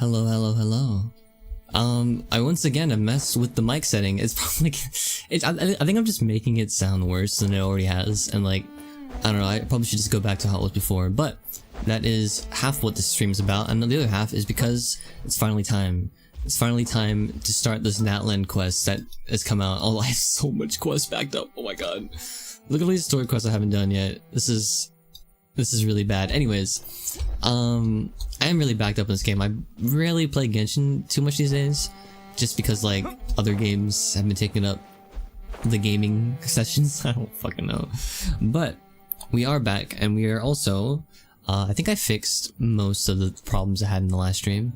Hello, hello, hello. I once again have messed with the mic setting. It's probably I think I'm just making it sound worse than it already has, and like, I don't know, I probably should just go back to how it was before, but that is half what this stream is about, and the other half is because it's finally time. It's finally time to start this Natland quest that has come out. Oh, I have so much quest backed up, oh my god. Look at all these story quests I haven't done yet. This is really bad. Anyways, I am really backed up in this game. I rarely play Genshin too much these days, just because like other games have been taking up the gaming sessions. I don't fucking know. But we are back, and we are also, I think I fixed most of the problems I had in the last stream.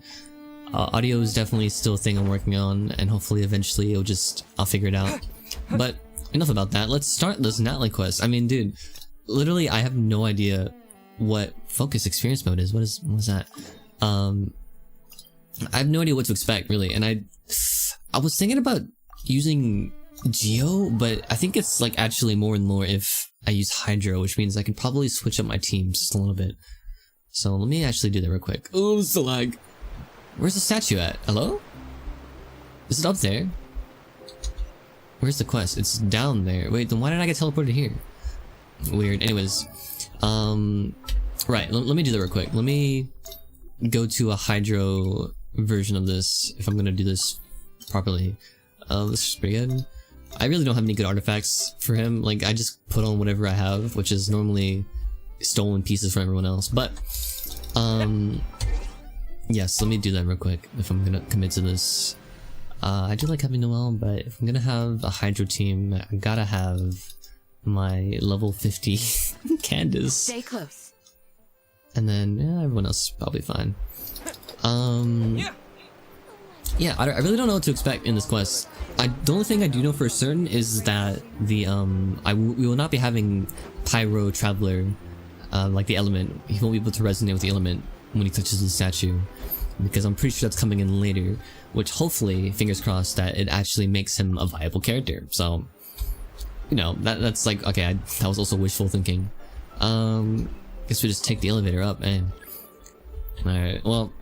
Audio is definitely still a thing I'm working on, and hopefully eventually I'll figure it out. But enough about that. Let's start this Natland quest. I mean, dude, literally I have no idea what focus experience mode is. What is that? I have no idea what to expect, really, and I was thinking about using Geo, but I think it's like actually more and more if I use Hydro, which means I can probably switch up my teams just a little bit. So let me actually do that real quick. Oh, it's the lag. Where's the statue at? Hello? Is it up there? Where's the quest? It's down there. Wait, then why did I get teleported here? Weird. Anyways, right, let me do that real quick. Let me go to a Hydro version of this if I'm gonna do this properly. This is pretty good. I really don't have any good artifacts for him. Like, I just put on whatever I have, which is normally stolen pieces from everyone else. But, yes, let me do that real quick if I'm gonna commit to this. I do like having Noelle, but if I'm gonna have a Hydro team, I gotta have my level 50 Candace. Stay close. And then, yeah, everyone else is probably fine. Yeah, I really don't know what to expect in this quest. The only thing I do know for certain is that we will not be having Pyro Traveler, like the element. He won't be able to resonate with the element when he touches the statue, because I'm pretty sure that's coming in later, which hopefully, fingers crossed, that it actually makes him a viable character. So, you know, that's like, okay, that was also wishful thinking. Guess we just take the elevator up, man. Alright, well,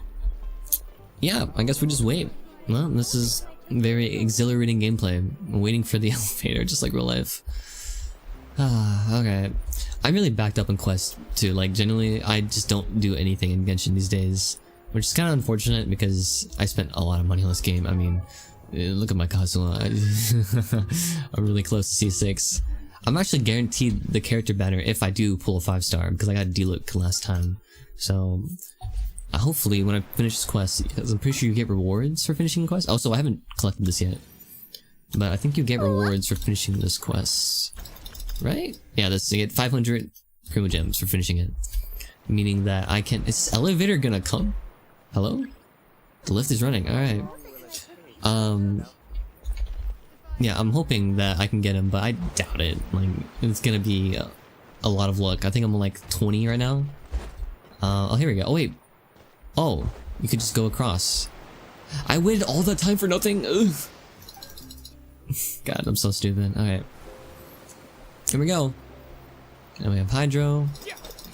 yeah, I guess we just wait. Well, this is very exhilarating gameplay. I'm waiting for the elevator, just like real life. Okay. I'm really backed up in Quest too. Like, generally, I just don't do anything in Genshin these days, which is kind of unfortunate because I spent a lot of money on this game. I mean, look at my Kazuha. I'm really close to C6. I'm actually guaranteed the character banner if I do pull a 5-star, because I got D-Look last time. So, hopefully when I finish this quest, because I'm pretty sure you get rewards for finishing the quest. Also, I haven't collected this yet, but I think you get rewards for finishing this quest, right? Yeah, you get 500 Primo Gems for finishing it, meaning that I can. Is this elevator gonna come? Hello? The lift is running. All right. Yeah, I'm hoping that I can get him, but I doubt it. Like, it's gonna be a lot of luck. I think I'm on like 20 right now. Oh, here we go. Oh, wait. Oh, you could just go across. I waited all that time for nothing? Ugh. God, I'm so stupid. Alright. Here we go. And we have Hydro.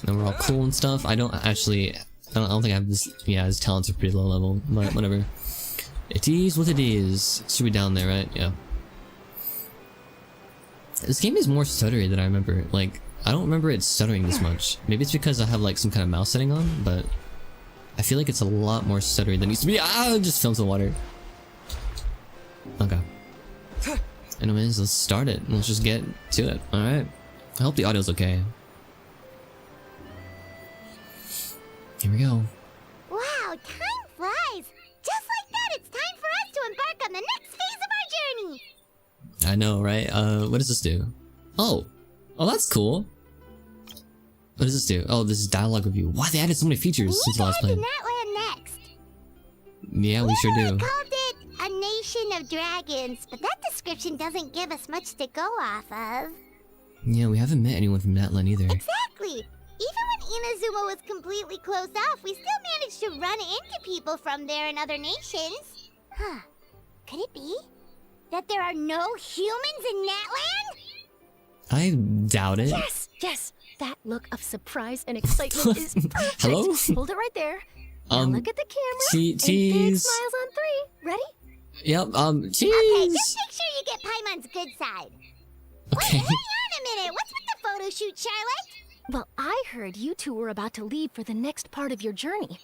And we're all cool and stuff. I don't think I have this. Yeah, his talents are pretty low level, but whatever. It is what it is. Should be down there, right? Yeah. This game is more stuttery than I remember. Like, I don't remember it stuttering this much. Maybe it's because I have like some kind of mouse setting on, but I feel like it's a lot more stuttery than it used to be. Ah, it just fell into the water. Okay. Anyways, let's start it. Let's just get to it. Alright. I hope the audio's okay. Here we go. Wow, time flies! Just like that, it's time for us to embark on the next phase of our journey! I know, right? What does this do? Oh! Oh, that's cool! What does this do? Oh, this is dialogue review. Wow, they added so many features since the last play. We Natland next. Yeah, we sure do. Called it a nation of dragons, but that description doesn't give us much to go off of. Yeah, we haven't met anyone from Natland either. Exactly! Even when Inazuma was completely closed off, we still managed to run into people from there in other nations. Huh. Could it be that there are no humans in Natland? I doubt it. Yes, yes. That look of surprise and excitement is perfect. Hello? Hold it right there. Now look at the camera. And big cheese. smiles on 3. Ready? Yep, cheese. Okay, just make sure you get Paimon's good side. Okay. Wait, hang on a minute. What's with the photo shoot, Charlotte? Well, I heard you two were about to leave for the next part of your journey.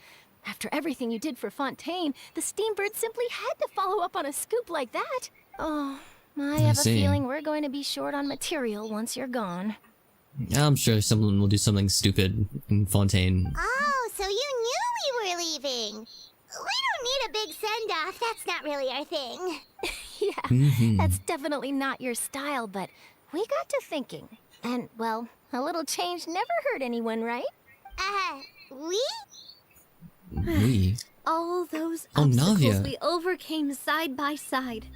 After everything you did for Fontaine, the Steambird simply had to follow up on a scoop like that. Oh, I have a see. feeling we're going to be short on material once you're gone. I'm sure someone will do something stupid in Fontaine. Oh, so you knew we were leaving. We don't need a big send-off. That's not really our thing. Yeah, that's definitely not your style, but we got to thinking. And, well, a little change never hurt anyone, right? We? We. All those Oh, obstacles Navia. we overcame side by side.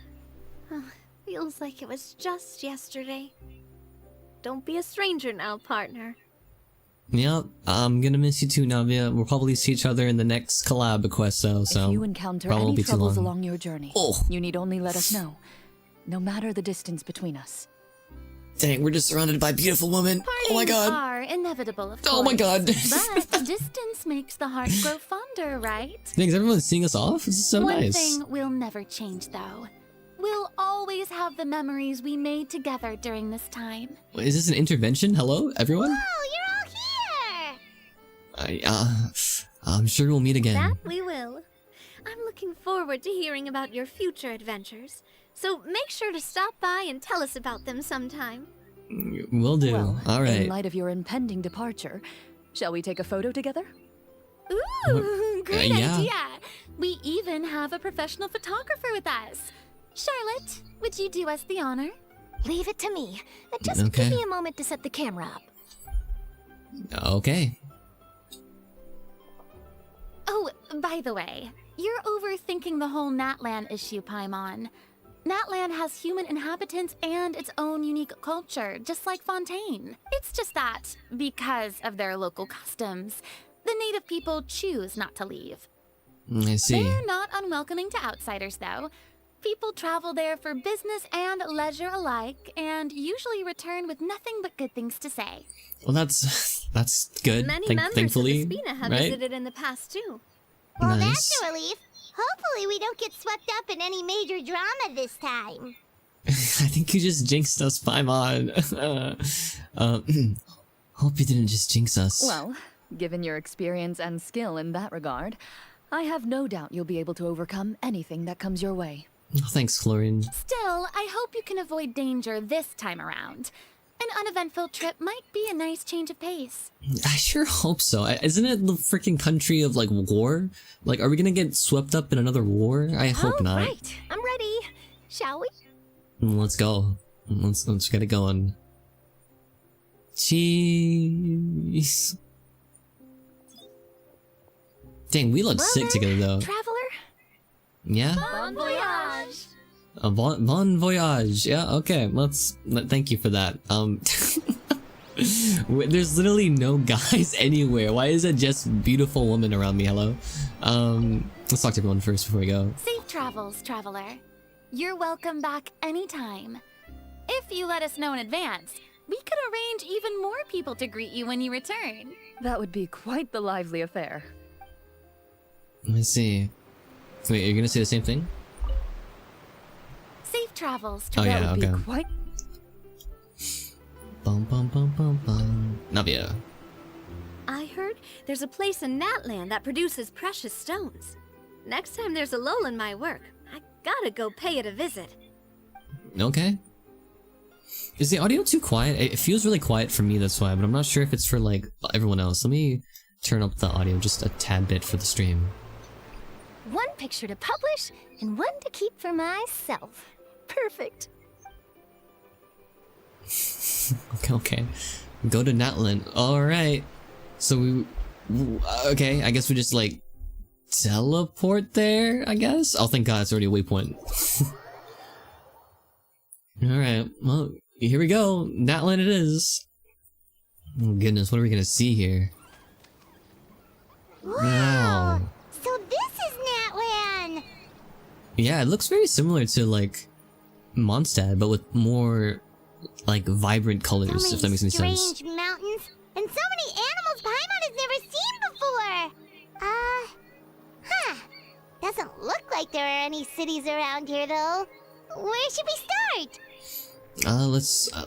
Oh, feels like it was just yesterday. Don't be a stranger now, partner. Yep, I'm gonna miss you too, Navia. We'll probably see each other in the next collab quest, though, so If you encounter probably any be too troubles long. along your journey, Oh. you need only let us know. No matter the distance between us. Dang, we're just surrounded by beautiful women. Oh my Partings god. are inevitable, of course. Oh my god. But distance makes the heart grow fonder, right? Thanks, everyone's seeing us off? This is so One nice. thing will never change, though. We'll always have the memories we made together during this time. Is this an intervention? Hello, everyone? Oh, you're all here! I'm sure we'll meet again. That we will. I'm looking forward to hearing about your future adventures. So make sure to stop by and tell us about them sometime. Will do. Well, in Alright. light of your impending departure, shall we take a photo together? Ooh, great yeah. idea. We even have a professional photographer with us. Charlotte, would you do us the honor? Leave it to me. Just Okay. give me a moment to set the camera up. Okay. Oh, by the way, you're overthinking the whole Natlan issue, Paimon. Natlan has human inhabitants and its own unique culture, just like Fontaine. It's just that, because of their local customs, the native people choose not to leave. I see. They're not unwelcoming to outsiders, though. People travel there for business and leisure alike, and usually return with nothing but good things to say. Well, that's good. Many members thankfully, of the Spina have right? visited in the past, too. Well, Nice. that's a relief. Hopefully we don't get swept up in any major drama this time. I think you just jinxed us, Paimon. Hope you didn't just jinx us. Well, given your experience and skill in that regard, I have no doubt you'll be able to overcome anything that comes your way. Oh, thanks, Chlorine. Still, I hope you can avoid danger this time around. An uneventful trip might be a nice change of pace. I sure hope so. Isn't it the freaking country of, like, war? Like, are we gonna get swept up in another war? I hope All not. right, I'm ready. Shall we? Let's go. Let's get it going. Cheese. Dang, we look sick Well together then, though. Traveler? Yeah? Bon voyage! A bon voyage. Yeah, okay. Thank you for that. There's literally no guys anywhere. Why is it just beautiful women around me? Hello? Let's talk to everyone first before we go. Safe travels, traveler. You're welcome back anytime. If you let us know in advance, we could arrange even more people to greet you when you return. That would be quite the lively affair. Let me see. Wait, you're gonna say the same thing? Safe travels, Oh traveler. yeah, That would okay. be quite... Bum bum bum bum bum. Navia. I heard there's a place in Natland that produces precious stones. Next time there's a lull in my work, I gotta go pay it a visit. Okay. Is the audio too quiet? It feels really quiet for me, that's why, but I'm not sure if it's for, like, everyone else. Let me turn up the audio just a tad bit for the stream. One picture to publish and one to keep for myself. Perfect. Okay. Go to Natlan. Alright. So okay, I guess we just, like, teleport there, I guess? Oh, thank god, it's already a waypoint. Alright, well, here we go. Natlan it is. Oh goodness, what are we gonna see here? Wow. So this is Natlan! Yeah, it looks very similar to, like, Mondstadt, but with more, like, vibrant colors, So if that makes any many sense. strange mountains, and so many animals Paimon has never seen before! like there are any cities around here, though. Where should we start?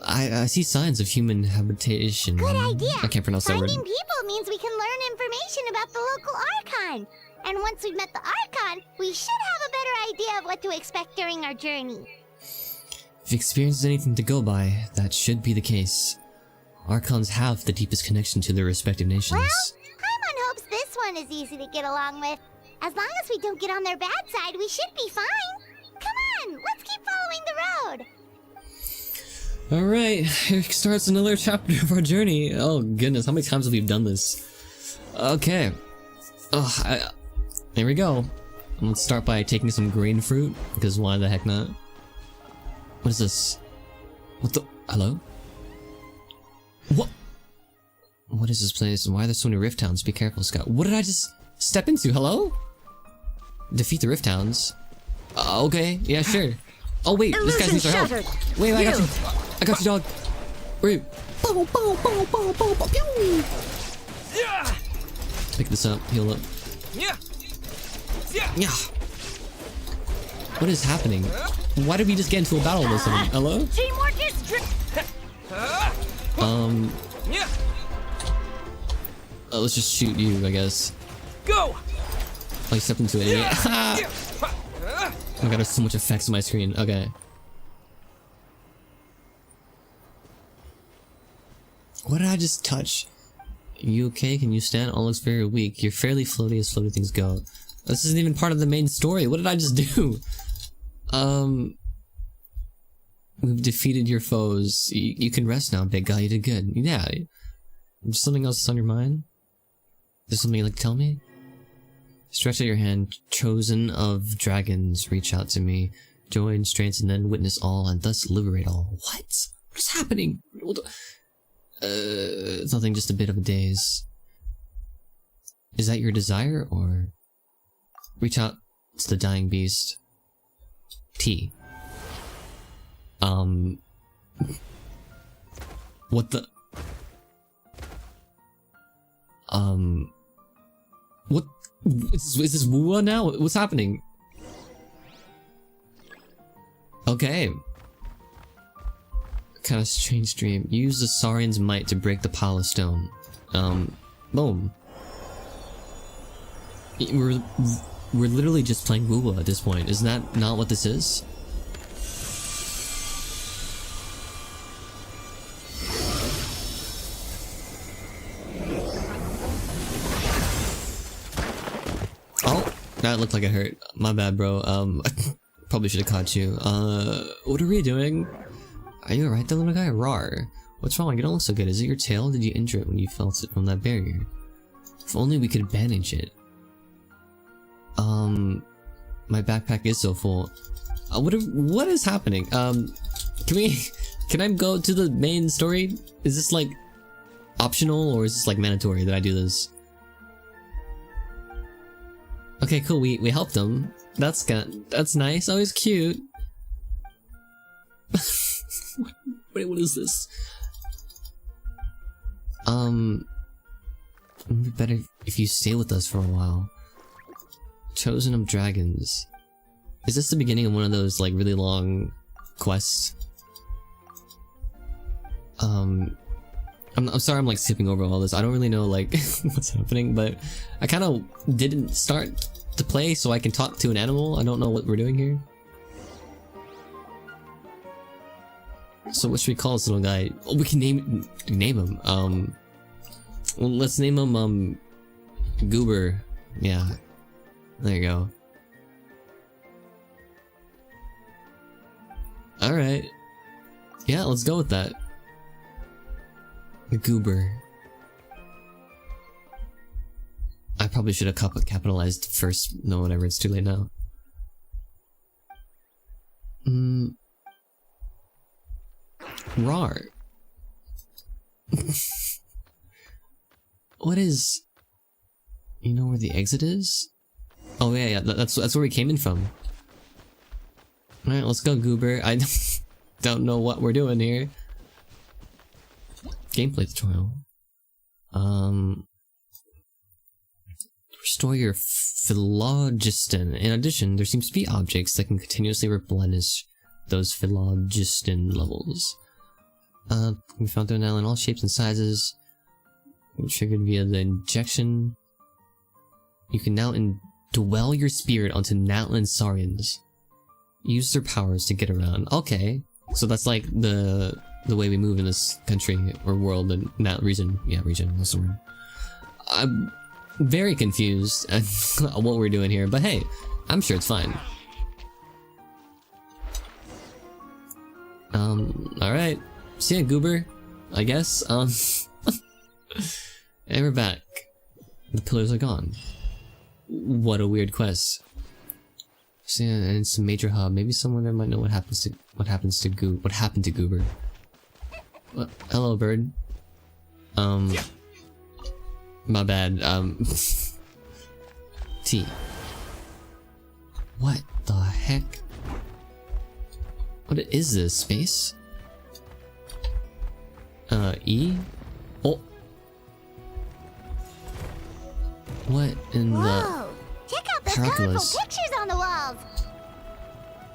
I see signs of human habitation. Good idea. I can't pronounce that word. Finding people means we can learn information about the local Archon. And once we've met the Archon, we should have a better idea of what to expect during our journey. If you experience anything to go by, that should be the case. Archons have the deepest connection to their respective nations. Well, Paimon hopes this one is easy to get along with. As long as we don't get on their bad side, we should be fine. Come on, let's keep following the road. Alright, here starts another chapter of our journey. Oh goodness, how many times have we done this? Okay. There we go. Let's start by taking some green fruit, because why the heck not? What is this? What the? Hello? What? What is this place? Why are there so many rift towns? Be careful, Scott. What did I just step into? Hello? Defeat the rift towns. Okay, yeah, sure. Oh wait, this guy needs our help. Wait, I got you. I got you, dog. Wait. Pick this up. Heal up. Yeah. What is happening? Why did we just get into a battle with someone? Hello? Teamwork is Let's just shoot you, I guess. Go! Oh, you stepped into it. Oh my god, there's so much effects on my screen. Okay. What did I just touch? You okay? Can you stand? All looks very weak. You're fairly floaty as floaty things go. This isn't even part of the main story. What did I just do? We've defeated your foes. You can rest now, big guy. You did good. Yeah. There's something else that's on your mind? There's something you'd like to tell me? Stretch out your hand. Chosen of dragons, reach out to me. Join strengths and then witness all and thus liberate all. What? What is happening? It's nothing, just a bit of a daze. Is that your desire, or... Reach out to the dying beast. T. What the... What... Is this Wua now? What's happening? Okay. Kind of strange dream. Use the Saurian's might to break the pile of stone. Boom. We're literally just playing Wua at this point. Isn't that not what this is? Oh, that looked like it hurt. My bad, bro. Probably should have caught you. What are we doing? Are you alright, little guy? Rawr. What's wrong? You don't look so good. Is it your tail? Did you injure it when you felt it from that barrier? If only we could bandage it. My backpack is so full. What is happening? Can I go to the main story? Is this like optional, or is this like mandatory that I do this? Okay, cool. We helped him. That's nice. Oh, he's cute. Wait, what is this? It'd be better if you stay with us for a while. Chosen of dragons. Is this the beginning of one of those like really long quests? I'm sorry, I'm like skipping over all this. I don't really know like what's happening, but I kind of didn't start to play so I can talk to an animal. I don't know what we're doing here. So what should we call this little guy? Oh, we can name him. Well, let's name him Goober. Yeah. There you go. Alright. Yeah, let's go with that. Goober. I probably should have capitalized first. No, whatever, it's too late now. Rawr. What is... You know where the exit is? Oh yeah, that's where we came in from. Alright, let's go, Goober. I don't know what we're doing here. Gameplay tutorial. Restore your phlogiston. In addition, there seems to be objects that can continuously replenish those phlogiston levels. We found through now in all shapes and sizes. Triggered via the injection. You can now indwell your spirit onto Natlan Saurians. Use their powers to get around. Okay, so that's like the way we move in this country or world and that region. Yeah, region. That's the word. I'm very confused at what we're doing here, but hey, I'm sure it's fine. Alright. See ya, Goober. I guess. And we're back. The pillars are gone. What a weird quest. So yeah, and it's a major hub. Maybe someone there might know what happened to Goober. Well, hello, bird. My bad. T. What the heck? What is this? Space? E? Oh! What in Whoa! Check out those colorful Hercules. pictures on the walls!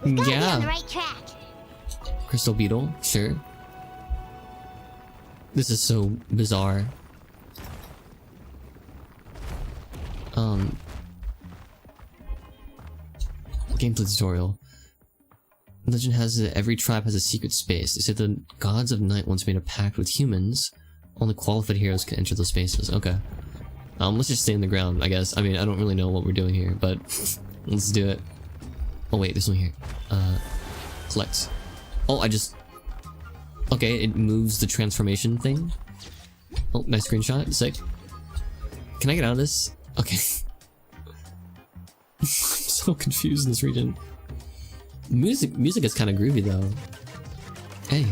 We've gotta be on the Yeah. right track. Crystal beetle? Sure. This is so bizarre. Gameplay tutorial. Legend has it every tribe has a secret space. They said the gods of night once made a pact with humans. Only qualified heroes can enter those spaces. Okay. Let's just stay in the ground, I guess. I mean, I don't really know what we're doing here, but let's do it. Oh wait, there's one here. Collect. Oh, okay, it moves the transformation thing. Oh, nice screenshot. Sick. Can I get out of this? Okay. I'm so confused in this region. Music is kind of groovy though. Hey.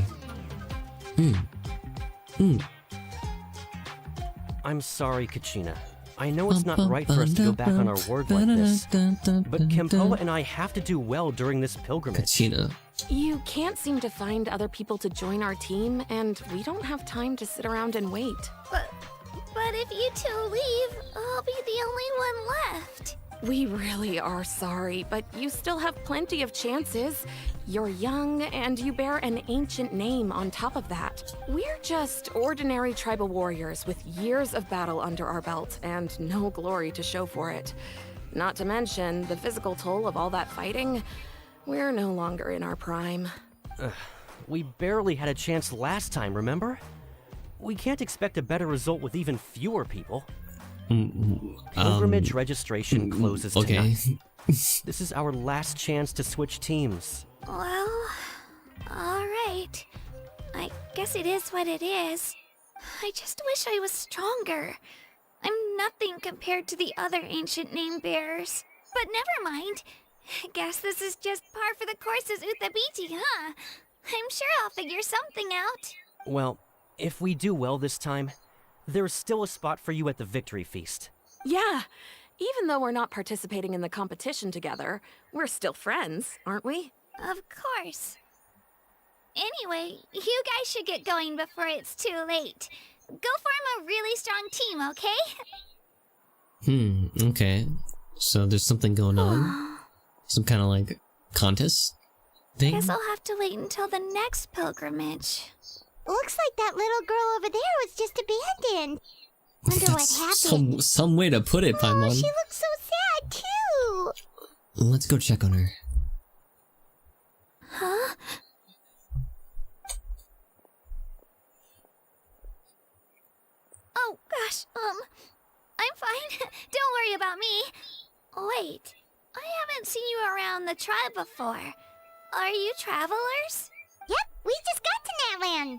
I'm sorry, Kachina. I know it's not right for us to go back on our word like this, but Kempoa and I have to do well during this pilgrimage. Kachina. You can't seem to find other people to join our team, and we don't have time to sit around and wait. But if you two leave, I'll be the only one left. We really are sorry, but you still have plenty of chances. You're young, and you bear an ancient name on top of that. We're just ordinary tribal warriors with years of battle under our belt and no glory to show for it. Not to mention the physical toll of all that fighting. We're no longer in our prime. We barely had a chance last time, remember? We can't expect a better result with even fewer people. Pilgrimage registration closes okay. tonight. This is our last chance to switch teams. Well, alright. I guess it is what it is. I just wish I was stronger. I'm nothing compared to the other ancient name bearers. But never mind. Guess this is just par for the course as Uthabiti, huh? I'm sure I'll figure something out. Well, if we do well this time, there's still a spot for you at the victory feast. Yeah, even though we're not participating in the competition together, we're still friends, aren't we? Of course. Anyway, you guys should get going before it's too late. Go form a really strong team, okay? Okay. So there's something going on? Some kind of like contest thing? Guess I'll have to wait until the next pilgrimage. Looks like that little girl over there was just abandoned. Wonder what happened. Some way to put it, Paimon. She looks so sad too. Let's go check on her. Huh? Oh gosh, I'm fine. Don't worry about me. Wait, I haven't seen you around the tribe before. Are you travelers? Yep, we just got to Natlan.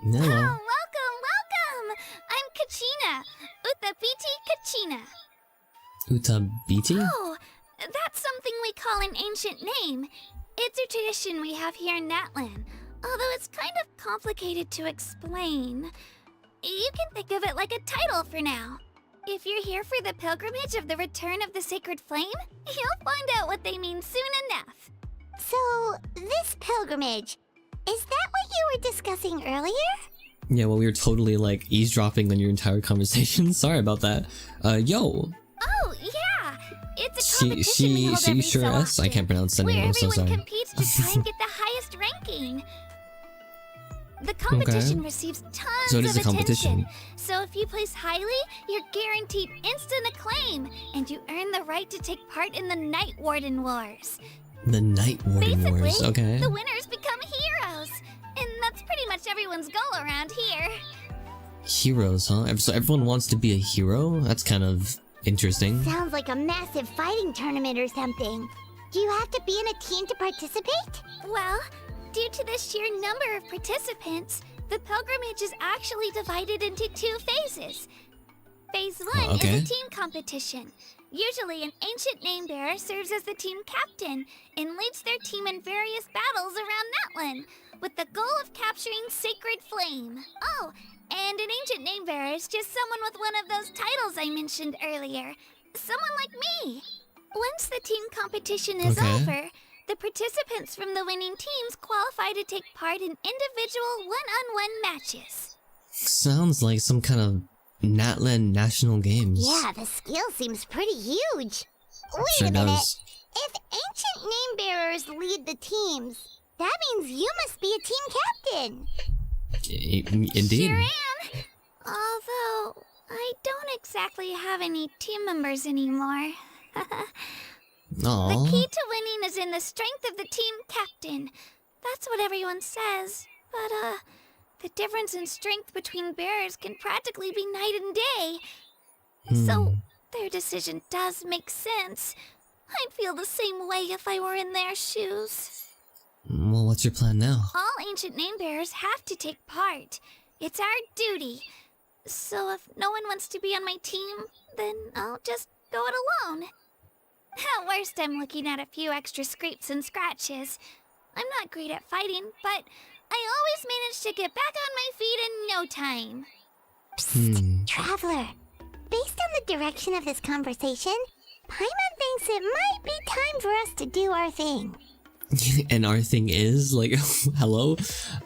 Hello. Oh, welcome! I'm Kachina. Uthabiti Kachina. Uthabiti? Oh, that's something we call an ancient name. It's a tradition we have here in Natlan, although it's kind of complicated to explain. You can think of it like a title for now. If you're here for the pilgrimage of the return of the sacred flame, you'll find out what they mean soon enough. So, this pilgrimage, is that what you were discussing earlier? Yeah, well, we were totally like eavesdropping on your entire conversation. Sorry about that. Yo. Oh, competition we hold she every sure so is. I often, can't pronounce the name. where I'm so everyone sorry. competes to try and get the highest ranking. The competition receives tons So it of is a competition. attention. So if you place highly, you're guaranteed instant acclaim, and you earn the right to take part in the Night Warden Wars. The Night Warden Basically, Wars. Okay. the winners become heroes, and that's pretty much everyone's goal around here. Heroes, huh? So everyone wants to be a hero? That's kind of interesting. Sounds like a massive fighting tournament or something. Do you have to be in a team to participate? Well, due to the sheer number of participants, the pilgrimage is actually divided into 2 phases. Phase 1 okay. is a team competition. Usually, an ancient name bearer serves as the team captain and leads their team in various battles around Natlan, with the goal of capturing Sacred Flame. Oh, and an ancient name bearer is just someone with one of those titles I mentioned earlier. Someone like me. Once the team competition is over, the participants from the winning teams qualify to take part in individual one-on-one matches. Sounds like some kind of Natlan National Games. Yeah, the scale seems pretty huge. Wait Sure a minute. does. If ancient name bearers lead the teams, that means you must be a team captain. Indeed. Sure am. Although, I don't exactly have any team members anymore. The Aww. key to winning is in the strength of the team captain. That's what everyone says. But, the difference in strength between bearers can practically be night and day. So, their decision does make sense. I'd feel the same way if I were in their shoes. Well, what's your plan now? All ancient name bearers have to take part. It's our duty. So if no one wants to be on my team, then I'll just go it alone. At worst, I'm looking at a few extra scrapes and scratches. I'm not great at fighting, but I always manage to get back on my feet in no time. Traveler, based on the direction of this conversation, Paimon thinks it might be time for us to do our thing. And our thing is, like, hello?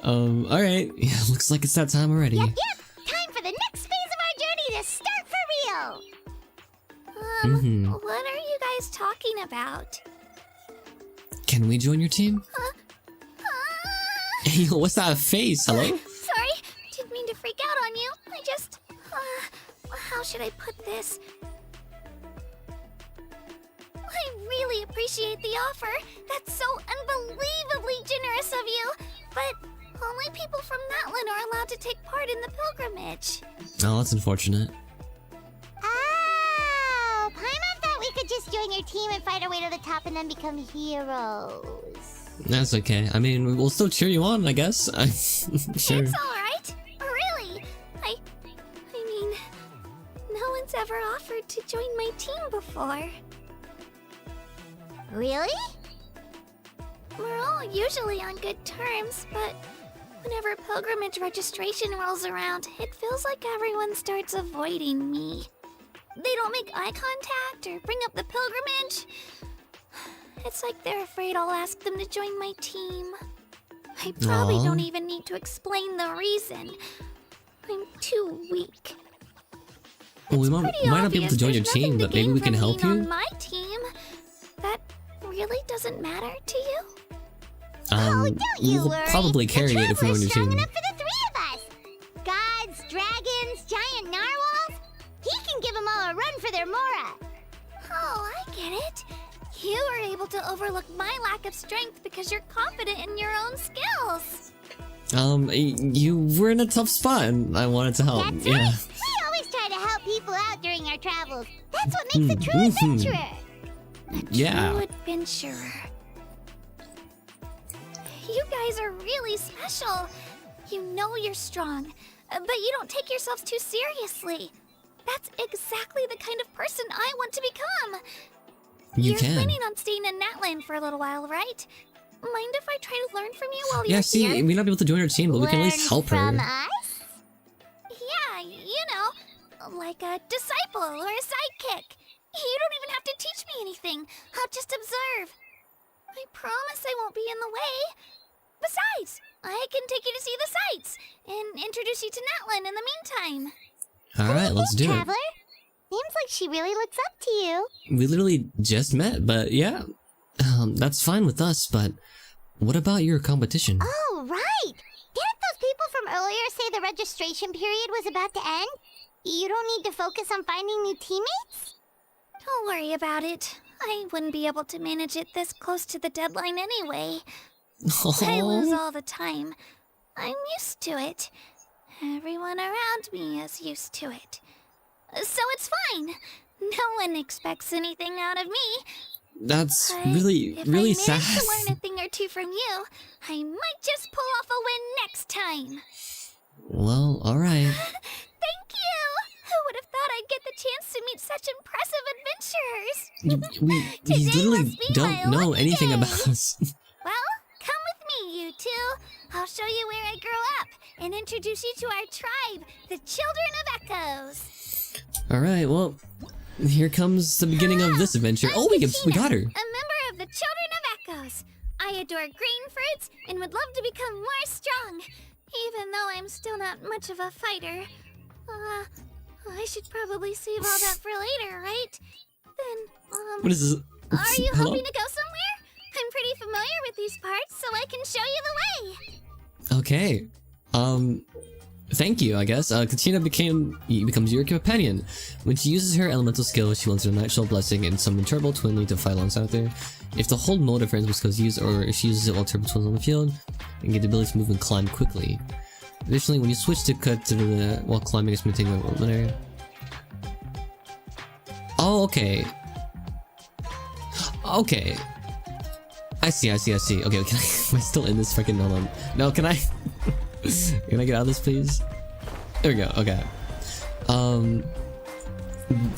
Alright. Yeah, looks like it's that time already. Yep, time for the next phase of our journey to start for real. What are you guys talking about? Can we join your team? Hey, what's that face? Hello? Sorry, didn't mean to freak out on you. I just... how should I put this? I really appreciate the offer. That's so unbelievably generous of you. But only people from Natlan are allowed to take part in the pilgrimage. Oh, that's unfortunate. Oh, Paimon thought we could just join your team and fight our way to the top and then become heroes. That's okay. I mean, we'll still cheer you on, I guess. Sure. It's alright. Really. I mean, no one's ever offered to join my team before. Really? We're all usually on good terms, but whenever pilgrimage registration rolls around, it feels like everyone starts avoiding me. They don't make eye contact or bring up the pilgrimage. It's like they're afraid I'll ask them to join my team. I probably Aw. don't even need to explain the reason. I'm too weak. Well, we Pretty might not be able to obvious join your there's team, nothing to but maybe gain we can from help being you. on my team. That really doesn't matter to you? Don't you we'll worry. probably carry the it if we're on Traveler's your strong team. enough for the 3 of us. Gods, dragons, giant narwhals. He can give them all a run for their Mora. Oh, I get it. You were able to overlook my lack of strength because you're confident in your own skills. You were in a tough spot, and I wanted to help. That's Yeah. right. We always try to help people out during our travels. That's what makes a true adventurer. Yeah. True adventurer. You guys are really special. You know you're strong, but you don't take yourselves too seriously. That's exactly the kind of person I want to become. You You're can. planning on staying in Natlan for a little while, right? Mind if I try to learn from you while Yeah, you're see, here? we may not be able to join her team, but we can at least help her. From us? Yeah, you know, like a disciple or a sidekick. You don't even have to teach me anything. I'll just observe. I promise I won't be in the way. Besides, I can take you to see the sights and introduce you to Natlan in the meantime. Alright, let's do it. Traveler, Seems like she really looks up to you. We literally just met, but yeah. That's fine with us, but what about your competition? Oh, right! Didn't those people from earlier say the registration period was about to end? You don't need to focus on finding new teammates? Don't worry about it. I wouldn't be able to manage it this close to the deadline anyway. I lose all the time. I'm used to it. Everyone around me is used to it. So it's fine. No one expects anything out of me. That's But really, really if I sad. manage to learn a thing or two from you, I might just pull off a win next time. Well, alright. Thank you! Who would have thought I'd get the chance to meet such impressive adventurers? We Today literally must be don't my know lucky anything day. about us. Well, come with me, you two. I'll show you where I grew up and introduce you to our tribe, the Children of Echoes. Alright, well, here comes the beginning of this adventure. Oh, we got her. A member of the Children of Echoes. I adore green fruits and would love to become more strong, even though I'm still not much of a fighter. I should probably save all that for later, right? Then, What is this? are you Hello? hoping to go somewhere? I'm pretty familiar with these parts, so I can show you the way. Okay. Thank you, I guess. Katina becomes your companion. When she uses her elemental skill, she learns her Nightshell Blessing and summon Turbo Twinly to fight alongside with her. If the hold mode of her animal skill is used, or if she uses it while Turbo Twin's on the field, and get the ability to move and climb quickly. Additionally, when you switch to cut to the while climbing, it's maintaining a movement area. Oh, okay. Okay. I see. Okay, can am I still in this freaking? Hold on. No, can I? Can I get out of this, please? There we go. Okay.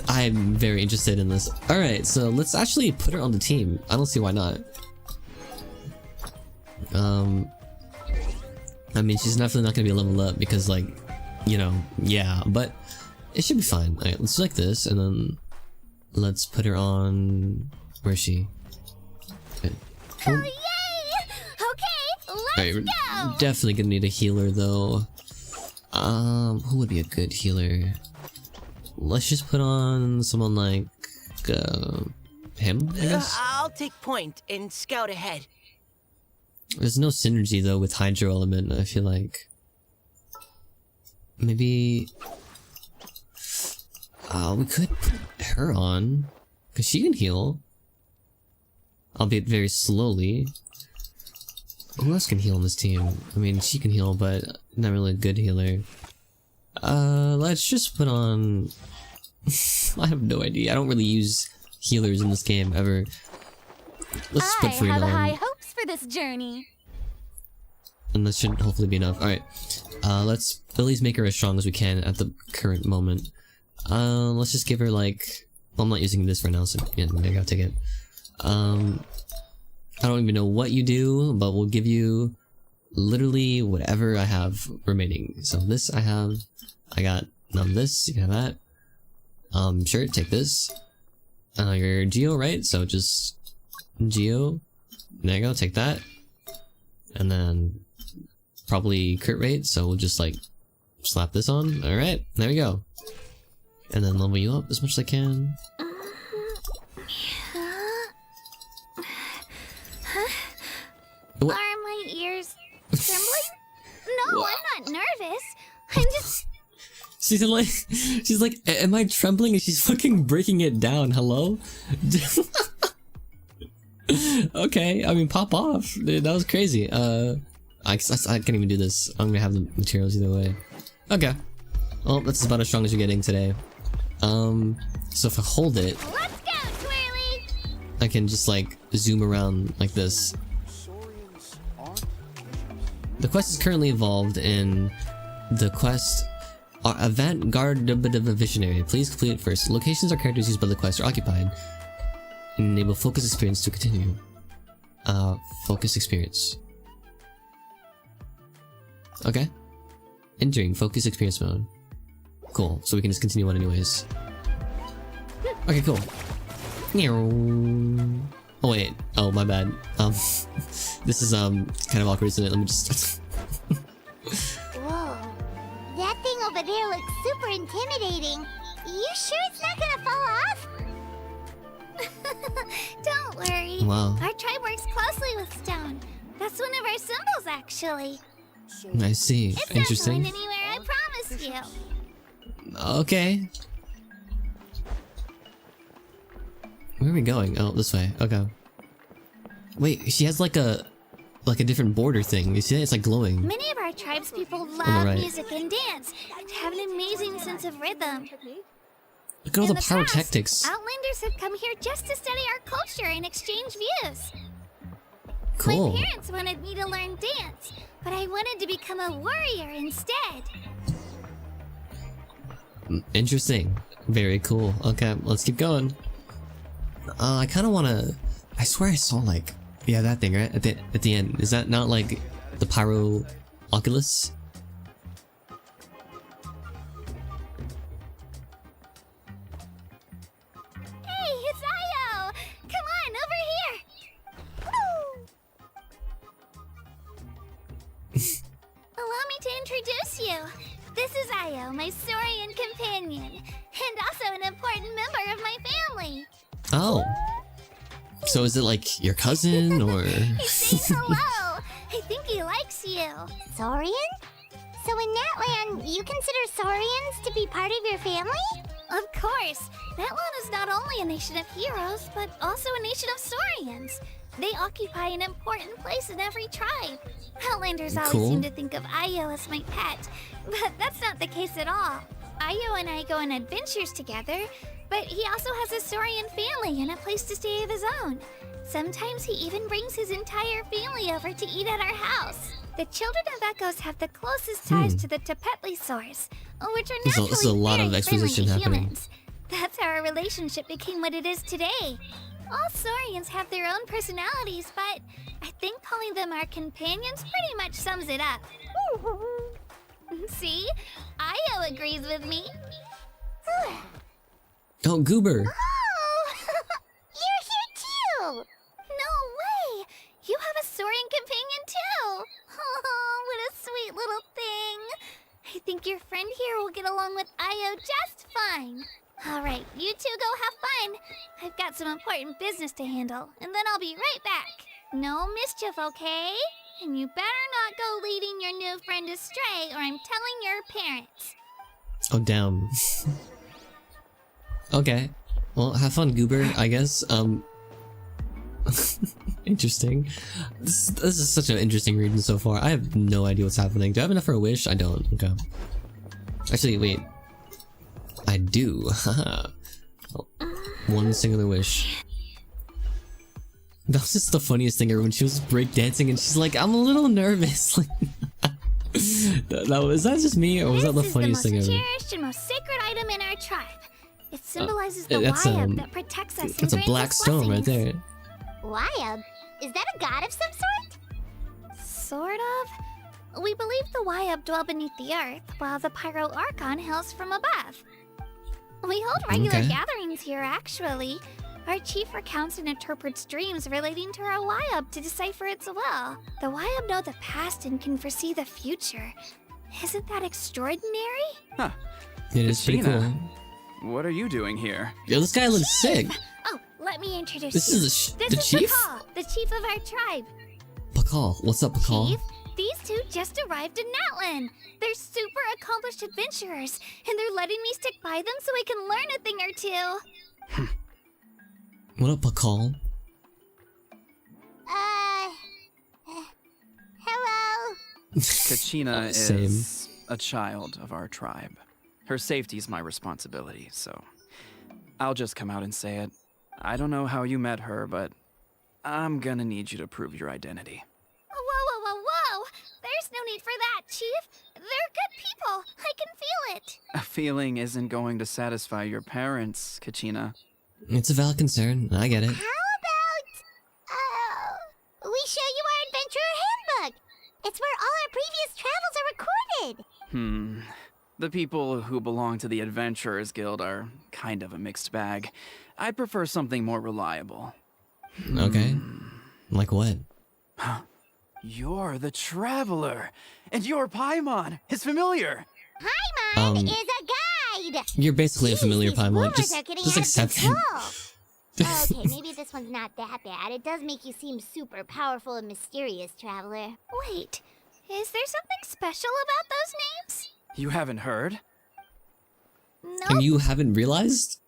I'm very interested in this. All right, so let's actually put her on the team. I don't see why not. I mean, she's definitely not gonna be a level up because, like, you know, yeah, but it should be fine. All right, let's do like this, and then let's put her on. Where is she? Okay. Oh, yay! Okay, let's Alright, go! we're definitely gonna need a healer though. Who would be a good healer? Let's just put on someone like him, I guess. I'll take point and scout ahead. There's no synergy though with Hydro Element. I feel like maybe we could put her on because she can heal, albeit very slowly. Who else can heal on this team? I mean, she can heal, but not really a good healer. Let's just put on... I have no idea. I don't really use healers in this game, ever. Let's just put Frida I have on. high hopes for this journey. And that should hopefully be enough. Alright. Let's at least make her as strong as we can at the current moment. Let's just give her like... Well, I'm not using this right now, so yeah, maybe I'll take it. I don't even know what you do, but we'll give you literally whatever I have remaining. So this I have, I got this, you can have that. Sure, take this. You're Geo, right? So just Geo. There you go, take that. And then probably crit rate, so we'll just like slap this on. Alright, there we go. And then level you up as much as I can. What? Are my ears trembling? No, I'm not nervous. I'm just... She's like, am I trembling? And she's fucking breaking it down. Hello? Okay, I mean, pop off. Dude, that was crazy. I can't even do this. I'm gonna have the materials either way. Okay. Well, that's about as strong as you're getting today. So if I hold it, Let's go, Twirly! I can just like zoom around like this. The quest is currently involved in the quest Avant-Garde Visionary. Please complete it first. Locations or characters used by the quest are occupied. Enable focus experience to continue. Focus experience. Okay. Entering focus experience mode. Cool. So we can just continue on anyways. Okay, cool. Oh wait. Oh, my bad. This is kind of awkward, isn't it? Let me just... Whoa. That thing over there looks super intimidating. you sure it's not gonna fall off? Don't worry. Wow. Our tribe works closely with stone. That's one of our symbols, actually. I see. It's Interesting. not going anywhere, I promise you. Okay. Where are we going? Oh, this way. Okay. Wait, she has like a different border thing. You see that? It's like glowing. Many of our tribe's people love right. music and dance, and have an amazing sense of rhythm. Look at all In the past, pyrotechnics. Outlanders have come here just to study our culture and exchange views. Cool. My parents wanted me to learn dance, but I wanted to become a warrior instead. Interesting. Very cool. Okay, let's keep going. I kind of want to... I swear I saw like... Yeah, that thing, right? At the end. Is that not like the Pyro Oculus? Hey, it's Io! Come on, over here! Allow me to introduce you. This is Io, my Saurian companion, and also an important member of my family. Oh. So is it like your cousin, or... He's saying hello. I think he likes you. Saurian? So in Natland, you consider Saurians to be part of your family? Of course. Natland is not only a nation of heroes, but also a nation of Saurians. They occupy an important place in every tribe. Outlanders always Cool. seem to think of Io as my pet, but that's not the case at all. Io and I go on adventures together, but he also has a Saurian family and a place to stay of his own. Sometimes he even brings his entire family over to eat at our house. The children of Echoes have the closest ties to the Tepetlisaurs, which are naturally There's a lot of very friendly exposition to happening. humans. That's how our relationship became what it is today. All Saurians have their own personalities, but I think calling them our companions pretty much sums it up. See? Io agrees with me. Oh, Goober. Oh! You're here too! No way! You have a Saurian companion too! Oh, what a sweet little thing! I think your friend here will get along with Io just fine. Alright, you two go have fun. I've got some important business to handle, and then I'll be right back. No mischief, okay? And you better not go leading your new friend astray, or I'm telling your parents. Oh, damn. Okay. Well, have fun, Goober, I guess. Interesting. This is such an interesting region so far. I have no idea what's happening. Do I have enough for a wish? I don't. Okay. Actually, wait. I do. Haha. Oh, one singular wish. That was just the funniest thing ever when she was breakdancing and she's like, I'm a little nervous. Like, is that just me, or was that the funniest thing This is ever? the most cherished and most sacred item in our tribe. It symbolizes the that's, Wyab that protects us and That's a grants black us stone right blessings. there. Wyab? Is that a god of some sort? Sort of. We believe the Wyab dwell beneath the earth, while the Pyro Archon hails from above. We hold regular Okay. gatherings here, actually. Our chief recounts and interprets dreams relating to our Wyab to decipher its will. The Wyab know the past and can foresee the future. Isn't that extraordinary? Huh. It is pretty cool. Katrina. What are you doing here? Yo, this guy looks sick. Oh, let me introduce This you. is This the is chief? Pakal, the chief of our tribe. Pakal. What's up, Pakal? Chief, these two just arrived in Natland. They're super accomplished adventurers, and they're letting me stick by them so I can learn a thing or two. What up, Pakal? Hello. Kachina Same. is a child of our tribe. Her safety's my responsibility, so I'll just come out and say it. I don't know how you met her, but I'm gonna need you to prove your identity. Whoa. There's no need for that, Chief. They're good people. I can feel it. A feeling isn't going to satisfy your parents, Kachina. It's a valid concern. I get it. How about, we show you our adventurer handbook? It's where all our previous travels are recorded. The people who belong to the Adventurers Guild are kind of a mixed bag. I'd prefer something more reliable. Okay. Like what? You're the Traveler, and you're Paimon, his familiar. Paimon Um, is a guy. need. You're basically a familiar These Paimon. rumors are getting Just out of accept it. control. Okay, maybe this one's not that bad. It does make you seem super powerful and mysterious, Traveler. Wait, is there something special about those names? You haven't heard? No. And you haven't realized?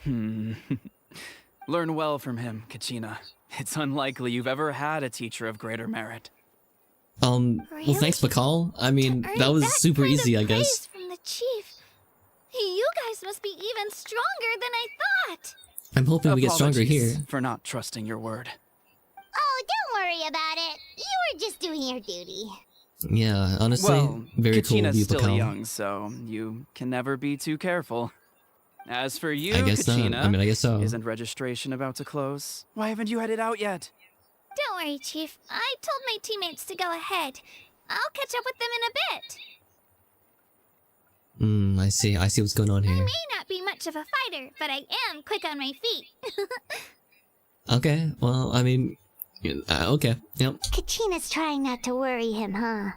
Learn well from him, Kachina. It's unlikely you've ever had a teacher of greater merit. Well, thanks, Bakal. I mean, that was super easy, I guess. From the chief. You guys must be even stronger than I thought. I'm hoping we get stronger Apologies here. for not trusting your word. Oh, don't worry about it. You were just doing your duty. Yeah, honestly, Well, very cool of Kachina's you, still Bakal. young, so you can never be too careful. As for you, I guess not. Kachina, I mean, I guess so. isn't registration about to close? Why haven't you headed out yet? Don't worry, Chief. I told my teammates to go ahead. I'll catch up with them in a bit. I see what's going on I here. may not be much of a fighter, but I am quick on my feet. Okay, well, I mean, okay, yep. Kachina's trying not to worry him, huh?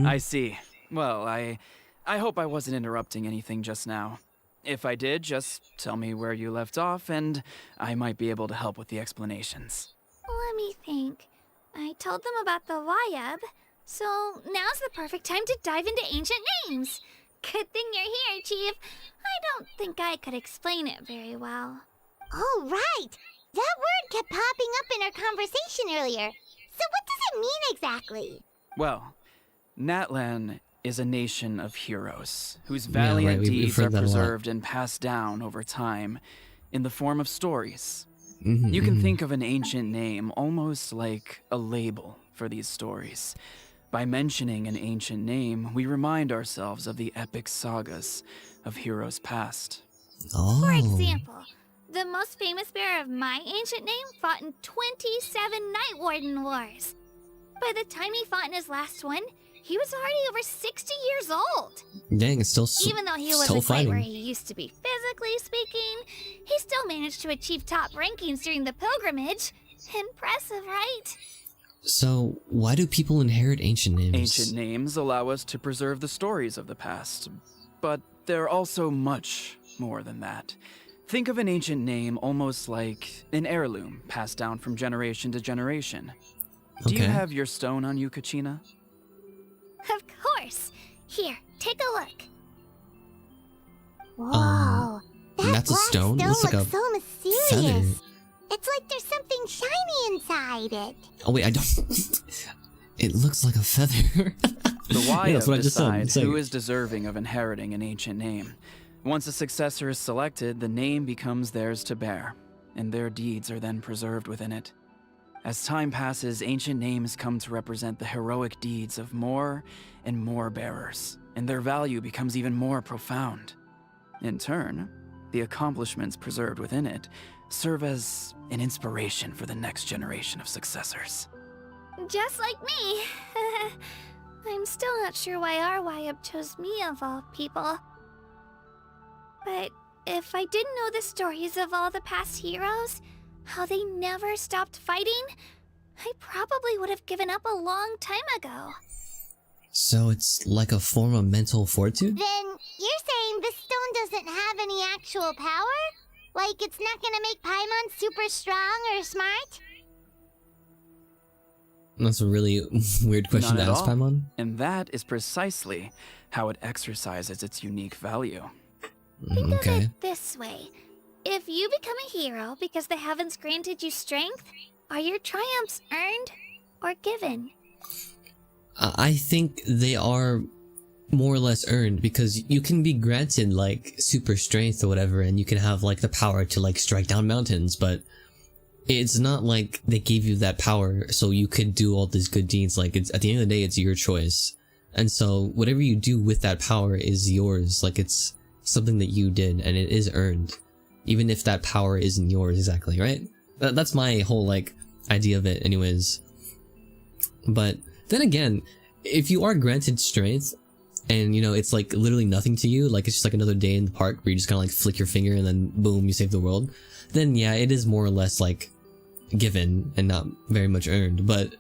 I see. Well, I hope I wasn't interrupting anything just now. If I did, just tell me where you left off, and I might be able to help with the explanations. Let me think. I told them about the Wayab, so now's the perfect time to dive into ancient names. Good thing you're here, Chief. I don't think I could explain it very well. Oh, right! That word kept popping up in our conversation earlier. So what does it mean exactly? Well, Natlan is a nation of heroes whose Yeah, valiant right, we've deeds heard are that a lot. preserved and passed down over time in the form of stories. Mhm, You can mhm. think of an ancient name almost like a label for these stories. By mentioning an ancient name, we remind ourselves of the epic sagas of heroes past. Oh. For example, the most famous bearer of my ancient name fought in 27 Night Warden Wars. By the time he fought in his last one, he was already over 60 years old. Dang, it's still Even though he still wasn't quite where fighting. he used to be physically speaking, he still managed to achieve top rankings during the pilgrimage. Impressive, right? So, why do people inherit ancient names? Ancient names allow us to preserve the stories of the past, but they're also much more than that. Think of an ancient name almost like an heirloom passed down from generation to generation. Do you Okay. have your stone on you, Kachina? Of course. Here, take a look. Whoa! That that's a black stone? Looks like a so mysterious. feather. It's like there's something shiny inside it. Oh wait, I don't... It looks like a feather. The Yeah, Wayab that's what I just said. decide It's like- who is deserving of inheriting an ancient name. Once a successor is selected, the name becomes theirs to bear, and their deeds are then preserved within it. As time passes, ancient names come to represent the heroic deeds of more and more bearers, and their value becomes even more profound. In turn, the accomplishments preserved within it serve as an inspiration for the next generation of successors. Just like me. I'm still not sure why our Wayab chose me of all people. But if I didn't know the stories of all the past heroes, how they never stopped fighting, I probably would have given up a long time ago. So it's like a form of mental fortitude? Then you're saying this stone doesn't have any actual power? Like it's not gonna make Paimon super strong or smart? That's a really weird question Not to at ask, all. Paimon. And that is precisely how it exercises its unique value. Think Okay. of it this way. If you become a hero because the heavens granted you strength, are your triumphs earned or given? I think they are more or less earned because you can be granted like super strength or whatever and you can have like the power to like strike down mountains, but it's not like they gave you that power so you could do all these good deeds. Like it's at the end of the day, it's your choice. And so whatever you do with that power is yours. Like it's something that you did and it is earned. Even if that power isn't yours exactly, right? That's my whole like idea of it anyways. But then again, if you are granted strength and you know it's like literally nothing to you, like it's just like another day in the park where you just kind of like flick your finger and then boom, you save the world, then yeah, it is more or less like given and not very much earned. But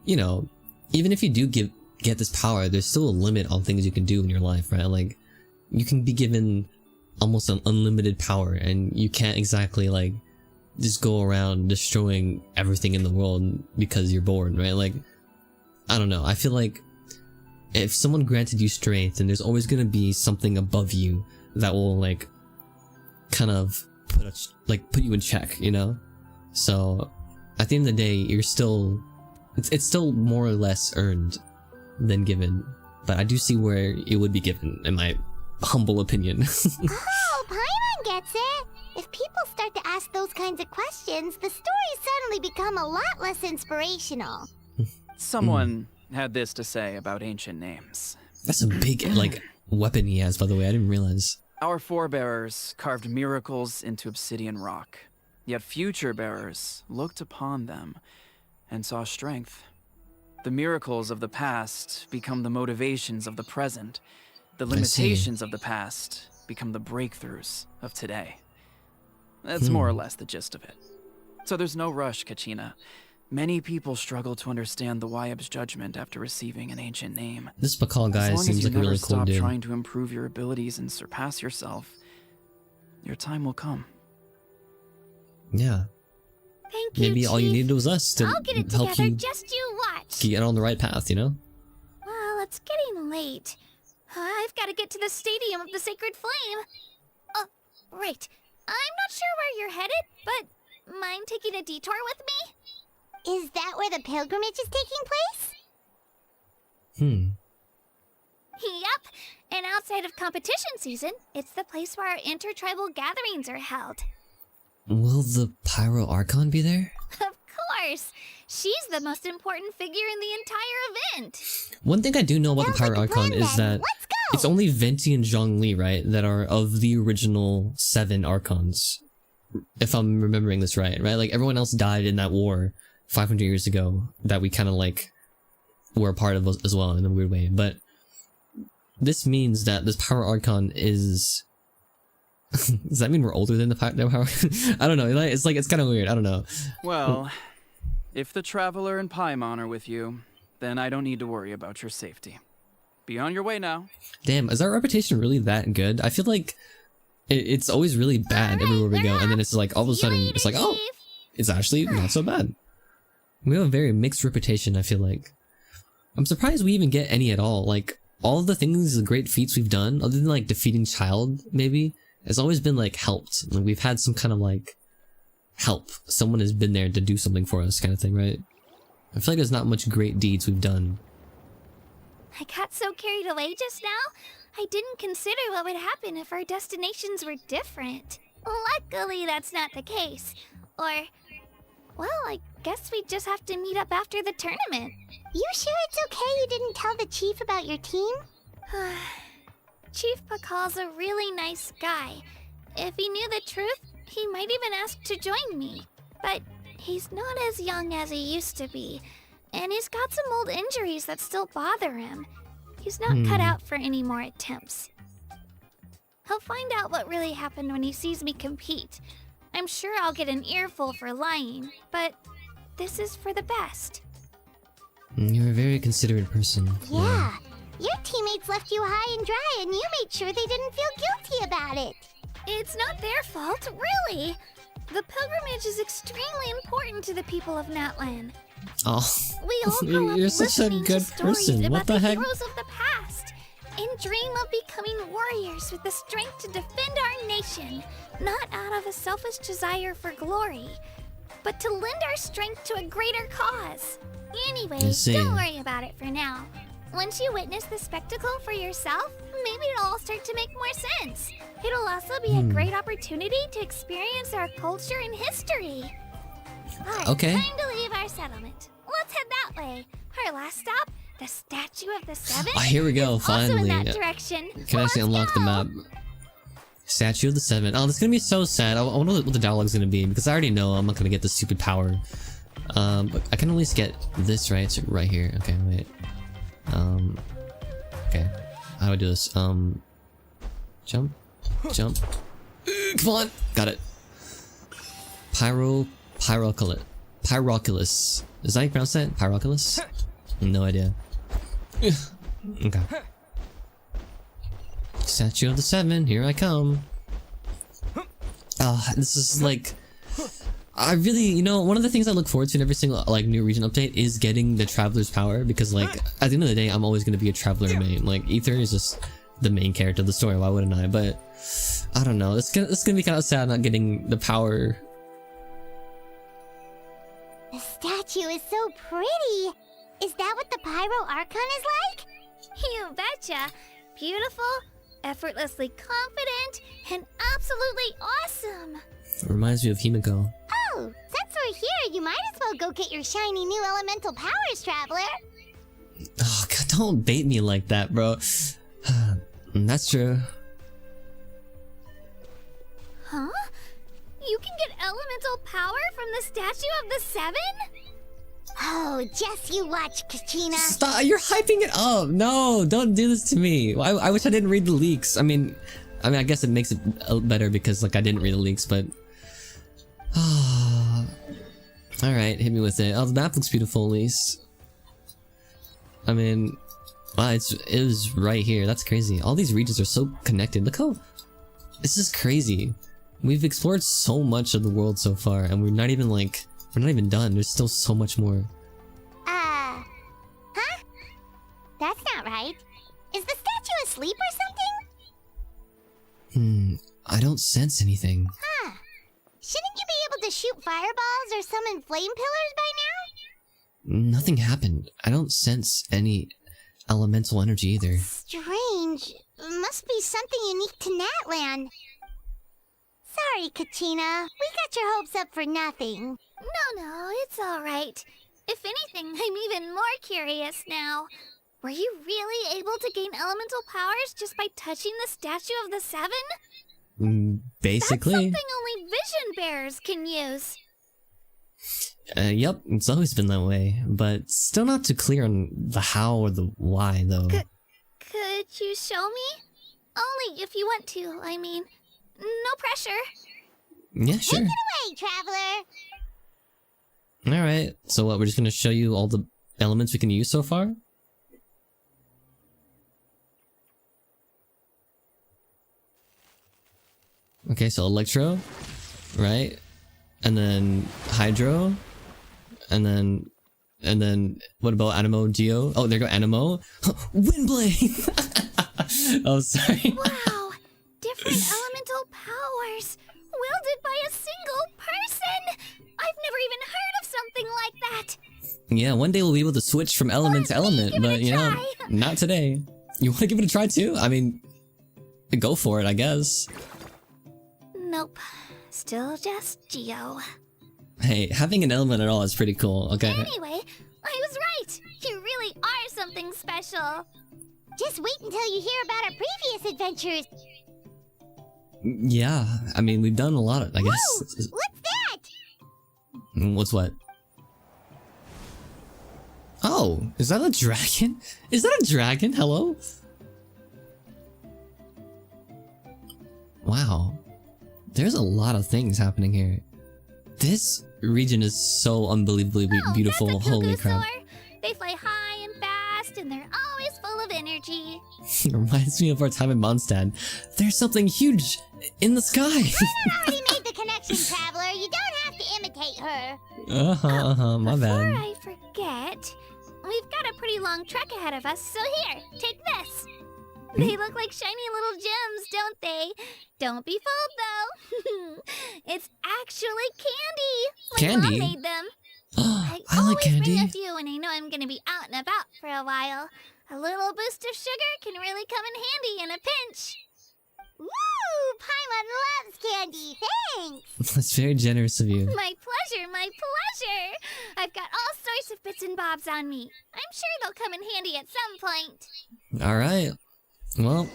you know, even if you do get this power, there's still a limit on things you can do in your life, right? Like you can be given almost an unlimited power, and you can't exactly like just go around destroying everything in the world because you're bored, right? Like, I don't know. I feel like if someone granted you strength, then there's always gonna be something above you that will like kind of put you in check, you know? So at the end of the day, you're still it's still more or less earned than given, but I do see where it would be given, in my humble opinion. Oh, Paimon gets it. If people start to ask those kinds of questions, the stories suddenly become a lot less inspirational. Someone had this to say about ancient names. That's a big like weapon he has, by the way. I didn't realize. Our forebears carved miracles into obsidian rock, yet future bearers looked upon them and saw strength. The miracles of the past become the motivations of the present. The limitations of the past become the breakthroughs of today. That's more or less the gist of it. So there's no rush, Kachina. Many people struggle to understand the Wyeb's judgment after receiving an ancient name. This Pakal guy As long seems as you like a never really cool stop dude. trying to improve your abilities and surpass yourself, your time will come. Yeah. Thank you, Maybe all you Chief. needed was us to I'll get it help together, you just you watch. get on the right path, you know? Well, it's getting late. I've got to get to the Stadium of the Sacred Flame. Oh, right. I'm not sure where you're headed, but mind taking a detour with me? Is that where the pilgrimage is taking place? Yep. And outside of competition season, it's the place where our intertribal gatherings are held. Will the Pyro Archon be there? Of course. She's the most important figure in the entire event. One thing I do know about the Sounds Pyro like a Archon plan, is then. that Let's go! it's only Venti and Zhongli, right, that are of the original 7 Archons. If I'm remembering this right? Like, everyone else died in that war 500 years ago that we kind of, like, were a part of as well in a weird way. But this means that this Pyro Archon is... Does that mean we're older than the Pyro? I don't know. It's kind of weird. I don't know. Well, if the Traveler and Paimon are with you, then I don't need to worry about your safety. Be on your way now. Damn, is our reputation really that good? I feel like it's always really bad everywhere we go, and then it's like all of a sudden it's like, oh, it's actually not so bad. We have a very mixed reputation, I feel like. I'm surprised we even get any at all. Like, all of the things, the great feats we've done, other than like defeating Child, maybe, has always been like helped. Like, we've had some kind of like help. Someone has been there to do something for us, kind of thing, right? I feel like there's not much great deeds we've done. I got so carried away just now, I didn't consider what would happen if our destinations were different. Luckily, that's not the case. Or, well, I guess we just have to meet up after the tournament. You sure it's okay you didn't tell the Chief about your team? Chief Pakal's a really nice guy. If he knew the truth, he might even ask to join me. But he's not as young as he used to be, and he's got some old injuries that still bother him. He's not cut out for any more attempts. He'll find out what really happened when he sees me compete. I'm sure I'll get an earful for lying, but this is for the best. You're a very considerate person. Yeah. Your teammates left you high and dry, and you made sure they didn't feel guilty about it. It's not their fault, really. The pilgrimage is extremely important to the people of Natlan. Oh, We all grow up you're such a listening good to stories person. about What the the heck? heroes of the past, and dream of becoming warriors with the strength to defend our nation, not out of a selfish desire for glory, but to lend our strength to a greater cause. Anyway, I see. don't worry about it for now. Once you witness the spectacle for yourself, maybe it'll all start to make more sense. It'll also be a great opportunity to experience our culture and history. Alright, Okay. time to leave our settlement. Let's head that way. Our last stop, the Statue of the Seven. Oh, here we go, is also finally. in that direction. Can I actually unlock the map? Statue of the 7. Oh, this is gonna be so sad. I wonder what the dialogue's gonna be, because I already know I'm not gonna get the stupid power. But I can at least get this, right? It's right here. Okay, wait. Okay. How do I do this? Jump. Jump. Come on! Got it. Pyroculus. Is that how you pronounce that? Pyroculus? No idea. Okay. Statue of the Seven, here I come. This is like... I really, you know, one of the things I look forward to in every single, like, new region update is getting the Traveler's Power, because, like, at the end of the day, I'm always going to be a Traveler main. Like, Ether is just the main character of the story, why wouldn't I? But, I don't know, it's gonna be kind of sad not getting the power. The statue is so pretty. Is that what the Pyro Archon is like? You betcha. Beautiful, effortlessly confident, and absolutely awesome. It reminds me of Himiko. Oh, since we're here, you might as well go get your shiny new elemental powers, Traveler. Oh, God, don't bait me like that, bro. That's true. Huh? You can get elemental power from the Statue of the Seven? Oh, just you watch, Kachina. Stop, you're hyping it up. No, don't do this to me. I wish I didn't read the leaks. I mean, I guess it makes it better because, like, I didn't read the leaks, but... Alright, hit me with it. Oh, the map looks beautiful, at least. I mean... Wow, it is right here. That's crazy. All these regions are so connected. Look how... This is crazy. We've explored so much of the world so far, and we're not even, like... We're not even done. There's still so much more. Huh? That's not right. Is the statue asleep or something? I don't sense anything. Huh. Shouldn't you be able to shoot fireballs or summon flame pillars by now? Nothing happened. I don't sense any elemental energy either. Strange. Must be something unique to Natlan. Sorry, Kachina. We got your hopes up for nothing. No, it's all right. If anything, I'm even more curious now. Were you really able to gain elemental powers just by touching the Statue of the Seven? Basically. That's something only vision bearers can use. Yep, it's always been that way, but still not too clear on the how or the why, though. Could you show me? Only if you want to, I mean. No pressure. Yeah, sure. Take it away, Traveler. Alright, so what, we're just gonna show you all the elements we can use so far? Okay, so Electro, right? And then Hydro, and then what about Anemo Geo? Oh, there go Anemo. Windblade! Oh, sorry. Wow, different elemental powers, wielded by a single person! I've never even heard of something like that! Yeah, one day we'll be able to switch from element to element, but you know, not today. You want to give it a try too? I mean, go for it, I guess. Nope. Still just Geo. Hey, having an element at all is pretty cool, okay? Anyway, I was right! You really are something special! Just wait until you hear about our previous adventures. Yeah, I mean, we've done a lot of, I guess. Whoa, what's that? What's what? Oh, is that a dragon? Is that a dragon? Hello? Wow. There's a lot of things happening here. This region is so unbelievably beautiful. That's a Holy crap. They fly high and fast, and they're always full of energy. It reminds me of our time in Mondstadt. There's something huge in the sky. I already made the connection, Traveler. You don't have to imitate her. My Before bad. I forget, we've got a pretty long trek ahead of us, so here, take this. They look like shiny little gems, don't they? Don't be fooled, though. It's actually candy. Candy? Mom made them. I always like candy. bring a few when I know I'm gonna be out and about for a while. A little boost of sugar can really come in handy in a pinch. Woo! Paimon loves candy. Thanks. That's very generous of you. My pleasure, my pleasure. I've got all sorts of bits and bobs on me. I'm sure they'll come in handy at some point. Alright. Well,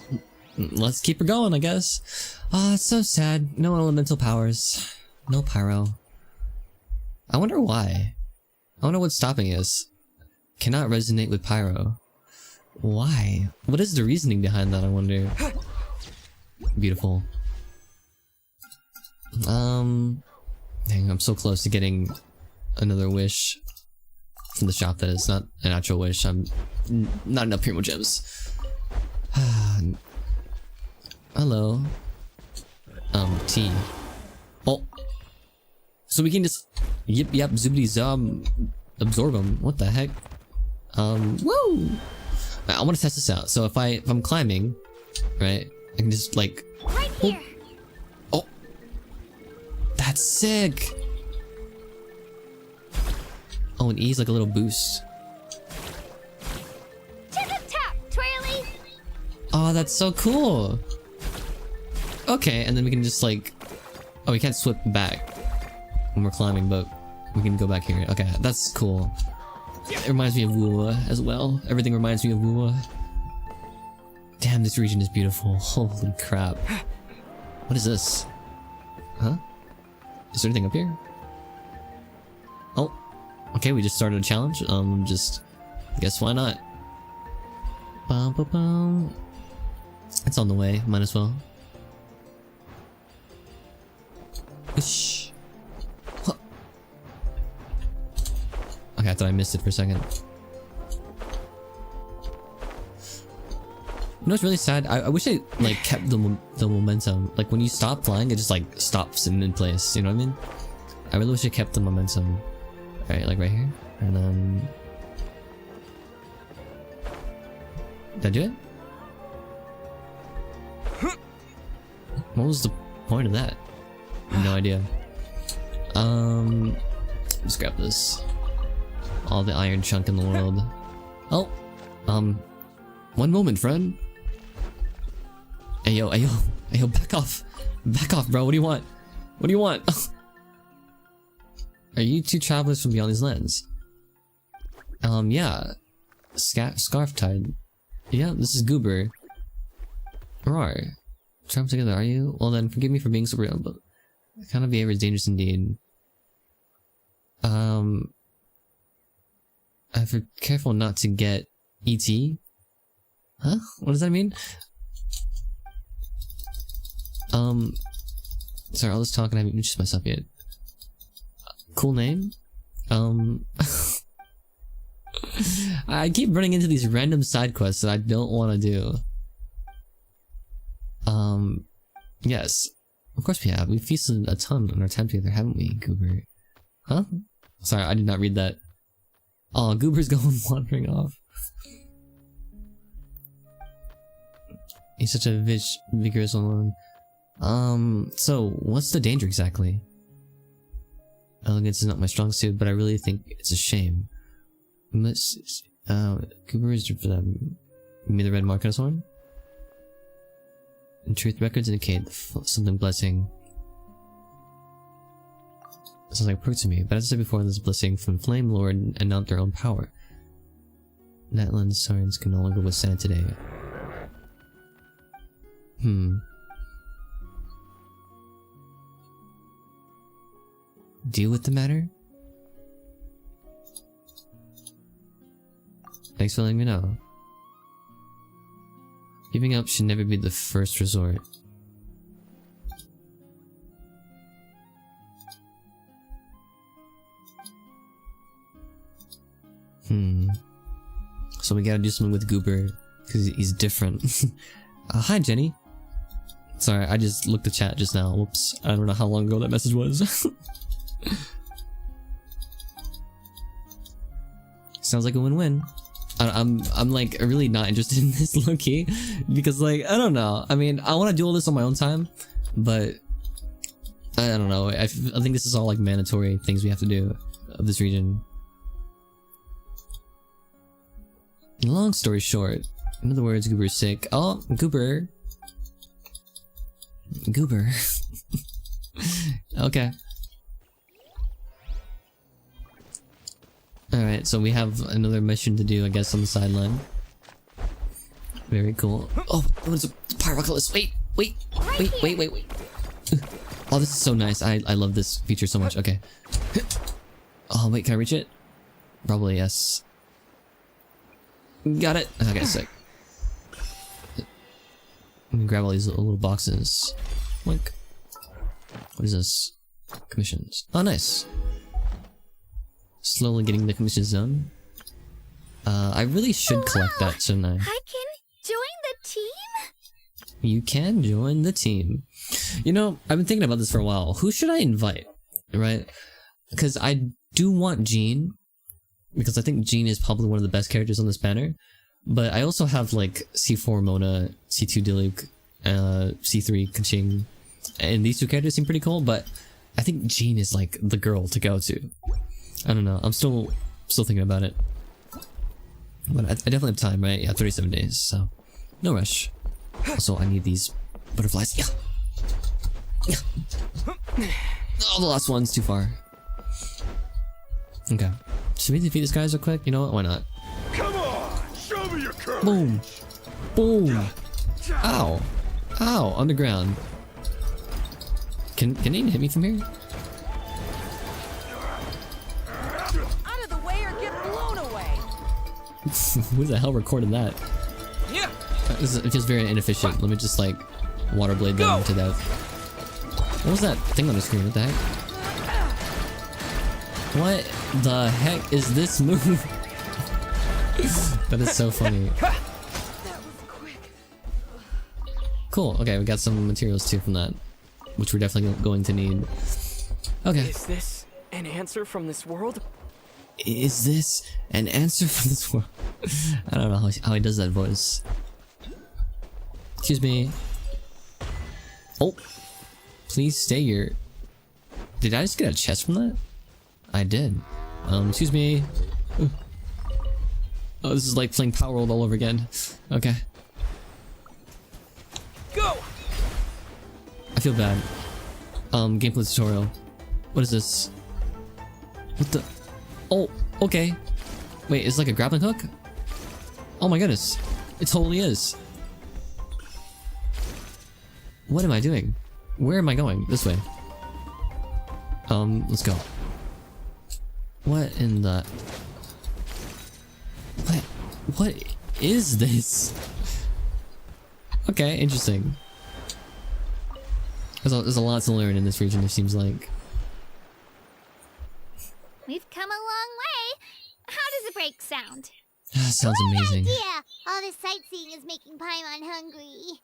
let's keep her going, I guess. It's so sad. No elemental powers. No pyro. I wonder why. I wonder what's stopping us. Cannot resonate with pyro. Why? What is the reasoning behind that, I wonder? Beautiful. Dang, I'm so close to getting another wish from the shop. That is not an actual wish. I'm not enough primo gems. Hello. T. Oh. So we can just yip zoobity zob absorb them. What the heck? Woo! I want to test this out. So if I'm climbing, right, I can just like Right here. oh, that's sick. Oh, and E's like a little boost. Tip tap, twirly. Oh, that's so cool. Okay, and then we can just like, oh, we can't flip back when we're climbing, but we can go back here. Okay, that's cool. It reminds me of Wua as well. Everything reminds me of Wua. Damn, this region is beautiful. Holy crap. What is this? Huh? Is there anything up here? Oh. Okay, we just started a challenge. Just... I guess why not? Bum, bum, bum. It's on the way. Might as well. Whoosh. Huh. Okay, I thought I missed it for a second. You know what's really sad? I wish I like kept the momentum. Like when you stop flying, it just like stops in place. You know what I mean? I really wish I kept the momentum. Alright, like right here, and then did I do it? What was the point of that? No idea. Let's grab this. All the iron chunk in the world. Oh, one moment, friend. Hey yo, back off, bro. What do you want? What do you want? Are you two travelers from beyond these lands? Yeah. Scarf tied. Yeah, this is Goober. Roar. Travel together, are you? Well then, forgive me for being so real, but that kind of behavior is dangerous indeed. I've been careful not to get ET. Huh? What does that mean? Sorry, all this talk and I haven't introduced myself yet. Cool name? I keep running into these random side quests that I don't want to do. Yes. Of course we have. We've feasted a ton on our time together, haven't we, Goober? Huh? Sorry, I did not read that. Oh, Goober's going wandering off. He's such a vigorous one. So, what's the danger exactly? Elegance is not my strong suit, but I really think it's a shame. Goober is for them. You mean the red mark on his horn? In truth, records indicate something blessing. Sounds like a perk to me, but as I said before, this blessing from Flame Lord and not their own power. Natland Sarns can no longer withstand today. Deal with the matter? Thanks for letting me know. Giving up should never be the first resort. So we gotta do something with Goober, because he's different. Hi Jenny. Sorry, I just looked at chat just now. Whoops. I don't know how long ago that message was. Sounds like a win-win. I'm like really not interested in this low-key, because like, I don't know. I mean, I want to do all this on my own time, but I don't know. I think this is all like mandatory things we have to do of this region. Long story short, in other words, Goober's sick. Oh, Goober. Goober. Okay. Alright, so we have another mission to do, I guess, on the sideline. Very cool. Oh, it's a Pyroculus. Wait. Oh, this is so nice. I love this feature so much. Okay. Oh, wait, can I reach it? Probably, yes. Got it. Okay, sick. Let me grab all these little boxes. Link. What is this? Commissions. Oh, nice. Slowly getting the commissions done. I really should collect that, shouldn't I? I can join the team? You can join the team. You know, I've been thinking about this for a while. Who should I invite? Right? Because I do want Jean, because I think Jean is probably one of the best characters on this banner. But I also have like C4 Mona, C2 Diluc, C3 Kaching, and these two characters seem pretty cool, but I think Jean is like the girl to go to. I don't know, I'm still thinking about it. But I definitely have time, right? Yeah, 37 days, so no rush. Also, I need these butterflies. Yeah. Yeah. Oh, the last one's too far. Okay. Should we defeat these guys real quick? You know what? Why not? Come on, show me your courage. Boom. Boom. Ow. Ow. Underground. Can they hit me from here? Out of the way or get blown away. Who the hell recorded that? Yeah. This is just very inefficient. Let me just like water blade them to death. What was that thing on the screen? What the heck? What the heck is this move? That is so funny. That was quick. Cool. Okay, we got some materials too from that, which we're definitely going to need. Okay. Is this an answer from this world? Is this an answer from this world? I don't know how he does that voice. Excuse me. Oh. Please stay here. Did I just get a chest from that? I did. Excuse me. Oh, this is like playing Power World all over again. Okay. Go. I feel bad. Gameplay tutorial. What is this? What the? Oh, okay. Wait, it's like a grappling hook? Oh my goodness. It totally is. What am I doing? Where am I going? This way. Let's go. What in the... What is this? Okay, interesting. There's a lot to learn in this region, it seems like. We've come a long way. How does the break sound? Sounds amazing. Yeah, all this sightseeing is making Paimon hungry.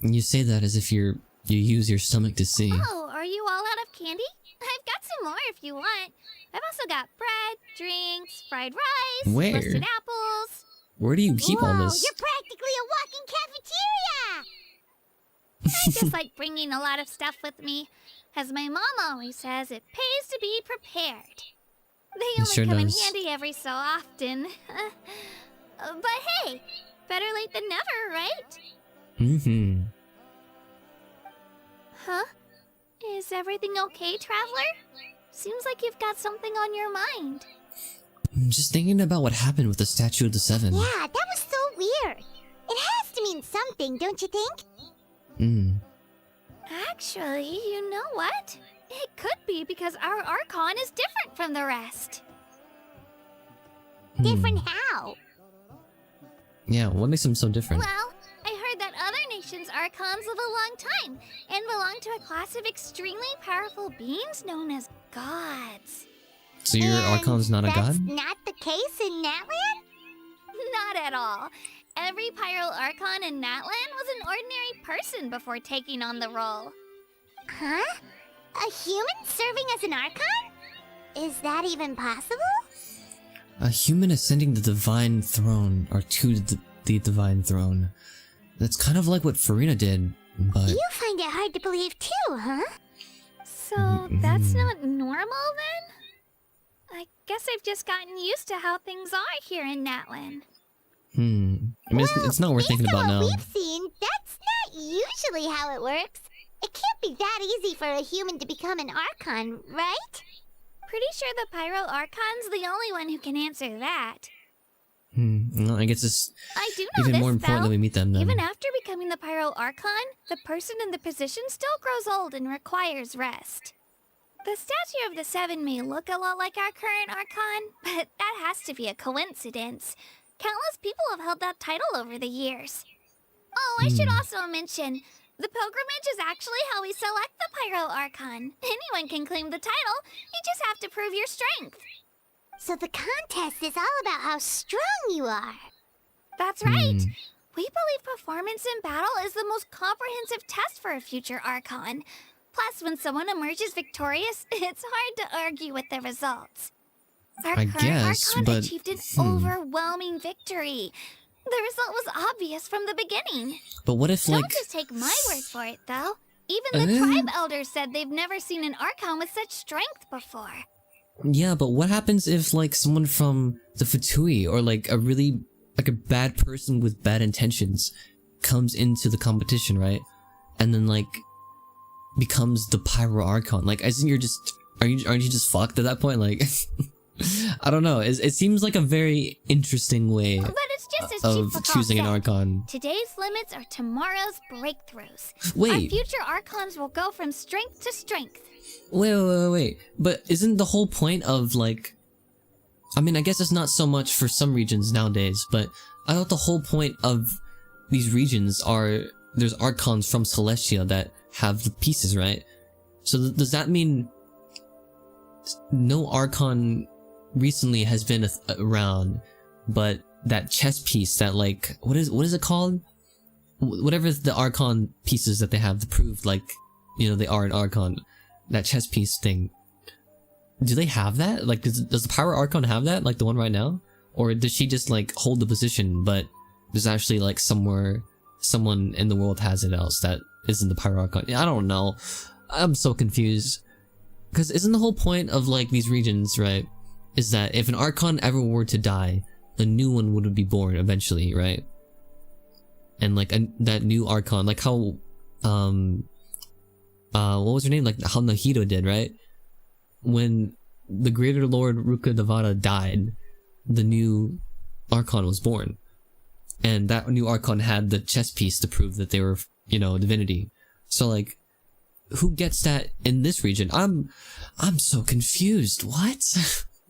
You say that as if you use your stomach to see. Oh, are you all out of candy? I've got some more if you want. I've also got bread, drinks, fried rice, Where? roasted apples. Where do you keep all this? You're practically a walking cafeteria! I just like bringing a lot of stuff with me. As my mom always says, it pays to be prepared. They only sure come does. in handy every so often. But hey, better late than never, right? Mm-hmm. Huh? Is everything okay, Traveler? Seems like you've got something on your mind. I'm just thinking about what happened with the Statue of the Seven. Yeah, that was so weird. It has to mean something, don't you think? Actually, you know what? It could be because our Archon is different from the rest. Different how? Yeah, what makes him so different? Well, I heard that other nations' Archons live a long time and belong to a class of extremely powerful beings known as gods. So your Archon's not a god? That's not the case in Natlan? Not at all. Every Pyro Archon in Natlan was an ordinary person before taking on the role. Huh? A human serving as an Archon? Is that even possible? A human ascending the divine throne, or to the divine throne. That's kind of like what Farina did, but... You find it hard to believe too, huh? So that's not normal then? I guess I've just gotten used to how things are here in Natlan. I mean, it's not worth thinking about now. We've seen, that's not usually how it works. It can't be that easy for a human to become an Archon, right? Pretty sure the Pyro Archon's the only one who can answer that. Well, I guess it's I do know even this, more important though. that we meet them then. Even after becoming the Pyro Archon, the person in the position still grows old and requires rest. The Statue of the Seven may look a lot like our current Archon, but that has to be a coincidence. Countless people have held that title over the years. Oh, I should also mention, the pilgrimage is actually how we select the Pyro Archon. Anyone can claim the title, you just have to prove your strength. So the contest is all about how strong you are. That's right. We believe performance in battle is the most comprehensive test for a future Archon. Plus, when someone emerges victorious, it's hard to argue with the results. Our I current guess, Archon but, achieved an overwhelming victory. The result was obvious from the beginning. But what if, like... Don't just take my word for it, though. Even the tribe elders said they've never seen an Archon with such strength before. Yeah, but what happens if, like, someone from the Fatui, or, like, a really, like, a bad person with bad intentions comes into the competition, right? And then, like, becomes the Pyro Archon. Like, isn't you're just... aren't you just fucked at that point? Like... I don't know. It seems like a very interesting way But it's just as of Chief choosing an said. Archon. Today's limits are tomorrow's breakthroughs. Wait. Our future Archons will go from strength to strength. Wait. But isn't the whole point of, like... I mean, I guess it's not so much for some regions nowadays, but I thought the whole point of these regions are... There's Archons from Celestia that have the pieces, right? So does that mean... No Archon recently has been around, but that chess piece that, like, what is it called? Whatever the Archon pieces that they have to prove, like, you know, they are an Archon. That chess piece thing. Do they have that? Like, does the Pyro Archon have that? Like the one right now? Or does she just, like, hold the position, but there's actually, like, someone in the world has it else that isn't the Pyro Archon? I don't know. I'm so confused. Because isn't the whole point of, like, these regions, right, is that if an Archon ever were to die, a new one would be born eventually, right? And, like, that new Archon, like how, what was her name? Like, how Nahito did, right? When the Greater Lord Ruka Devata died, the new Archon was born. And that new Archon had the chess piece to prove that they were, you know, divinity. So, like, who gets that in this region? I'm so confused. What?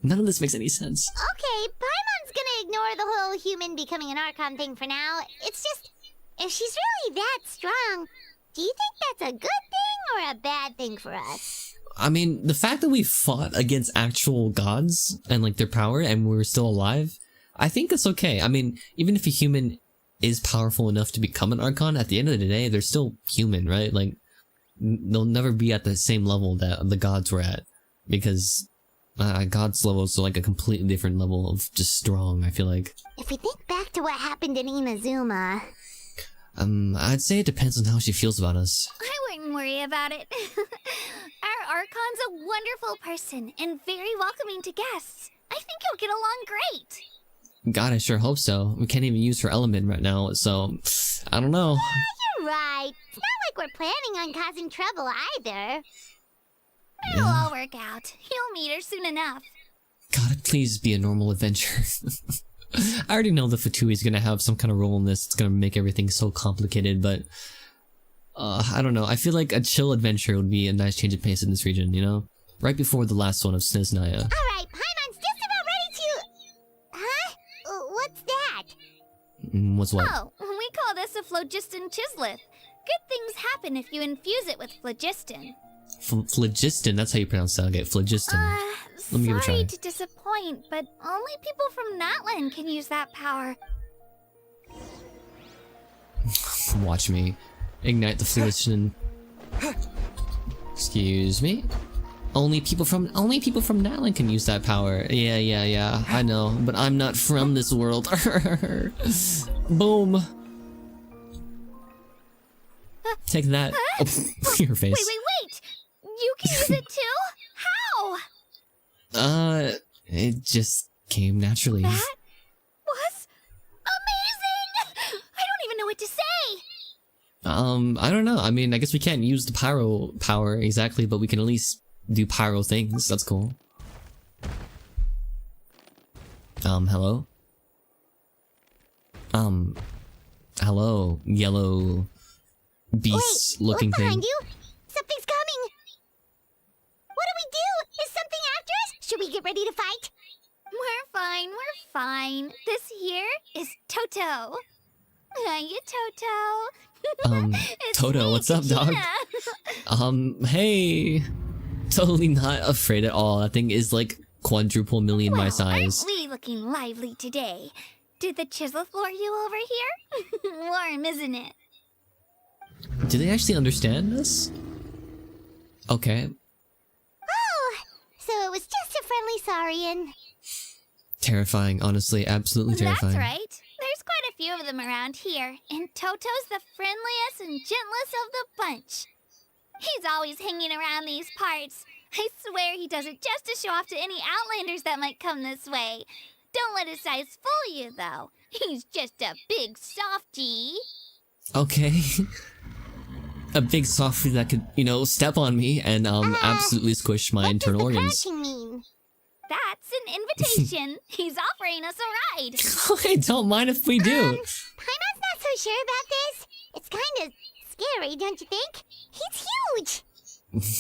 None of this makes any sense. Okay, Paimon's gonna ignore the whole human becoming an Archon thing for now. It's just, if she's really that strong, do you think that's a good thing or a bad thing for us? I mean, the fact that we fought against actual gods and, like, their power and we were still alive, I think it's okay. I mean, even if a human is powerful enough to become an Archon, at the end of the day, they're still human, right? Like, they'll never be at the same level that the gods were at, because God's level is like a completely different level of just strong, I feel like. If we think back to what happened in Inazuma... I'd say it depends on how she feels about us. I wouldn't worry about it. Our Archon's a wonderful person and very welcoming to guests. I think you'll get along great. God, I sure hope so. We can't even use her element right now, so... I don't know. Yeah, you're right. It's not like we're planning on causing trouble either. It'll all work out. You'll meet her soon enough. God, please be a normal adventure. I already know the Fatui is gonna have some kind of role in this. It's gonna make everything so complicated, but... I don't know. I feel like a chill adventure would be a nice change of pace in this region, you know? Right before the last one of Sneznaya. Alright, Paimon's just about ready to... Huh? What's that? What's what? Oh, we call this a phlogiston chisleth. Good things happen if you infuse it with phlogiston. Phlogiston, that's how you pronounce that. Okay, phlogiston. Let me give it a try. Sorry to disappoint, but only people from Natlan can use that power. Watch me. Ignite the phlogiston. Excuse me? Only people from Natlan can use that power. Yeah. I know, but I'm not from this world. Boom. Take that. Oh, your face. Wait! You can use it too? How? It just came naturally. That was amazing! I don't even know what to say! I don't know. I mean, I guess we can't use the pyro power exactly, but we can at least do pyro things. That's cool. Hello? Hello, yellow beast-looking thing. Behind you? Something's coming! What do we do? Is something after us? Should we get ready to fight? We're fine. This here is Toto. Hiya, Toto. It's Toto, me, what's up, dog? Kachina. Hey! Totally not afraid at all. That thing is like quadruple million my size. Aren't we looking lively today? Did the chisel floor you over here? Warm, isn't it? Do they actually understand us? Okay. Oh, so it was just a friendly saurian. Terrifying, honestly, absolutely terrifying. That's right. There's quite a few of them around here, and Toto's the friendliest and gentlest of the bunch. He's always hanging around these parts. I swear he does it just to show off to any Outlanders that might come this way. Don't let his size fool you, though. He's just a big softie. Okay. A big softie that could, you know, step on me and absolutely squish my internal organs. What does the crashing mean? That's an invitation. He's offering us a ride. I don't mind if we do. Paimon's not so sure about this. It's kind of scary, don't you think? He's huge.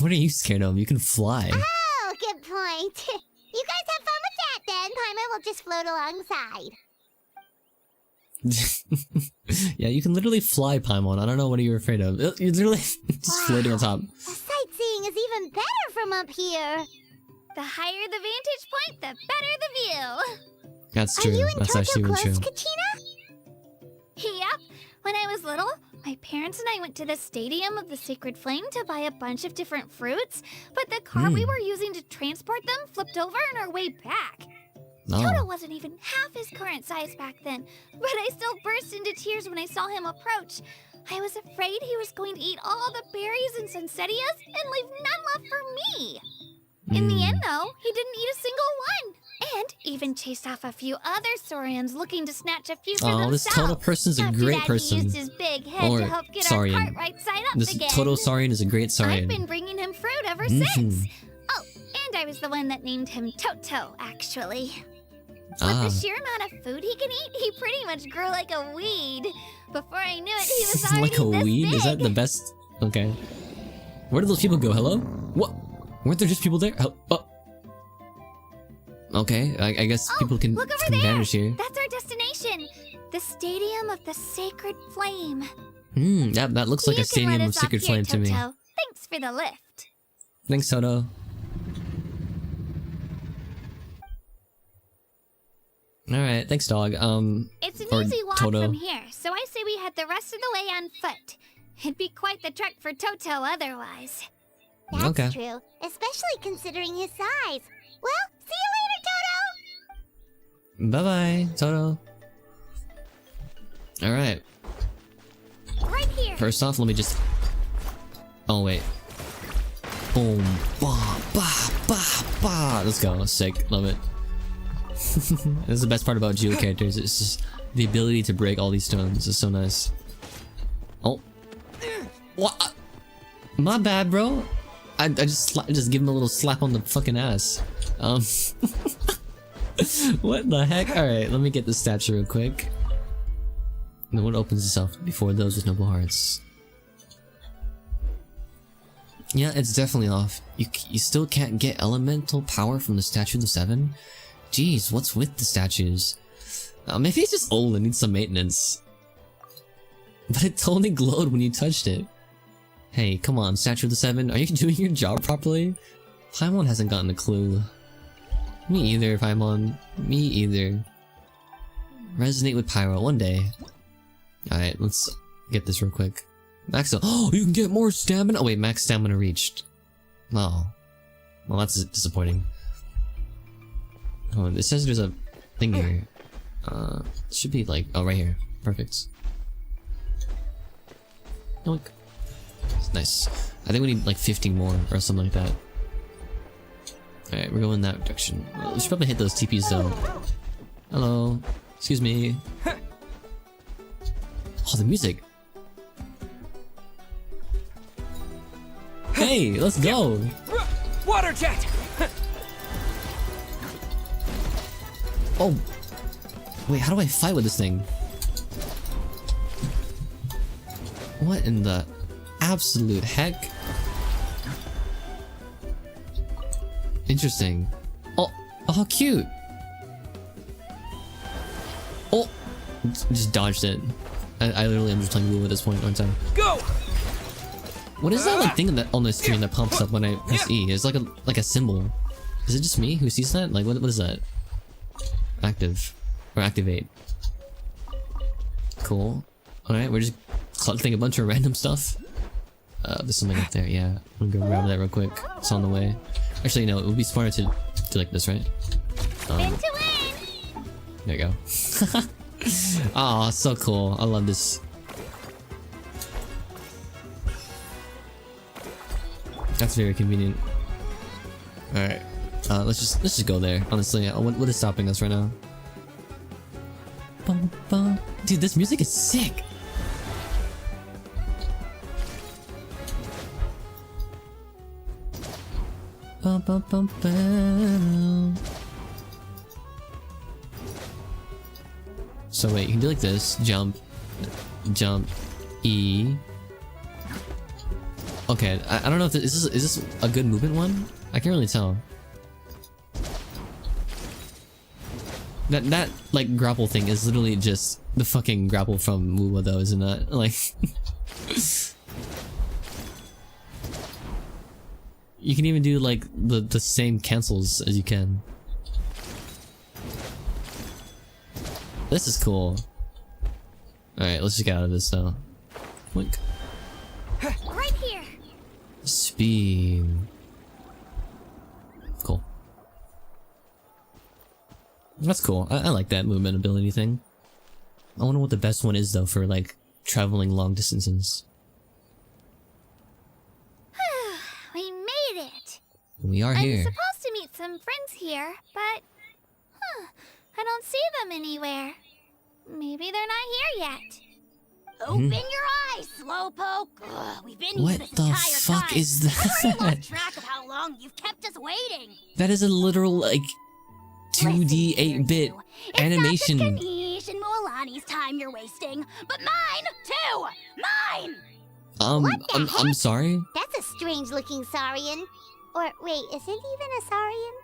What are you scared of? You can fly. Oh, good point. You guys have fun with that then. Paimon will just float alongside. Yeah, you can literally fly, Paimon. I don't know what you're afraid of. You're literally just floating on top. The sightseeing is even better from up here. The higher the vantage point, the better the view. That's true. Are you and That's Toto actually really close, true. Kachina? Yep. When I was little, my parents and I went to the Stadium of the Sacred Flame to buy a bunch of different fruits, but the car we were using to transport them flipped over on our way back. Oh. Toto wasn't even half his current size back then, but I still burst into tears when I saw him approach. I was afraid he was going to eat all the berries and sunsettias and leave none left for me. In the end, though, he didn't eat a single one. And even chased off a few other saurians looking to snatch a few for themselves. Oh, this Toto person's a great person. He used his big head to help get Saurian. our cart right side up This again. Toto Saurian is a great Saurian. I've been bringing him fruit ever since. Oh, and I was the one that named him Toto, actually. With the sheer amount of food he can eat, he pretty much grew like a weed. Before I knew it, he was already Like a this weed? big. Is that the best? Okay. Where did those people go? Hello? What? Weren't there just people there? Oh. Okay, I guess people can vanish here. That's our destination. The Stadium of the Sacred Flame. That looks like a Stadium of Sacred Flame to me. Thanks for the lift. Thanks, Toto. Alright, thanks, dog. It's an or easy walk Toto. from here, so I say we head the rest of the way on foot. It'd be quite the trek for Toto otherwise. That's Okay. true, especially considering his size. Well, see you later, Toto! Bye-bye, Toto. Alright. Right here. First off, let me just... Oh, wait. Boom. Ba, ba, ba, ba. Let's go. Sick. Love it. This is the best part about Geo characters. It's just the ability to break all these stones is so nice. Oh. What? My bad, bro. I just give him a little slap on the fucking ass. What the heck? Alright, let me get the statue real quick. No one opens itself before those with noble hearts. Yeah, it's definitely off. You still can't get elemental power from the Statue of the Seven? Jeez, what's with the statues? Maybe it's just old and needs some maintenance. But it totally glowed when you touched it. Hey, come on, Statue of the Seven, are you doing your job properly? Paimon hasn't gotten a clue. Me either, Paimon. Me either. Resonate with Pyro one day. Alright, let's get this real quick. Max, oh, you can get more stamina. Oh wait, max stamina reached. Oh, well that's disappointing. Oh, it says there's a thing here. It should be like, oh, right here. Perfect. Yoink. Nice. I think we need like 15 more or something like that. Alright, we're going that direction. We should probably hit those TPs though. Hello. Excuse me. Oh, the music. Hey, let's go. Water jet. Oh. Wait, how do I fight with this thing? What in the absolute heck? Interesting. Oh, how cute. Oh, just dodged it. I literally am just playing Woo at this point one time. Go. What is that like thing on the screen that pops up when I press E? It's like a symbol. Is it just me who sees that? Like what is that? Active or activate? Cool. Alright, we're just collecting a bunch of random stuff. There's something up there, yeah. I'm gonna go grab that real quick. It's on the way. Actually, no, it would be smarter to do like this, right? Win to win! There you go. Aw, so cool. I love this. That's very convenient. Alright. Let's just go there. Honestly, what is stopping us right now? Bum, bum. Dude, this music is sick. Bum, bum, bum, bum. So wait, you can do like this. Jump. Jump. E. Okay, I don't know if this is this a good movement one? I can't really tell. That like grapple thing is literally just the fucking grapple from Wuwa though, isn't it? Like you can even do like the same cancels as you can. This is cool. Alright, let's just get out of this though. Wink. Right here! Speed. Cool. That's cool. I like that movement ability thing. I wonder what the best one is though for like traveling long distances. We made it! We are here. I'm supposed to meet some friends here, but... I don't see them anywhere. Maybe they're not here yet. Open your eyes, Slowpoke! Ugh, we've been here What this the entire fuck time. is I've already that? lost track of how long you've kept us waiting. That is a literal like 2D 8-bit animation. It's not just Kanish and Moalani's time you're wasting, but mine too! Mine! I'm sorry. That's a strange-looking Saurian. Or wait, is it even a Saurian?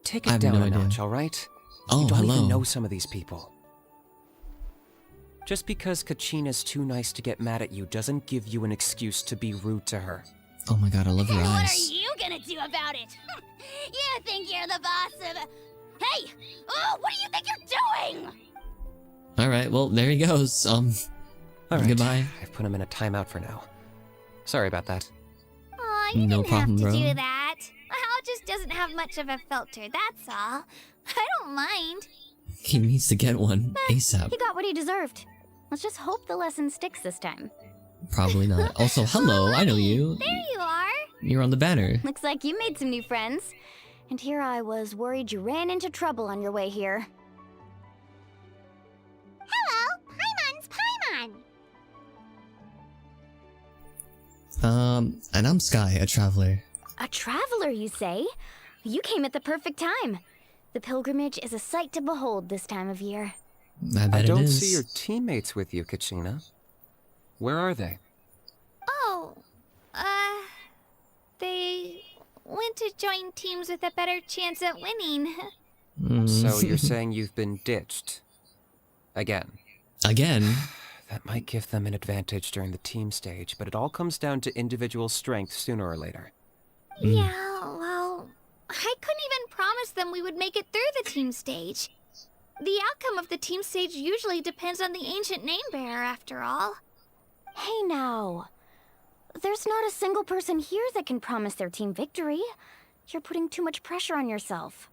Take I it have down no a idea. notch, alright? Oh, You don't hello. even know some of these people. Just because Kachina's too nice to get mad at you doesn't give you an excuse to be rude to her. Oh my god, I love your What are eyes. you gonna do about it? You think you're the boss of... Hey! Oh, what do you think you're doing? Alright, well, there he goes. Alright, Goodbye. I've put him in a timeout for now. Sorry about that. Aw, you No didn't problem, have to bro. do that. Hal just doesn't have much of a filter, that's all. I don't mind. He needs to get one ASAP. He got what he deserved. Let's just hope the lesson sticks this time. Probably not. Also, hello, I know you. There you are. You're on the banner. Looks like you made some new friends. And here I was worried you ran into trouble on your way here. Hello, Paimon's Paimon. And I'm Sky, a traveler. A traveler, you say? You came at the perfect time. The pilgrimage is a sight to behold this time of year. I bet I don't it is. see your teammates with you, Kachina. Where are they? Oh, they went to join teams with a better chance at winning. So you're saying you've been ditched? Again. Again? That might give them an advantage during the team stage, but it all comes down to individual strength sooner or later. Yeah, well, I couldn't even promise them we would make it through the team stage. The outcome of the team stage usually depends on the ancient name bearer, after all. Hey now. There's not a single person here that can promise their team victory. You're putting too much pressure on yourself.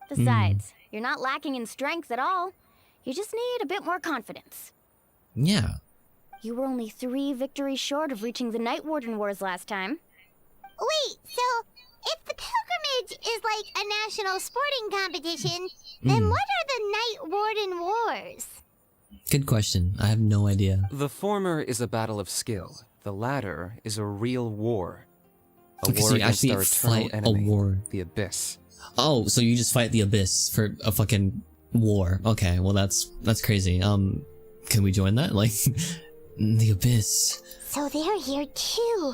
Besides, you're not lacking in strength at all. You just need a bit more confidence. Yeah. You were only 3 victories short of reaching the Night Warden Wars last time. Wait, so if the pilgrimage is like a national sporting competition, then what are the Night Warden Wars? Good question. I have no idea. The former is a battle of skill. The latter is a real war. A Okay, war so you against actually our eternal fight a enemy, war. the Abyss. Oh, so you just fight the Abyss for a fucking war. Okay, well that's crazy. Can we join that? Like, the Abyss. So they're here too.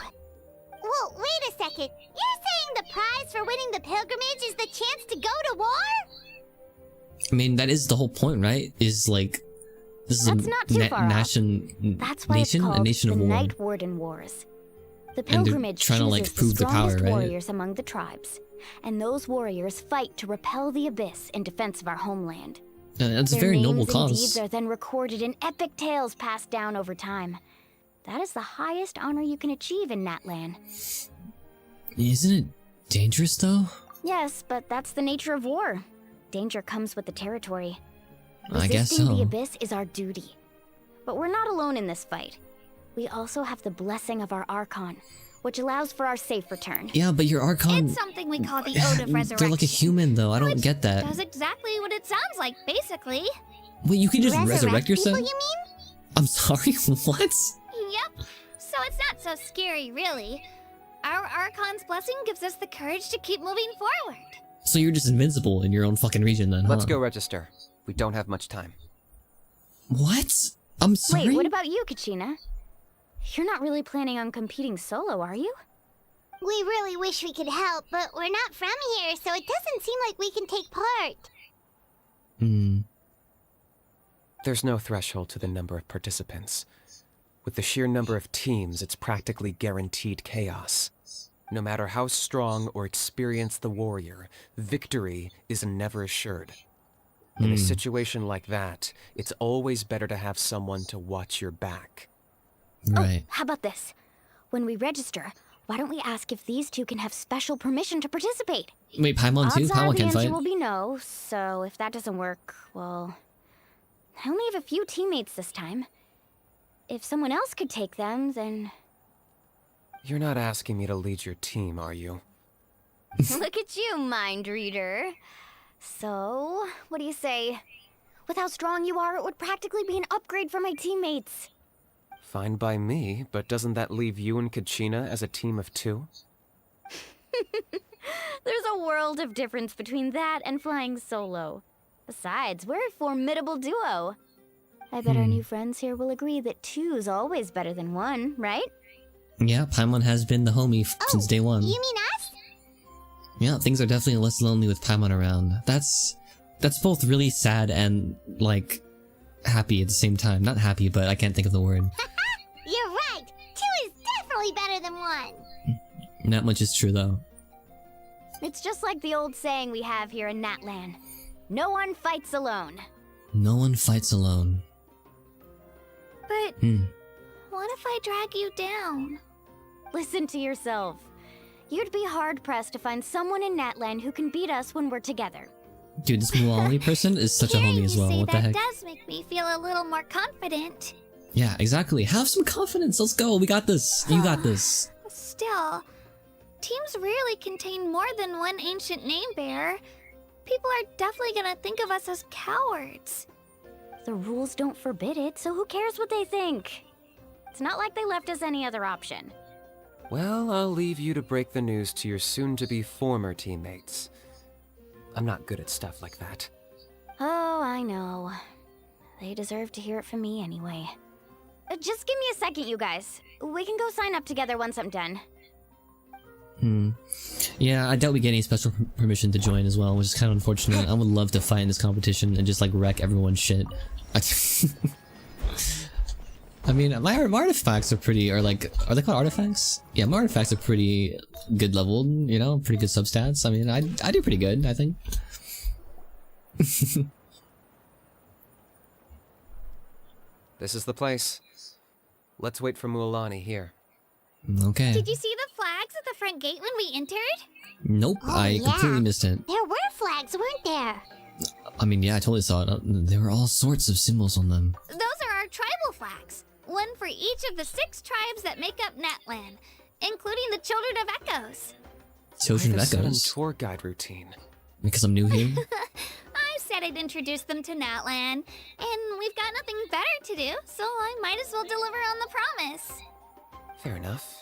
Well, wait a second. You're saying the prize for winning the pilgrimage is the chance to go to war? I mean, that is the whole point, right? Is like, this is That's not too far off. nation, That's why nation, it's called a nation the of war. Night Warden Wars. The And they're pilgrimage trying to, like, chooses prove the their power, strongest right? warriors among the tribes, and those warriors fight to repel the Abyss in defense of our homeland. That's a Their very names noble and cause. deeds are then recorded in epic tales passed down over time. That is the highest honor you can achieve in Natlan. Isn't it dangerous though? Yes, but that's the nature of war. Danger comes with the territory. I guess Resisting the so. abyss is our duty. But we're not alone in this fight. We also have the blessing of our Archon, which allows for our safe return. Yeah, but your Archon... It's something we call the Ode of Resurrection. They're like a human though, I don't get that. Does exactly what it sounds like, basically. Wait, you can just resurrect people, yourself? you mean? I'm sorry, what? Yep. So it's not so scary, really. Our Archon's blessing gives us the courage to keep moving forward. So you're just invincible in your own fucking region then, Let's huh? go register. We don't have much time. What? I'm sorry? Wait, what about you, Kachina? You're not really planning on competing solo, are you? We really wish we could help, but we're not from here, so it doesn't seem like we can take part. There's no threshold to the number of participants. With the sheer number of teams, it's practically guaranteed chaos. No matter how strong or experienced the warrior, victory is never assured. In a situation like that, it's always better to have someone to watch your back. Right. Oh, how about this? When we register, why don't we ask if these two can have special permission to participate? Wait, Paimon too? Odds are Paimon the can answer fight? will be no, so if that doesn't work, well... I only have a few teammates this time. If someone else could take them, then... You're not asking me to lead your team, are you? Look at you, mind reader. So, what do you say? With how strong you are, it would practically be an upgrade for my teammates. Fine by me, but doesn't that leave you and Kachina as a team of two? There's a world of difference between that and flying solo. Besides, we're a formidable duo. I bet our new friends here will agree that two's always better than one, right? Yeah, Paimon has been the homie since day one. You mean us? Yeah, things are definitely less lonely with Paimon around. That's both really sad and, like, happy at the same time. Not happy, but I can't think of the word. You're right. Two is definitely better than one. Not much is true, though. It's just like the old saying we have here in Natlan. No one fights alone. No one fights alone. But what if I drag you down? Listen to yourself. You'd be hard-pressed to find someone in Natlan who can beat us when we're together. Dude, this Muali person is such a homie as well. What the heck? That does make me feel a little more confident. Yeah, exactly. Have some confidence. Let's go. We got this. You got this. Still, teams rarely contain more than one ancient name bearer. People are definitely gonna think of us as cowards. The rules don't forbid it, so who cares what they think? It's not like they left us any other option. Well, I'll leave you to break the news to your soon-to-be former teammates. I'm not good at stuff like that. Oh, I know. They deserve to hear it from me anyway. Just give me a second, you guys. We can go sign up together once I'm done. Yeah, I doubt we get any special permission to join as well, which is kind of unfortunate. I would love to fight in this competition and just like wreck everyone's shit. I mean, my artifacts are pretty, are they called artifacts? Yeah, my artifacts are pretty good leveled, you know, pretty good substats. I mean, I do pretty good, I think. This is the place. Let's wait for Mualani here. Okay. Did you see the flags at the front gate when we entered? Nope, I completely missed it. There were flags, weren't there? I mean, yeah, I totally saw it. There were all sorts of symbols on them. Those are our tribal flags. One for each of the 6 tribes that make up Natlan, including the Children of Echoes. Children of Why the sudden Echoes? tour guide routine. Because I'm new here? I said I'd introduce them to Natlan, and we've got nothing better to do, so I might as well deliver on the promise. Fair enough.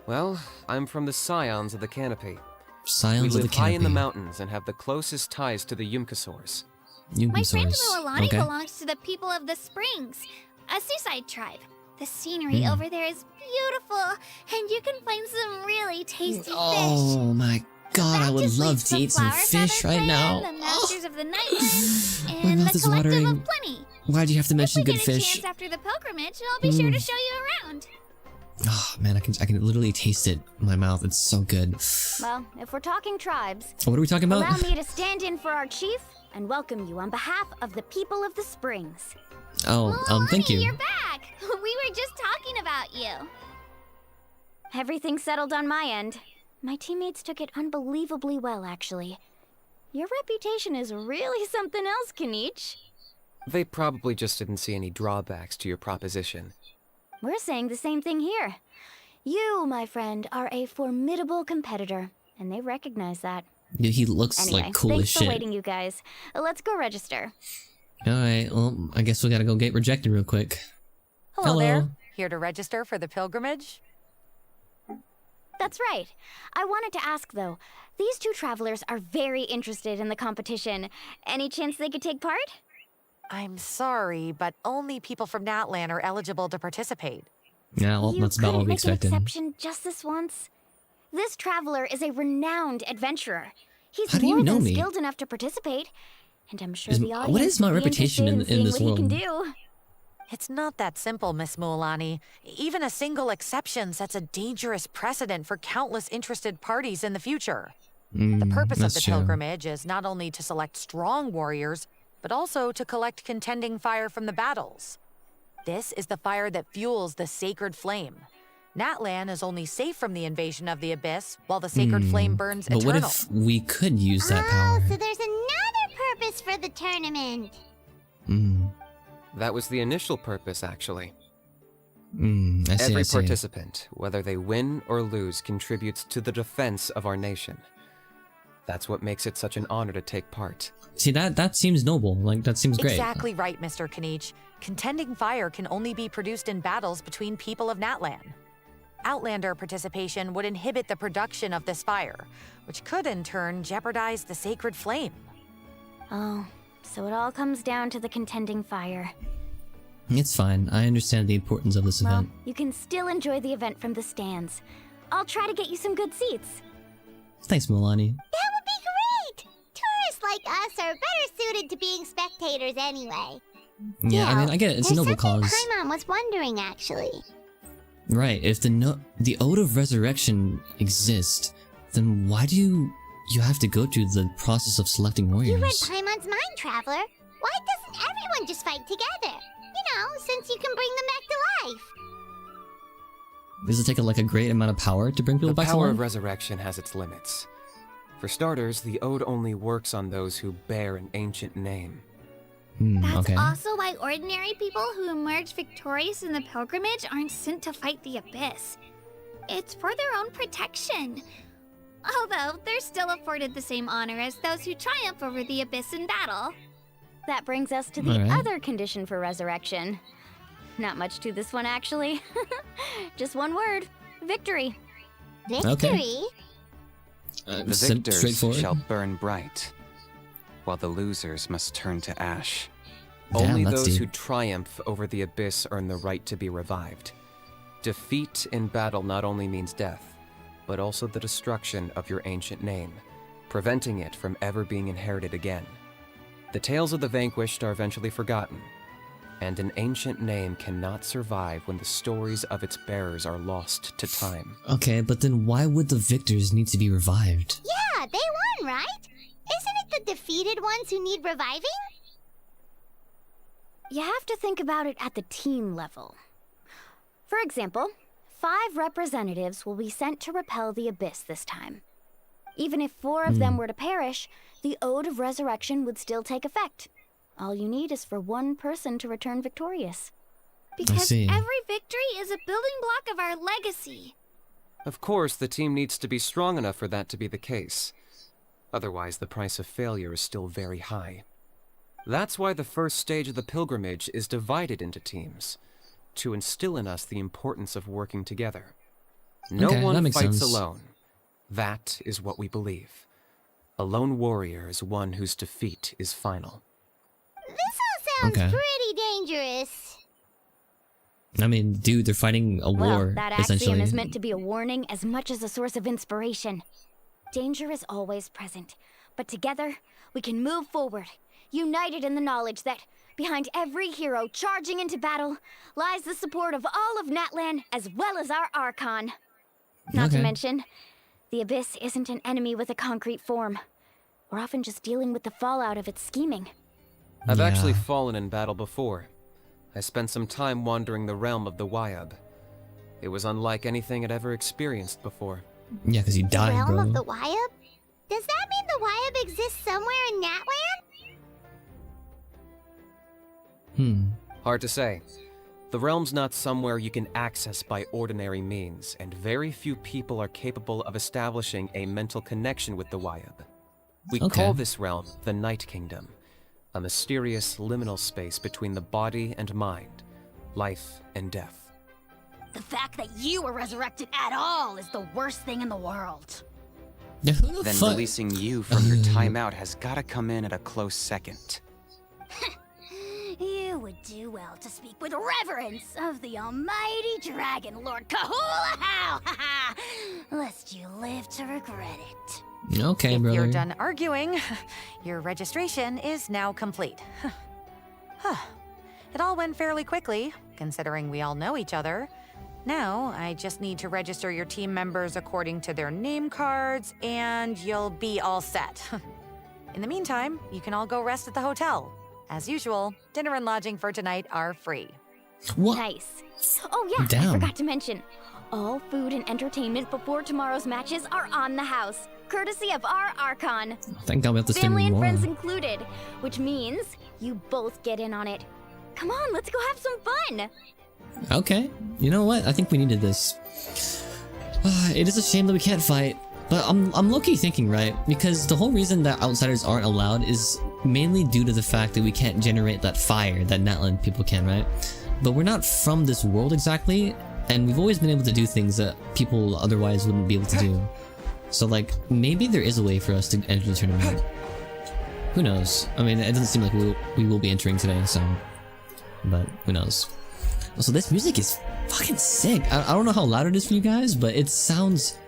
Well, I'm from the Scions of the Canopy. Scions we of live the high in the Canopy. mountains and have the closest ties to the Yumkasaurs. My friend Yumkasaurs. Mualani Okay. belongs to the people of the Springs, a seaside tribe. The scenery over there is beautiful, and you can find some really tasty fish. Oh my god, I would Just love leaves to the eat some flower fish feather right clan, now. The Masters of the Nightland, My and mouth the is Collective watering. of Plenty. Why'd you have to mention If we good get a fish? chance after the pilgrimage, I'll be sure to show you around. Oh man, I can literally taste it in my mouth. It's so good. Well, if we're talking tribes, What are we talking allow about? me to stand in for our chief and welcome you on behalf of the people of the Springs. Oh, thank you. You're back! We were just talking about you. Everything's settled on my end. My teammates took it unbelievably well, actually. Your reputation is really something else, Kanich. They probably just didn't see any drawbacks to your proposition. We're saying the same thing here. You, my friend, are a formidable competitor, and they recognize that. Dude, he looks Anyway, like cool as thanks shit. for waiting, you guys. Let's go register. Alright, well, I guess we gotta go get rejected real quick. Hello there. Here to register for the pilgrimage? That's right. I wanted to ask, though. These two travelers are very interested in the competition. Any chance they could take part? I'm sorry, but only people from Natlan are eligible to participate. Yeah, well, that's about what we expected. You couldn't make an exception just this once? This traveler is a renowned adventurer. He's How do you more know than me? skilled enough to participate. And I'm sure the audience what is my would be reputation interested in seeing this what he can world? do. It's not that simple, Miss Mualani. Even a single exception sets a dangerous precedent for countless interested parties in the future. The purpose of that's the true. pilgrimage is not only to select strong warriors, but also to collect contending fire from the battles. This is the fire that fuels the sacred flame. Natlan is only safe from the invasion of the Abyss, while the sacred flame burns But eternal. what if we could use that power? So there's another purpose for the tournament. That was the initial purpose, actually. I see, Every I see. participant, whether they win or lose, contributes to the defense of our nation. That's what makes it such an honor to take part. See, that seems noble. Like, that seems great. Exactly right, Mr. Kanich. Contending fire can only be produced in battles between people of Natlan. Outlander participation would inhibit the production of this fire, which could in turn jeopardize the sacred flame. Oh, so it all comes down to the contending fire. It's fine. I understand the importance of this Well, event. you can still enjoy the event from the stands. I'll try to get you some good seats. Thanks, Milani. That would be great! Tourists like us are better suited to being spectators anyway. Yeah, I mean, I get it. It's a There's noble something cause. Paimon was wondering, actually. Right, if the Ode of Resurrection exists, then why do you have to go through the process of selecting You read warriors? Paimon's mind, Traveler. Why doesn't everyone just fight together? You know, since you can bring them back to life. Does it take like a great amount of power to bring people The back to power life? of resurrection has its limits. For starters, the Ode only works on those who bear an ancient name. That's okay. also why ordinary people who emerge victorious in the pilgrimage aren't sent to fight the Abyss. It's for their own protection. Although, they're still afforded the same honor as those who triumph over the Abyss in battle. That brings us to the All right. other condition for resurrection. Not much to this one, actually. Just one word. Victory. Okay. The Sim- victors straightforward. shall burn bright, while the losers must turn to ash. Damn, Only that's those deep. who triumph over the Abyss earn the right to be revived. Defeat in battle not only means death, but also the destruction of your ancient name, preventing it from ever being inherited again. The tales of the vanquished are eventually forgotten, and an ancient name cannot survive when the stories of its bearers are lost to time. Okay, but then why would the victors need to be revived? Yeah, they won, right? Isn't it the defeated ones who need reviving? You have to think about it at the team level. For example, 5 representatives will be sent to repel the Abyss this time. Even if 4 of them were to perish, the Ode of Resurrection would still take effect. All you need is for one person to return victorious. Because see. every victory is a building block of our legacy. Of course, the team needs to be strong enough for that to be the case. Otherwise, the price of failure is still very high. That's why the first stage of the pilgrimage is divided into teams, to instill in us the importance of working together. No Okay, that one makes fights sense. alone. That is what we believe. A lone warrior is one whose defeat is final. This all sounds Okay. pretty dangerous. I mean, dude, they're fighting a Well, war, that axiom essentially. is meant to be a warning as much as a source of inspiration. Danger is always present, but together, we can move forward, united in the knowledge that behind every hero charging into battle lies the support of all of Natlan as well as our Archon. Not to Okay. mention, the Abyss isn't an enemy with a concrete form. We're often just dealing with the fallout of its scheming. I've actually fallen in battle before. I spent some time wandering the realm of the Wyab. It was unlike anything I'd ever experienced before. Yeah, because you died, Realm bro. of the Wyab? Does that mean the Wyab exists somewhere in Natland? Hard to say. The realm's not somewhere you can access by ordinary means, and very few people are capable of establishing a mental connection with the Wyab. We call this realm the Night Kingdom, a mysterious liminal space between the body and mind, life and death. The fact that you were resurrected at all is the worst thing in the world. Yeah, who the Then fuck? releasing you from your timeout has gotta come in at a close second. You would do well to speak with reverence of the almighty Dragon Lord Kahula-How! Lest you live to regret it. Okay, If brother. you're done arguing, your registration is now complete. It all went fairly quickly, considering we all know each other. Now, I just need to register your team members according to their name cards, and you'll be all set. In the meantime, you can all go rest at the hotel. As usual, dinner and lodging for tonight are free. What? Nice. Oh yeah, I Damn. forgot to mention. All food and entertainment before tomorrow's matches are on the house, courtesy of our Archon. Thank God we have to stay Family and more. friends included, which means you both get in on it. Come on, let's go have some fun. Okay. You know what? I think we needed this. It is a shame that we can't fight, but I'm low-key thinking, right? Because the whole reason that outsiders aren't allowed is mainly due to the fact that we can't generate that fire that Natland people can, right? But we're not from this world exactly, and we've always been able to do things that people otherwise wouldn't be able to do. So like, maybe there is a way for us to enter the tournament. Who knows? I mean, it doesn't seem like we will be entering today, so... But who knows? Also, this music is fucking sick. I don't know how loud it is for you guys, but it sounds...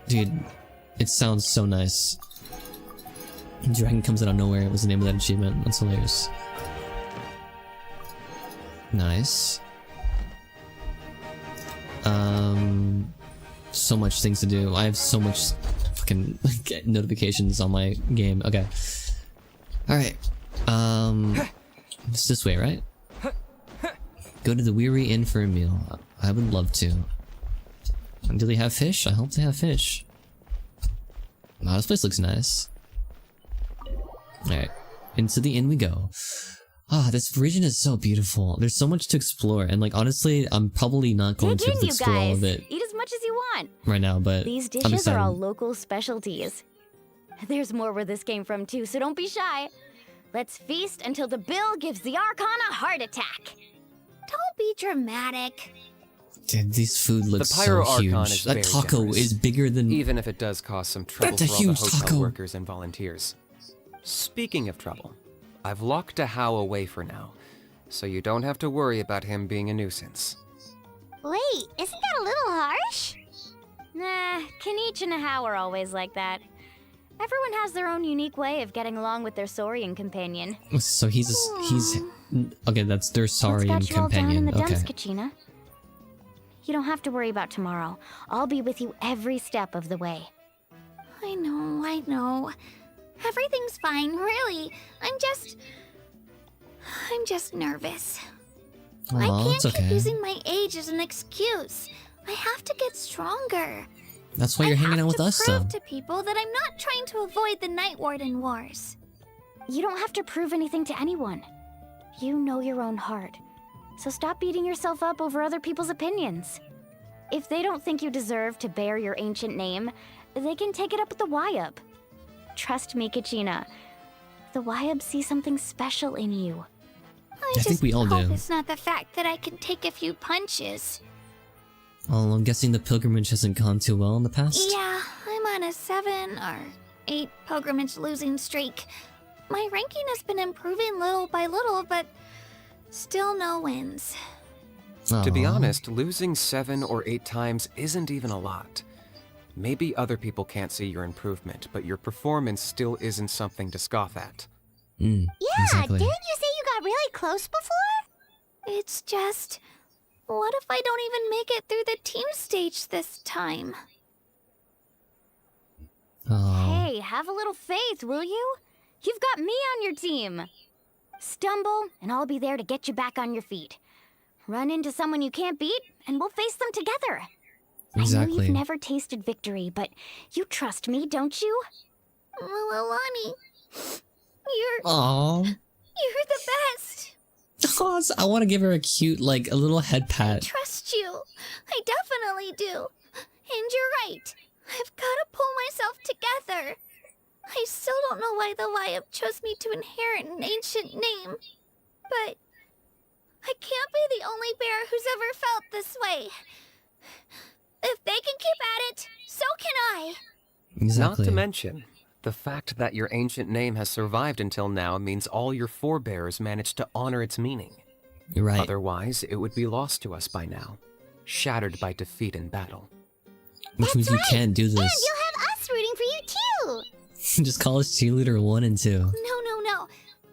Dude, it sounds so nice. Dragon comes out of nowhere was the name of that achievement. That's hilarious. Nice. So much things to do. I have so much fucking notifications on my game. Okay. Alright. It's this way, right? Go to the Weary Inn for a meal. I would love to. Do they have fish? I hope they have fish. Wow, this place looks nice. Alright. Into the inn we go. This region is so beautiful. There's so much to explore, and like honestly, I'm probably not going Dig to in, you explore all guys. of it Eat as much as you want. right now, but These I'm dishes excited. are all local specialties. There's more where this came from too, so don't be shy. Let's feast until the bill gives the Archon a heart attack. Don't be dramatic. Dude, these food looks The Pyro so Archon huge. is That very taco generous, is bigger than... even if it does cause some trouble That's a for all the huge hotel taco. workers and volunteers. Speaking of trouble, I've locked a How away for now, so you don't have to worry about him being a nuisance. Wait, isn't that a little harsh? Nah, Kenichi and How are always like that. Everyone has their own unique way of getting along with their Saurian companion. So he's okay, that's their Saurian What's got you all down in companion. the Okay. dumps, Kachina? You don't have to worry about tomorrow. I'll be with you every step of the way. I know. Everything's fine, really. I'm just nervous. I Aw, can't it's keep okay. using my age as an excuse. I have to get stronger. That's why you're hanging out with us, though. Prove to people that I'm not trying to avoid the Night Warden Wars. You don't have to prove anything to anyone. You know your own heart. So stop beating yourself up over other people's opinions. If they don't think you deserve to bear your ancient name, they can take it up with the Wyab. Trust me, Kachina. The Wyab see something special in you. I think we all hope do. it's not the fact that I can take a few punches. Well, I'm guessing the pilgrimage hasn't gone too well in the past. Yeah, I'm on a 7 or 8 pilgrimage losing streak. My ranking has been improving little by little, but still no wins. To be Aw. honest, losing 7 or 8 times isn't even a lot. Maybe other people can't see your improvement, but your performance still isn't something to scoff at. Yeah, exactly. didn't you say you got really close before? It's just... what if I don't even make it through the team stage this time? Hey, have a little faith, will you? You've got me on your team. Stumble, and I'll be there to get you back on your feet. Run into someone you can't beat, and we'll face them together. Exactly. I know you've never tasted victory, but you trust me, don't you? Lonnie, Aww. you're the best. I want to give her a cute, like, a little head pat. Trust you. I definitely do. And you're right. I've got to pull myself together. I still don't know why the Wyup chose me to inherit an ancient name. But I can't be the only bear who's ever felt this way. If they can keep at it, so can I. Exactly. Not to mention, the fact that your ancient name has survived until now means all your forebears managed to honor its meaning. You're right. Otherwise, it would be lost to us by now, shattered by defeat in battle. Which means we can't do And this. you'll have us rooting for you too. Just call us cheerleader 1 and 2. No.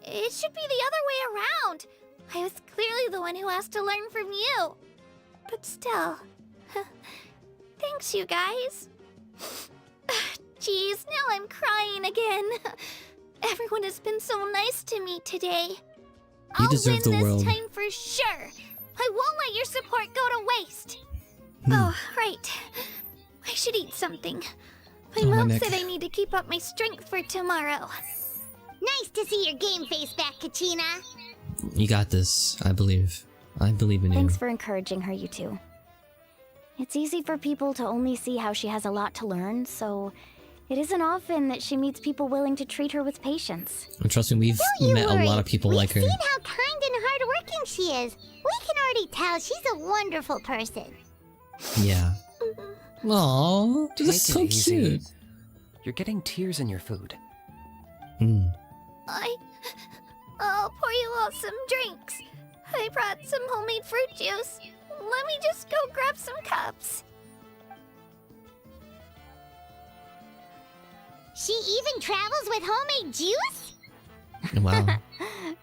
It should be the other way around. I was clearly the one who asked to learn from you. But still. Thanks, you guys. Jeez, now I'm crying again. Everyone has been so nice to me today. I'll deserve win the this world. time for sure. I won't let your support go to waste. Oh, right. I should eat something. My Oh, my mom neck. said I need to keep up my strength for tomorrow. Nice to see your game face back, Kachina. You got this, I believe. I believe in you. Thanks for encouraging her, you two. It's easy for people to only see how she has a lot to learn, so it isn't often that she meets people willing to treat her with patience. And trust me, we've Don't you met worry. a lot of people like her. We've seen how kind and hardworking she is. We can already tell she's a wonderful person. Yeah. Aww, Take that's so it easy. cute. You're getting tears in your food. I'll pour you all some drinks. I brought some homemade fruit juice. Let me just go grab some cups. She even travels with homemade juice? Wow.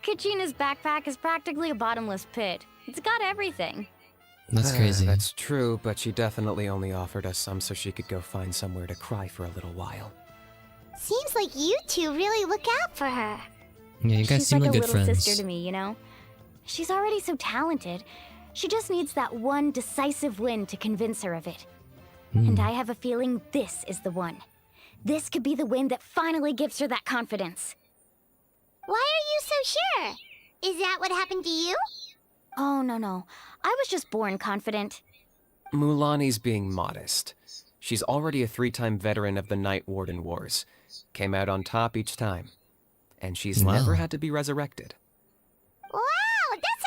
Kachina's backpack is practically a bottomless pit. It's got everything. That's crazy. That's true, but she definitely only offered us some so she could go find somewhere to cry for a little while. Seems like you two really look out for her. Yeah, you guys She's seem like like a good little friends. sister to me, you know? She's already so talented. She just needs that one decisive win to convince her of it. And I have a feeling this is the one. This could be the win that finally gives her that confidence. Why are you so sure? Is that what happened to you? Oh, no. I was just born confident. Mulani's being modest. She's already a 3-time veteran of the Night Warden Wars. Came out on top each time. And she's Wow. never had to be resurrected. Wow, that's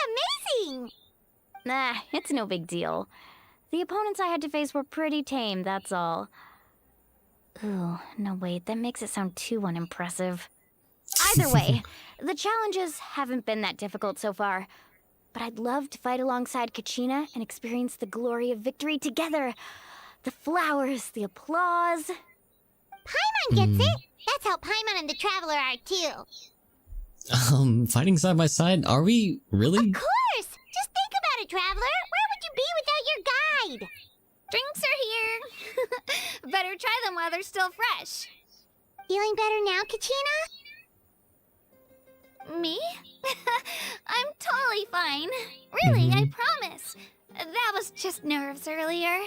amazing! Nah, it's no big deal. The opponents I had to face were pretty tame, that's all. Ooh, no wait, that makes it sound too unimpressive. Either way, the challenges haven't been that difficult so far. But I'd love to fight alongside Kachina and experience the glory of victory together. The flowers, the applause. Paimon gets it! That's how Paimon and the Traveler are too. Fighting side by side? Are we really? Of course! Just think about it, Traveler! Where would you be without your guide? Drinks are here. Better try them while they're still fresh. Feeling better now, Kachina? Me? I'm totally fine. Really, I promise. That was just nerves earlier.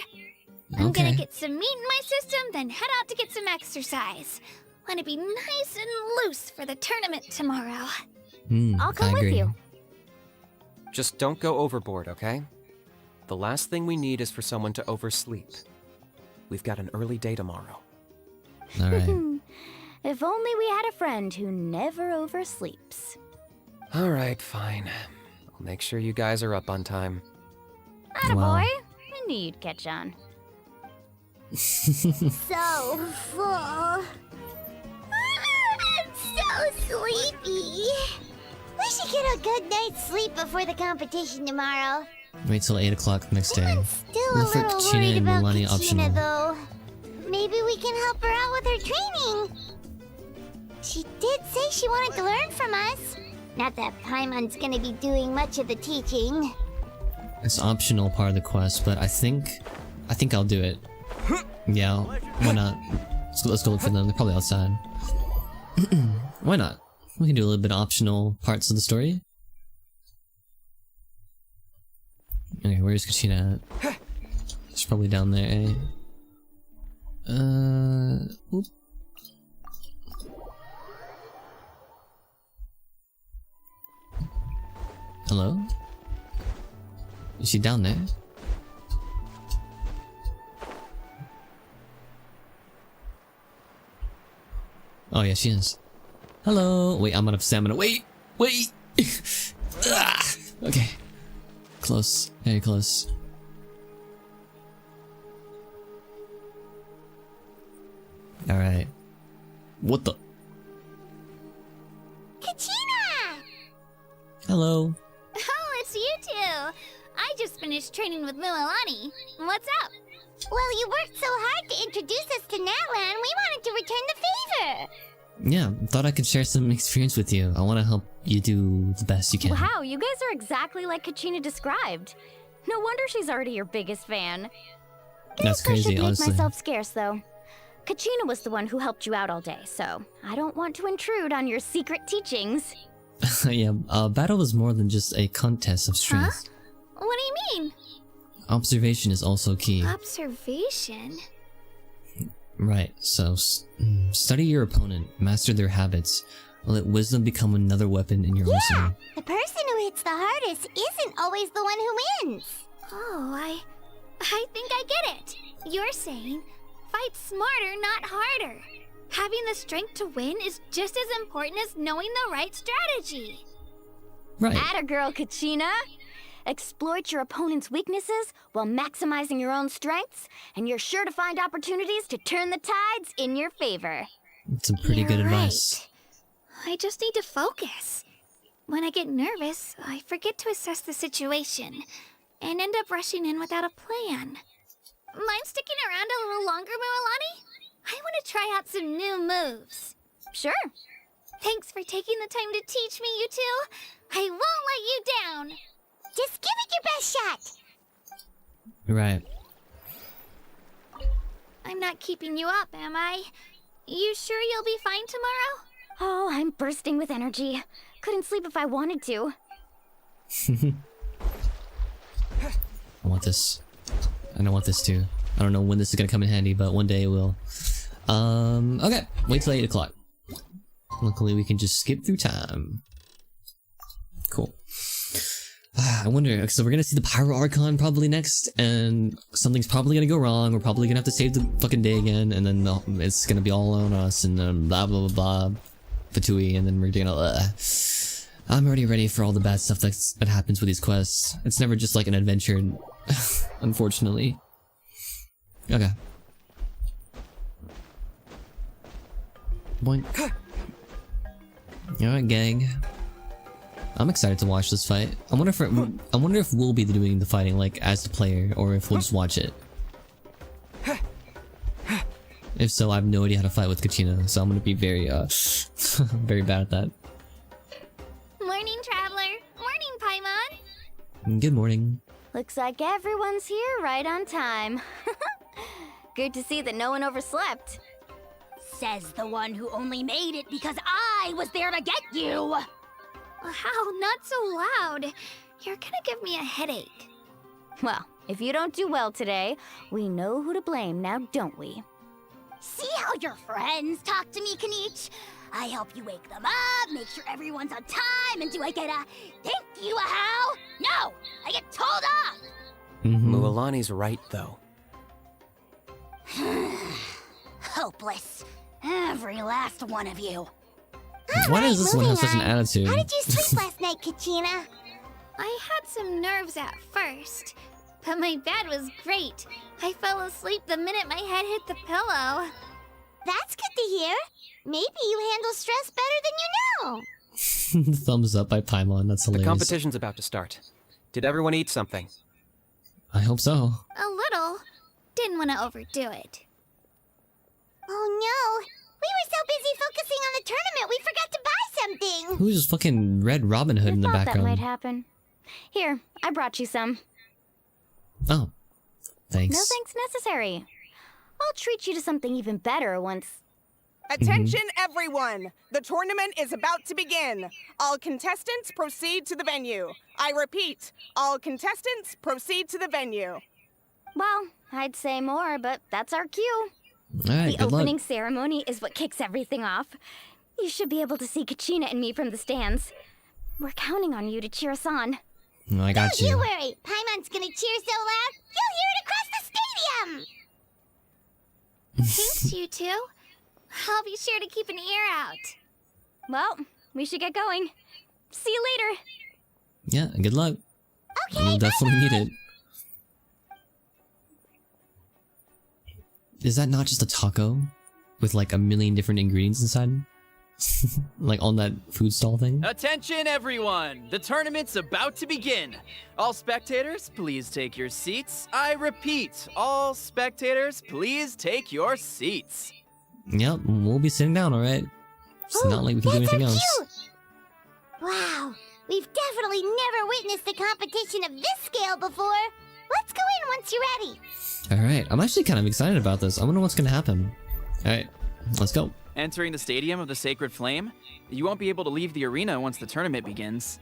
I'm gonna get some meat in my system, then head out to get some exercise. Wanna be nice and loose for the tournament tomorrow. I'll come with you. Just don't go overboard, okay? The last thing we need is for someone to oversleep. We've got an early day tomorrow. Alright. If only we had a friend who never oversleeps. Alright, fine. I'll make sure you guys are up on time. Attaboy. Wow. I knew you'd catch on. So full. I'm so sleepy. We should get a good night's sleep before the competition tomorrow. Wait till 8 o'clock next day. Still a Look for little Kachina worried and about Milani Kachina, optional. though. Maybe we can help her out with her training. She did say she wanted to learn from us. Not that Paimon's gonna be doing much of the teaching. It's optional part of the quest, but I think I'll do it. Yeah, why not? Let's go look for them. They're probably outside. Why not? We can do a little bit of optional parts of the story. Okay, where's Kachina at? She's probably down there, eh? Oop. Hello? Is she down there? Oh yeah, she is. Hello! Wait, I'm out of stamina. Wait! Wait! Ah, okay. Close. Very close. Alright. What the? Kachina! Hello. Oh, it's you two. I just finished training with Mililani. What's up? Well, you worked so hard to introduce us to Natlan, we wanted to return the favor. Yeah, thought I could share some experience with you. I want to help you do the best you can. Wow, you guys are exactly like Kachina described. No wonder she's already your biggest fan. That's I crazy, should honestly. make myself scarce, though. Kachina was the one who helped you out all day, so I don't want to intrude on your secret teachings. Yeah, battle was more than just a contest of strength. Huh? What do you mean? Observation is also key. Observation? Right, so study your opponent, master their habits, let wisdom become another weapon in your arsenal. The person who hits the hardest isn't always the one who wins. Oh, I think I get it. You're saying fight smarter, not harder. Having the strength to win is just as important as knowing the right strategy. Right. Atta girl, Kachina. Exploit your opponent's weaknesses while maximizing your own strengths, and you're sure to find opportunities to turn the tides in your favor. It's some pretty good advice. I just need to focus. When I get nervous, I forget to assess the situation and end up rushing in without a plan. Mind sticking around a little longer, Mililani? I want to try out some new moves. Sure. Thanks for taking the time to teach me, you two. I won't let you down. Just give it your best shot. Right. I'm not keeping you up, am I? You sure you'll be fine tomorrow? Oh, I'm bursting with energy. Couldn't sleep if I wanted to. I want this. And I want this too. I don't know when this is gonna come in handy, but one day it will. Okay. Wait till 8 o'clock. Luckily we can just skip through time. Cool. I wonder, so we're gonna see the Pyro Archon probably next, and something's probably gonna go wrong, we're probably gonna have to save the fucking day again, and then it's gonna be all on us, and then blah blah blah blah, Fatui, and then we're gonna, I'm already ready for all the bad stuff that happens with these quests. It's never just like an adventure, unfortunately. Okay. Boink. Alright, gang. I'm excited to watch this fight. I wonder if we'll be doing the fighting like as the player, or if we'll just watch it. If so, I have no idea how to fight with Kachina, so I'm gonna be very very bad at that. Morning, Traveler. Morning, Paimon. Good morning. Looks like everyone's here right on time. Good to see that no one overslept. Says the one who only made it because I was there to get you. How? Not so loud. You're gonna give me a headache. Well, if you don't do well today, we know who to blame now, don't we? See how your friends talk to me, Kanich? I help you wake them up, make sure everyone's on time, and do I get a thank you, a how? No! I get told off! Mililani's right, though. Hopeless. Every last one of you. Why does this one have such an attitude? How did you sleep last night, Kachina? I had some nerves at first, but my bed was great. I fell asleep the minute my head hit the pillow. That's good to hear. Maybe you handle stress better than you know. Thumbs up by Paimon, that's hilarious. The competition's about to start. Did everyone eat something? I hope so. A little. Didn't want to overdo it. Oh no! We were so busy focusing on the tournament, we forgot to buy something! Who's just fucking Red Robin Hood in the Thought background? that might happen. Here, I brought you some. Oh. Thanks. No thanks necessary. I'll treat you to something even better once... Attention, everyone! The tournament is about to begin. All contestants proceed to the venue. I repeat, all contestants proceed to the venue. Well, I'd say more, but that's our cue. Alright, The good opening luck. ceremony is what kicks everything off. You should be able to see Kachina and me from the stands. We're counting on you to cheer us on. No, I got Don't you you. worry. Paimon's gonna cheer so loud, you'll hear it across the stadium! Thanks, you two. I'll be sure to keep an ear out. Well, we should get going. See you later. Yeah, good luck. Okay, We'll definitely need it. Is that not just a taco with like a million different ingredients inside? Like on that food stall thing? Attention, everyone! The tournament's about to begin. All spectators, please take your seats. I repeat, all spectators, please take your seats. Yep, we'll be sitting down, alright? It's not like we can do anything else. Wow, we've definitely never witnessed a competition of this scale before. Let's go in once you're ready. Alright, I'm actually kind of excited about this. I wonder what's gonna happen. Alright, let's go. Entering the Stadium of the Sacred Flame, you won't be able to leave the arena once the tournament begins.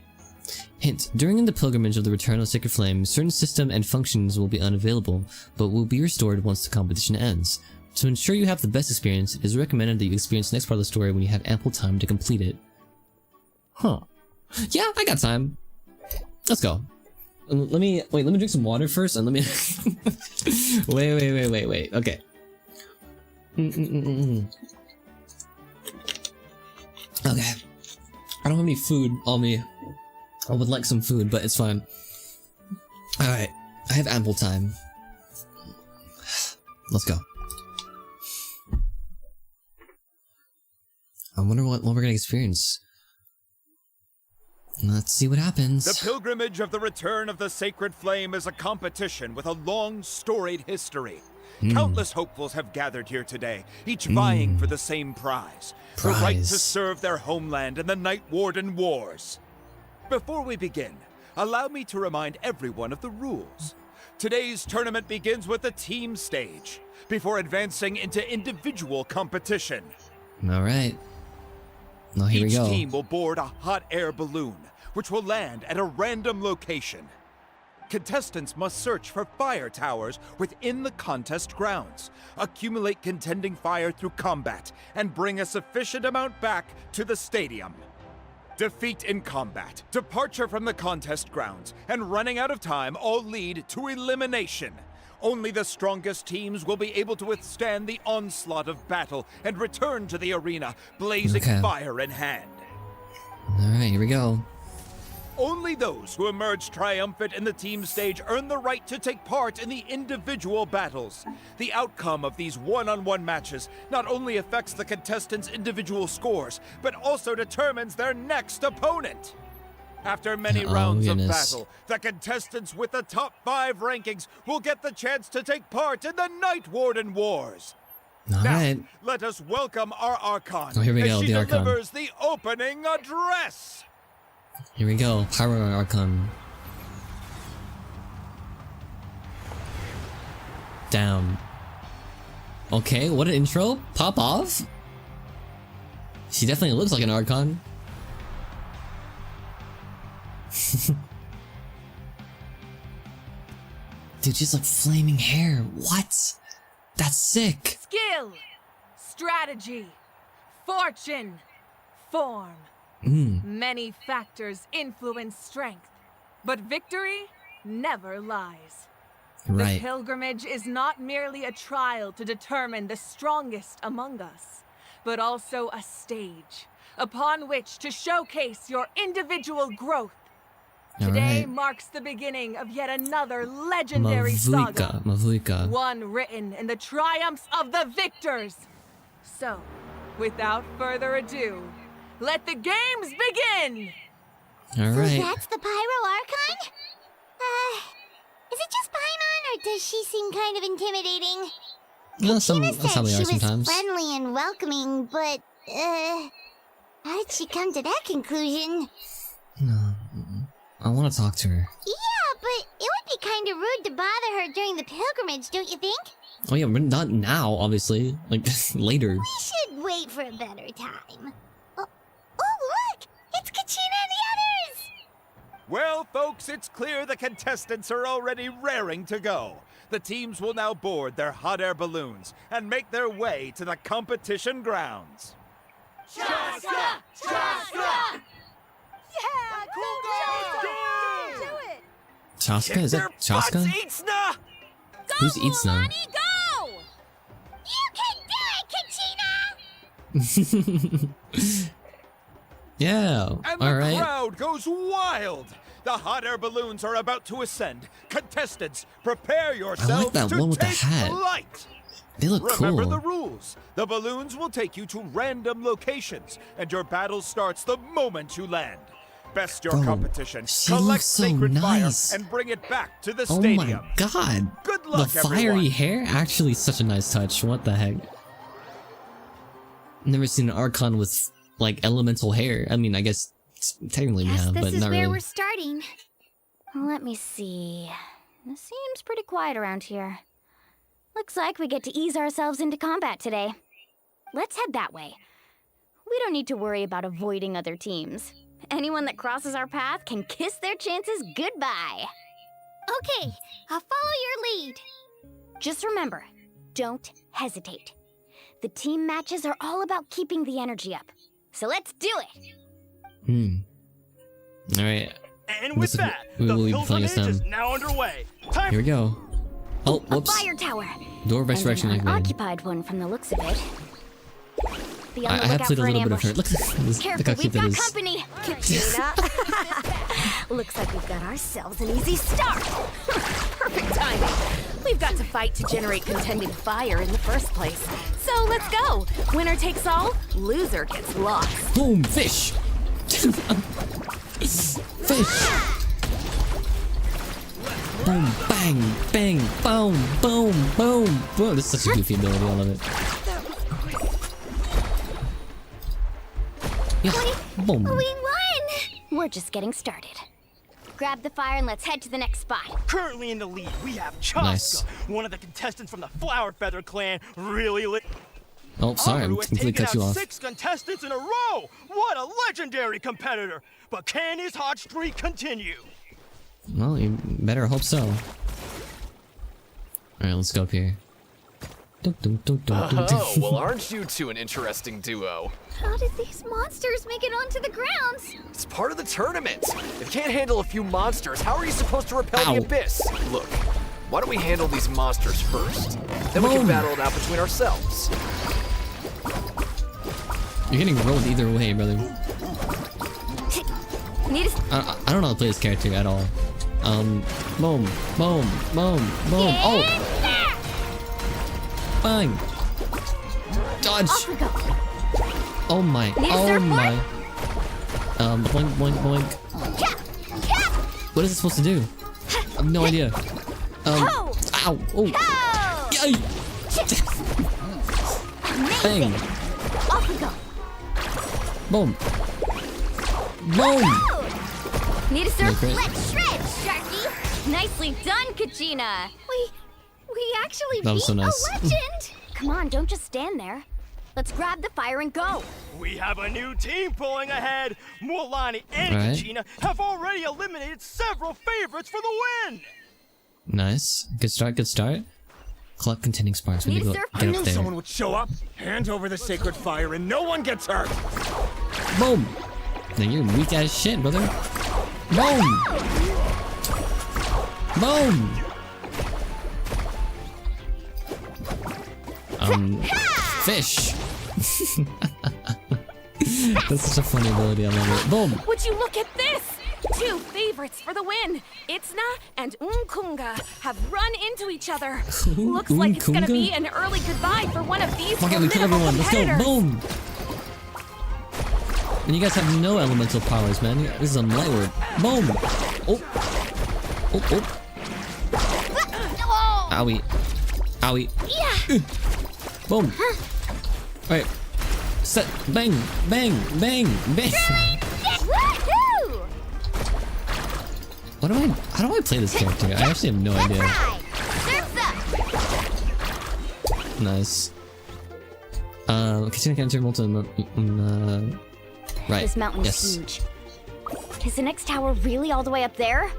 Hint, during the pilgrimage of the return of the Sacred Flame, certain system and functions will be unavailable, but will be restored once the competition ends. To ensure you have the best experience, it is recommended that you experience the next part of the story when you have ample time to complete it. Huh. Yeah, I got time. Let's go. Let me drink some water first, and let me... wait, okay. Okay. I don't have any food on me. I would like some food, but it's fine. Alright, I have ample time. Let's go. I wonder what we're gonna experience. Let's see what happens. The pilgrimage of the return of the Sacred Flame is a competition with a long, storied history. Countless hopefuls have gathered here today, each vying for the same prize. The right to serve their homeland in the Night Warden Wars. Before we begin, allow me to remind everyone of the rules. Today's tournament begins with the team stage, before advancing into individual competition. Alright. Now here we go. Each team will board a hot air balloon, which will land at a random location. Contestants must search for fire towers within the contest grounds, accumulate contending fire through combat, and bring a sufficient amount back to the stadium. Defeat in combat, departure from the contest grounds, and running out of time all lead to elimination. Only the strongest teams will be able to withstand the onslaught of battle and return to the arena, blazing fire in hand. Alright, here we go. Only those who emerge triumphant in the team stage earn the right to take part in the individual battles. The outcome of these one-on-one matches not only affects the contestants' individual scores, but also determines their next opponent. After many rounds of battle, the contestants with the top 5 rankings will get the chance to take part in the Night Warden Wars. Alright. Now, let us welcome our Archon Oh, here we as go, she the Archon. delivers the opening address. Here we go. Pyro Archon. Down. Okay, what an intro. Pop off. She definitely looks like an Archon. Dude, she's like flaming hair. What? That's sick. Skill, strategy, fortune, form. Many factors influence strength, but victory never lies. Right. The pilgrimage is not merely a trial to determine the strongest among us, but also a stage upon which to showcase your individual growth. Today marks the beginning of yet another legendary saga. Mavuika. One written in the triumphs of the victors. So, without further ado, let the games begin! Alright. So that's the Pyro Archon? Is it just Paimon, or does she seem kind of intimidating? Yeah, Kachina that's how said they she are was sometimes. friendly and welcoming, but, how did she come to that conclusion? No. I want to talk to her. Yeah, but it would be kind of rude to bother her during the pilgrimage, don't you think? Oh yeah, but not now, obviously. Like, later. We should wait for a better time. Oh, look! It's Kachina and the others! Well, folks, it's clear the contestants are already raring to go. The teams will now board their hot air balloons and make their way to the competition grounds. Chaska! Chaska! Yeah, cool, do it! Chaska? Is that Chaska? Eatsna! Who's Eatsna? Go! You can do it, Kachina! Yeah, And the alright. crowd goes wild. The hot air balloons are about to ascend. Contestants, prepare yourselves that to one with the take hat. flight. They look Remember cool. the rules. The balloons will take you to random locations, and your battle starts the moment you land. Best your Bro, competition, she collect looks so sacred nice. fire, and bring it back to the Oh stadium. my god. Good The luck, fiery everyone. hair? Actually, such a nice touch. What the heck? Never seen an Archon with, like, elemental hair. I mean, I guess technically we Guess have, this but is not where really. we're starting. Let me see. It seems pretty quiet around here. Looks like we get to ease ourselves into combat today. Let's head that way. We don't need to worry about avoiding other teams. Anyone that crosses our path can kiss their chances goodbye. Okay, I'll follow your lead. Just remember, don't hesitate. The team matches are all about keeping the energy up. So let's do it! Alright. And with that, we the will be playing as pilgrimage is them. now underway. Time Here we go. Oh, A whoops. fire tower! Door of resurrection And an activated. unoccupied one from the looks of it. Be on I the have lookout played a for an little bit of her. ambush. Look at this. Careful, Look how cute we've that got is. company! Katrina! Looks like we've got ourselves an easy start! Perfect timing. We've got to fight to generate contending fire in the first place. So let's go. Winner takes all, loser gets lost. Boom! Fish! Fish! Boom! Bang! Bang! Boom! Boom! Boom! Boom! This is such a goofy ability. I love it. Yeah. Boom! We won! We're just getting started. Grab the fire and let's head to the next spot. Currently in the lead, we have Chaska, Nice. one of the contestants from the Flower Feather clan, really lit. Oh, sorry, I Aru has completely taken cut you out off. 6 contestants in a row. What a legendary competitor! But can his hot streak continue? Well, you better hope so. Alright, let's go up here. Oh, well, aren't you two an interesting duo? How did these monsters make it onto the grounds? It's part of the tournament. If you can't handle a few monsters, how are you supposed to repel Ow. the abyss? Look, why don't we handle these monsters first? Then we can Boom. battle it out between ourselves. You're getting rolled either way, brother. Need a... I don't know how to play this character at all. Boom, boom, boom, boom. Oh! Bang! Dodge! Off we go. Oh my, Need a oh surfboard? my. Boink, boink, boink. What is it supposed to do? I have no idea. Ow! Oh! Yay! Bang! Off we go. Boom! Boom! Need a No surf? crit. Let's shred, Sharky! Nicely done, Kachina! We actually That was beat so nice. a legend! Come on, don't just stand there. Let's grab the fire and go. We have a new team pulling ahead. Mualani and Right. Kachina have already eliminated several favorites for the win. Nice. Good start, good start. Collect contending sparks when you go I get knew up there. someone would show up. Hand over the sacred fire and no one gets hurt. Boom! Now you're weak as shit, brother. Boom! Boom! Fish! That's such a funny ability, I love it. Boom! Would you look at this? 2 favorites for the win. Itzna and Unkunga have run into each other. Looks like it's gonna Unkunga? be an early goodbye for one of these Fuck it, we kill formidable everyone. Let's go. competitors. Boom! And you guys have no elemental powers, man. This is a light word. Boom! Oh! Oh, oh. Owie. Owie. Boom! Alright. Set. Bang! Bang! Bang! Bang! Woohoo! How do I play this character? I actually have no idea. Surf's up! Nice. Kachina can enter multiple. Right. This mountain is huge. Is the next tower really all the way up there?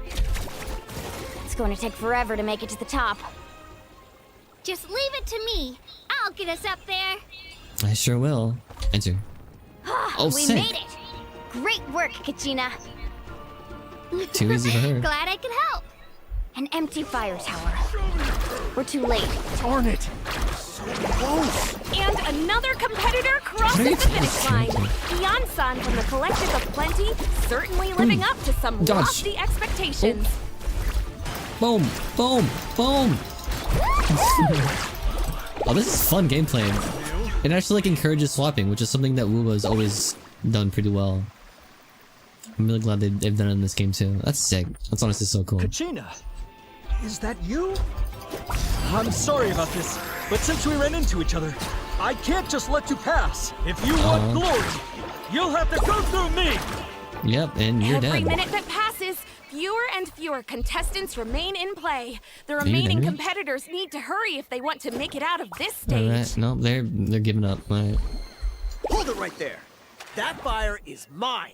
It's going to take forever to make it to the top. Just leave it to me. I'll get us up there. I sure will. Enter. Oh, we sick. made it! Great work, Kachina. Too easy for her. Glad I could help. An empty fire tower. We're too late. Darn it! And another competitor crosses the finish line. Ian-san from the Collective of Plenty, certainly living up to some lofty expectations. Boom! Boom! Boom! Oh, this is fun gameplay. It actually like encourages swapping, which is something that Wuba has always done pretty well. I'm really glad they've done it in this game too. That's sick. That's honestly so cool. Kachina, is that you? I'm sorry about this, but since we ran into each other, I can't just let you pass. If you want glory, you'll have to go through me. Yep, and you're Every dead. minute that passes, fewer and fewer contestants remain in play. The remaining competitors need to hurry if they want to make it out of this stage. Alright, no, they're giving up. Alright. Hold it right there. That fire is mine.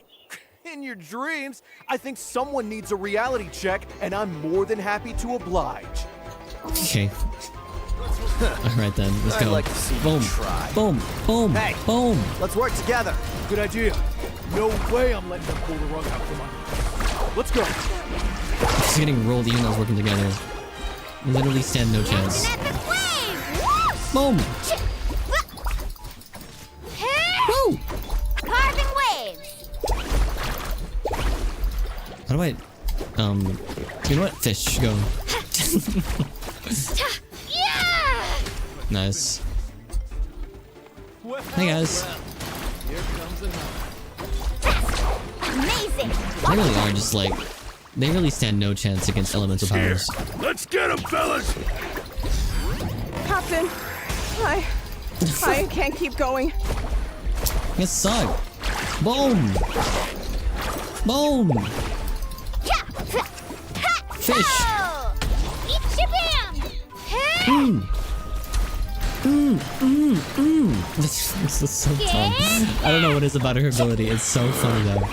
In your dreams, I think someone needs a reality check, and I'm more than happy to oblige. Okay. Alright then, let's I'd go. like to see you Boom. try. Boom. Boom. Hey, boom. Let's work together. Good idea. No way I'm letting them pull the rug out from under me. Let's go. Just getting rolled even though it's working together. Literally stand no chance. Boom. Woo! Carving waves. How do I you know what? Fish, go. Yeah! Nice. Hey guys. Here comes another. Amazing. They really are just like, they really stand no chance against elemental powers. Let's get him, fellas! Captain, I can't keep going. You suck. Boom. Boom. Fish. This is so dumb. I don't know what it is about her ability. It's so funny though.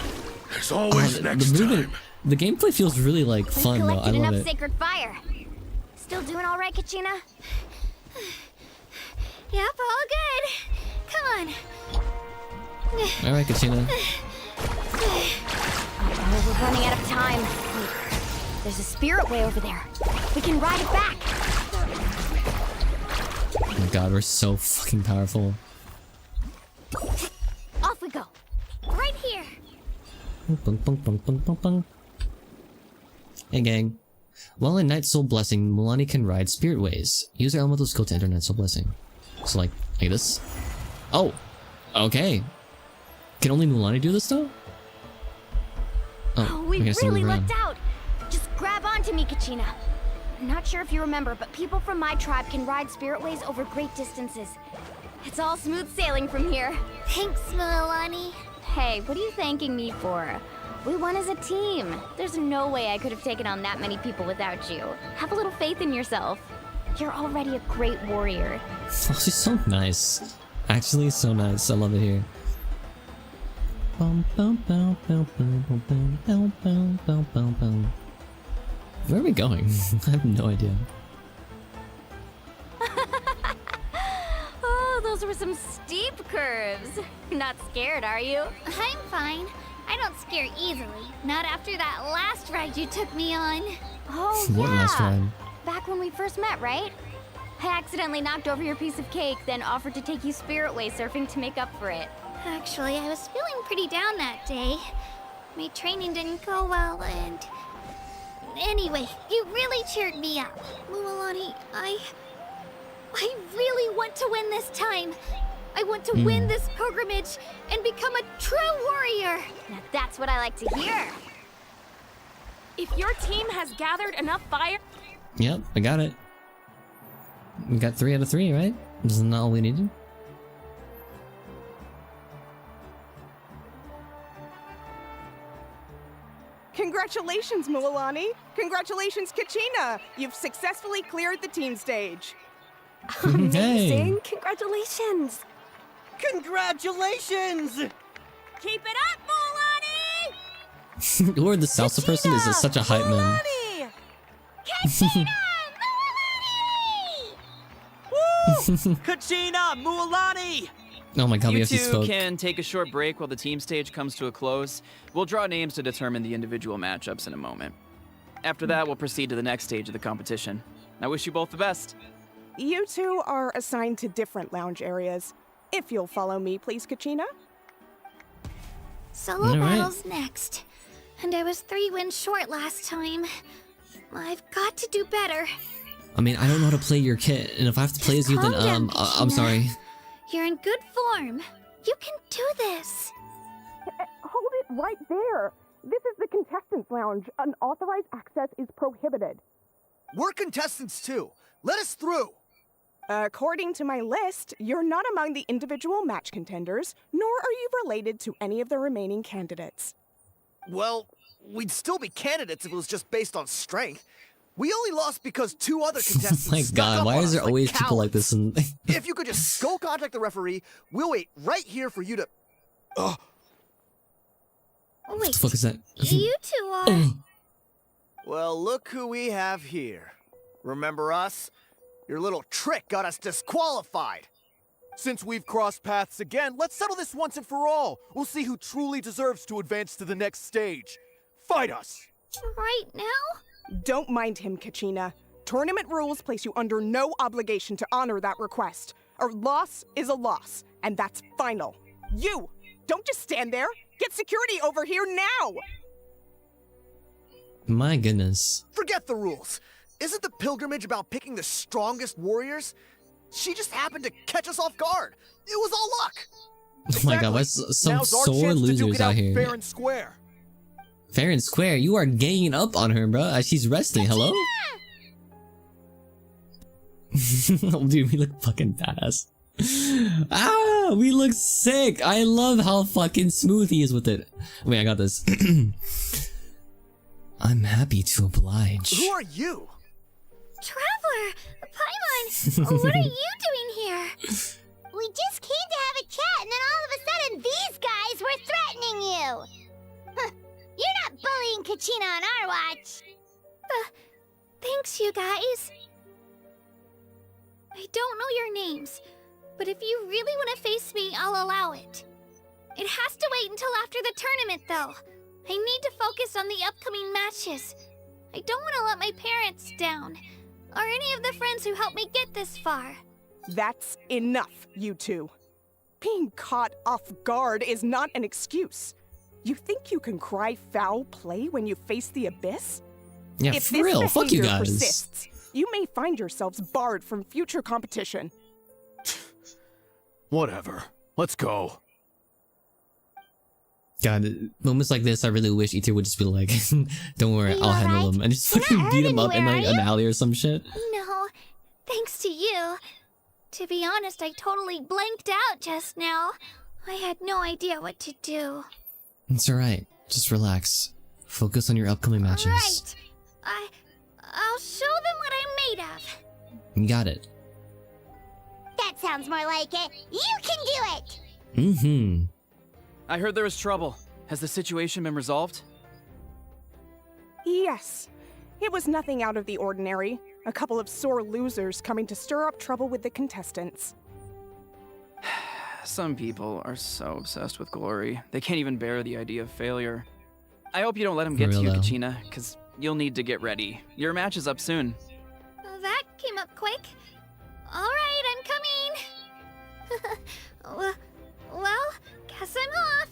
There's always next the movement, the gameplay feels really like fun though. I Collected love enough it. sacred fire. Still doing all right, Kachina? Yep, all good. Come on. All right, Kachina. Oh, we're running out of time. Wait, there's a spirit way over there. We can ride it back. Oh my god, we're so fucking powerful. Off we go. Right here. Bung, bung, bung, bung, bung, bung. Hey gang. While in Night Soul Blessing, Milani can ride Spirit Ways. Use her elemental skill to enter Night Soul Blessing. So like this? Oh! Okay. Can only Milani do this though? Oh, we I guess really move around. lucked out. Just grab onto me, Kachina. I'm not sure if you remember, but people from my tribe can ride spirit ways over great distances. It's all smooth sailing from here. Thanks, Milani. Hey, what are you thanking me for? We won as a team. There's no way I could have taken on that many people without you. Have a little faith in yourself. You're already a great warrior. Oh, she's so nice. Actually, so nice. I love it here. Where are we going? I have no idea. Oh, those were some steep curves. Not scared, are you? I'm fine. I don't scare easily. Not after that last ride you took me on. Oh, What yeah. last ride? Back when we first met, right? I accidentally knocked over your piece of cake, then offered to take you Spirit Way surfing to make up for it. Actually, I was feeling pretty down that day. My training didn't go well, and... Anyway, you really cheered me up. Mualani, I really want to win this time. I want to win this pilgrimage and become a true warrior. Now that's what I like to hear. If your team has gathered enough fire... Yep, I got it. We got 3 out of 3, right? Isn't that all we needed? Congratulations, Mualani. Congratulations, Kachina. You've successfully cleared the team stage. Amazing! Congratulations! Congratulations! Keep it up, Mulan! Lord, the salsa person is such a hype man. Woo! Kachina, Mualani! Oh my god, we You actually two spoke. can take a short break while the team stage comes to a close. We'll draw names to determine the individual matchups in a moment. After that, we'll proceed to the next stage of the competition. I wish you both the best. You two are assigned to different lounge areas. If you'll follow me, please, Kachina. Solo All right. battles next. And I was 3 wins short last time. I've got to do better. I mean, I don't know how to play your kit, and if I have to play as you, then Calm down, I'm Kachina. sorry. You're in good form. You can do this. Hold it right there. This is the contestants' lounge. Unauthorized access is prohibited. We're contestants too. Let us through. According to my list, you're not among the individual match contenders, nor are you related to any of the remaining candidates. Well, we'd still be candidates if it was just based on strength. We only lost because 2 other contestants. My snuck god, up why on is there us like always people like cowards. this in... If you could just go contact the referee, we'll wait right here for you to. Wait, What the fuck is that? you two are... Well, look who we have here. Remember us? Your little trick got us disqualified. Since we've crossed paths again, let's settle this once and for all. We'll see who truly deserves to advance to the next stage. Fight us! Right now? Don't mind him, Kachina. Tournament rules place you under no obligation to honor that request. A loss is a loss, and that's final. You! Don't just stand there! Get security over here now! My goodness. Forget the rules. Isn't the pilgrimage about picking the strongest warriors? She just happened to catch us off guard. It was all luck. Oh my god, why is some Now's our sore chance to duke losers it out out here? fair and square. Fair and square, you are ganging up on her, bro, as she's resting. Hello? Oh, dude, we look fucking badass. Ah, we look sick. I love how fucking smooth he is with it. Wait, I got this. I'm happy to oblige. Who are you? Traveler! Paimon! What are you doing here? We just came to have a chat, and then all of a sudden, these guys were threatening you. Huh. You're not bullying Kachina on our watch. Thanks, you guys. I don't know your names, but if you really want to face me, I'll allow it. It has to wait until after the tournament, though. I need to focus on the upcoming matches. I don't want to let my parents down, or any of the friends who helped me get this far. That's enough, you two. Being caught off guard is not an excuse. You think you can cry foul play when you face the abyss? Yeah, if for this real, fuck you behavior guys. persists, you may find yourselves barred from future competition. Whatever. Let's go. God, moments like this, I really wish Ether would just be like, don't worry, I'll handle him. And just fucking beat him up in like an alley or some shit. No, thanks to you. To be honest, I totally blanked out just now. I had no idea what to do. It's alright. Just relax. Focus on your upcoming matches. Right. I'll show them what I'm made of. You got it. That sounds more like it. You can do it! Mm-hmm. I heard there was trouble. Has the situation been resolved? Yes. It was nothing out of the ordinary. A couple of sore losers coming to stir up trouble with the contestants. Some people are so obsessed with glory, they can't even bear the idea of failure. I hope you don't let them get to you, Real though. Kachina, because you'll need to get ready. Your match is up soon. That came up quick. All right, I'm coming. Well, guess I'm off.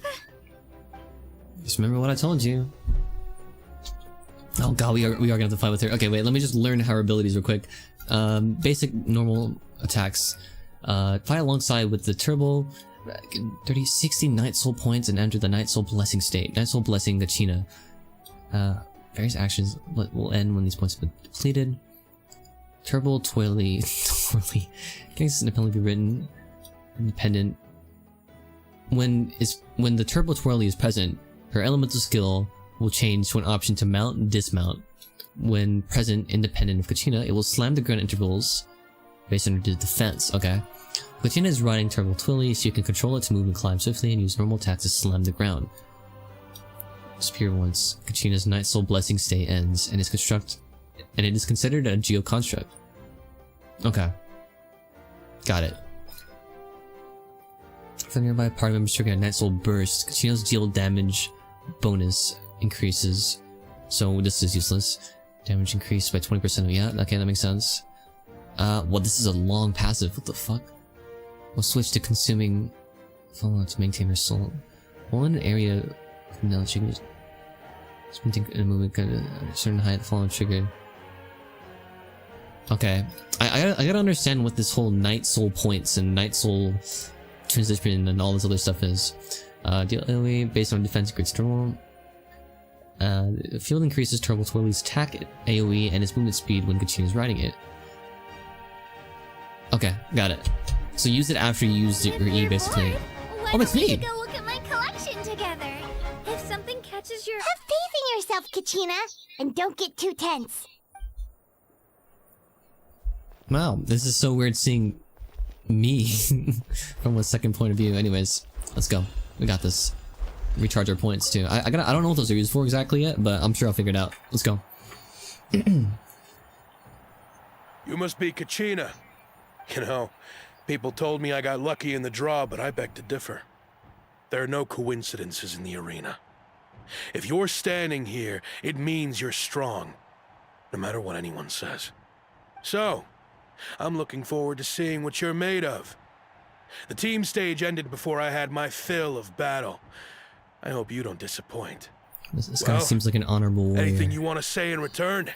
Just remember what I told you. Oh god, we are gonna have to fight with her. Okay, wait, let me just learn her abilities real quick. Basic normal attacks. Fight alongside with the turbo. 60 Night Soul points and enter the Night Soul Blessing state. Night Soul Blessing Kachina. Various actions will end when these points have been depleted. Turbo Twirly. Twirly. Can independently be written. Independent. When the Turbo Twirly is present, her elemental skill will change to an option to mount and dismount. When present, independent of Kachina, it will slam the ground intervals. based on the defense. Okay. Kachina is riding Turtle Twilly, so you can control it to move and climb swiftly and use normal attacks to slam the ground. Disappear once Kachina's Night Soul Blessing stay ends, and it is considered a geoconstruct. Okay. Got it. For nearby party members triggering a Night Soul Burst, Kachina's deal damage bonus increases. So this is useless. Damage increased by 20%. Yeah, okay, that makes sense. Well, this is a long passive. What the fuck? We'll switch to consuming Fallout to maintain her soul. While in an area, no, she can just sprinting in a movement at a certain height. Fallout triggered. Okay, I gotta understand what this whole Night Soul points and Night Soul transition and all this other stuff is. Deal AoE based on defense grids turtle. Field increases Turtle Twirly's attack AoE and its movement speed when Kachina's riding it. Okay, got it. So use it after you use your E, basically. Oh, that's me! Go look at my collection together. If something catches your... Have faith in yourself, Kachina, and don't get too tense. Wow, this is so weird seeing me from a second point of view. Anyways, let's go. We got this. Recharge our points too. I don't know what those are used for exactly yet, but I'm sure I'll figure it out. Let's go. You must be Kachina. You know, people told me I got lucky in the draw, but I beg to differ. There are no coincidences in the arena. If you're standing here, it means you're strong, no matter what anyone says. So, I'm looking forward to seeing what you're made of. The team stage ended before I had my fill of battle. I hope you don't disappoint. This guy seems like an honorable warrior. Anything you want to say in return?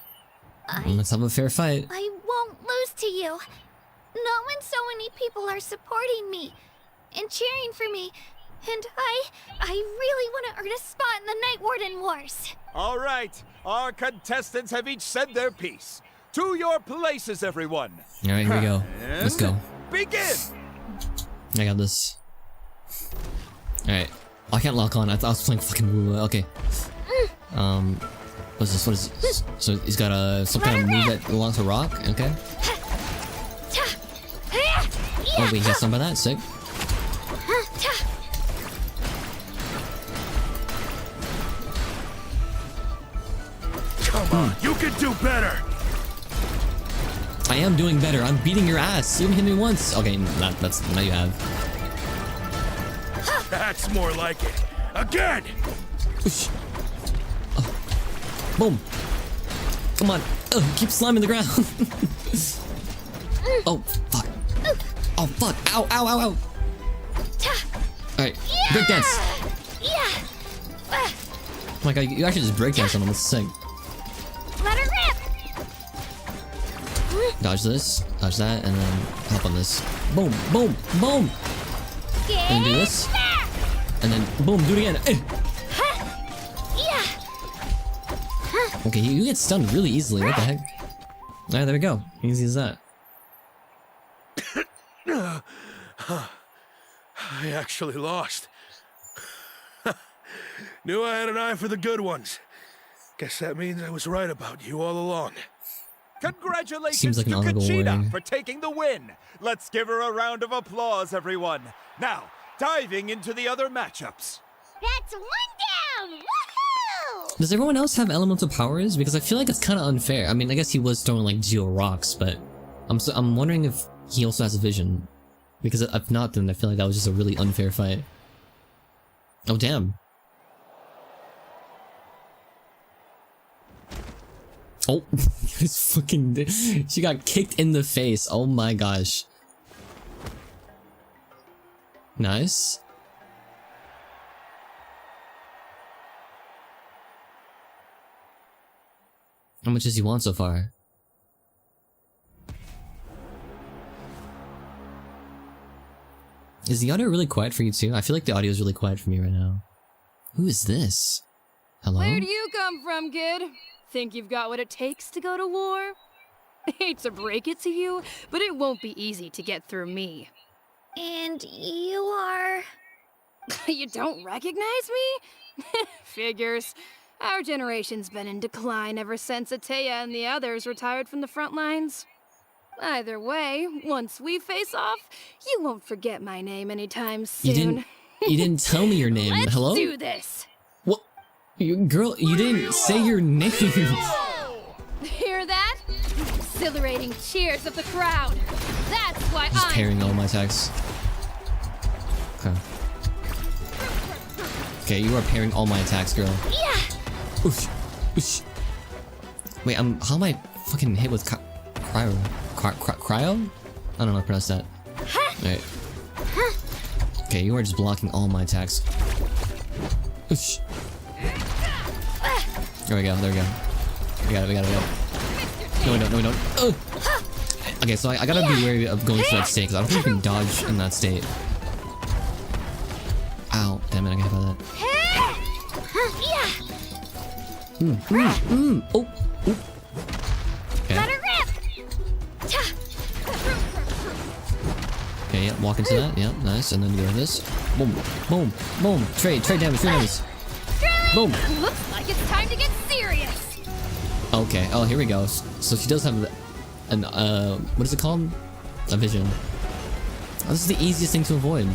Let's have a fair fight. I won't lose to you. Not when so many people are supporting me and cheering for me. And I really want to earn a spot in the Night Warden Wars. All right, our contestants have each said their piece. To your places, everyone. All right, here we go. Let's go. Begin. I got this. All right. I can't lock on. I thought I was playing fucking Woo. Okay. What's this? What is this? So he's got some kind of move that belongs to rock. Okay. Oh wait, he got some by that. Sick. Come on, you can do better. I am doing better. I'm beating your ass. You haven't hit me once. Okay, that's now you have. That's more like it. Again! Oh. Boom. Come on. Keep slamming the ground. Oh, fuck. Oh, fuck. Ow, ow, ow, ow. Alright. Breakdance. Oh my god, you actually just breakdance on him. That's sick. Let her rip. Dodge this, dodge that, and then hop on this. Boom, boom, boom. And do this. And then boom, do it again. Okay, you get stunned really easily. What the heck? Alright, there we go. Easy as that. I actually lost. Knew I had an eye for the good ones. Guess that means I was right about you all along. Congratulations like to an Kachina warrior. for taking the win. Let's give her a round of applause, everyone. Now, diving into the other matchups. That's one down! Woohoo! Does everyone else have elemental powers? Because I feel like it's kind of unfair. I mean, I guess he was throwing like geo rocks, but I'm wondering if he also has a vision. Because if not, then I feel like that was just a really unfair fight. Oh damn. Oh, it's fucking. She got kicked in the face. Oh my gosh. Nice. How much does he want so far? Is the audio really quiet for you too? I feel like the audio is really quiet for me right now. Who is this? Hello? Where do you come from, kid? Think you've got what it takes to go to war? Hate to break it to you, but it won't be easy to get through me. And you are... You don't recognize me? Figures. Our generation's been in decline ever since Ateya and the others retired from the front lines. Either way, once we face off, you won't forget my name anytime soon. You didn't tell me your name. Let's Hello? do this. What? Girl, you didn't say your name. Hear that? Exhilarating cheers of the crowd. That's why Just parrying all my attacks. Okay. Okay, you are parrying all my attacks, girl. Yeah. Oosh. Oosh. Wait, how am I fucking hit with cryo? Cryo? I don't know how to pronounce that. Alright. Okay, you are just blocking all my attacks. Oosh. There we go, there we go. We got it. No, we don't. Okay, so I gotta be wary of going to that state, because I don't think you can dodge in that state. Ow, damn it, I got hit by that. Oh. Okay. Let her rip. Okay, yeah, walk into that. Yeah, nice. And then you go like this. Boom, boom, boom. Trade damage. Boom. Looks like it's time to get serious. Okay. Oh, here we go. So she does have an what is it called? A vision. Oh, this is the easiest thing to avoid. I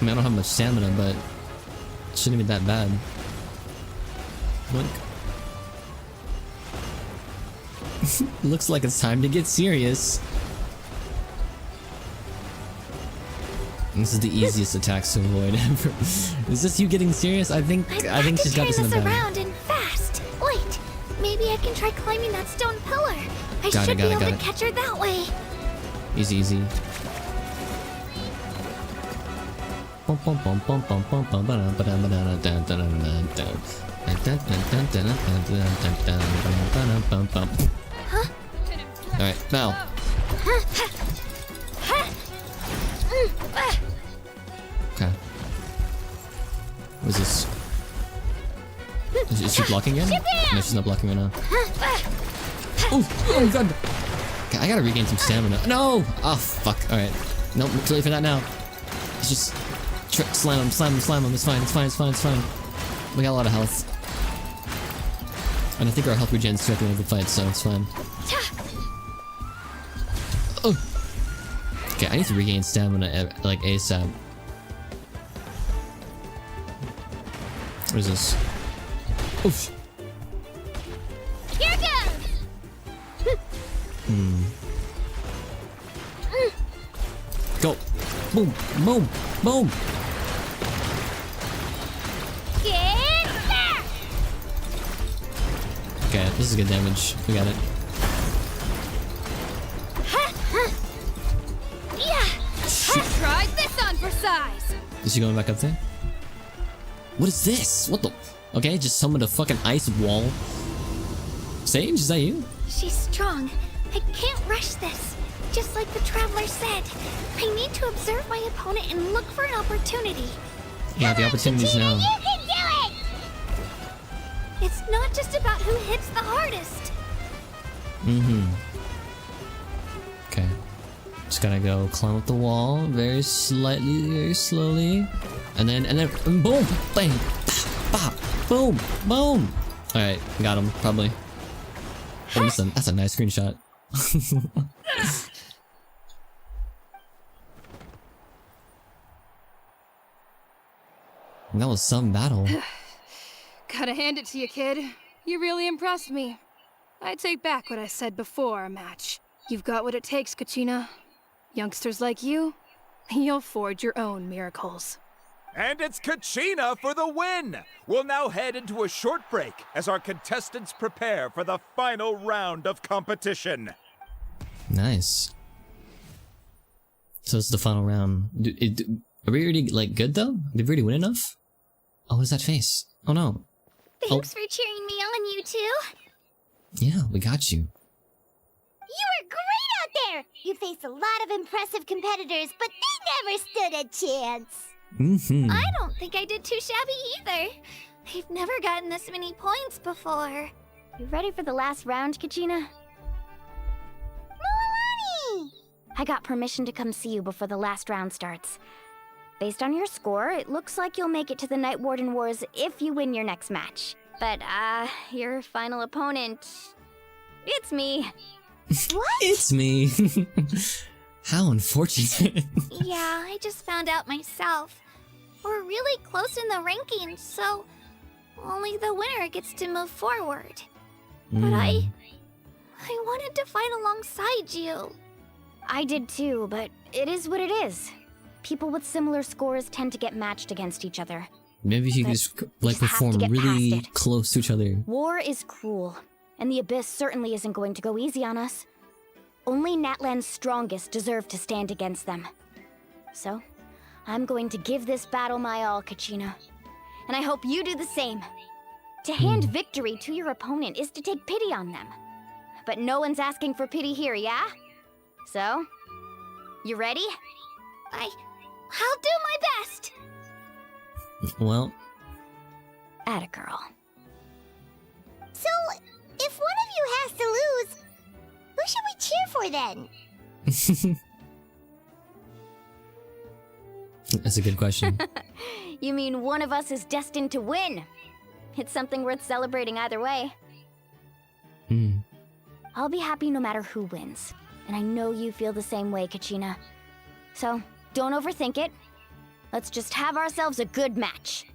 mean, I don't have much stamina, but it shouldn't be that bad. Look. Looks like it's time to get serious. This is the easiest attacks to avoid ever. Is this you getting serious? I think she's got this in the bag. Around and fast. Wait, maybe I can try climbing that stone pillar. I Got should it, be able to it. catch her that way. Easy. Huh? Alright, now. Okay. What is this? Is she blocking again? No, she's not blocking right now. Oh god! Okay, I gotta regain some stamina. No! Oh fuck, alright. Nope, too late for that now. It's just... slam him. It's fine. We got a lot of health. And I think our health regens too at the end of the fight, so it's fine. Oh! Okay, I need to regain stamina, like, ASAP. What is this? Oof! Here goes. Go! Boom! Get back. Okay, this is good damage. We got it. Try this on for size. Is she going back up there? What is this? What the? Okay, just summoned a fucking ice wall. Sage, is that you? She's strong. I can't rush this. Just like the Traveler said, I need to observe my opponent and look for an opportunity. Yeah, the opportunity's now. You can do it! It's not just about who hits the hardest. Okay. Just gotta go climb up the wall very slightly, very slowly. And then boom! Bang! Bop! Boom! Boom! Alright, got him, probably. Oh, that's a nice screenshot. That was some battle. Gotta hand it to you, kid. You really impressed me. I take back what I said before our match. You've got what it takes, Kachina. Youngsters like you, you'll forge your own miracles. And it's Kachina for the win! We'll now head into a short break as our contestants prepare for the final round of competition. Nice. So it's the final round. Are we already, like, good though? Did we already win enough? Oh, what is that face? Oh no. Thanks for cheering me on, you two. Yeah, we got you. You were great out there! You faced a lot of impressive competitors, but they never stood a chance. I don't think I did too shabby either. I've never gotten this many points before. You ready for the last round, Kachina? Milani! I got permission to come see you before the last round starts. Based on your score, it looks like you'll make it to the Night Warden Wars if you win your next match. But, your final opponent... it's me. What? It's me. How unfortunate. Yeah, I just found out myself. We're really close in the rankings, so only the winner gets to move forward. But I wanted to fight alongside you. I did too, but it is what it is. People with similar scores tend to get matched against each other. Maybe you could just like perform really close to each other. War is cruel, and the Abyss certainly isn't going to go easy on us. Only Natlan's strongest deserve to stand against them. So, I'm going to give this battle my all, Kachina. And I hope you do the same. To hand victory to your opponent is to take pity on them. But no one's asking for pity here, yeah? So, you ready? I'll do my best! Well, atta girl. So, if one of you has to lose, who should we cheer for then? That's a good question. You mean one of us is destined to win? It's something worth celebrating either way. I'll be happy no matter who wins. And I know you feel the same way, Kachina. So, don't overthink it. Let's just have ourselves a good match.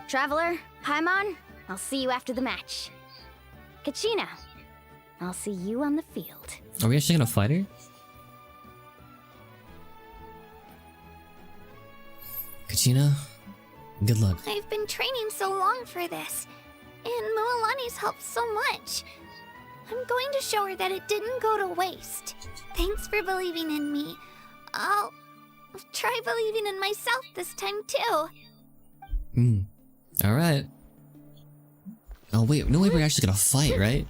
Traveler, Paimon, I'll see you after the match. Kachina, I'll see you on the field. Are we actually gonna fight her? Kachina, good luck. I've been training so long for this, and Mualani's helped so much. I'm going to show her that it didn't go to waste. Thanks for believing in me. I'll try believing in myself this time too. Alright. Oh wait, no way we're actually gonna fight, right?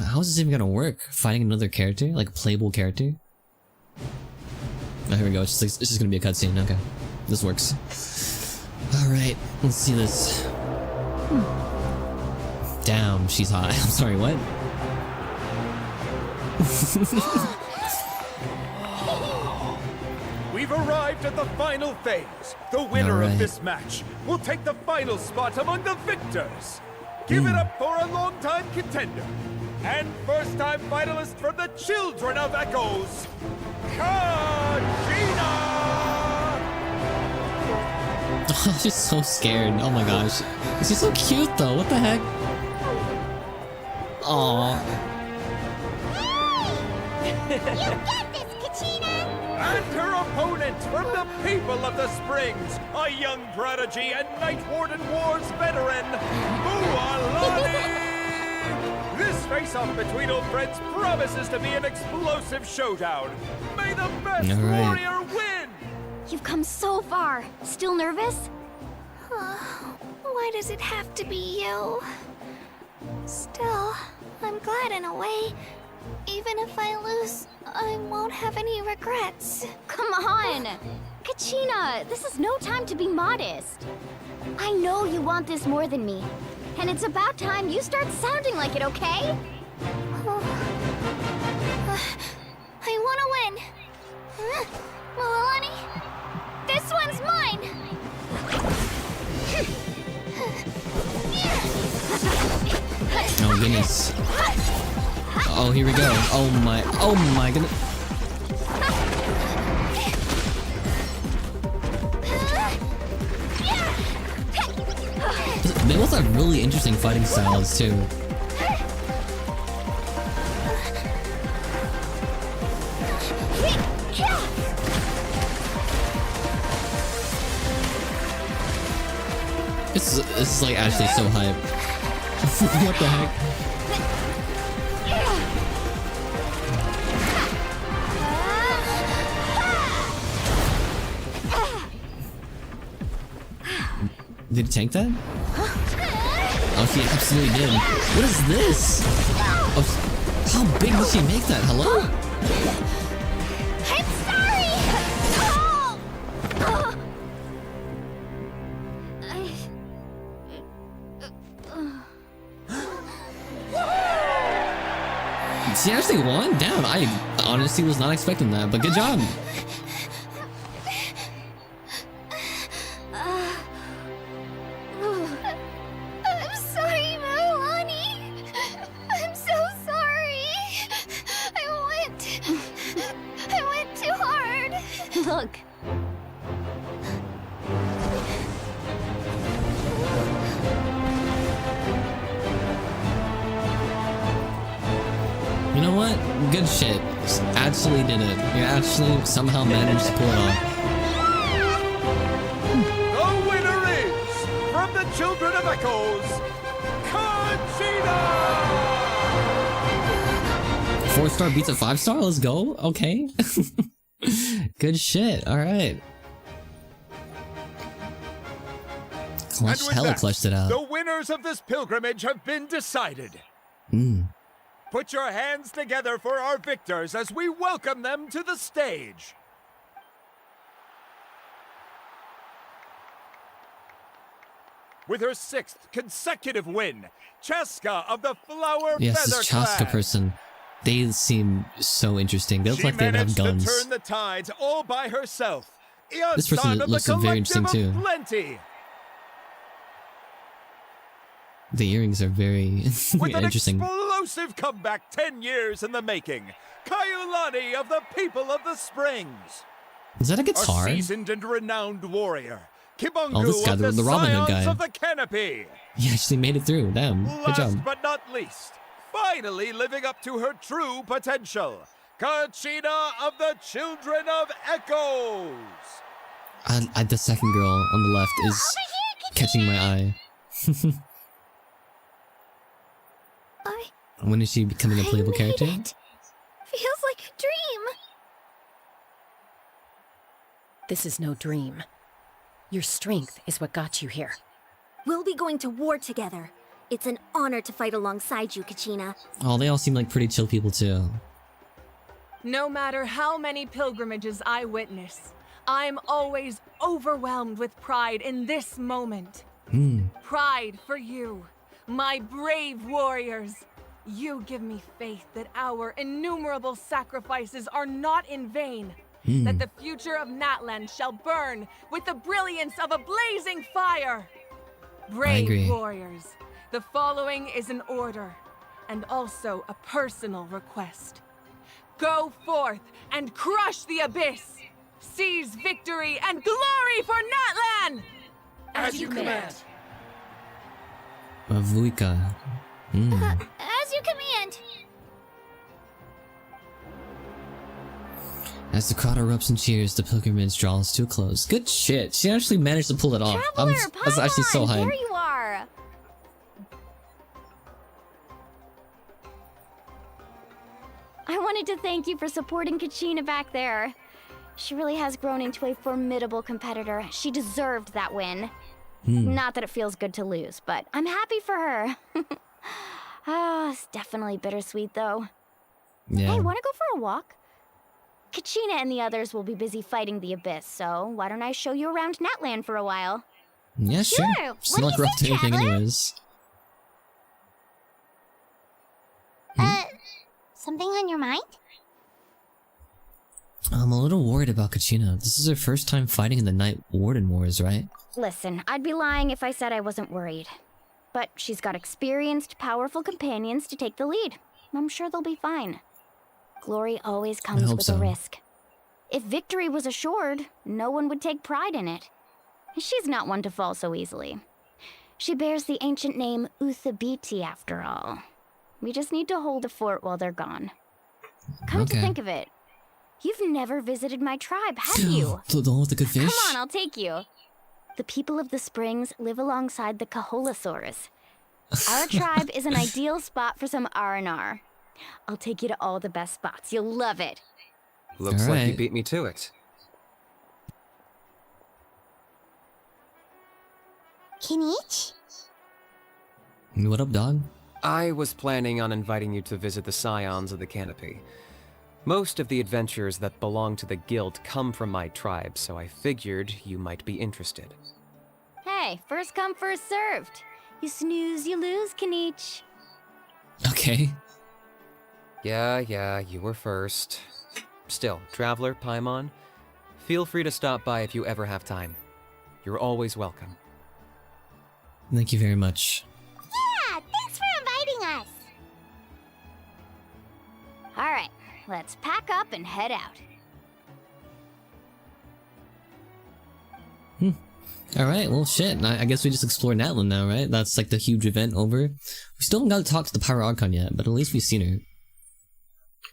How is this even gonna work? Fighting another character? Like a playable character? Oh, here we go. It's just gonna be a cutscene. Okay. This works. Alright, let's see this. Damn, she's hot. I'm sorry, what? We've arrived at the final phase. The winner of this match will take the final spot among the victors. Give it up for a long-time contender and first-time finalist from the Children of Echoes, Kachina! Oh, she's so scared. Oh my gosh. She's so cute though. What the heck? Aww. You got this, Kachina! And her opponent from the people of the Springs, a young prodigy and Night Warden Wars veteran, Mualani! This face-off between old friends promises to be an explosive showdown. May the best warrior win! You've come so far. Still nervous? Why does it have to be you? Still, I'm glad in a way. Even if I lose, I won't have any regrets. Come on! Kachina, this is no time to be modest. I know you want this more than me. And it's about time you start sounding like it, okay? I want to win. Mualani, this one's mine! Oh goodness. Oh, here we go. Oh my goodness. They both have really interesting fighting styles too. This is like actually so hype. What the heck? Did he tank that? Oh, he absolutely did. What is this? Oh, how big did she make that? Hello? I'm sorry! She actually won? Damn, I honestly was not expecting that, but good job. I'm sorry, Mualani. Look. You know what? Good shit. Actually did it. You actually somehow managed to pull it off. The winner is, from the Children of Echoes, Conchita! 4-star beats a 5-star? Let's go. Okay. Good shit. Alright. Clutch, hella clutched it out. The winners of this pilgrimage have been decided. Put your hands together for our victors as we welcome them to the stage. With her 6th consecutive win, Cheska of the Flower Yes, Feather this Chaska Clan. person. They seem so interesting. They look like they would have guns. She managed to turn the tides all by herself. This person looks very interesting too. Plenty. The earrings are very With an interesting. explosive comeback 10 years in the making, Kaiulani of the People of the Springs. Is that a guitar? A seasoned and renowned warrior. Kibangu Oh, this guy, of the Robin Hood Scions guy. of the Canopy. He actually made it through. Damn. Good Last job. but not least, finally living up to her true potential, Conchita of the Children of Echoes. The second girl on the left is catching my eye. When is she becoming a playable character? Feels like a dream. This is no dream. Your strength is what got you here. We'll be going to war together. It's an honor to fight alongside you, Kachina. Oh, they all seem like pretty chill people too. No matter how many pilgrimages I witness, I'm always overwhelmed with pride in this moment. Pride for you, my brave warriors. You give me faith that our innumerable sacrifices are not in vain. That the future of Natland shall burn with the brilliance of a blazing fire. Brave warriors, the following is an order and also a personal request. Go forth and crush the abyss. Seize victory and glory for Natlan! As you command. Vuika. As you command. As the crowd erupts and cheers, the pilgrimage draws to a close. Good shit. She actually managed to pull it off. I was actually so hyped. There you are. I wanted to thank you for supporting Kachina back there. She really has grown into a formidable competitor. She deserved that win. Not that it feels good to lose, but I'm happy for her. It's definitely bittersweet though. Yeah. Hey, wanna go for a walk? Kachina and the others will be busy fighting the Abyss, so why don't I show you around Natland for a while? Yeah, sure. It's not like we're up to anything anyways. Something on your mind? I'm a little worried about Kachina. This is her first time fighting in the Night Warden Wars, right? Listen, I'd be lying if I said I wasn't worried. But she's got experienced, powerful companions to take the lead. I'm sure they'll be fine. Glory always comes with a risk. If victory was assured, no one would take pride in it. She's not one to fall so easily. She bears the ancient name Uthabiti after all. We just need to hold the fort while they're gone. Come to think of it, you've never visited my tribe, have you? The one with the good fish? Come on, I'll take you. The people of the springs live alongside the Kaholasaurus. Our tribe is an ideal spot for some R&R. I'll take you to all the best spots. You'll love it. Looks like you beat me to it. Kinich? What up, dog? I was planning on inviting you to visit the Scions of the Canopy. Most of the adventures that belong to the guild come from my tribe, so I figured you might be interested. Hey, first come, first served. You snooze, you lose, Kinich. Okay. Yeah, you were first. Still, Traveler, Paimon, feel free to stop by if you ever have time. You're always welcome. Thank you very much. Yeah, thanks for inviting us. All right, let's pack up and head out. Alright, well shit, I guess we just explore Natlan now, right? That's like the huge event over. We still haven't got to talk to the Pyro Archon yet, but at least we've seen her.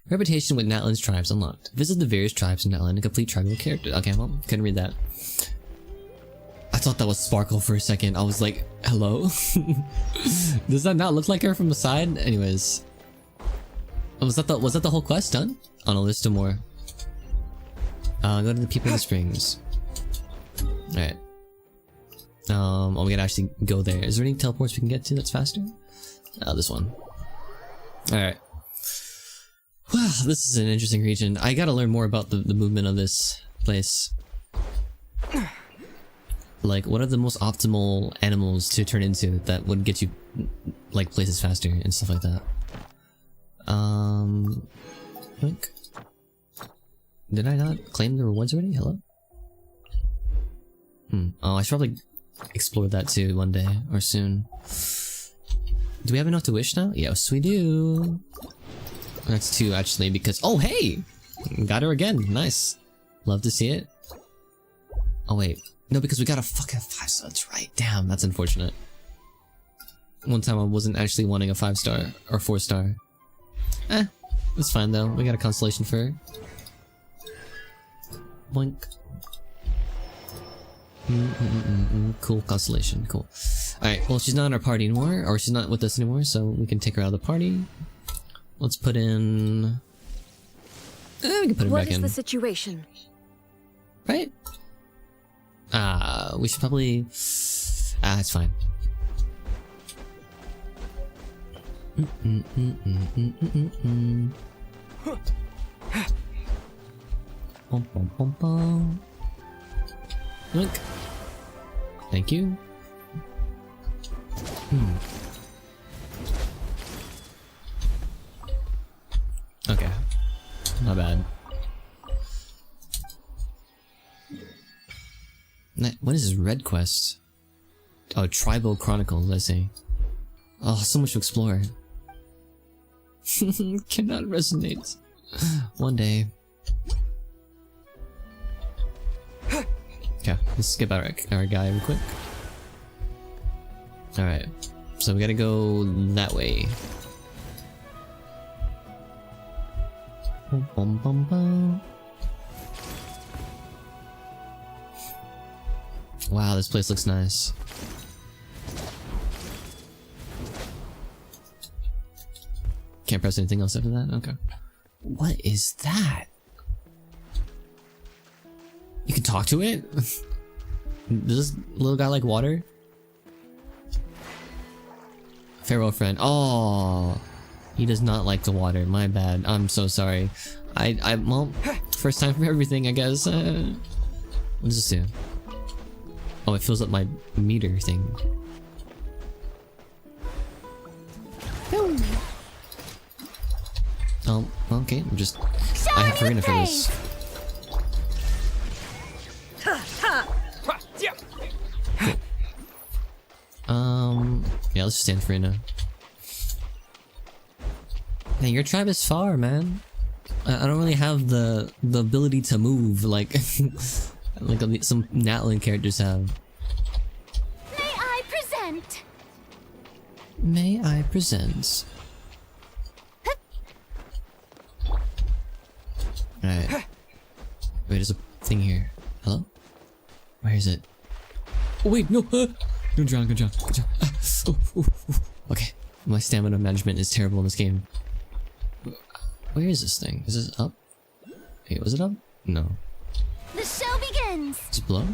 Reputation with Natlan's tribes unlocked. Visit the various tribes in Natlan to complete tribal character. Okay, well, couldn't read that. I thought that was Sparkle for a second. I was like, hello? Does that not look like her from the side? Anyways. Was that the whole quest done? Oh no, there's still more. Go to the People of the Springs. Alright. Oh, we gotta actually go there. Is there any teleports we can get to that's faster? This one. Alright. Wow, this is an interesting region. I gotta learn more about the movement of this place. Like, what are the most optimal animals to turn into that would get you, like, places faster and stuff like that? Look. Did I not claim the rewards already? Hello? Oh, I should probably explore that too one day, or soon. Do we have enough to wish now? Yes, we do! That's 2 actually, because— oh, hey! Got her again, nice. Love to see it. Oh wait, no, because we got a fucking 5-star, that's right. Damn, that's unfortunate. One time I wasn't actually wanting a 5-star, or 4-star. It's fine though, we got a constellation for her. Boink. Cool constellation, cool. Alright, well she's not in our party anymore, or she's not with us anymore, so we can take her out of the party. Let's put in... we can put her back in. What is the situation? Right? We should probably... it's fine. Bum, bum, bum, bum. Look. Thank you. Okay. Not bad. What is this red quest? Oh, Tribal Chronicles, I see. Oh, so much to explore. Cannot resonate. One day. Okay, let's skip our guy real quick. Alright, so we gotta go that way. Bum, bum, bum, bum. Wow, this place looks nice. Can't press anything else after that? Okay. What is that? You can talk to it? Does this little guy like water? Farewell, friend. Oh, he does not like the water. My bad. I'm so sorry. Well, first time for everything, I guess. What does this do? Oh, it fills up my meter thing. Oh, okay. I have Farina for this. Yeah, let's just stand Farina. Man, your tribe is far, man. I don't really have the ability to move like like some Natlan characters have. May I present? May I present? Alright. Wait, there's a thing here. Hello? Where is it? Oh wait, no! Don't drown, good job, good job. Okay, my stamina management is terrible in this game. Where is this thing? Is this up? Wait, was it up? No. The show begins! Is it below?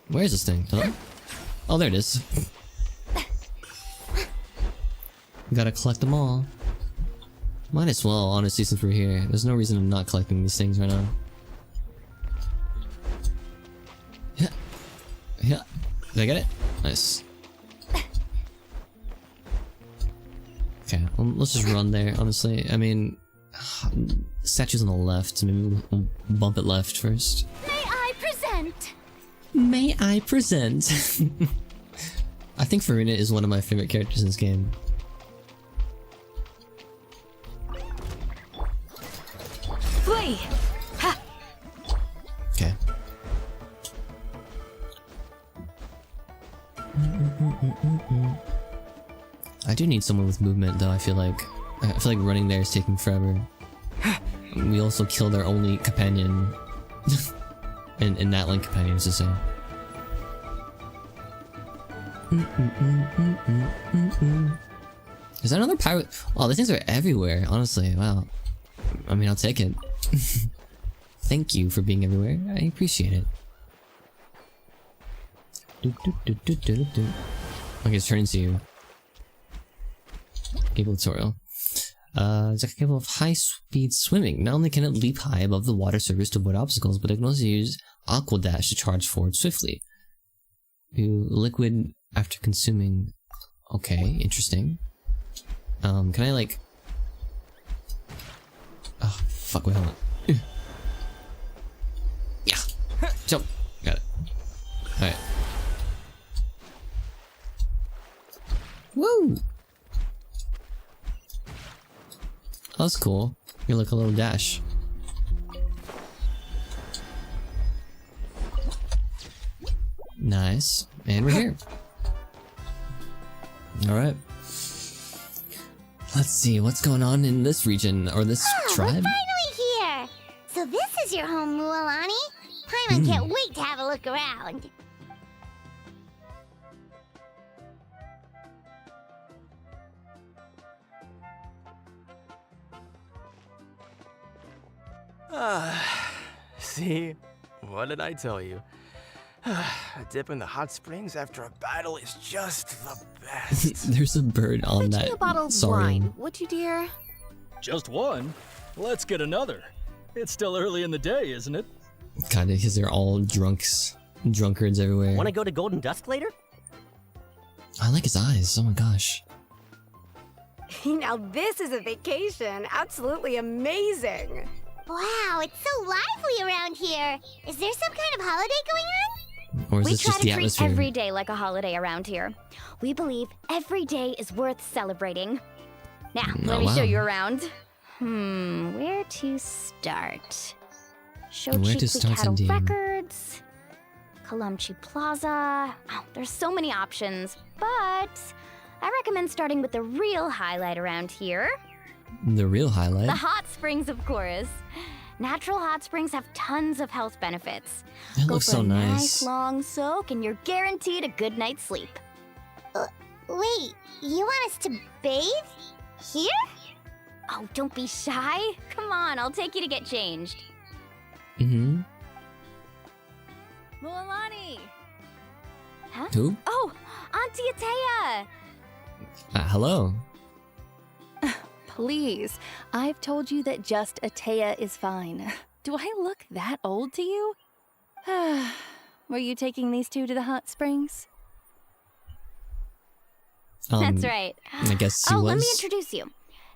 Where is this thing? Hello? Oh, there it is. Gotta collect them all. Might as well, honestly, since we're here. There's no reason I'm not collecting these things right now. Yeah. Yeah. Did I get it? Nice. Okay, well, let's just run there, honestly. I mean, statue's on the left, so maybe we'll bump it left first. May I present? May I present? I think Farina is one of my favorite characters in this game. Flee! Ha! Okay. I do need someone with movement, though. I feel like running there is taking forever. We also killed our only companion, and Natlan companions to say. Is that another pirate? Oh, these things are everywhere. Honestly, wow. I mean, I'll take it. Thank you for being everywhere. I appreciate it. Okay, it's turning to you. Cable tutorial. It's a capable of high-speed swimming. Not only can it leap high above the water surface to avoid obstacles, but it can also use Aqua Dash to charge forward swiftly. You liquid after consuming. Okay, interesting. Can I like? Oh fuck! Wait, hold on. Yeah, jump. Got it. All right. Woo! That's cool. You're like a little dash. Nice. And we're here. Alright. Let's see, what's going on in this region, or this tribe? We're finally here! So this is your home, Mualani? Paimon can't wait to have a look around. See? What did I tell you? A dip in the hot springs after a battle is just the best. There's a bird on that. A bottle of Sorry. wine, would you, dear? Just one? Let's get another. It's still early in the day, isn't it? Kinda, because they're all drunkards everywhere. Want to go to Golden Dusk later? I like his eyes, oh my gosh. Now this is a vacation. Absolutely amazing. Wow, it's so lively around here. Is there some kind of holiday going on? Or is We this try just to the treat atmosphere? every day like a holiday around here. We believe every day is worth celebrating. Now, let me show you around. Where to start? Where to Shochiku start, Cattle indeed. Records, Kalamchi Plaza. Oh, there's so many options, but I recommend starting with the real highlight around here. The real highlight? The hot springs, of course. Natural hot springs have tons of health benefits. That Go looks for so a nice. nice long soak, and you're guaranteed a good night's sleep. Wait, you want us to bathe? Here? Oh, don't be shy. Come on, I'll take you to get changed. Mm-hmm. Mualani! Huh? Who? Oh, Auntie Atea! Hello. Please, I've told you that just Atea is fine. Do I look that old to you? Were you taking these two to the hot springs? That's right. I guess he Oh, was. let me introduce you.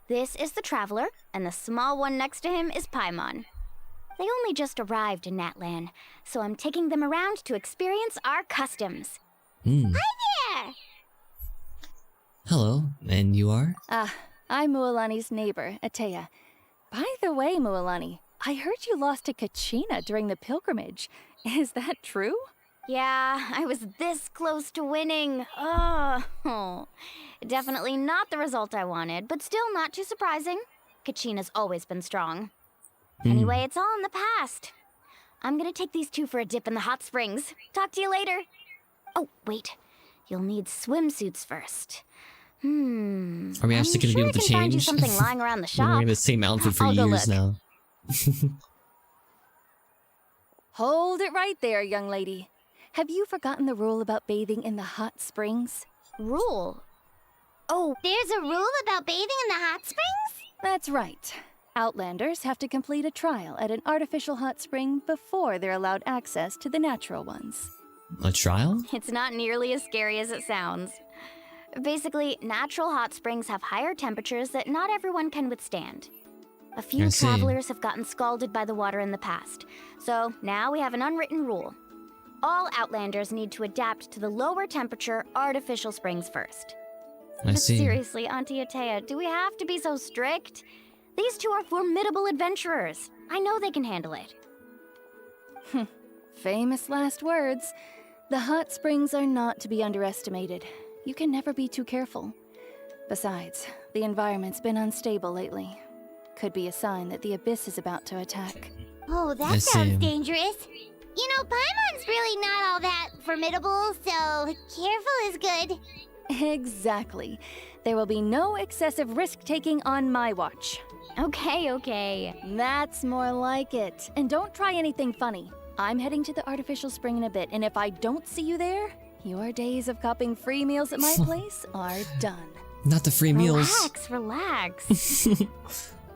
This is the Traveler, and the small one next to him is Paimon. They only just arrived in Natlan, so I'm taking them around to experience our customs. Hmm. Hi there! Hello, and you are? I'm Mualani's neighbor, Atea. By the way, Mualani, I heard you lost to Kachina during the pilgrimage. Is that true? Yeah, I was this close to winning. Oh, definitely not the result I wanted, but still not too surprising. Kachina's always been strong. Anyway, it's all in the past. I'm gonna take these two for a dip in the hot springs. Talk to you later. Oh, wait. You'll need swimsuits first. Are we actually going to be able to change? Find you something lying around the We're shop. wearing the same outfit for I'll go years look. now. Hold it right there, young lady. Have you forgotten the rule about bathing in the hot springs? Rule? Oh, there's a rule about bathing in the hot springs? That's right. Outlanders have to complete a trial at an artificial hot spring before they're allowed access to the natural ones. A trial? It's not nearly as scary as it sounds. Basically, natural hot springs have higher temperatures that not everyone can withstand. A few I see. travelers have gotten scalded by the water in the past, so now we have an unwritten rule. All Outlanders need to adapt to the lower temperature artificial springs first. I see. Seriously, Auntie Atea, do we have to be so strict? These two are formidable adventurers. I know they can handle it. Famous last words. The hot springs are not to be underestimated. You can never be too careful. Besides, the environment's been unstable lately. Could be a sign that the Abyss is about to attack. Oh, that sounds dangerous. You know, Paimon's really not all that formidable, so careful is good. Exactly. There will be no excessive risk-taking on my watch. Okay. That's more like it. And don't try anything funny. I'm heading to the artificial spring in a bit, and if I don't see you there, your days of copping free meals at my place are done. Not the free meals. Relax.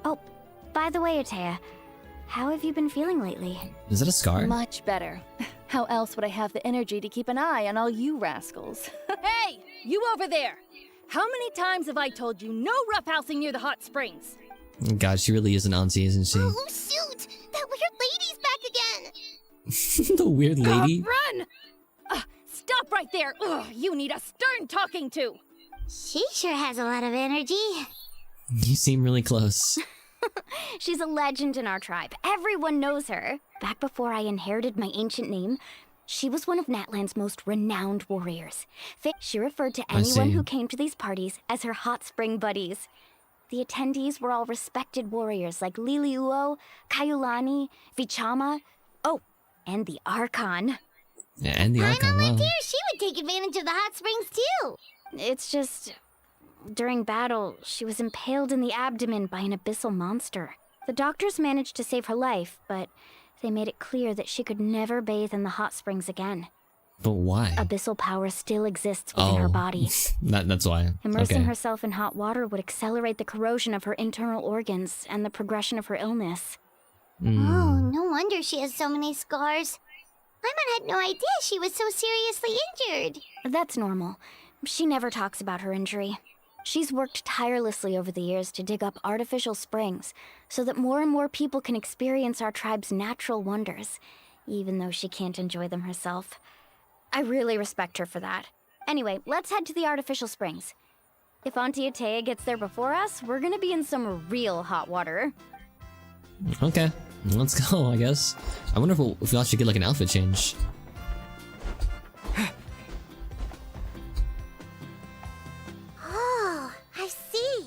Oh, by the way, Atea, how have you been feeling lately? Is that a scar? Much better. How else would I have the energy to keep an eye on all you rascals? Hey, you over there! How many times have I told you no roughhousing near the hot springs? God, she really is an auntie, isn't she? Oh, shoot! That weird lady's back again! The weird lady? Run! Stop right there! Ugh, you need a stern talking to! She sure has a lot of energy. You seem really close. She's a legend in our tribe. Everyone knows her. Back before I inherited my ancient name, she was one of Natlan's most renowned warriors. She referred to anyone who came to these parties as her hot spring buddies. The attendees were all respected warriors like Liliuo, Kaiulani, Vichama, and the Archon. Yeah, and the Archon, wow. Dear, she would take advantage of the hot springs too. It's just, during battle, she was impaled in the abdomen by an abyssal monster. The doctors managed to save her life, but they made it clear that she could never bathe in the hot springs again. But why? Abyssal power still exists within her body. That's why. Immersing herself in hot water would accelerate the corrosion of her internal organs and the progression of her illness. Oh, no wonder she has so many scars. Paimon had no idea she was so seriously injured. That's normal. She never talks about her injury. She's worked tirelessly over the years to dig up artificial springs so that more and more people can experience our tribe's natural wonders, even though she can't enjoy them herself. I really respect her for that. Anyway, let's head to the artificial springs. If Auntie Atea gets there before us, we're gonna be in some real hot water. Okay, let's go, I guess. I wonder if we'll actually get like an outfit change. Oh, I see.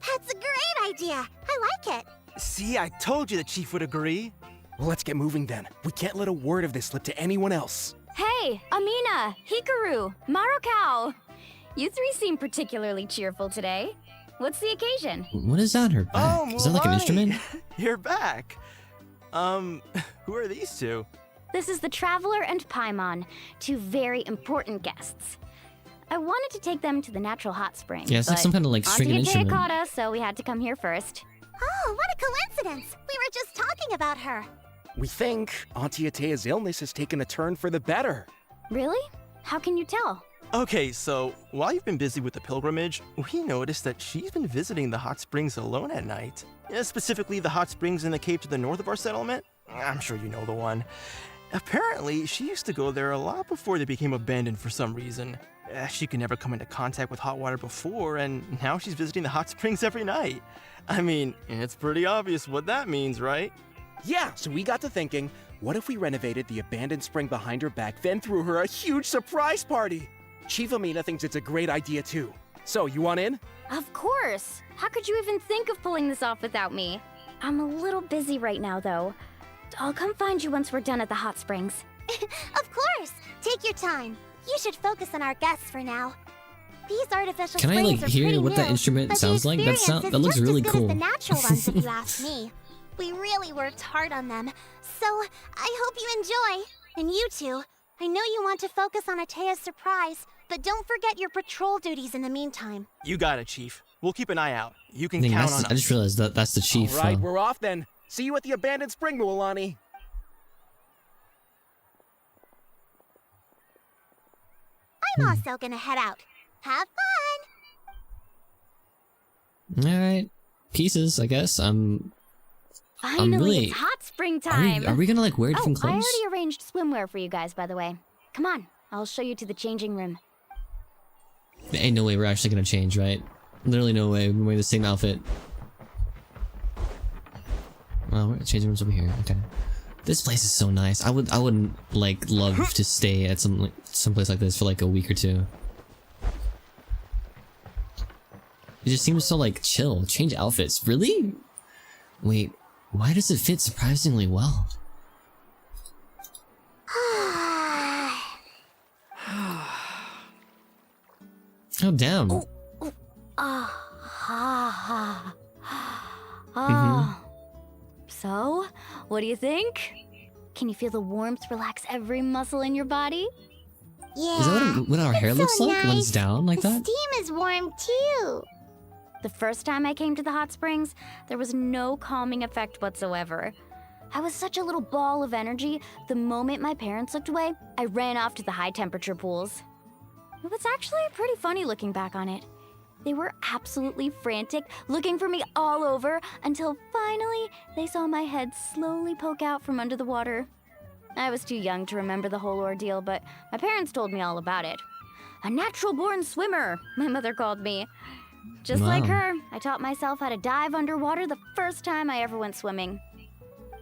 That's a great idea. I like it. See, I told you the chief would agree. Well, let's get moving then. We can't let a word of this slip to anyone else. Hey, Amina, Hikaru, Marukao. You three seem particularly cheerful today. What's the occasion? What is that on her back? Is that like an instrument? You're back. Who are these two? This is the Traveler and Paimon, two very important guests. I wanted to take them to the natural hot spring. Yeah, it's like some kind of like stringed instrument. Auntie Atea caught us, so we had to come here first. Oh, what a coincidence. We were just talking about her. We think Auntie Atea's illness has taken a turn for the better. Really? How can you tell? Okay, so while you've been busy with the pilgrimage, we noticed that she's been visiting the hot springs alone at night. Specifically, the hot springs in the cave to the north of our settlement. I'm sure you know the one. Apparently, she used to go there a lot before they became abandoned for some reason. She could never come into contact with hot water before, and now she's visiting the hot springs every night. I mean, it's pretty obvious what that means, right? Yeah, so we got to thinking, what if we renovated the abandoned spring behind her back, then threw her a huge surprise party? Chief Amina thinks it's a great idea too. So, you want in? Of course! How could you even think of pulling this off without me? I'm a little busy right now, though. I'll come find you once we're done at the hot springs. Of course! Take your time. You should focus on our guests for now. These artificial Can I springs like are hear pretty what that new, instrument but sounds the like? That experience that is looks just really as good cool. as the natural ones, if you ask me. We really worked hard on them, so I hope you enjoy. And you two, I know you want to focus on Atea's surprise, but don't forget your patrol duties in the meantime. You got it, Chief. We'll keep an eye out. You can Dang, count on us. I just realized that that's the chief. All right, we're off then. See you at the abandoned spring, Mualani. I'm also gonna head out. Have fun! Alright. Pieces, I guess. Finally, really... it's hot spring time! Are we gonna like wear different I clothes? already arranged swimwear for you guys, by the way. Come on, I'll show you to the changing room. There ain't no way we're actually gonna change, right? Literally no way. We're wearing the same outfit. Well, changing room's over here. Okay. This place is so nice. I wouldn't like love to stay at some place like this for like a week or two. It just seems so like chill. Change outfits. Really? Wait, why does it fit surprisingly well? Oh damn. So, what do you think? Can you feel the warmth relax every muscle in your body? Yeah. Is that what our hair it's looks so like when it's nice. down like the that? steam is warm too. The first time I came to the hot springs, there was no calming effect whatsoever. I was such a little ball of energy, the moment my parents looked away, I ran off to the high temperature pools. It was actually pretty funny looking back on it. They were absolutely frantic, looking for me all over, until finally they saw my head slowly poke out from under the water. I was too young to remember the whole ordeal, but my parents told me all about it. A natural-born swimmer, my mother called me. Just like her, I taught myself how to dive underwater the first time I ever went swimming.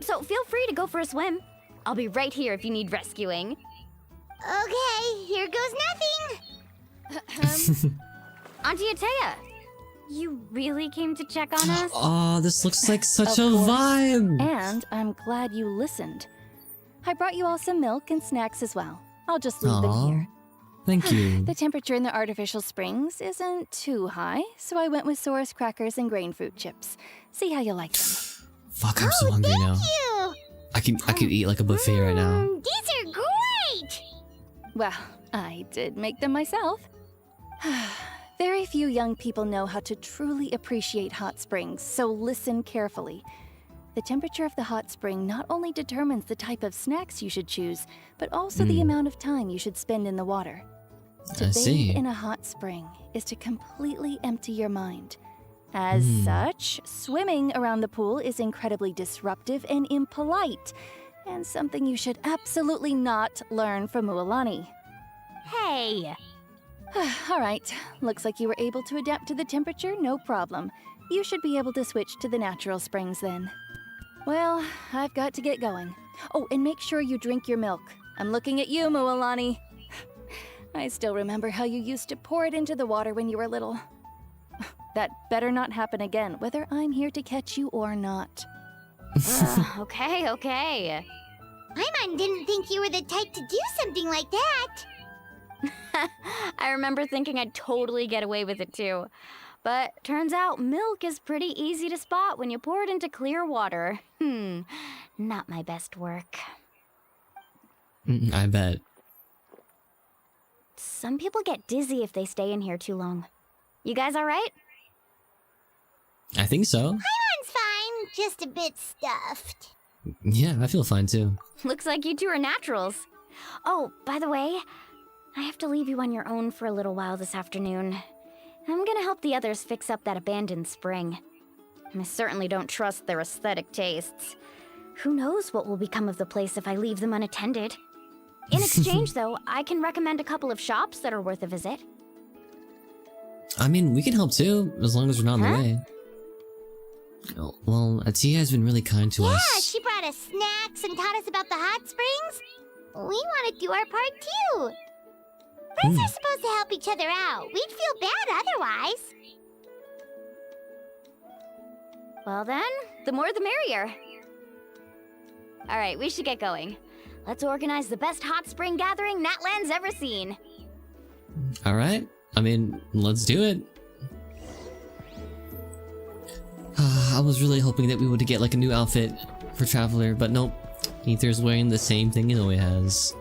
So feel free to go for a swim. I'll be right here if you need rescuing. Okay, here goes nothing. Auntie Atea, you really came to check on us? Oh, this looks like such a Of course. vibe. And I'm glad you listened. I brought you all some milk and snacks as well. I'll just leave them Aw, here. thank you. The temperature in the artificial springs isn't too high, so I went with Saurus crackers and grain fruit chips. See how you like them. Fuck, I'm so hungry now. You. I could eat like a buffet right now. These are great. Well, I did make them myself. Very few young people know how to truly appreciate hot springs, so listen carefully. The temperature of the hot spring not only determines the type of snacks you should choose, but also the amount of time you should spend in the water. To I bathe see. in a hot spring is to completely empty your mind. As such, swimming around the pool is incredibly disruptive and impolite, and something you should absolutely not learn from Mualani. Hey! All right, looks like you were able to adapt to the temperature, no problem. You should be able to switch to the natural springs then. Well, I've got to get going. Oh, and make sure you drink your milk. I'm looking at you, Mualani. I still remember how you used to pour it into the water when you were little. That better not happen again, whether I'm here to catch you or not. Okay. Paimon didn't think you were the type to do something like that. I remember thinking I'd totally get away with it too. But turns out milk is pretty easy to spot when you pour it into clear water. Not my best work. I bet. Some people get dizzy if they stay in here too long. You guys alright? I think so. Paimon's fine, just a bit stuffed. Yeah, I feel fine too. Looks like you two are naturals. Oh, by the way, I have to leave you on your own for a little while this afternoon. I'm gonna help the others fix up that abandoned spring. I certainly don't trust their aesthetic tastes. Who knows what will become of the place if I leave them unattended? In exchange, though, I can recommend a couple of shops that are worth a visit. I mean, we can help too, as long as we're not in the way. Oh, well, Atia has been really kind to Yeah, us. she brought us snacks and taught us about the hot springs. We want to do our part too. Friends are supposed to help each other out. We'd feel bad otherwise. Well then, the more the merrier. Alright, we should get going. Let's organize the best hot spring gathering Natland's ever seen. Alright, I mean, let's do it. I was really hoping that we would get like a new outfit for Traveler, but nope. Ether's wearing the same thing he always has.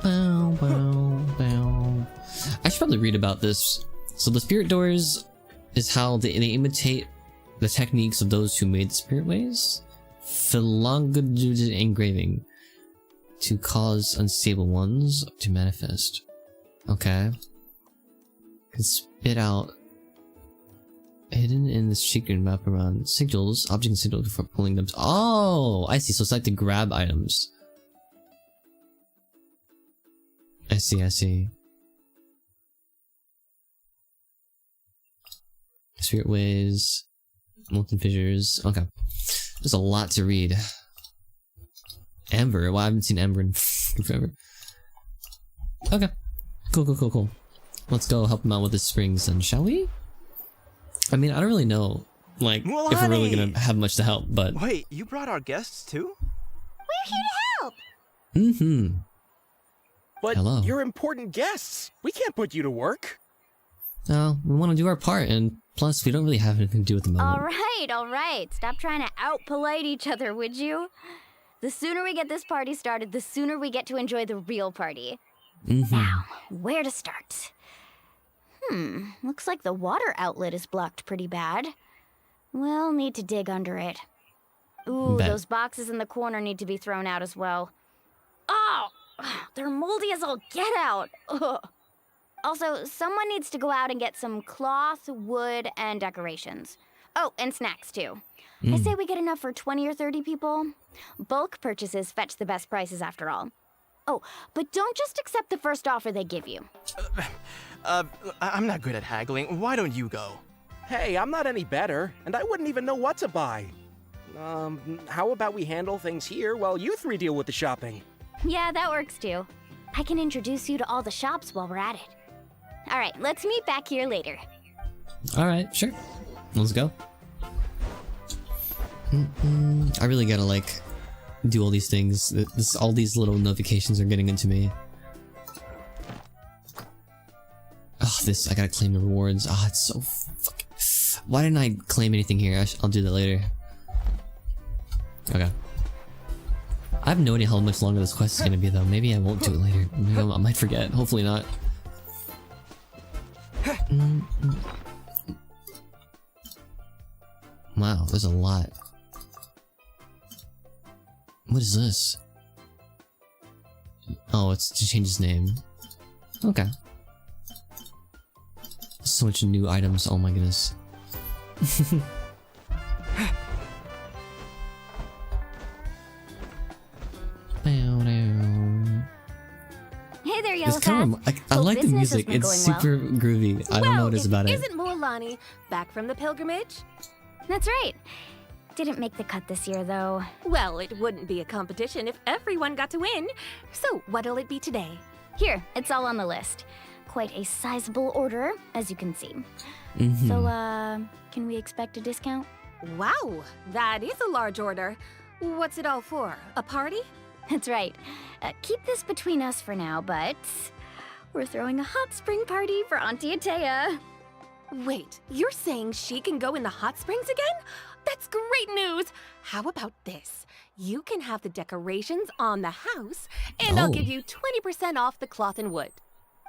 Bow, bow, bow. I should probably read about this. So the spirit doors is how they imitate the techniques of those who made the spirit ways. Philonguded engraving to cause unstable ones to manifest. Okay. Can spit out hidden in the secret map around sigils, object and sigil before pulling them. Oh, I see. So it's like to grab items. I see. Spirit ways, molten fissures. Okay. There's a lot to read. Amber. Well, I haven't seen Amber in forever. Okay. Cool. Let's go help him out with his springs then, shall we? I mean, I don't really know, like, if we're really gonna have much to help, but... Wait, you brought our guests too? We're here to help! Mm-hmm. But Hello. you're important guests. We can't put you to work. No, we want to do our part, and plus, we don't really have anything to do with the moment. All right. Stop trying to out-polite each other, would you? The sooner we get this party started, the sooner we get to enjoy the real party. Now, where to start? Looks like the water outlet is blocked pretty bad. We'll need to dig under it. Ooh, Bet. those boxes in the corner need to be thrown out as well. Oh! They're moldy as all get out! Ugh. Also, someone needs to go out and get some cloth, wood, and decorations. Oh, and snacks too. I say we get enough for 20 or 30 people. Bulk purchases fetch the best prices after all. Oh, but don't just accept the first offer they give you. I'm not good at haggling. Why don't you go? Hey, I'm not any better, and I wouldn't even know what to buy. How about we handle things here while you three deal with the shopping? Yeah, that works too. I can introduce you to all the shops while we're at it. All right, let's meet back here later. All right, sure. Let's go. I really gotta, like, do all these things. All these little notifications are getting into me. Oh, I gotta claim the rewards. Oh, it's so fucking... Why didn't I claim anything here? I'll do that later. Okay. I have no idea how much longer this quest is gonna be, though. Maybe I won't do it later. Maybe I might forget. Hopefully not. Wow, there's a lot. What is this? Oh, it's to change his name. Okay. So much new items, oh my goodness. Hey there, It's kind of, I like the music, it's super groovy. I don't know what it is about it. Isn't Mualani back from the pilgrimage? That's right. Didn't make the cut this year, though. Well, it wouldn't be a competition if everyone got to win. So, what'll it be today? Here, it's all on the list. Quite a sizable order, as you can see. So, can we expect a discount? Wow, that is a large order. What's it all for? A party? That's right. Keep this between us for now, but we're throwing a hot spring party for Auntie Atea. Wait, you're saying she can go in the hot springs again? That's great news! How about this? You can have the decorations on the house, and I'll give you 20% off the cloth and wood.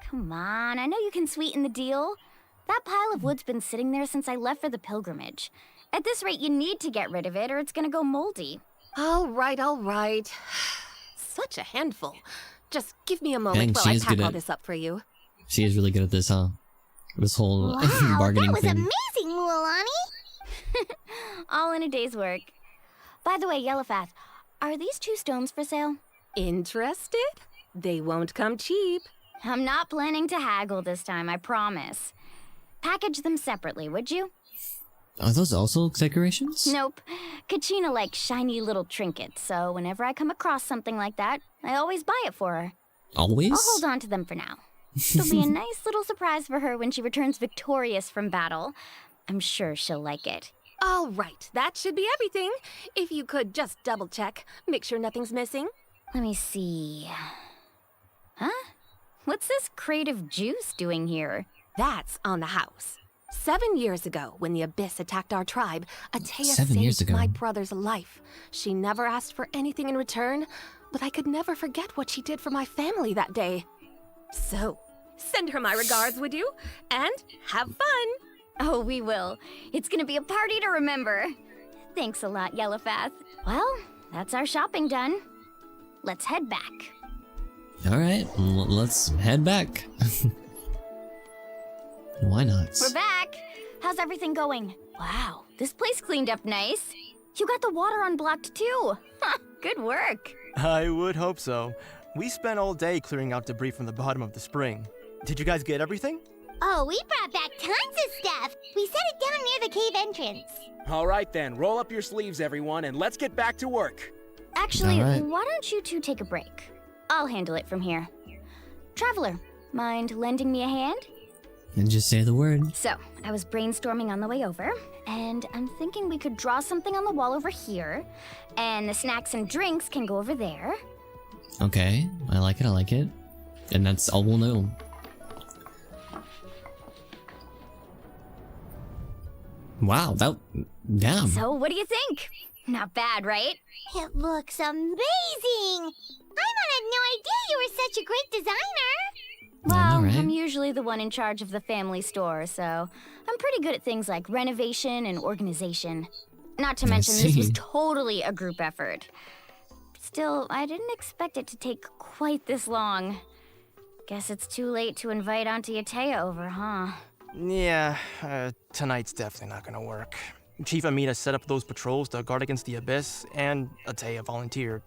Come on, I know you can sweeten the deal. That pile of wood's been sitting there since I left for the pilgrimage. At this rate, you need to get rid of it or it's gonna go moldy. All right. Such a handful. Just give me a moment while I pack all this up for you. She is really good at this, huh? This whole Wow, bargaining that was thing. amazing, Mualani! All in a day's work. By the way, Yellowfath, are these 2 stones for sale? Interested? They won't come cheap. I'm not planning to haggle this time, I promise. Package them separately, would you? Are those also decorations? Nope. Kachina likes shiny little trinkets, so whenever I come across something like that, I always buy it for her. Always? I'll hold on to them for now. It'll be a nice little surprise for her when she returns victorious from battle. I'm sure she'll like it. All right, that should be everything. If you could just double check, make sure nothing's missing. Let me see. Huh? What's this crate of juice doing here? That's on the house. 7 years ago, when the Abyss attacked our tribe, Atea 7 years saved ago. my brother's life. She never asked for anything in return, but I could never forget what she did for my family that day. So, send her my regards, would you? And have fun! Oh, we will. It's gonna be a party to remember. Thanks a lot, Yellowfath. Well, that's our shopping done. Let's head back. Alright, let's head back. Why not? We're back! How's everything going? Wow, this place cleaned up nice. You got the water unblocked too. Good work. I would hope so. We spent all day clearing out debris from the bottom of the spring. Did you guys get everything? Oh, we brought back tons of stuff! We set it down near the cave entrance. All right then, roll up your sleeves, everyone, and let's get back to work. Actually, All right. why don't you two take a break? I'll handle it from here. Traveler, Mind lending me a hand? And just say the word. So, I was brainstorming on the way over, and I'm thinking we could draw something on the wall over here, and the snacks and drinks can go over there. Okay, I like it, I like it. And that's all we'll know. Wow, that... damn. So, what do you think? Not bad, right? It looks amazing! Paimon had no idea you were such a great designer! Well, right? I'm usually the one in charge of the family store, so I'm pretty good at things like renovation and organization. Not to mention, this was see. totally a group effort. Still, I didn't expect it to take quite this long. Guess it's too late to invite Auntie Atea over, huh? Yeah, tonight's definitely not gonna work. Chief Amina set up those patrols to guard against the Abyss, and Atea volunteered.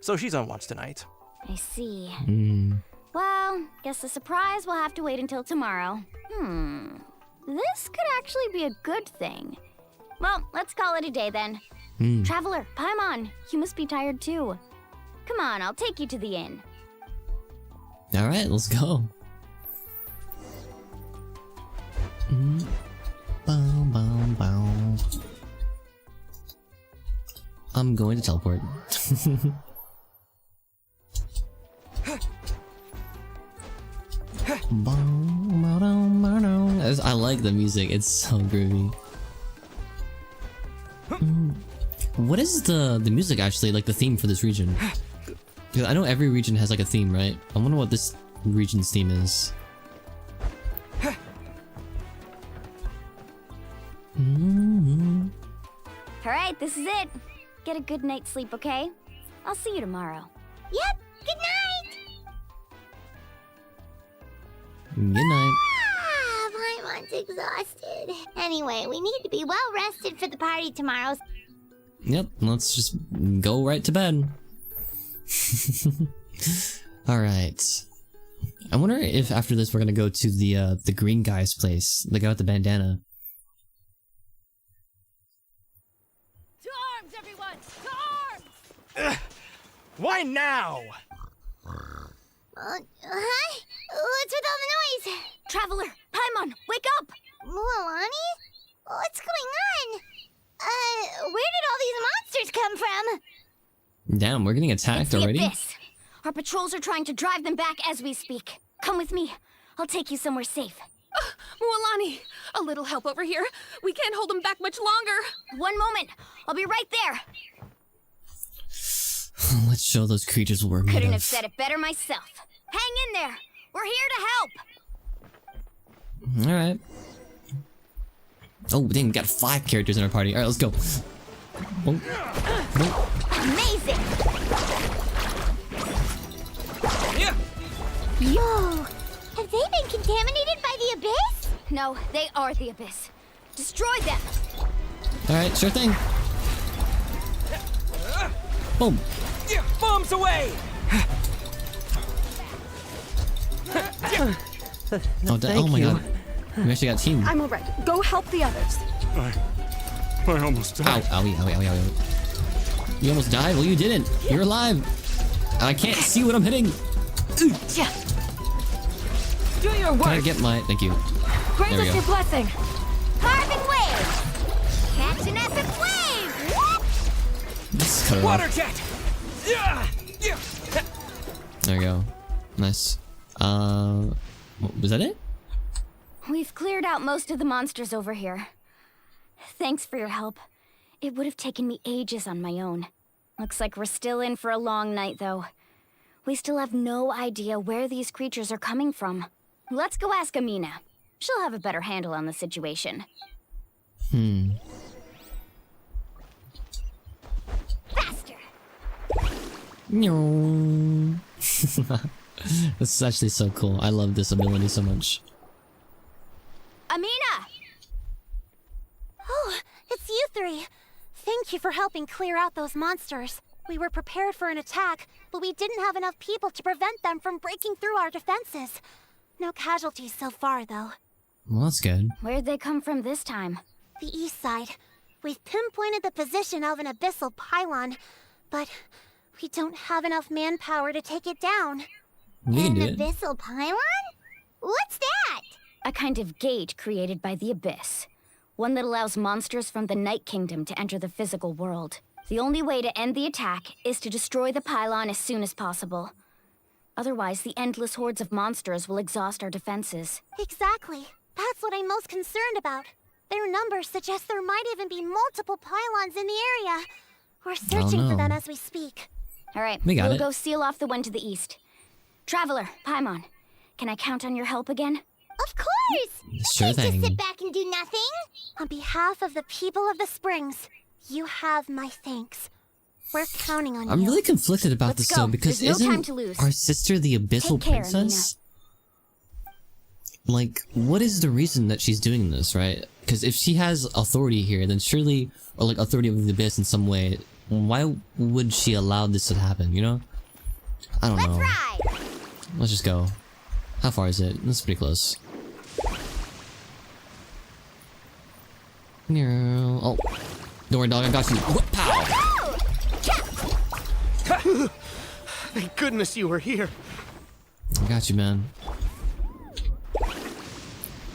So she's on watch tonight. I see. Hmm. Well, guess the surprise will have to wait until tomorrow. This could actually be a good thing. Well, let's call it a day then. Traveler, Paimon, you must be tired too. Come on, I'll take you to the inn. Alright, let's go. Bow, bow, bow. I'm going to teleport. I like the music, it's so groovy. What is the music actually, like the theme for this region? Because I know every region has like a theme, right? I wonder what this region's theme is. Alright, this is it. Get a good night's sleep, okay? I'll see you tomorrow. Yep, good night! Good night. Ah, Paimon's exhausted. Anyway, we need to be well rested for the party tomorrow. Yep, let's just go right to bed. Alright. I wonder if after this we're gonna go to the green guy's place. The guy with the bandana. To arms, everyone! To arms! Why now? Huh? What's with all the noise? Traveler, Paimon, wake up! Mualani? What's going on? Where did all these monsters come from? Damn, we're getting attacked It's the already? Abyss. Our patrols are trying to drive them back as we speak. Come with me. I'll take you somewhere safe. Mualani, a little help over here. We can't hold them back much longer. One moment. I'll be right there. Let's show those creatures what we're made Couldn't of. have said it better myself. Hang in there. We're here to help. Alright. Oh, dang, we got 5 characters in our party. Alright, let's go. Oh. Oh. Amazing! Yo! Have they been contaminated by the Abyss? No, they are the Abyss. Destroy them! Alright, sure thing. Boom. Bombs away! Oh, oh my god. We actually got team. I'm alright. Go help the others. I almost died. Ow, owie, owie, owie, owie. You almost died? Well, you didn't. You're alive. I can't see what I'm hitting. Do your work. Gotta get my... Thank you. Grant There we us go. your blessing. Carving wave! Catch an epic wave! Just cut it Water off. jet! There we go. Nice. Was that it? We've cleared out most of the monsters over here. Thanks for your help. It would have taken me ages on my own. Looks like we're still in for a long night, though. We still have no idea where these creatures are coming from. Let's go ask Amina. She'll have a better handle on the situation. Faster! No. This is actually so cool. I love this ability so much. Amina! Oh, it's you three. Thank you for helping clear out those monsters. We were prepared for an attack, but we didn't have enough people to prevent them from breaking through our defenses. No casualties so far, though. Well, that's good. Where'd they come from this time? The east side. We've pinpointed the position of an abyssal pylon, but we don't have enough manpower to take it down. We can do An it. abyssal pylon? What's that? A kind of gate created by the Abyss. One that allows monsters from the Night Kingdom to enter the physical world. The only way to end the attack is to destroy the pylon as soon as possible. Otherwise, the endless hordes of monsters will exhaust our defenses. Exactly. That's what I'm most concerned about. Their numbers suggest there might even be multiple pylons in the area. We're searching for them as we speak. All right, we'll go seal off the one to the east. Traveler, Paimon, can I count on your help again? Of course! Sure I can't thing. just sit back and do nothing. On behalf of the people of the Springs, you have my thanks. We're counting on you. I'm really conflicted about this though, because There's no time isn't to lose. our sister the Abyssal Take care, Princess? Like, what is the reason that she's doing this, right? Because if she has authority here, then surely, or like authority over the Abyss in some way, why would she allow this to happen, you know? I don't know. Ride. Let's just go. How far is it? That's pretty close. Oh. Don't worry, dog, I got you. Whoop, pow! Thank goodness you were here. I got you, man.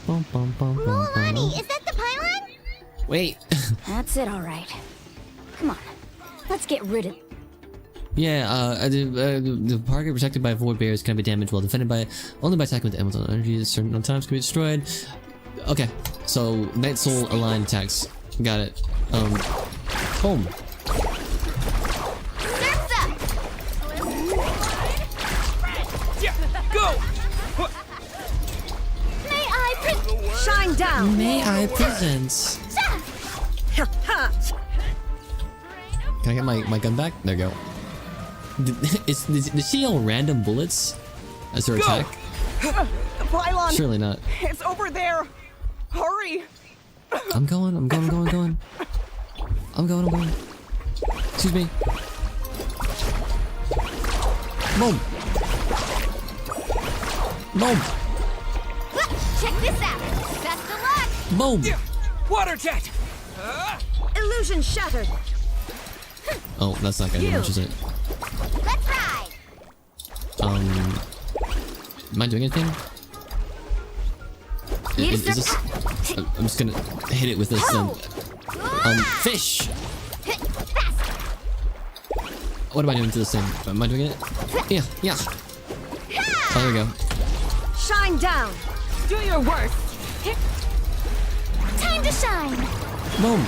Mualani, is that the pylon? Wait. That's it, all right. Come on, let's get rid of... Yeah, the target protected by void barriers can be damaged while defended by only by attacking with elemental energy. Certain times can be destroyed. Okay, so Night Soul aligned attacks. Got it. Boom. Go! May I shine down? May I present? Can I get my gun back? There you go. Did she yell random bullets as her attack? The pylon! Surely not. It's over there! Hurry! I'm going. I'm going. Excuse me. Boom. Boom. Check this out! Best of luck! Boom. Water jet! Illusion shattered! Oh, that's not gonna do much, is it? Let's ride! Am I doing anything? Is this... I'm just gonna hit it with this, fish! What am I doing to this thing? Am I doing it? Yeah. Oh, there we go. Shine down! Do your worst! Time to shine! Boom!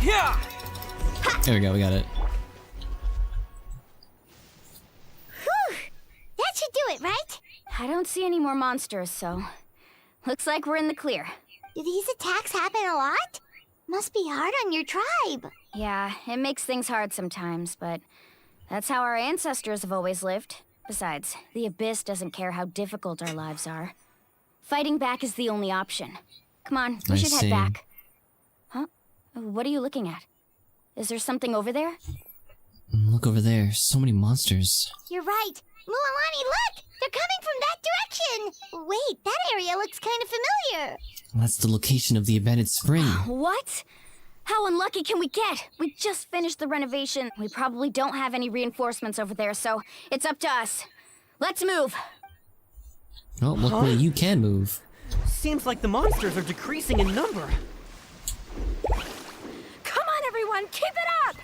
Yeah! There we go, we got it. Whew! That should do it, right? I don't see any more monsters, so... Looks like we're in the clear. Do these attacks happen a lot? Must be hard on your tribe. Yeah, it makes things hard sometimes, but... That's how our ancestors have always lived. Besides, the Abyss doesn't care how difficult our lives are. Fighting back is the only option. Come on, we should head back. Huh? What are you looking at? Is there something over there? Look over there. So many monsters. You're right. Mualani, look! They're coming from that direction! Wait, that area looks kind of familiar. That's the location of the abandoned spring. What? How unlucky can we get? We just finished the renovation. We probably don't have any reinforcements over there, so it's up to us. Let's move. Oh, luckily you can move. Seems like the monsters are decreasing in number. Come on, everyone, keep it up!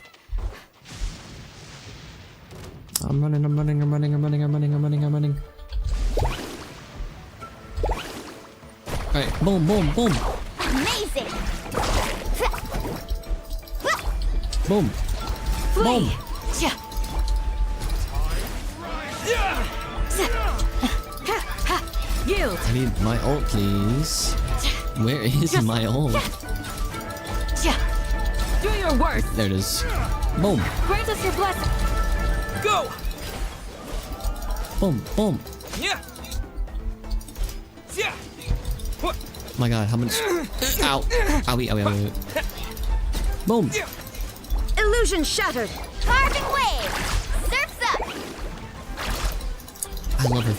I'm running. Alright, boom. Amazing! Boom. Boom. You! I need my ult, please. Where is my ult? Do your worst! There it is. Boom. Grant us your blessing! Go! Boom. Yeah! Yeah! My god, how much... Ow. Owie. Boom. Illusion shattered! Carving wave! Surf's up! I love her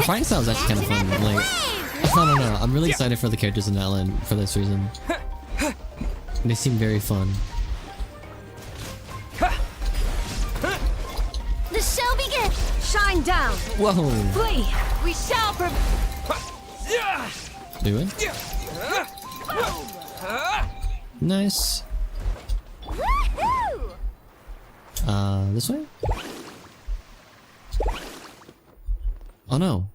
fighting style is actually kind of fun. Like, I don't know. I'm really excited for the characters in Outland for this reason. They seem very fun. The show begins! shine down. Whoa. Flee. We shall Do it. Nice. This way? Oh no.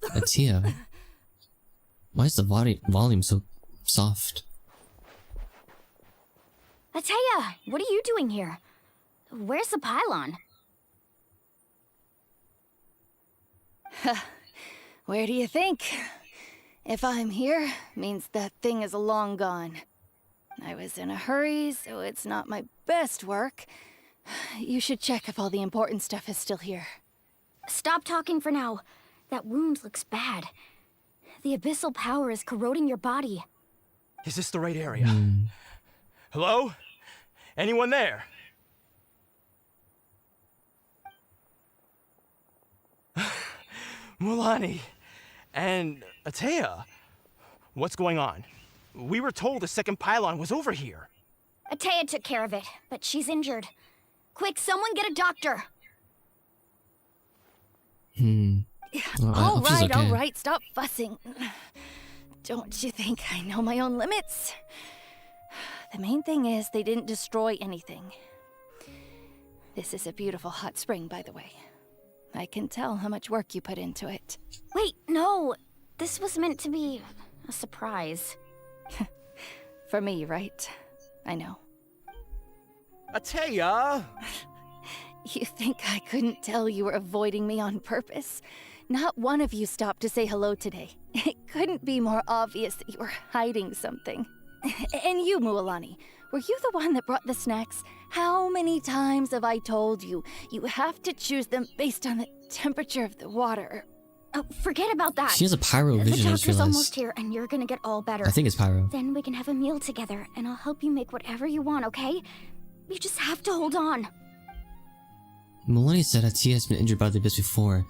Atia. Why is the volume so soft? Atea, what are you doing here? Where's the pylon? Where do you think? If I'm here, means that thing is long gone. I was in a hurry, so it's not my best work. You should check if all the important stuff is still here. Stop talking for now. That wound looks bad. The abyssal power is corroding your body. Is this the right area? Hello? Anyone there? Mulani and Atea, what's going on? We were told the second pylon was over here. Atea took care of it, but she's injured. Quick, someone get a doctor. All right, stop fussing. Don't you think I know my own limits? The main thing is they didn't destroy anything. This is a beautiful hot spring, by the way. I can tell how much work you put into it. Wait, no. This was meant to be a surprise. For me, right? I know. Atea! You think I couldn't tell you were avoiding me on purpose? Not one of you stopped to say hello today. It couldn't be more obvious that you were hiding something. And you, Mualani, were you the one that brought the snacks? How many times have I told you, you have to choose them based on the temperature of the water? Oh, forget about that. She has a pyro vision, I just The doctor's realized. almost here, and you're gonna get all better. I think it's pyro. Then we can have a meal together, and I'll help you make whatever you want, okay? You just have to hold on. Melanie said Atia has been injured by the abyss before.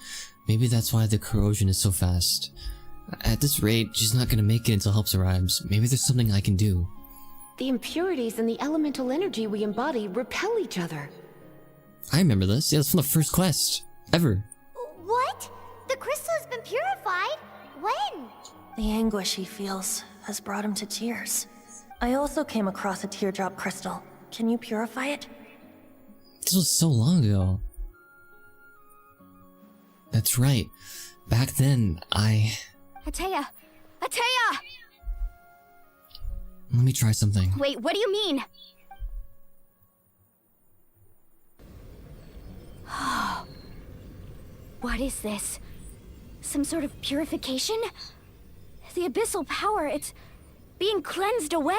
Maybe that's why the corrosion is so fast. At this rate, she's not gonna make it until help arrives. Maybe there's something I can do. The impurities and the elemental energy we embody repel each other. I remember this. Yeah, it's from the first quest. Ever. What? The crystal has been purified? When? The anguish he feels has brought him to tears. I also came across a teardrop crystal. Can you purify it? This was so long ago. That's right. Back then, Atea! Atea! Let me try something. Wait, what do you mean? What is this? Some sort of purification? The abyssal power, it's being cleansed away!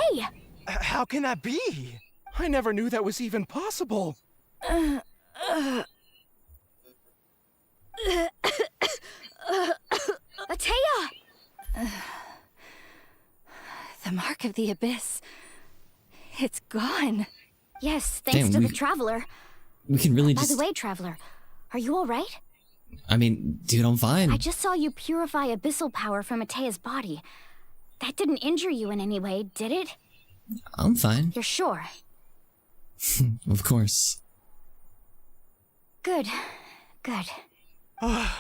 How can that be? I never knew that was even possible. Atea! The mark of the abyss. It's gone. Yes, thanks to the Traveler. We can really By just... the way, Traveler, are you alright? I mean, dude, I'm fine. I just saw you purify abyssal power from Atea's body. That didn't injure you in any way, did it? I'm fine. You're sure? Of course. Good. Good. Oh,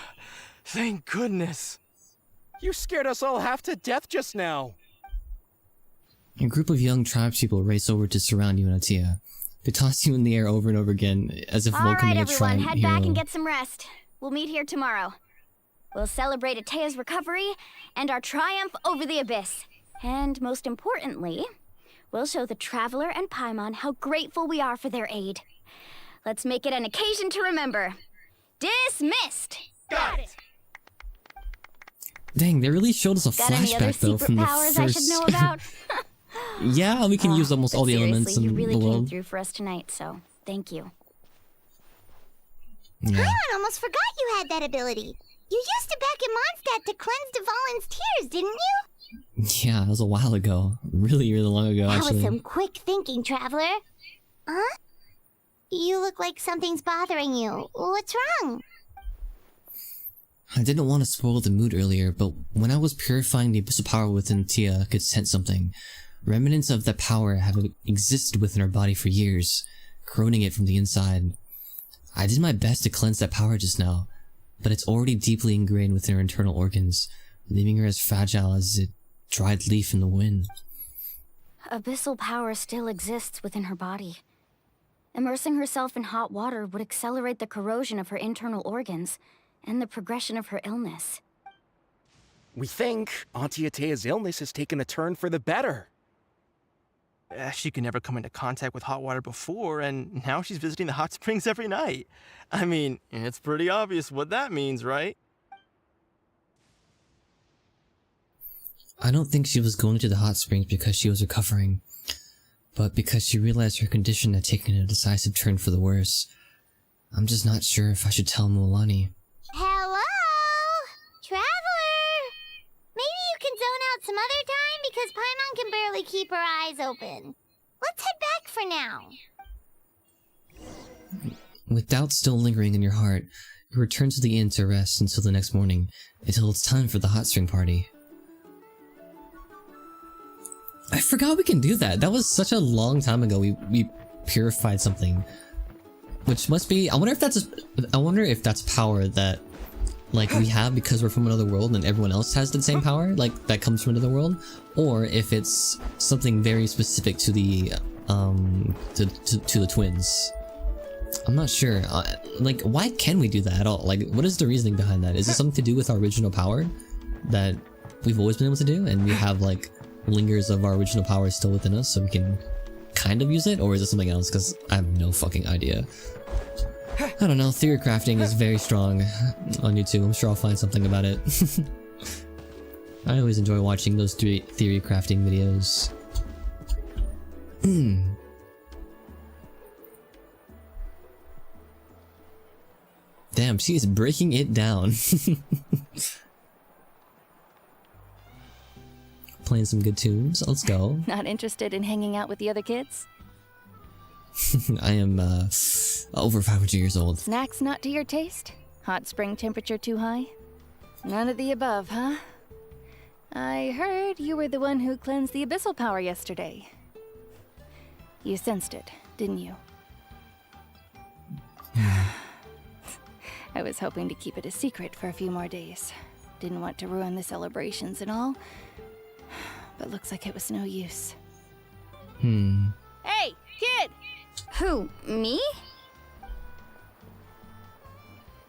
thank goodness. You scared us all half to death just now. A group of young tribespeople race over to surround you and Atia. They toss you in the air over and over again, as if welcoming a tribe Alright, everyone, head hero. back and get some rest. We'll meet here tomorrow. We'll celebrate Atea's recovery and our triumph over the abyss. And most importantly, we'll show the Traveler and Paimon how grateful we are for their aid. Let's make it an occasion to remember. Dismissed! Got it! Dang, they really showed us a Got any other flashback though secret from the powers first. I should know about? Yeah, we can use almost But all the seriously, elements in you really the came world. through for us tonight, so thank you. Yeah. I almost forgot you had that ability. You used it back in Mondstadt to cleanse Dvalin's tears, didn't you? Yeah, it was a while ago. Really, really long ago, That was actually. some quick thinking, Traveler. Huh? You look like something's bothering you. What's wrong? I didn't want to spoil the mood earlier, but when I was purifying the abyssal power within Tia, I could sense something. Remnants of that power have existed within her body for years, corroding it from the inside. I did my best to cleanse that power just now, but it's already deeply ingrained within her internal organs, leaving her as fragile as a dried leaf in the wind. Abyssal power still exists within her body. Immersing herself in hot water would accelerate the corrosion of her internal organs and the progression of her illness. We think Auntie Atea's illness has taken a turn for the better. She could never come into contact with hot water before, and now she's visiting the hot springs every night. I mean, it's pretty obvious what that means, right? I don't think she was going to the hot springs because she was recovering, but because she realized her condition had taken a decisive turn for the worse. I'm just not sure if I should tell Mualani. Hello? Traveler! Maybe you can zone out some other time because Paimon can barely keep her eyes open. Let's head back for now. With doubt still lingering in your heart, you return to the inn to rest until the next morning, until it's time for the hot spring party. I forgot we can do that. That was such a long time ago. We purified something, which must be. I wonder if that's power that like we have because we're from another world and everyone else has the same power like that comes from another world, or if it's something very specific to the to the twins. I'm not sure. Like, why can we do that at all? Like, what is the reasoning behind that? Is it something to do with our original power that we've always been able to do, and we have like lingers of our original power still within us, so we can kind of use it, or is it something else? Because I have no fucking idea. I don't know. Theory crafting is very strong on YouTube. I'm sure I'll find something about it. I always enjoy watching those theory crafting videos. Damn, she is breaking it down. Playing some good tunes. Let's go. Not interested in hanging out with the other kids? I am over 500 years old. Snacks not to your taste? Hot spring temperature too high? None of the above, huh? I heard you were the one who cleansed the abyssal power yesterday. You sensed it, didn't you? I was hoping to keep it a secret for a few more days. Didn't want to ruin the celebrations and all, but looks like it was no use. Hey, kid! Who, me?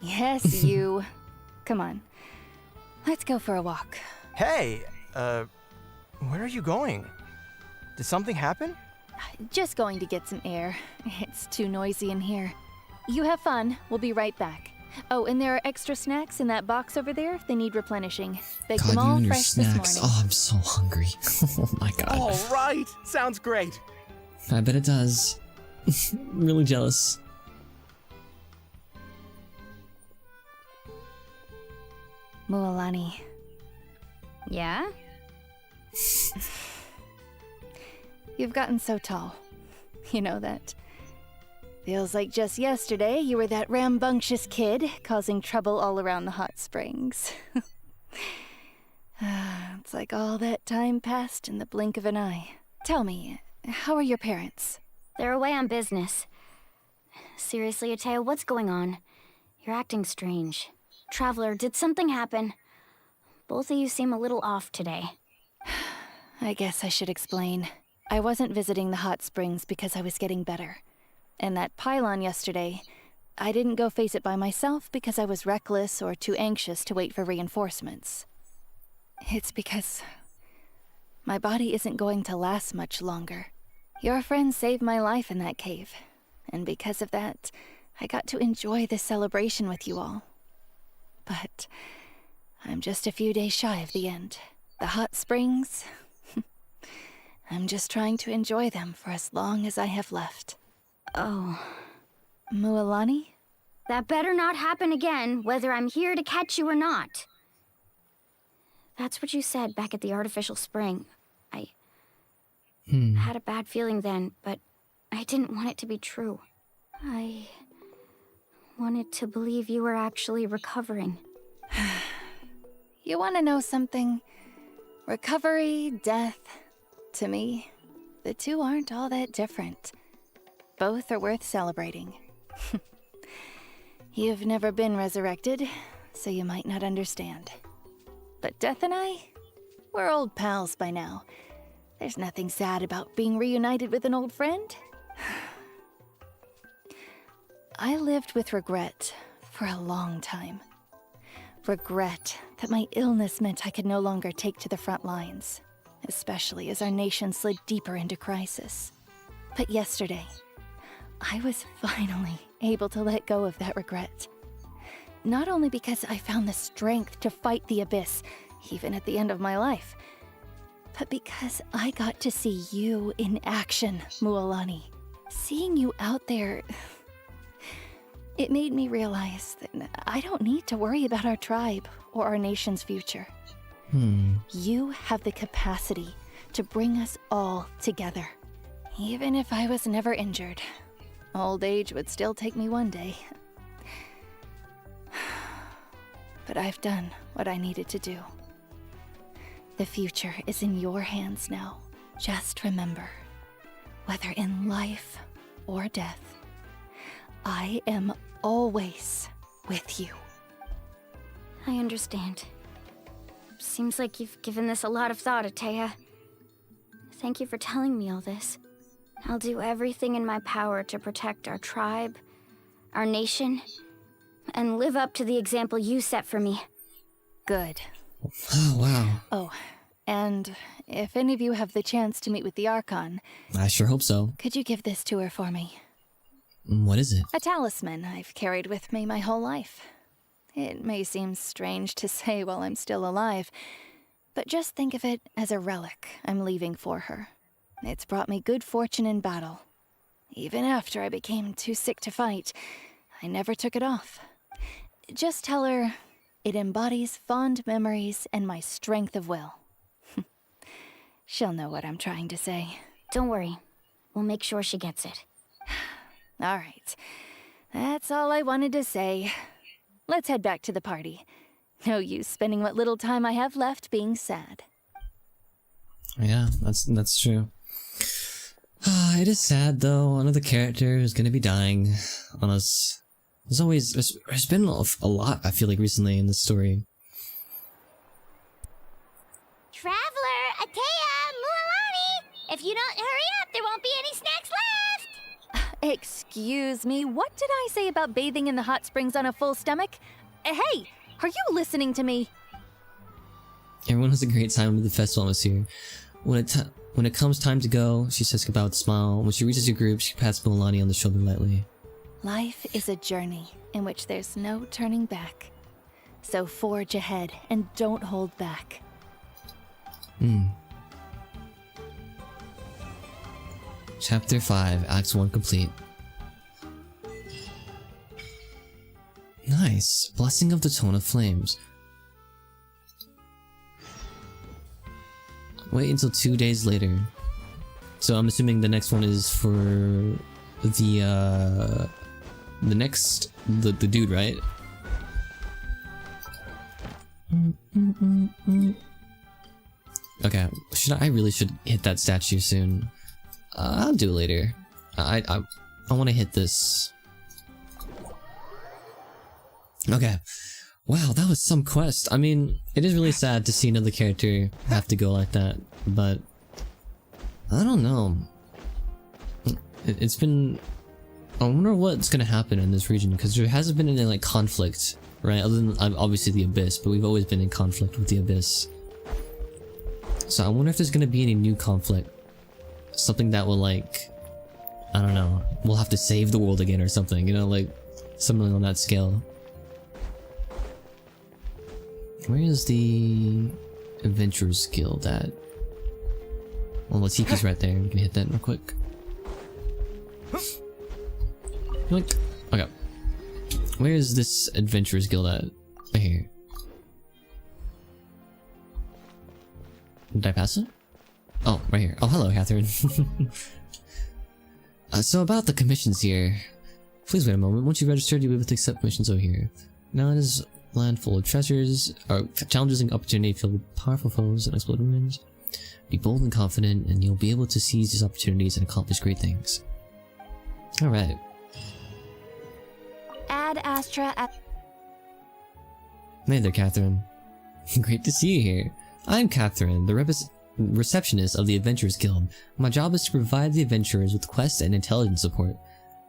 Yes, you. Come on. Let's go for a walk. Hey, where are you going? Did something happen? Just going to get some air. It's too noisy in here. You have fun. We'll be right back. Oh, and there are extra snacks in that box over there if they need replenishing. Baked them all fresh this morning. Oh, I'm so hungry. Oh my god. All right. Sounds great. I bet it does. Really jealous. Mualani. Yeah? You've gotten so tall. You know that. Feels like just yesterday you were that rambunctious kid causing trouble all around the hot springs. It's like all that time passed in the blink of an eye. Tell me, how are your parents? They're away on business. Seriously, Atea, what's going on? You're acting strange. Traveler, did something happen? Both of you seem a little off today. I guess I should explain. I wasn't visiting the hot springs because I was getting better. And that pylon yesterday, I didn't go face it by myself because I was reckless or too anxious to wait for reinforcements. It's because my body isn't going to last much longer. Your friend saved my life in that cave, and because of that, I got to enjoy this celebration with you all. But I'm just a few days shy of the end. The hot springs, I'm just trying to enjoy them for as long as I have left. Oh. Mualani? That better not happen again, whether I'm here to catch you or not. That's what you said back at the artificial spring. I had a bad feeling then, but I didn't want it to be true. I wanted to believe you were actually recovering. You want to know something? Recovery, death, to me, the two aren't all that different. Both are worth celebrating. You've never been resurrected, so you might not understand. But Death and I, we're old pals by now. There's nothing sad about being reunited with an old friend. I lived with regret for a long time. Regret that my illness meant I could no longer take to the front lines, especially as our nation slid deeper into crisis. But yesterday, I was finally able to let go of that regret. Not only because I found the strength to fight the abyss, even at the end of my life, but because I got to see you in action, Mualani. Seeing you out there, it made me realize that I don't need to worry about our tribe or our nation's future. You have the capacity to bring us all together. Even if I was never injured, old age would still take me one day. But I've done what I needed to do. The future is in your hands now. Just remember, whether in life or death, I am always with you. I understand. Seems like you've given this a lot of thought, Atea. Thank you for telling me all this. I'll do everything in my power to protect our tribe, our nation, and live up to the example you set for me. Good. Oh, wow. Oh, and if any of you have the chance to meet with the Archon, I sure hope so. could you give this to her for me? What is it? A talisman I've carried with me my whole life. It may seem strange to say while I'm still alive, but just think of it as a relic I'm leaving for her. It's brought me good fortune in battle. Even after I became too sick to fight, I never took it off. Just tell her it embodies fond memories and my strength of will. She'll know what I'm trying to say. Don't worry. We'll make sure she gets it. All right. That's all I wanted to say. Let's head back to the party. No use spending what little time I have left being sad. Yeah, that's true. It is sad though. Another character is gonna be dying on us. There's been a lot, I feel like, recently in this story. Traveler, Atea, Mualani! If you don't hurry up, there won't be any snacks left! Excuse me, what did I say about bathing in the hot springs on a full stomach? Hey, are you listening to me? Everyone has a great time with the festival atmosphere. When it comes time to go, she says goodbye with a smile. When she reaches your group, she pats Milani on the shoulder lightly. Life is a journey in which there's no turning back. So forge ahead and don't hold back. Chapter 5, Acts 1 complete. Nice. Blessing of the Tone of Flames. Wait until 2 days later. So I'm assuming the next one is for the dude, right? Okay, I really should hit that statue soon. I'll do it later. I want to hit this. Okay. Wow, that was some quest. I mean, it is really sad to see another character have to go like that, but I don't know. It's been... I wonder what's gonna happen in this region, because there hasn't been any, like, conflict, right? Other than, obviously, the Abyss, but we've always been in conflict with the Abyss. So I wonder if there's gonna be any new conflict. Something that will, like... I don't know. We'll have to save the world again or something, you know? Like, something on that scale. Where is the Adventurers Guild at? Well, Latiki's right there. We can hit that real quick. Yoink. Okay. Where is this Adventurers Guild at? Right here. Did I pass it? Oh, right here. Oh, hello, Catherine. So about the commissions here. Please wait a moment. Once you registered, you'll be able to accept missions over here. Now it is land full of treasures, challenges and opportunity filled with powerful foes and exploding ruins. Be bold and confident, and you'll be able to seize these opportunities and accomplish great things. Alright. Ad Astra. Hey there, Catherine. Great to see you here. I'm Catherine, the receptionist of the Adventurers Guild. My job is to provide the adventurers with quests and intelligence support.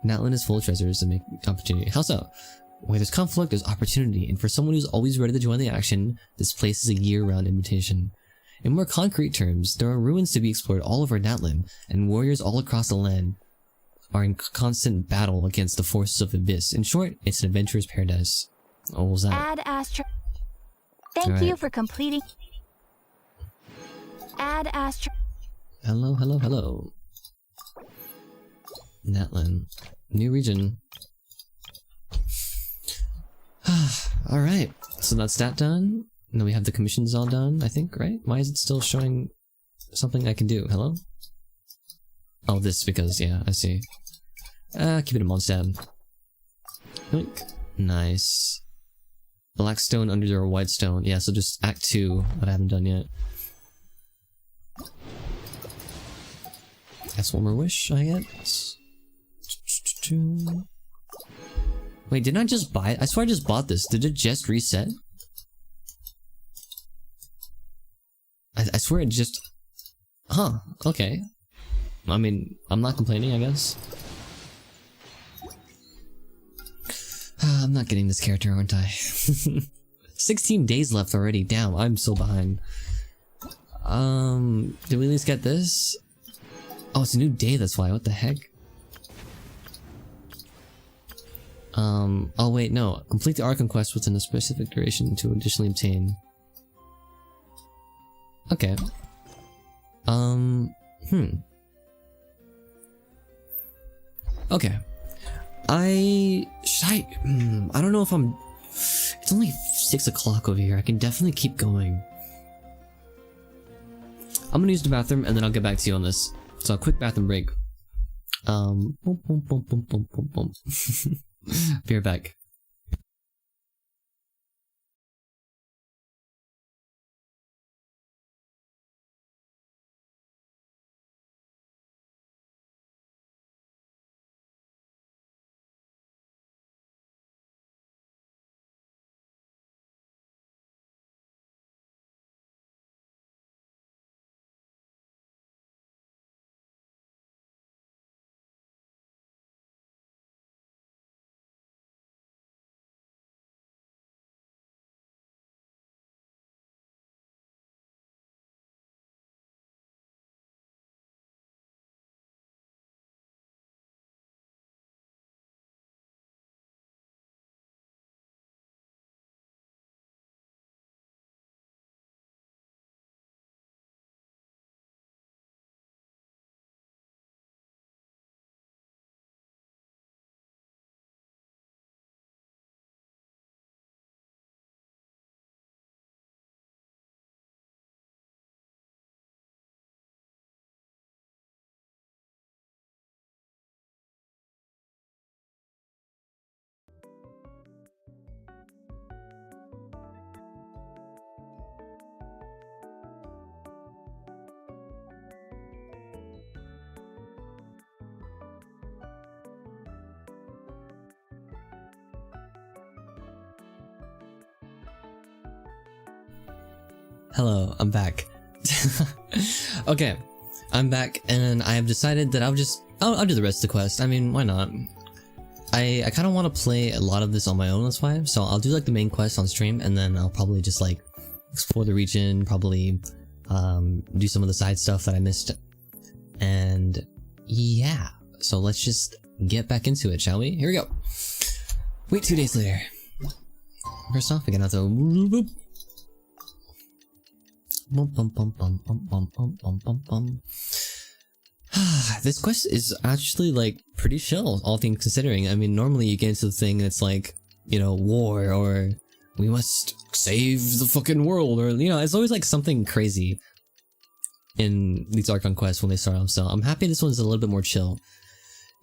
Natlan is full of treasures and make opportunity. How so? Where there's conflict, there's opportunity, and for someone who's always ready to join the action, this place is a year-round invitation. In more concrete terms, there are ruins to be explored all over Natlan, and warriors all across the land are in constant battle against the forces of Abyss. In short, it's an adventurer's paradise. Oh, what was that? Ad Astra. Thank you for completing. Ad Astra. Hello, hello, hello. Natlan. New region. Alright, so that's that done. Now we have the commissions all done, I think, right? Why is it still showing something I can do? Hello? Oh, this because, yeah, I see. Keep it a Mondstadt. Nice. Black stone under a white stone. Yeah, so just Act 2, that I haven't done yet. That's one more wish I get. Wait, didn't I just buy it? I swear I just bought this. Did it just reset? I swear it just... Huh, okay. I mean, I'm not complaining, I guess. I'm not getting this character, aren't I? 16 days left already. Damn, I'm so behind. Did we at least get this? Oh, it's a new day, that's why. What the heck? Oh wait, no. Complete the Archon quest within a specific duration to additionally obtain. Okay. Okay. I don't know if I'm... It's only 6 o'clock over here. I can definitely keep going. I'm gonna use the bathroom and then I'll get back to you on this. So a quick bathroom break. Boom, boom, boom, boom, boom, boom, boom. Be right back. Hello, I'm back. Okay, I'm back and I have decided that I'll do the rest of the quest. I mean, why not? I kind of want to play a lot of this on my own, that's why. So I'll do like the main quest on stream and then I'll probably just like explore the region, probably do some of the side stuff that I missed. And yeah, so let's just get back into it, shall we? Here we go. Wait 2 days later. First off, we're gonna have to... This quest is actually like pretty chill, all things considering. I mean, normally you get into the thing and it's like, you know, war or we must save the fucking world or, you know, it's always like something crazy in these Archon quests when they start off. So I'm happy this one's a little bit more chill.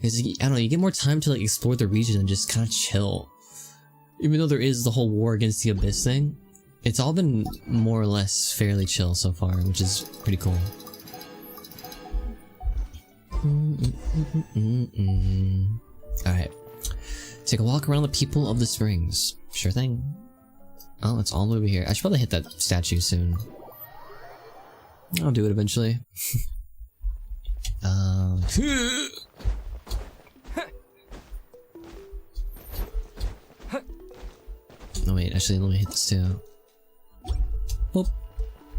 Because, I don't know, you get more time to like explore the region and just kind of chill. Even though there is the whole war against the Abyss thing, it's all been more or less fairly chill so far, which is pretty cool. Alright. Take a walk around the people of the springs. Sure thing. Oh, it's all over here. I should probably hit that statue soon. I'll do it eventually. Oh wait, actually let me hit this too. Oh,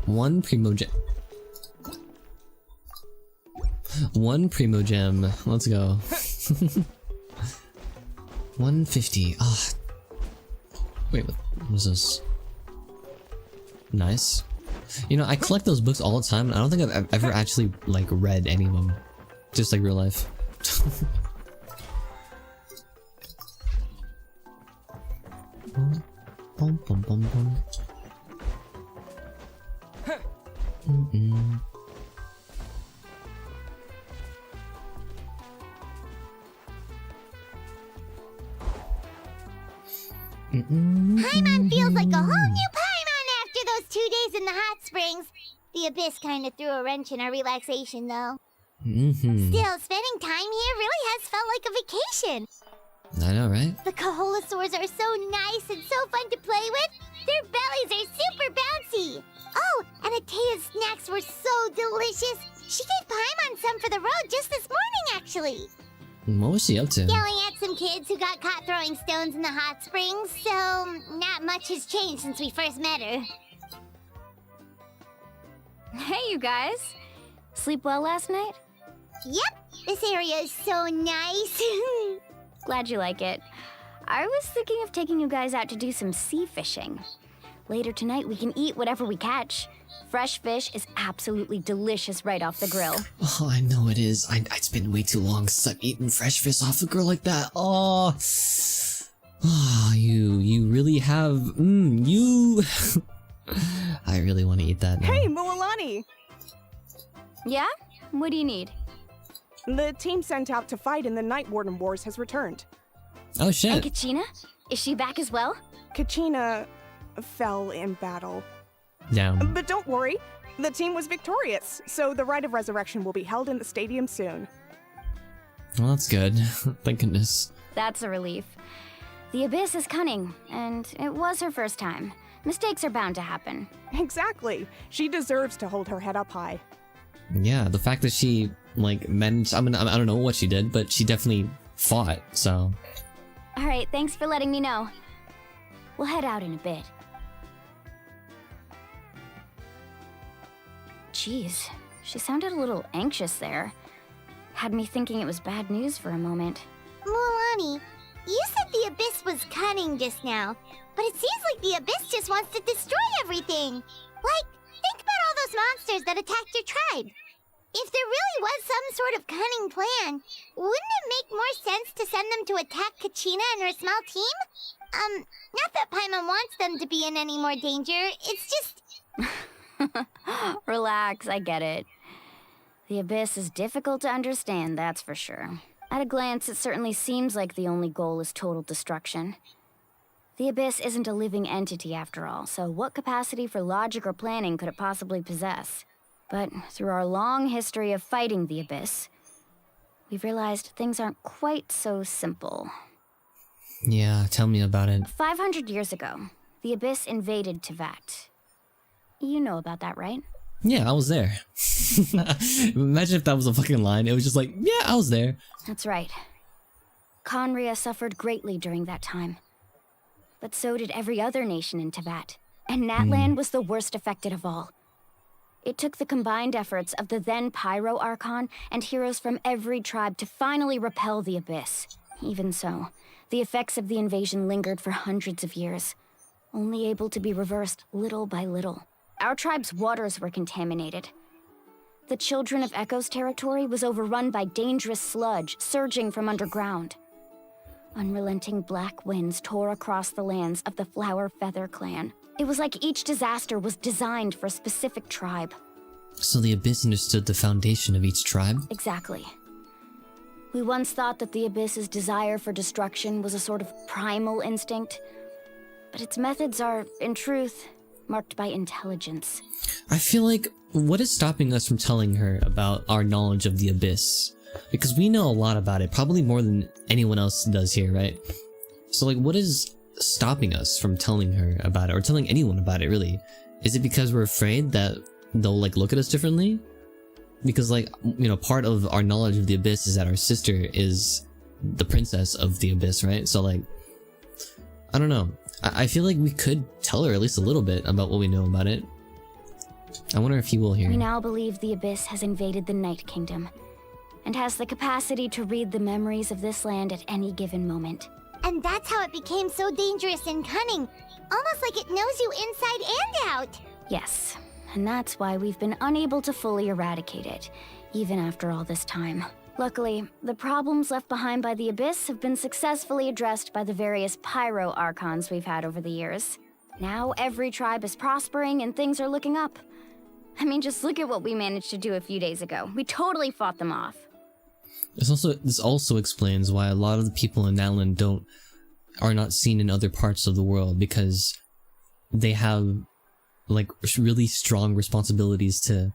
one primo gem. One primo gem. Let's go. 150. Ah. Wait, what was this? Nice. You know, I collect those books all the time, and I don't think I've ever actually, like, read any of them. Just like real life. Bum, bum, bum, bum. Paimon feels like a whole new Paimon after those 2 days in the hot springs. The Abyss kind of threw a wrench in our relaxation, though. Still, spending time here really has felt like a vacation. I know, right? The Kaholasaurs are so nice and so fun to play with. Their bellies are super bouncy. Oh, and Atea's snacks were so delicious. She gave Paimon some for the road just this morning, actually. What was she up to? Yelling at some kids who got caught throwing stones in the hot springs, so not much has changed since we first met her. Hey, you guys. Sleep well last night? Yep, this area is so nice. Glad you like it. I was thinking of taking you guys out to do some sea fishing. Later tonight, we can eat whatever we catch. Fresh fish is absolutely delicious right off the grill. Oh, I know it is. It's been way too long since I've eaten fresh fish off the grill like that. Oh, you really have. You. I really want to eat that now. Hey, Mualani! Yeah? What do you need? The team sent out to fight in the Night Warden Wars has returned. Oh shit. And Kachina? Is she back as well? Kachina fell in battle. Down. But don't worry, the team was victorious, so the Rite of Resurrection will be held in the stadium soon. Well, that's good. Thank goodness. That's a relief. The Abyss is cunning, and it was her first time. Mistakes are bound to happen. Exactly. She deserves to hold her head up high. Yeah, the fact that she, like, managed. I mean, I don't know what she did, but she definitely fought, so. Alright, thanks for letting me know. We'll head out in a bit. Jeez, she sounded a little anxious there. Had me thinking it was bad news for a moment. Mualani, you said the Abyss was cunning just now, but it seems like the Abyss just wants to destroy everything. Like, think about all those monsters that attacked your tribe. If there really was some sort of cunning plan, wouldn't it make more sense to send them to attack Kachina and her small team? Not that Paimon wants them to be in any more danger, it's just... Relax, I get it. The Abyss is difficult to understand, that's for sure. At a glance, it certainly seems like the only goal is total destruction. The Abyss isn't a living entity after all, so what capacity for logic or planning could it possibly possess? But through our long history of fighting the Abyss, we've realized things aren't quite so simple. Yeah, tell me about it. 500 years ago, the Abyss invaded Teyvat. You know about that, right? Yeah, I was there. Imagine if that was a fucking line. It was just like, yeah, I was there. That's right. Conria suffered greatly during that time. But so did every other nation in Teyvat. And Natlan was the worst affected of all. It took the combined efforts of the then Pyro Archon and heroes from every tribe to finally repel the Abyss. Even so, the effects of the invasion lingered for hundreds of years, only able to be reversed little by little. Our tribe's waters were contaminated. The Children of Echo's territory was overrun by dangerous sludge surging from underground. Unrelenting black winds tore across the lands of the Flower Feather clan. It was like each disaster was designed for a specific tribe. So the Abyss understood the foundation of each tribe? Exactly. We once thought that the Abyss's desire for destruction was a sort of primal instinct, but its methods are, in truth, marked by intelligence. I feel like, what is stopping us from telling her about our knowledge of the Abyss? Because we know a lot about it, probably more than anyone else does here, right? So like, what is stopping us from telling her about it, or telling anyone about it, really? Is it because we're afraid that they'll like look at us differently? Because like, you know, part of our knowledge of the Abyss is that our sister is the princess of the Abyss, right? So like, I don't know. I feel like we could tell her at least a little bit about what we know about it. I wonder if he will hear. We now believe the Abyss has invaded the Night Kingdom and has the capacity to read the memories of this land at any given moment. And that's how it became so dangerous and cunning. Almost like it knows you inside and out. Yes, and that's why we've been unable to fully eradicate it, even after all this time. Luckily, the problems left behind by the Abyss have been successfully addressed by the various pyro archons we've had over the years. Now every tribe is prospering and things are looking up. I mean, just look at what we managed to do a few days ago. We totally fought them off. This also explains why a lot of the people in Natlan are not seen in other parts of the world, because they have like really strong responsibilities to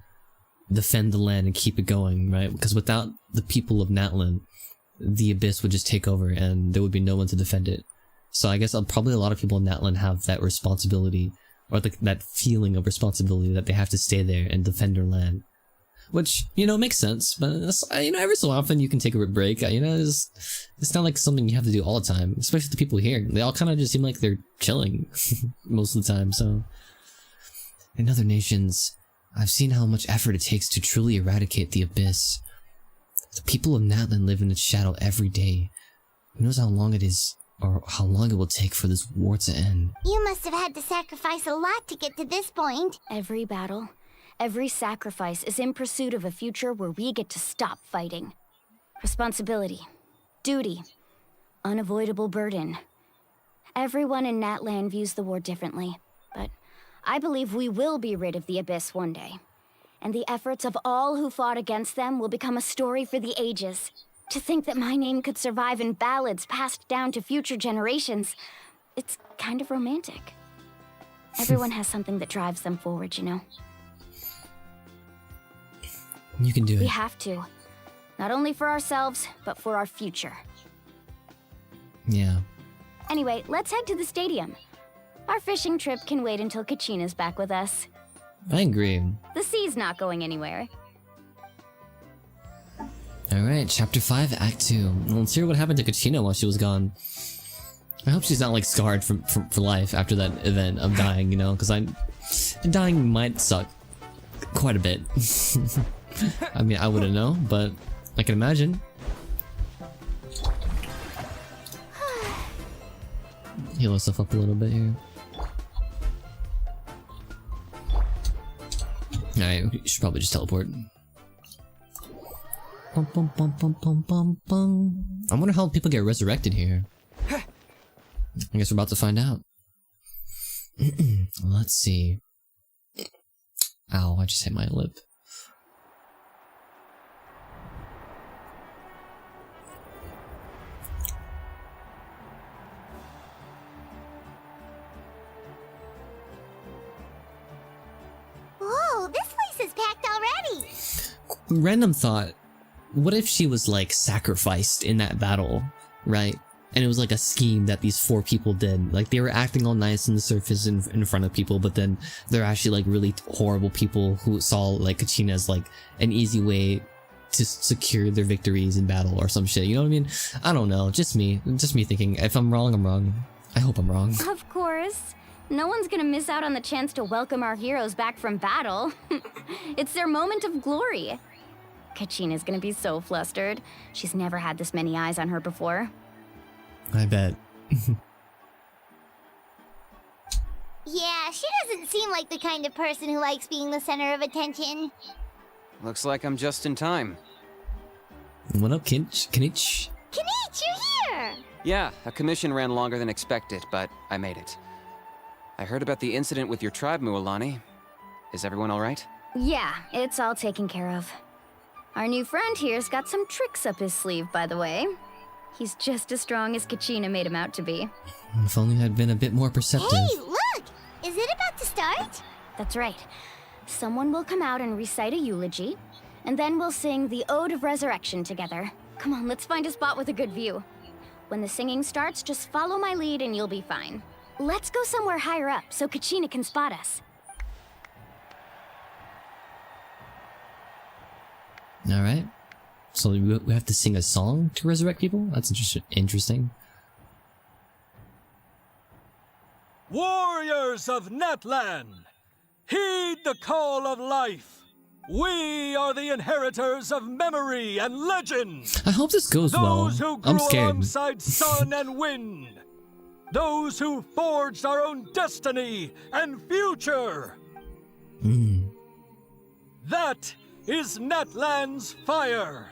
defend the land and keep it going, right? Because without the people of Natlan, the Abyss would just take over and there would be no one to defend it. So I guess probably a lot of people in Natlan have that responsibility, or that feeling of responsibility that they have to stay there and defend their land. Which, you know, makes sense, but you know, every so often you can take a break. You know, it's not like something you have to do all the time, especially the people here. They all kind of just seem like they're chilling most of the time, so. In other nations, I've seen how much effort it takes to truly eradicate the Abyss. The people of Natlan live in its shadow every day. Who knows how long it is, or how long it will take for this war to end. You must have had to sacrifice a lot to get to this point. Every battle, every sacrifice is in pursuit of a future where we get to stop fighting. Responsibility, duty, unavoidable burden. Everyone in Natlan views the war differently, but I believe we will be rid of the Abyss one day. And the efforts of all who fought against them will become a story for the ages. To think that my name could survive in ballads passed down to future generations, it's kind of romantic. Everyone has something that drives them forward, you know? You can do it. We have to. Not only for ourselves, but for our future. Yeah. Anyway, let's head to the stadium. Our fishing trip can wait until Kachina's back with us. I agree. The sea's not going anywhere. Alright, Chapter 5, Act 2. Well, let's hear what happened to Kachina while she was gone. I hope she's not, like, scarred for life after that event of dying, you know? Because dying might suck quite a bit. I mean, I wouldn't know, but I can imagine. Heal herself up a little bit here. Alright, we should probably just teleport. Bum, bum, bum, bum, bum, bum, bum. I wonder how people get resurrected here. I guess we're about to find out. Let's see. Ow, I just hit my lip. Whoa, this place is packed already! Random thought. What if she was like sacrificed in that battle, right? And it was like a scheme that these 4 people did. Like they were acting all nice on the surface in front of people, but then they're actually like really horrible people who saw like Kachina as like an easy way to secure their victories in battle or some shit. You know what I mean? I don't know. Just me thinking. If I'm wrong, I'm wrong. I hope I'm wrong. Of course. No one's gonna miss out on the chance to welcome our heroes back from battle. It's their moment of glory. Kachina's gonna be so flustered. She's never had this many eyes on her before. I bet. Yeah, she doesn't seem like the kind of person who likes being the center of attention. Looks like I'm just in time. What up, Kinich? Kinich, you're here! Yeah, a commission ran longer than expected, but I made it. I heard about the incident with your tribe, Mualani. Is everyone alright? Yeah, it's all taken care of. Our new friend here's got some tricks up his sleeve, by the way. He's just as strong as Kachina made him out to be. If only I'd been a bit more perceptive. Hey, look! Is it about to start? That's right. Someone will come out and recite a eulogy, and then we'll sing the Ode of Resurrection together. Come on, let's find a spot with a good view. When the singing starts, just follow my lead and you'll be fine. Let's go somewhere higher up so Kachina can spot us. Alright. So we have to sing a song to resurrect people? That's interesting. Warriors of Natlan, heed the call of life. We are the inheritors of memory and legend. I hope this goes well. Those who I'm grew scared. alongside sun and wind. Those who forged our own destiny and future. That is Natlan's fire,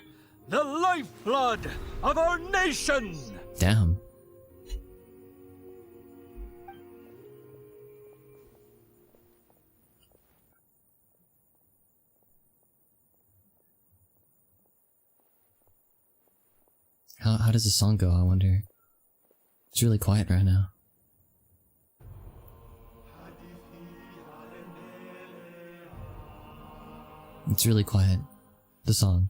the lifeblood of our nation. Damn. How does the song go, I wonder? It's really quiet right now. It's really quiet. The song.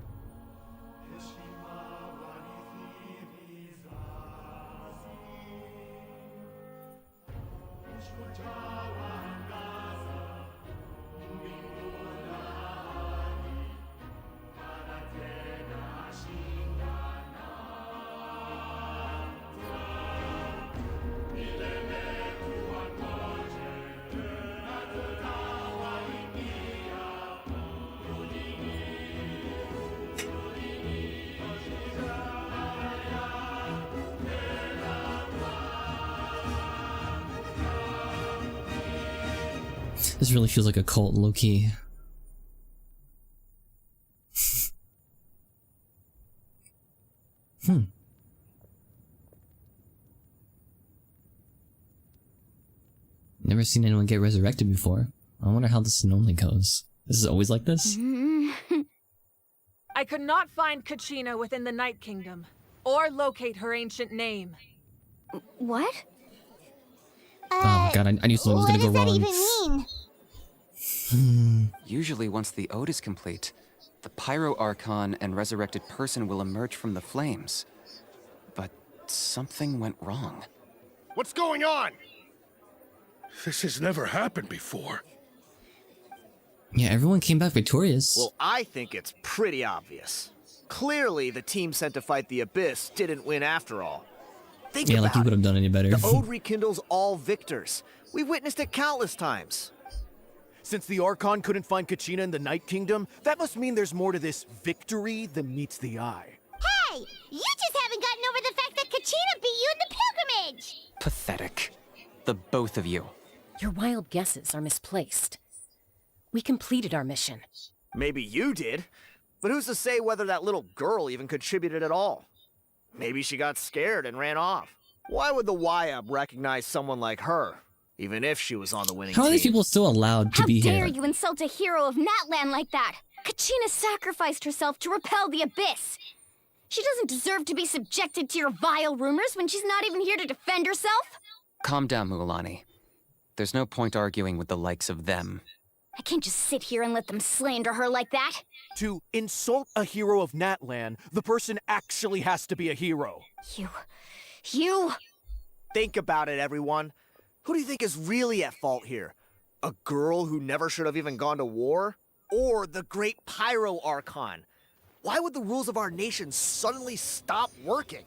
This really feels like a cult, low-key. Never seen anyone get resurrected before. I wonder how this normally goes. This is always like this? I could not find Kachina within the Night Kingdom, or locate her ancient name. What? Oh god, I knew something was gonna go wrong. What does that even mean? Usually once the ode is complete, the Pyro Archon and resurrected person will emerge from the flames. But something went wrong. What's going on? This has never happened before. Yeah, everyone came back victorious. Well, I think it's pretty obvious. Clearly, the team sent to fight the Abyss didn't win after all. Think yeah, about like you would have done any better. The Ode rekindles all victors. We've witnessed it countless times. Since the Archon couldn't find Kachina in the Night Kingdom, that must mean there's more to this victory than meets the eye. Hey, you just haven't gotten over the fact that Kachina beat you in the pilgrimage! Pathetic. The both of you. Your wild guesses are misplaced. We completed our mission. Maybe you did, but who's to say whether that little girl even contributed at all? Maybe she got scared and ran off. Why would the YUB recognize someone like her, even if she was on the winning team? How are these people still allowed to be here? How dare you insult a hero of Natlan like that? Kachina sacrificed herself to repel the Abyss. She doesn't deserve to be subjected to your vile rumors when she's not even here to defend herself. Calm down, Mualani. There's no point arguing with the likes of them. I can't just sit here and let them slander her like that. To insult a hero of Natlan, the person actually has to be a hero. You... Think about it, everyone. Who do you think is really at fault here? A girl who never should have even gone to war? Or the great Pyro Archon? Why would the rules of our nation suddenly stop working?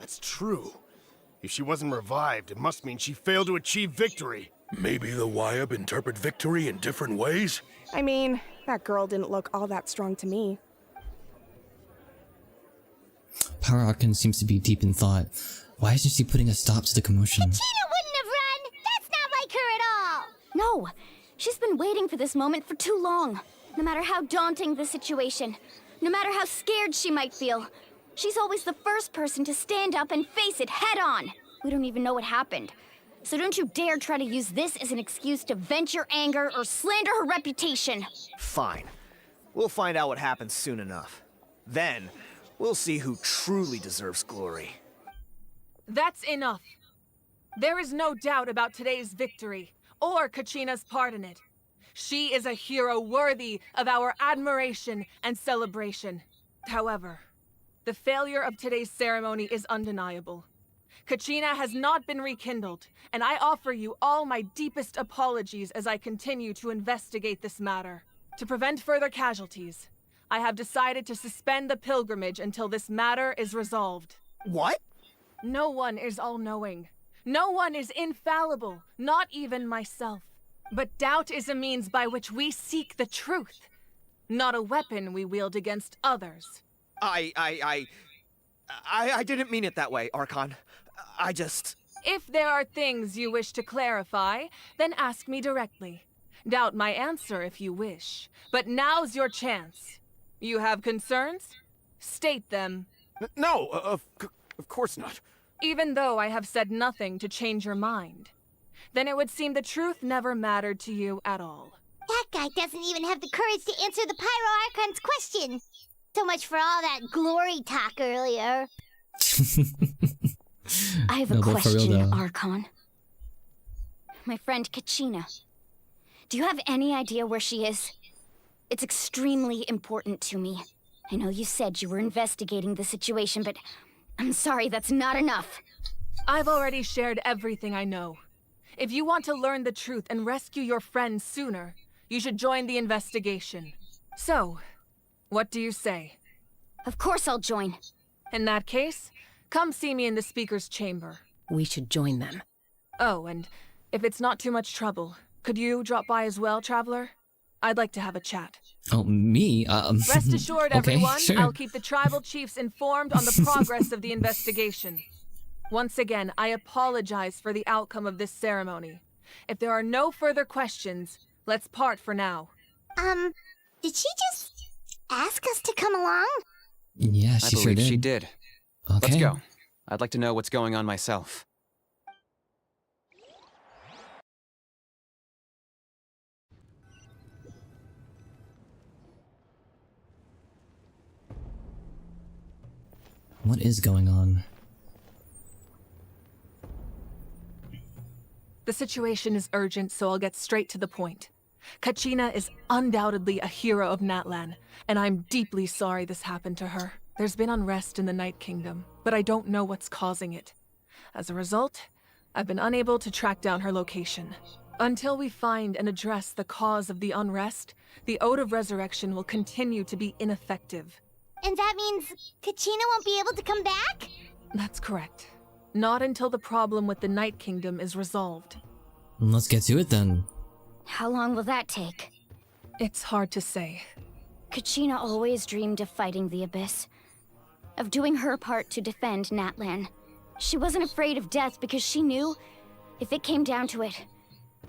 That's true. If she wasn't revived, it must mean she failed to achieve victory. Maybe the YUB interpret victory in different ways? I mean, that girl didn't look all that strong to me. Power Archon seems to be deep in thought. Why isn't she putting a stop to the commotion? Kachina wouldn't have run! That's not like her at all! No, she's been waiting for this moment for too long. No matter how daunting the situation, no matter how scared she might feel, she's always the first person to stand up and face it head on. We don't even know what happened. So don't you dare try to use this as an excuse to vent your anger or slander her reputation. Fine. We'll find out what happens soon enough. Then, we'll see who truly deserves glory. That's enough. There is no doubt about today's victory, or Kachina's part in it. She is a hero worthy of our admiration and celebration. However, The failure of today's ceremony is undeniable. Kachina has not been rekindled, and I offer you all my deepest apologies as I continue to investigate this matter. To prevent further casualties, I have decided to suspend the pilgrimage until this matter is resolved. What? No one is all-knowing. No one is infallible, not even myself. But doubt is a means by which we seek the truth, not a weapon we wield against others. I didn't mean it that way, Archon. I just... If there are things you wish to clarify, then ask me directly. Doubt my answer if you wish, but now's your chance. You have concerns? State them. No, of course not. Even though I have said nothing to change your mind, then it would seem the truth never mattered to you at all. That guy doesn't even have the courage to answer the Pyro Archon's question. So much for all that glory talk earlier. I have a question, Archon. My friend Kachina. Do you have any idea where she is? It's extremely important to me. I know you said you were investigating the situation, but I'm sorry, that's not enough. I've already shared everything I know. If you want to learn the truth and rescue your friend sooner, you should join the investigation. So, what do you say? Of course I'll join. In that case, come see me in the speaker's chamber. We should join them. Oh, and if it's not too much trouble, could you drop by as well, Traveler? I'd like to have a chat. Oh, me? Rest assured, okay, everyone, sure. I'll keep the tribal chiefs informed on the progress of the investigation. Once again, I apologize for the outcome of this ceremony. If there are no further questions, let's part for now. Did she just ask us to come along? Yeah, I she sure believe did. she did. Okay. Let's go. I'd like to know what's going on myself. What is going on? The situation is urgent, so I'll get straight to the point. Kachina is undoubtedly a hero of Natlan, and I'm deeply sorry this happened to her. There's been unrest in the Night Kingdom, but I don't know what's causing it. As a result, I've been unable to track down her location. Until we find and address the cause of the unrest, the Ode of Resurrection will continue to be ineffective. And that means Kachina won't be able to come back? That's correct. Not until the problem with the Night Kingdom is resolved. Let's get to it then. How long will that take? It's hard to say. Kachina always dreamed of fighting the Abyss, of doing her part to defend Natlan. She wasn't afraid of death because she knew, if it came down to it,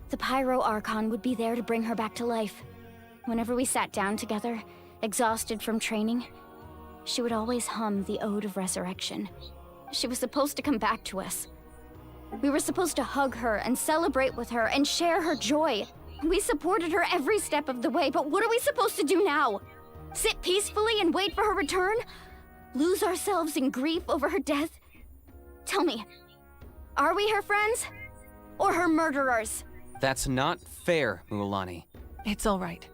the Pyro Archon would be there to bring her back to life. Whenever we sat down together, exhausted from training, she would always hum the Ode of Resurrection. She was supposed to come back to us. We were supposed to hug her and celebrate with her and share her joy. We supported her every step of the way, but what are we supposed to do now? Sit peacefully and wait for her return? Lose ourselves in grief over her death? Tell me, are we her friends? Or her murderers? That's not fair, Mualani. It's all right.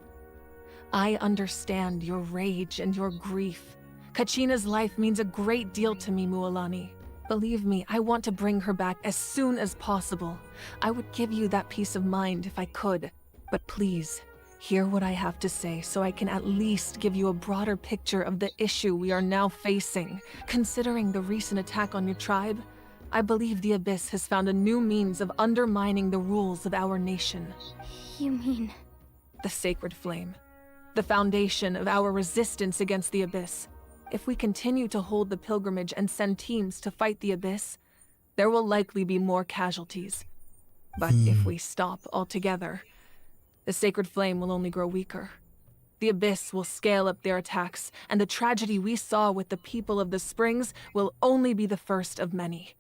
I understand your rage and your grief. Kachina's life means a great deal to me, Mualani. Believe me, I want to bring her back as soon as possible. I would give you that peace of mind if I could. But please, hear what I have to say so I can at least give you a broader picture of the issue we are now facing. Considering the recent attack on your tribe, I believe the Abyss has found a new means of undermining the rules of our nation. You mean? The Sacred Flame. The foundation of our resistance against the Abyss. If we continue to hold the pilgrimage and send teams to fight the Abyss, there will likely be more casualties. But if we stop altogether, the Sacred Flame will only grow weaker. The Abyss will scale up their attacks, and the tragedy we saw with the people of the Springs will only be the first of many.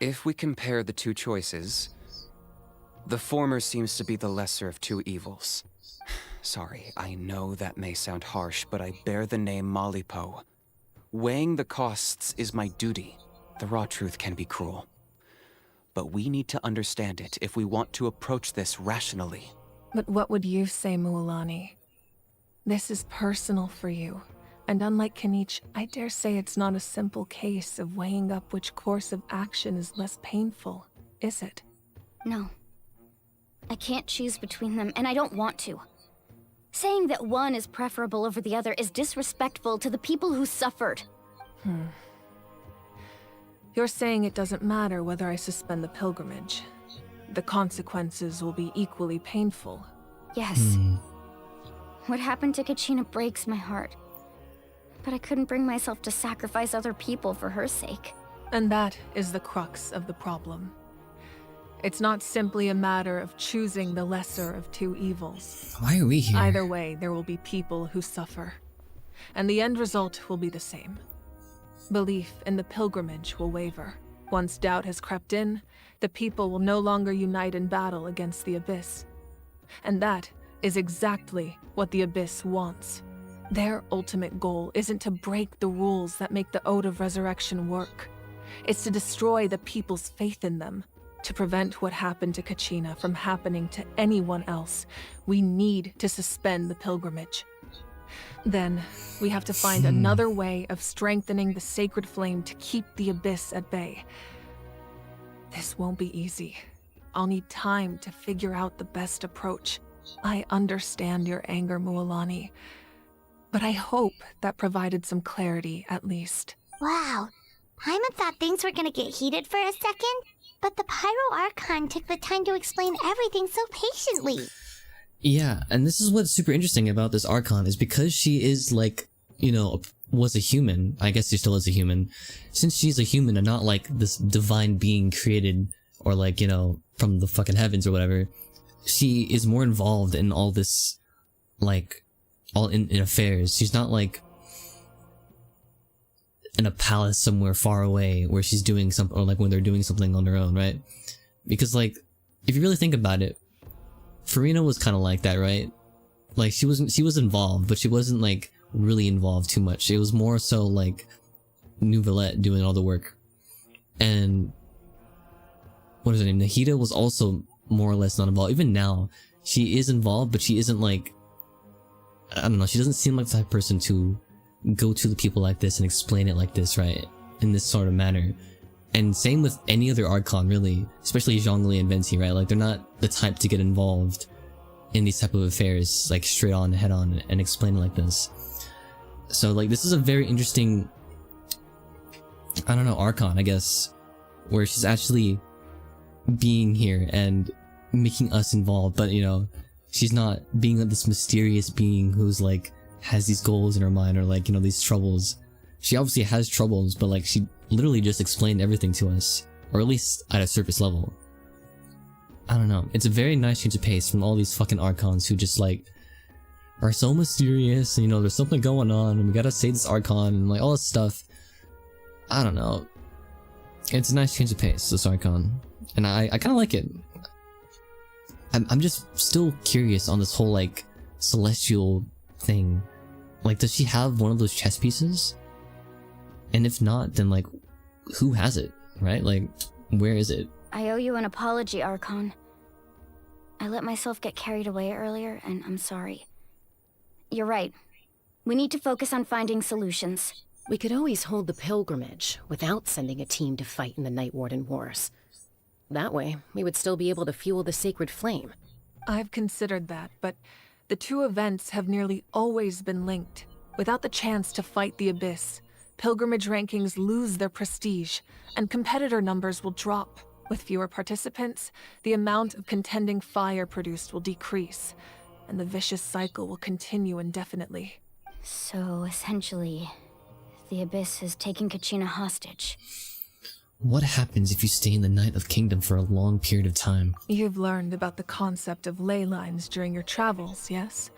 If we compare the two choices, the former seems to be the lesser of two evils. Sorry, I know that may sound harsh, but I bear the name Malipo. Weighing the costs is my duty. The raw truth can be cruel. But we need to understand it if we want to approach this rationally. But what would you say, Mualani? This is personal for you, And unlike Kanich, I dare say it's not a simple case of weighing up which course of action is less painful, is it? No. I can't choose between them, and I don't want to. Saying that one is preferable over the other is disrespectful to the people who suffered. You're saying it doesn't matter whether I suspend the pilgrimage. The consequences will be equally painful. Yes. What happened to Kachina breaks my heart. But I couldn't bring myself to sacrifice other people for her sake. And that is the crux of the problem. It's not simply a matter of choosing the lesser of two evils. Why are we here? Either way, there will be people who suffer. And the end result will be the same. Belief in the pilgrimage will waver. Once doubt has crept in, the people will no longer unite in battle against the Abyss. And that is exactly what the Abyss wants. Their ultimate goal isn't to break the rules that make the Ode of Resurrection work. It's to destroy the people's faith in them. To prevent what happened to Kachina from happening to anyone else, we need to suspend the pilgrimage. Then, we have to find another way of strengthening the sacred flame to keep the Abyss at bay. This won't be easy. I'll need time to figure out the best approach. I understand your anger, Mualani, but I hope that provided some clarity at least. Wow. Paimon thought things were gonna get heated for a second, but the Pyro Archon took the time to explain everything so patiently. Yeah, and this is what's super interesting about this Archon, is because she is like, you know, was a human, I guess she still is a human, since she's a human and not like this divine being created, or like, you know, from the fucking heavens or whatever, she is more involved in all this, like, all in affairs. She's not like in a palace somewhere far away where she's doing something, or like when they're doing something on their own, right? Because like, if you really think about it, Farina was kind of like that, right? Like she was involved, but she wasn't like really involved too much. It was more so like Nouvellette doing all the work. And what is her name? Nahida was also more or less not involved. Even now, she is involved, but she isn't like, I don't know, she doesn't seem like the type of person to go to the people like this and explain it like this, right? In this sort of manner. And same with any other Archon, really. Especially Zhongli and Venti, right? Like, they're not the type to get involved in these type of affairs, like, straight on, head on, and explain it like this. So, like, this is a very interesting, I don't know, Archon, I guess, where she's actually being here and making us involved, but, you know, she's not being like this mysterious being who's, like, has these goals in her mind, or, like, you know, these troubles. She obviously has troubles, but, like, she literally just explained everything to us, or at least at a surface level. I don't know. It's a very nice change of pace from all these fucking Archons who just like are so mysterious, and you know, there's something going on and we gotta save this Archon and like all this stuff. I don't know. It's a nice change of pace, this Archon. And I kinda like it. I'm just still curious on this whole like celestial thing. Like, does she have one of those chess pieces? And if not, then like, who has it, right? Like, where is it? I owe you an apology, Archon. I let myself get carried away earlier, and I'm sorry. You're right. We need to focus on finding solutions. We could always hold the pilgrimage without sending a team to fight in the Night Warden Wars. That way, we would still be able to fuel the sacred flame. I've considered that, but the two events have nearly always been linked. Without the chance to fight the Abyss, pilgrimage rankings lose their prestige, and competitor numbers will drop. With fewer participants, the amount of contending fire produced will decrease, and the vicious cycle will continue indefinitely. So, essentially, the Abyss has taken Kachina hostage. What happens if you stay in the Night of Kingdom for a long period of time? You've learned about the concept of ley lines during your travels, yes?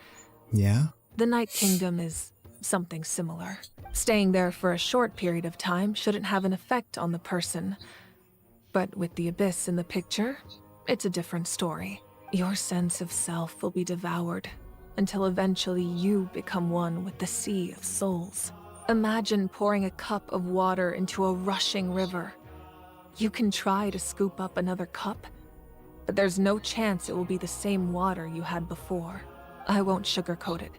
Yeah? The Night Kingdom is something similar. Staying there for a short period of time shouldn't have an effect on the person. But with the Abyss in the picture, it's a different story. Your sense of self will be devoured, until eventually you become one with the Sea of Souls. Imagine pouring a cup of water into a rushing river. You can try to scoop up another cup, but there's no chance it will be the same water you had before. I won't sugarcoat it.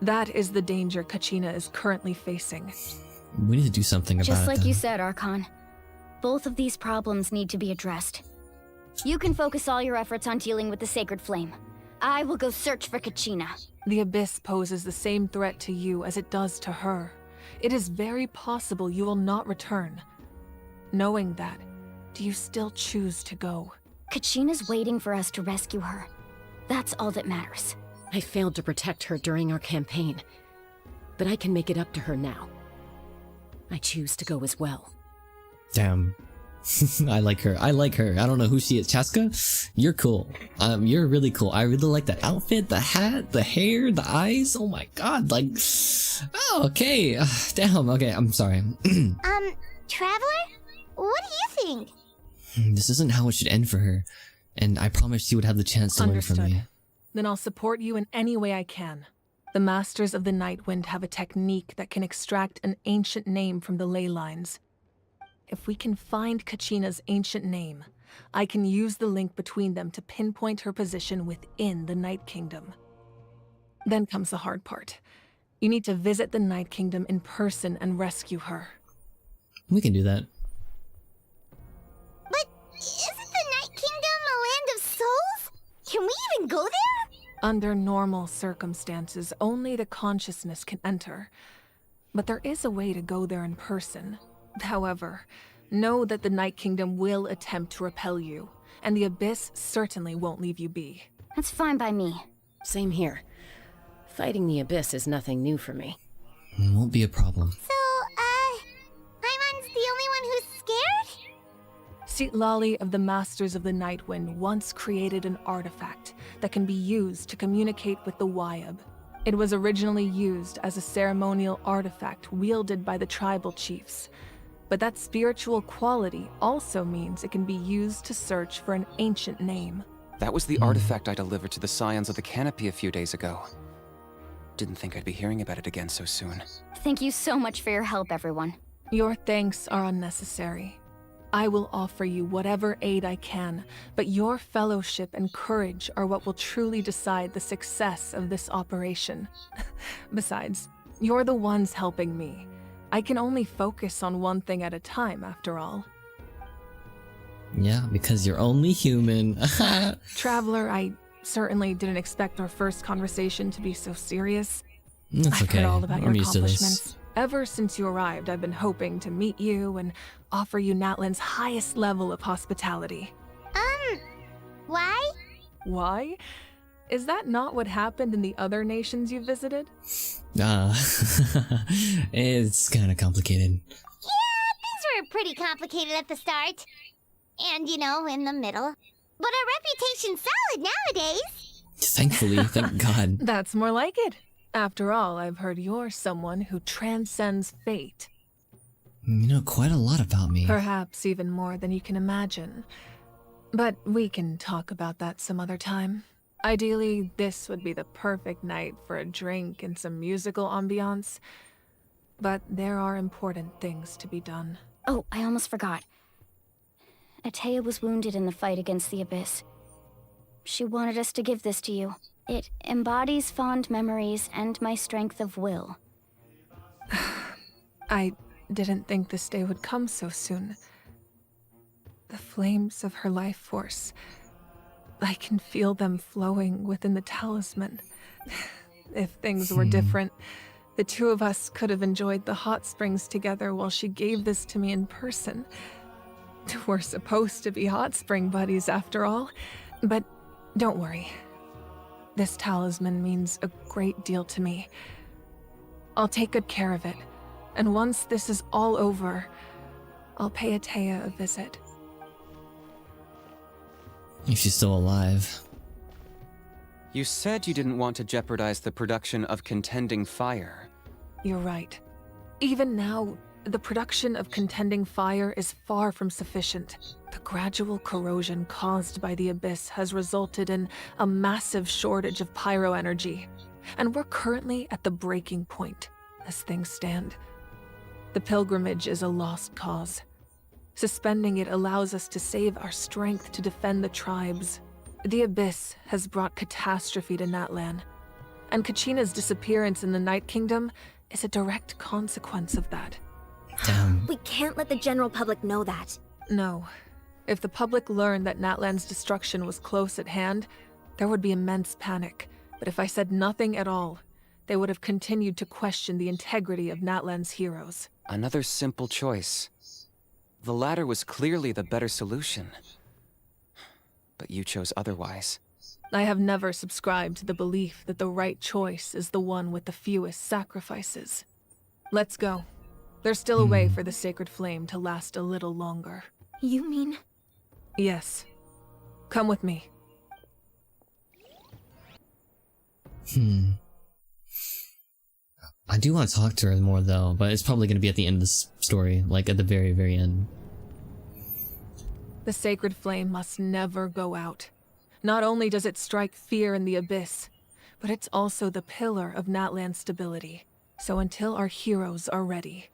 That is the danger Kachina is currently facing. We need to do something about it. Just like then. you said, Archon. Both of these problems need to be addressed. You can focus all your efforts on dealing with the Sacred Flame. I will go search for Kachina. The Abyss poses the same threat to you as it does to her. It is very possible you will not return. Knowing that, do you still choose to go? Kachina's waiting for us to rescue her. That's all that matters. I failed to protect her during our campaign, but I can make it up to her now. I choose to go as well. Damn. I like her. I like her. I don't know who she is. Chaska, you're cool. You're really cool. I really like the outfit, the hat, the hair, the eyes. Oh my god, like... Oh, okay. Damn, okay, I'm sorry. Traveler? What do you think? This isn't how it should end for her. And I promised she would have the chance to learn from me. Then I'll support you in any way I can. The Masters of the Night Wind have a technique that can extract an ancient name from the ley lines. If we can find Kachina's ancient name, I can use the link between them to pinpoint her position within the Night Kingdom. Then comes the hard part. You need to visit the Night Kingdom in person and rescue her. We can do that. But isn't the Night Kingdom a land of souls? Can we even go there? Under normal circumstances, only the consciousness can enter. But there is a way to go there in person. However, know that the Night Kingdom will attempt to repel you, and the Abyss certainly won't leave you be. That's fine by me. Same here. Fighting the Abyss is nothing new for me. Won't be a problem. So, Paimon's the only one who's scared? Citlali of the Masters of the Night Wind once created an artifact that can be used to communicate with the Wyab. It was originally used as a ceremonial artifact wielded by the tribal chiefs. But that spiritual quality also means it can be used to search for an ancient name. That was the artifact I delivered to the Scions of the Canopy a few days ago. Didn't think I'd be hearing about it again so soon. Thank you so much for your help, everyone. Your thanks are unnecessary. I will offer you whatever aid I can, but your fellowship and courage are what will truly decide the success of this operation. Besides, you're the ones helping me. I can only focus on one thing at a time, after all. Yeah, because you're only human. Traveler, I certainly didn't expect our first conversation to be so serious. That's okay. I've heard all about your I'm used to this. accomplishments. Ever since you arrived, I've been hoping to meet you and offer you Natlan's highest level of hospitality. Why? Why? Is that not what happened in the other nations you visited? It's kind of complicated. Yeah, things were pretty complicated at the start. And, in the middle. But our reputation's solid nowadays. Thankfully, thank God. That's more like it. After all, I've heard you're someone who transcends fate. You know quite a lot about me. Perhaps even more than you can imagine. But we can talk about that some other time. Ideally, this would be the perfect night for a drink and some musical ambiance. But there are important things to be done. Oh, I almost forgot. Atea was wounded in the fight against the Abyss. She wanted us to give this to you. It embodies fond memories and my strength of will. I didn't think this day would come so soon. The flames of her life force. I can feel them flowing within the talisman. If things were different, the two of us could have enjoyed the hot springs together while she gave this to me in person. We're supposed to be hot spring buddies after all. But don't worry. This talisman means a great deal to me. I'll take good care of it. And once this is all over, I'll pay Atea a visit. If she's still alive. You said you didn't want to jeopardize the production of contending fire. You're right. Even now, the production of contending fire is far from sufficient. The gradual corrosion caused by the Abyss has resulted in a massive shortage of pyro energy, and we're currently at the breaking point, as things stand. The pilgrimage is a lost cause. Suspending it allows us to save our strength to defend the tribes. The Abyss has brought catastrophe to Natlan. And Kachina's disappearance in the Night Kingdom is a direct consequence of that. Damn. We can't let the general public know that. No. If the public learned that Natlan's destruction was close at hand, there would be immense panic. But if I said nothing at all, they would have continued to question the integrity of Natlan's heroes. Another simple choice. The latter was clearly the better solution. But you chose otherwise. I have never subscribed to the belief that the right choice is the one with the fewest sacrifices. Let's go. There's still a way for the sacred flame to last a little longer. You mean? Yes. Come with me. I do want to talk to her more though, but it's probably going to be at the end of this story, like at the very, very end. The sacred flame must never go out. Not only does it strike fear in the abyss, but it's also the pillar of Natlan's stability. So until our heroes are ready,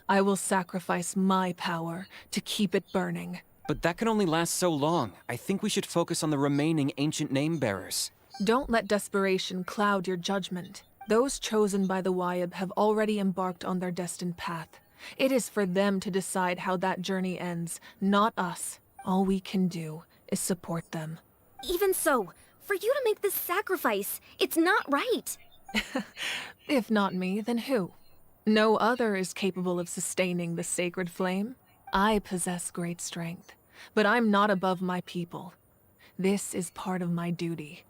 I will sacrifice my power to keep it burning. But that can only last so long. I think we should focus on the remaining ancient name-bearers. Don't let desperation cloud your judgment. Those chosen by the Wayab have already embarked on their destined path. It is for them to decide how that journey ends, not us. All we can do is support them. Even so, for you to make this sacrifice, it's not right. If not me, then who? No other is capable of sustaining the sacred flame. I possess great strength, but I'm not above my people. This is part of my duty.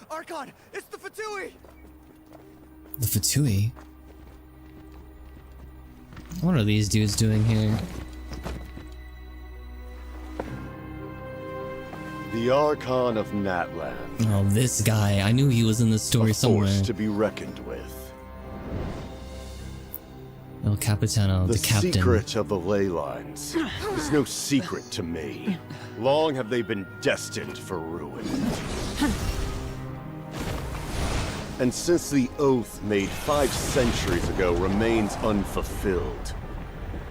Archon, it's the Fatui! The Fatui? What are these dudes doing here? The Archon of Natlan. Oh, this guy. I knew he was in this story somewhere. Force to be reckoned with. El Capitano, the captain. The secret of the ley lines is no secret to me. Long have they been destined for ruin. And since the oath made 5 centuries ago remains unfulfilled,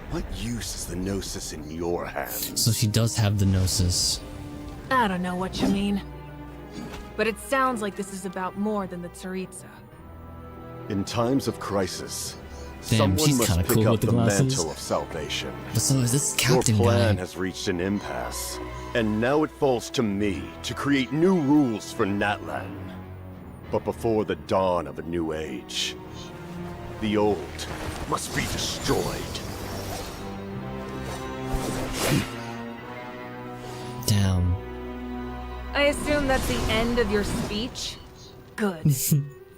what use is the Gnosis in your hands? So she does have the Gnosis. I don't know what you mean. But it sounds like this is about more than the Tsaritsa. In times of crisis, Damn, someone must pick cool up with the glasses. mantle of salvation. But so is this captain Your plan guy. has reached an impasse, and now it falls to me to create new rules for Natlan. But before the dawn of a new age, the old must be destroyed. Damn. I assume that's the end of your speech? Good.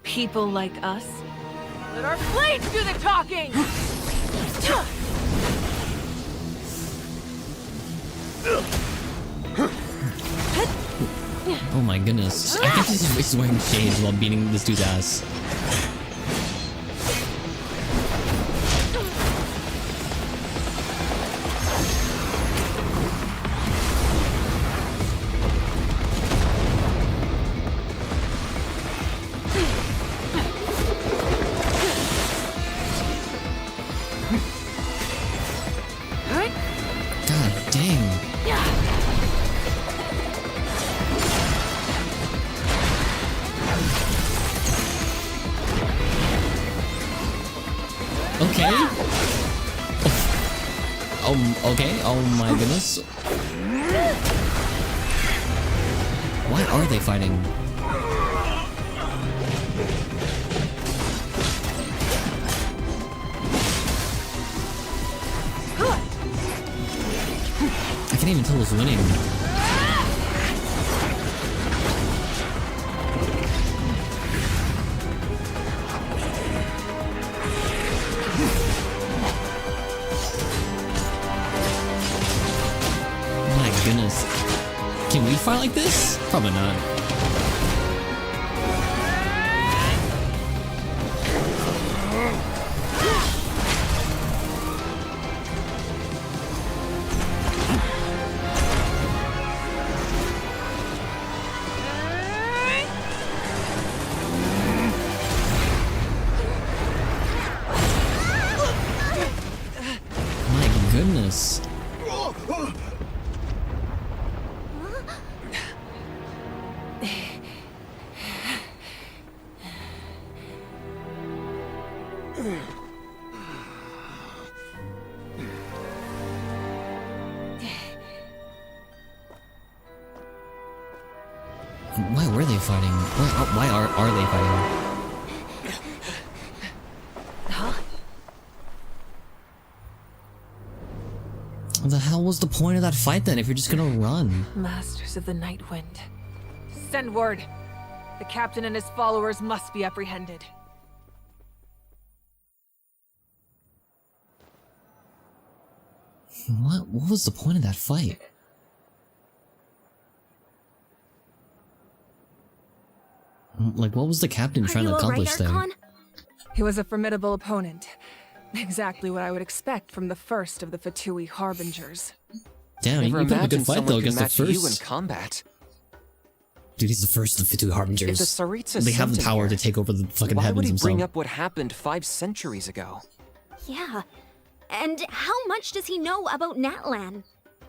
People like us. Let our blades do the talking! Oh my goodness. I think he's wearing shades while beating this dude's ass. God dang. Okay. Okay. Oh my goodness. Why are they fighting? I can't even tell who's winning. My goodness. Can we fight like this? Probably not. My goodness. Why were they fighting? Why are they fighting? Huh? What the hell was the point of that fight then if you're just gonna run? Masters of the Night Wind. Send word. The captain and his followers must be apprehended. What was the point of that fight? Like, what was the captain trying to accomplish there? He was a formidable opponent. Exactly what I would expect from the first of the Fatui Harbingers. Damn, you put up a good fight though against the you in first. combat. Dude, he's the first of the Fatui Harbingers. If the Tsaritsa They have the sent him power here, to take over the fucking why heavens would he bring themselves. up what happened 5 centuries ago? Yeah. And how much does he know about Natlan?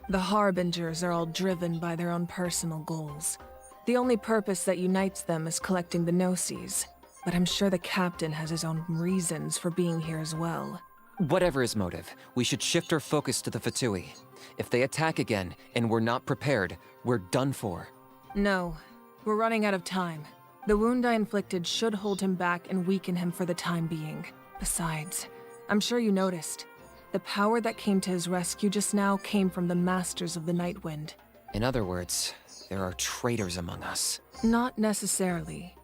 The Harbingers are all driven by their own personal goals. The only purpose that unites them is collecting the Gnosis. But I'm sure the captain has his own reasons for being here as well. Whatever his motive, we should shift our focus to the Fatui. If they attack again, and we're not prepared, we're done for. No, we're running out of time. The wound I inflicted should hold him back and weaken him for the time being. Besides, I'm sure you noticed. The power that came to his rescue just now came from the Masters of the Night Wind. In other words, there are traitors among us. Not necessarily.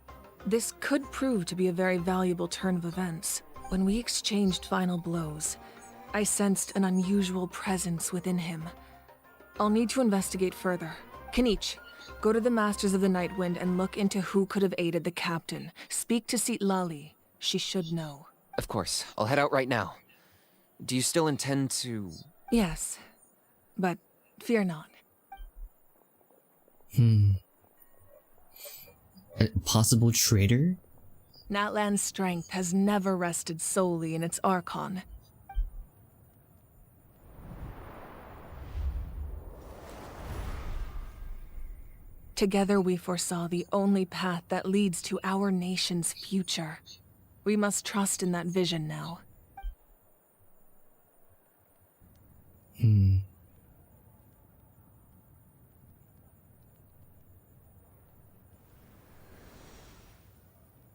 This could prove to be a very valuable turn of events. When we exchanged final blows, I sensed an unusual presence within him. I'll need to investigate further. Kenichi, go to the Masters of the Night Wind and look into who could have aided the captain. Speak to Lali. She should know. Of course, I'll head out right now. Do you still intend to... Yes, but fear not. A possible traitor? Natlan's strength has never rested solely in its Archon. Together we foresaw the only path that leads to our nation's future. We must trust in that vision now.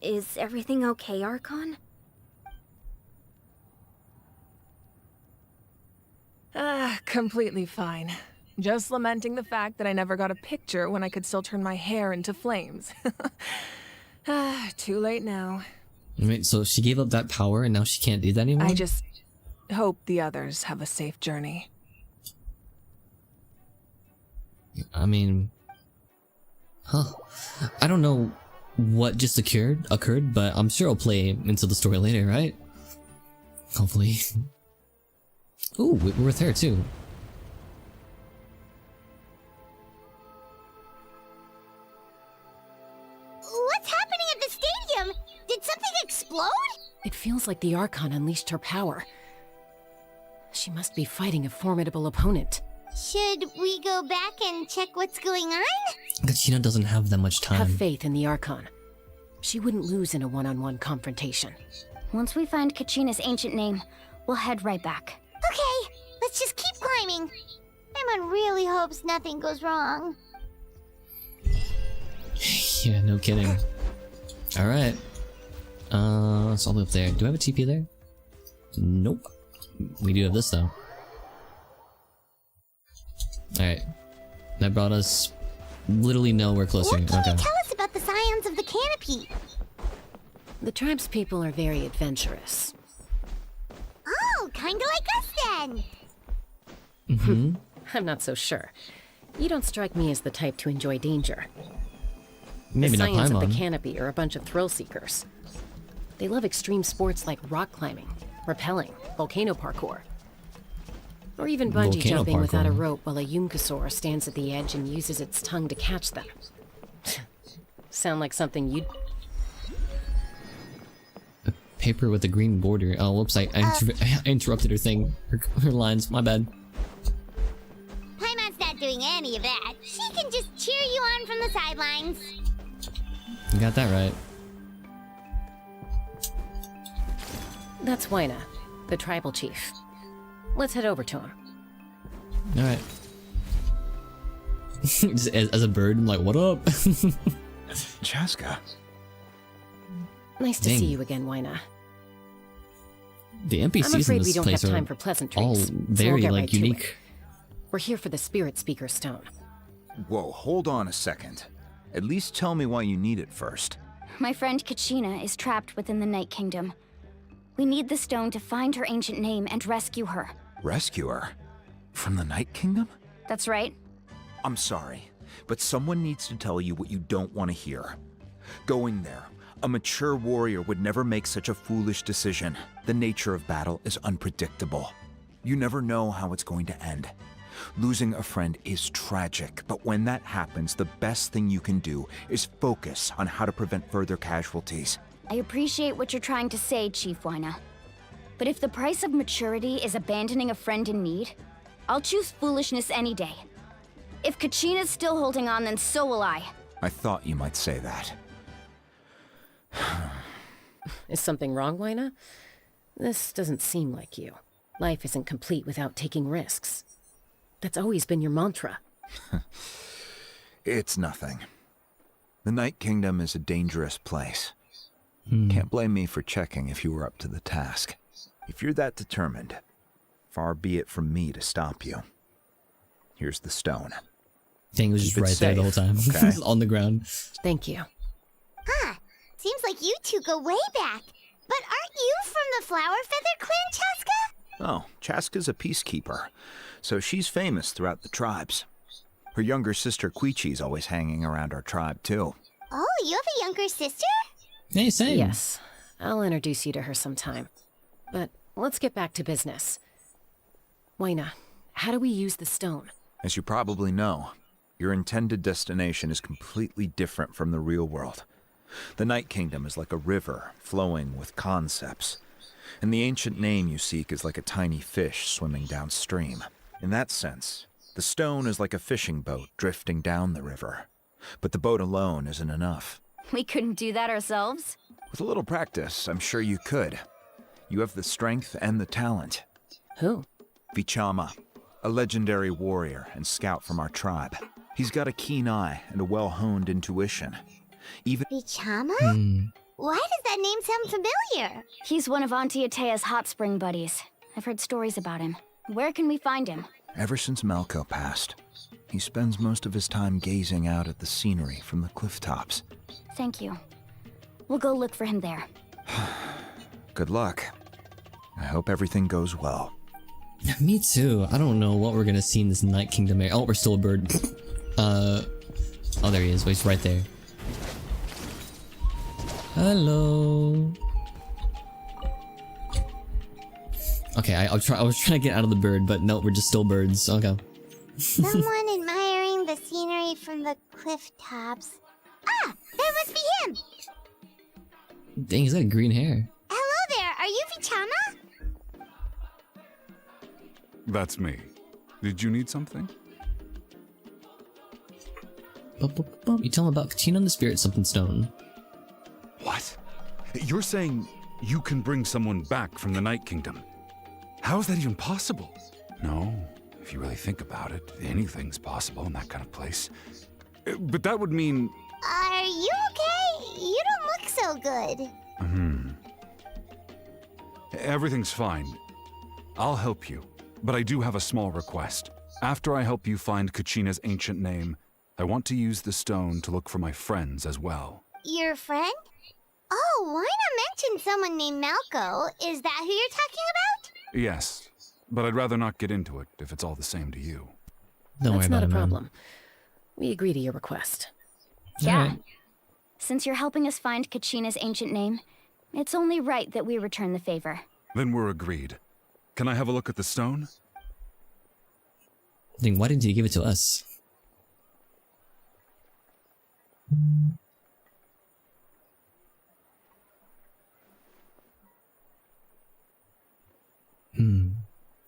Is everything okay, Archon? Completely fine. Just lamenting the fact that I never got a picture when I could still turn my hair into flames. Too late now. Wait, so she gave up that power and now she can't do that anymore? I just hope the others have a safe journey. I mean... Huh. I don't know what just occurred, but I'm sure I'll play into the story later, right? Hopefully. Ooh, we're there too. What's happening at the stadium? Did something explode? It feels like the Archon unleashed her power. She must be fighting a formidable opponent. Should we go back and check what's going on? Kachina doesn't have that much time. Have faith in the Archon. She wouldn't lose in a one-on-one confrontation. Once we find Kachina's ancient name, we'll head right back. Okay, let's just keep climbing. Paimon really hopes nothing goes wrong. Yeah, no kidding. Alright. It's all the way up there. Do I have a TP there? Nope. We do have this though. Alright. That brought us literally nowhere closer. What can Okay. you tell us about the scions of the canopy? The tribe's people are very adventurous. Oh, kinda like us then. I'm not so sure. You don't strike me as the type to enjoy danger. Maybe the not scions of the Paimon. canopy are a bunch of thrill seekers. They love extreme sports like rock climbing, rappelling, volcano parkour. Or even bungee Volcano jumping without a parkour. rope while a Yunkasaur stands at the edge and uses its tongue to catch them. Sound like something you'd... Paper with a green border. Oh, whoops, I interrupted her thing. Her lines, my bad. Paimon's not doing any of that. She can just cheer you on from the sidelines. You got that right. That's Waina, the tribal chief. Let's head over to him. Alright. Just as a bird, I'm like, what up? Chaska. Nice to Dang. see you again, Wyna. The I'm NPCs in afraid we this don't place have are time for pleasantries. all so very we'll get like right to unique. it. We're here for the Spirit Speaker Stone. Whoa, hold on a second. At least tell me why you need it first. My friend Kachina is trapped within the Night Kingdom. We need the stone to find her ancient name and rescue her. Rescue her? From the Night Kingdom? That's right. I'm sorry, but someone needs to tell you what you don't want to hear. Going there, a mature warrior would never make such a foolish decision. The nature of battle is unpredictable. You never know how it's going to end. Losing a friend is tragic, but when that happens, the best thing you can do is focus on how to prevent further casualties. I appreciate what you're trying to say, Chief Wyna. But if the price of maturity is abandoning a friend in need, I'll choose foolishness any day. If Kachina's still holding on, then so will I. I thought you might say that. Is something wrong, Wyna? This doesn't seem like you. Life isn't complete without taking risks. That's always been your mantra. It's nothing. The Night Kingdom is a dangerous place. Can't blame me for checking if you were up to the task. If you're that determined, far be it from me to stop you. Here's the stone. Dang, it was just Keep it right there the whole time. safe, okay? On the ground. Thank you. Huh. Seems like you two go way back. But aren't you from the Flower Feather Clan, Chaska? Oh, Chaska's a peacekeeper, so she's famous throughout the tribes. Her younger sister Quichi's always hanging around our tribe, too. Oh, you have a younger sister? Hey, same. Yes. I'll introduce you to her sometime. But let's get back to business. Wyna, how do we use the stone? As you probably know, your intended destination is completely different from the real world. The Night Kingdom is like a river flowing with concepts, and the ancient name you seek is like a tiny fish swimming downstream. In that sense, the stone is like a fishing boat drifting down the river. But the boat alone isn't enough. We couldn't do that ourselves? With a little practice, I'm sure you could. You have the strength and the talent. Who? Vichama, a legendary warrior and scout from our tribe. He's got a keen eye and a well-honed intuition. Even Vichama? Why does that name sound familiar? He's one of Auntie Atea's hot spring buddies. I've heard stories about him. Where can we find him? Ever since Malco passed, he spends most of his time gazing out at the scenery from the cliff tops. Thank you. We'll go look for him there. Good luck. I hope everything goes well. Me too. I don't know what we're gonna see in this Night Kingdom area. Oh, we're still a bird. Oh, there he is. Wait, he's right there. Hello. Okay, I was trying to get out of the bird, but no, we're just still birds. Okay. Someone admiring the scenery from the cliff tops. Ah, that must be him! Dang, he's got green hair. Hello there, are you Vichama? That's me. Did you need something? You tell him about Kachina and the Spirit Something Stone. What? You're saying you can bring someone back from the Night Kingdom? How is that even possible? No, if you really think about it, anything's possible in that kind of place. But that would mean... Are you okay? You don't look so good. Everything's fine. I'll help you, but I do have a small request. After I help you find Kachina's ancient name, I want to use the stone to look for my friends as well. Your friend? Oh, why not mention someone named Malco? Is that who you're talking about? Yes, but I'd rather not get into it if it's all the same to you. That's not a problem. We agree to your request. Yeah. Alright. Since you're helping us find Kachina's ancient name, it's only right that we return the favor. Then we're agreed. Can I have a look at the stone? Then why didn't you give it to us?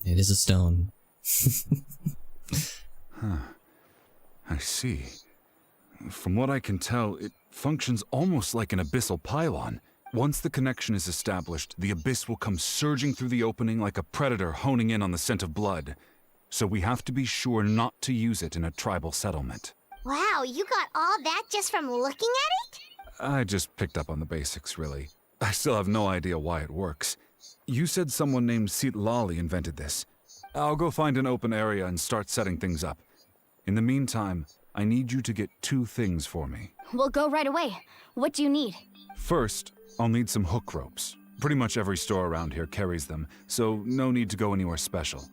It is a stone. Huh. I see. From what I can tell, it functions almost like an abyssal pylon. Once the connection is established, the abyss will come surging through the opening like a predator honing in on the scent of blood. so we have to be sure not to use it in a tribal settlement. Wow, you got all that just from looking at it? I just picked up on the basics, really. I still have no idea why it works. You said someone named Lali invented this. I'll go find an open area and start setting things up. In the meantime, I need you to get 2 things for me. We'll go right away. What do you need? First, I'll need some hook ropes. Pretty much every store around here carries them, so no need to go anywhere special.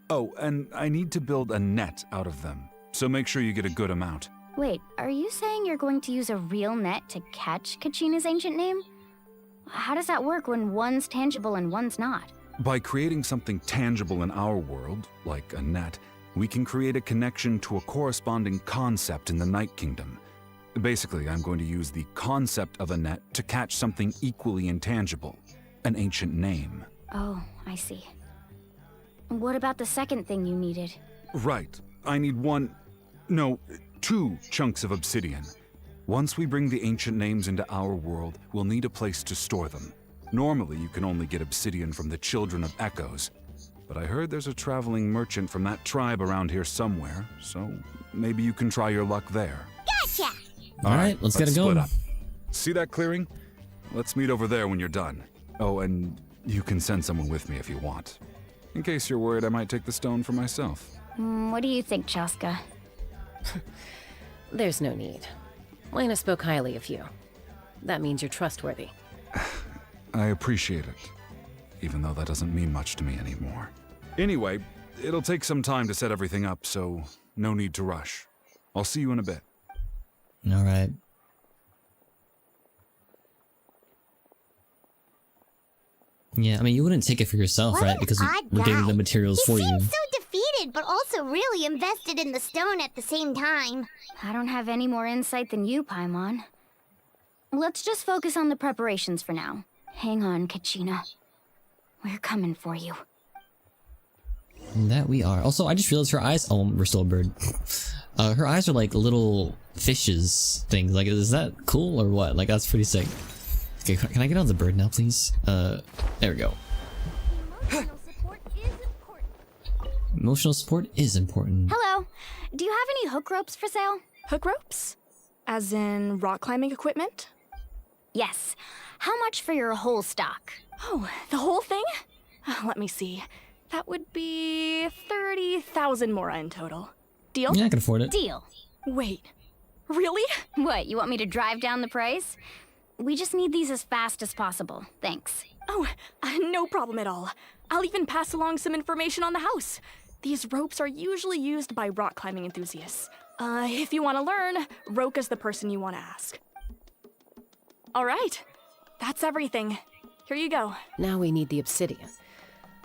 Oh, and I need to build a net out of them, so make sure you get a good amount. Wait, are you saying you're going to use a real net to catch Kachina's ancient name? How does that work when one's tangible and one's not? By creating something tangible in our world, like a net, we can create a connection to a corresponding concept in the Night Kingdom. Basically, I'm going to use the concept of a net to catch something equally intangible, an ancient name. Oh, I see. What about the second thing you needed? Right. I need 2 chunks of obsidian. Once we bring the ancient names into our world, we'll need a place to store them. Normally, you can only get obsidian from the Children of Echoes, but I heard there's a traveling merchant from that tribe around here somewhere, so maybe you can try your luck there. Gotcha! Alright, let's get it split going. up. See that clearing? Let's meet over there when you're done. Oh, and you can send someone with me if you want. In case you're worried I might take the stone for myself. What do you think, Chaska? There's no need. Lena spoke highly of you. That means you're trustworthy. I appreciate it, even though that doesn't mean much to me anymore. Anyway, it'll take some time to set everything up, so no need to rush. I'll see you in a bit. Alright. Yeah, I mean, you wouldn't take it for yourself, What right? an Because odd we're giving guy. the materials He for you. seems so defeated, but also really invested in the stone at the same time. I don't have any more insight than you, Paimon. Let's just focus on the preparations for now. Hang on, Kachina. We're coming for you. That we are. Also, I just realized her eyes. Oh, we're still a bird. Her eyes are like little fishes things. Like, is that cool or what? Like, that's pretty sick. Okay, can I get on the bird now, please? There we go. Emotional support is important. Hello. Do you have any hook ropes for sale? Hook ropes? As in rock climbing equipment? Yes. How much for your whole stock? Oh, the whole thing? Let me see. That would be 30,000 mora in total. Deal? Yeah, I can afford it. Deal. Wait. Really? What, you want me to drive down the price? We just need these as fast as possible. Thanks. Oh, no problem at all. I'll even pass along some information on the house. These ropes are usually used by rock climbing enthusiasts. If you want to learn, Roka's the person you want to ask. All right. That's everything. Here you go. Now we need the obsidian.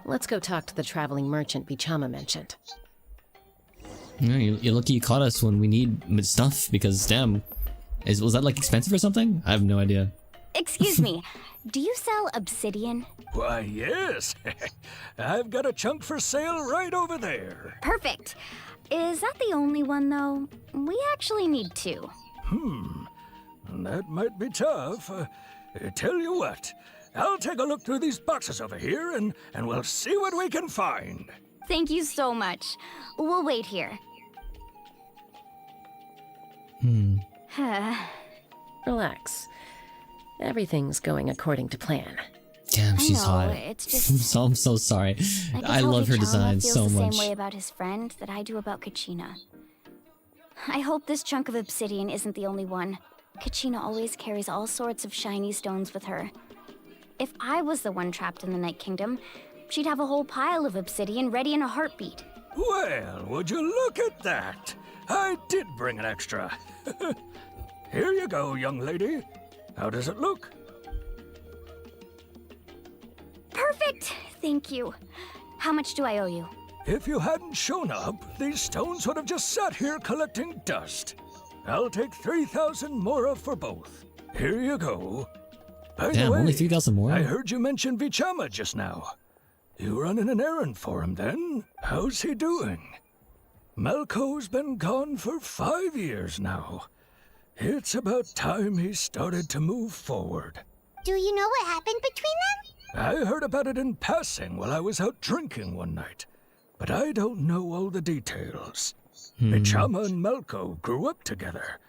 Let's go talk to the traveling merchant Bichama mentioned. Yeah, you're lucky you caught us when we need stuff, because damn. Was that like expensive or something? I have no idea. Excuse me. Do you sell obsidian? Why, yes. I've got a chunk for sale right over there. Perfect. Is that the only one, though? We actually need 2. That might be tough. Tell you what, I'll take a look through these boxes over here and we'll see what we can find. Thank you so much. We'll wait here. Relax. Everything's going according to plan. Damn, she's hot. It's just... I'm so sorry. I, can I tell love her Bichama design feels so the much. same way about his friend that I do about Kachina. I hope this chunk of obsidian isn't the only one. Kachina always carries all sorts of shiny stones with her. If I was the one trapped in the Night Kingdom, she'd have a whole pile of obsidian ready in a heartbeat. Well, would you look at that? I did bring an extra. Here you go, young lady. How does it look? Perfect! Thank you. How much do I owe you? If you hadn't shown up, these stones would have just sat here collecting dust. I'll take 3,000 mora for both. Here you go. By the Damn, way, only 3,000 mora? I heard you mention Bichama just now. You running an errand for him then? How's he doing? Malco's been gone for 5 years now. It's about time he started to move forward. Do you know what happened between them? I heard about it in passing while I was out drinking one night. but I don't know all the details. Hmm. Vichama and Malko grew up together,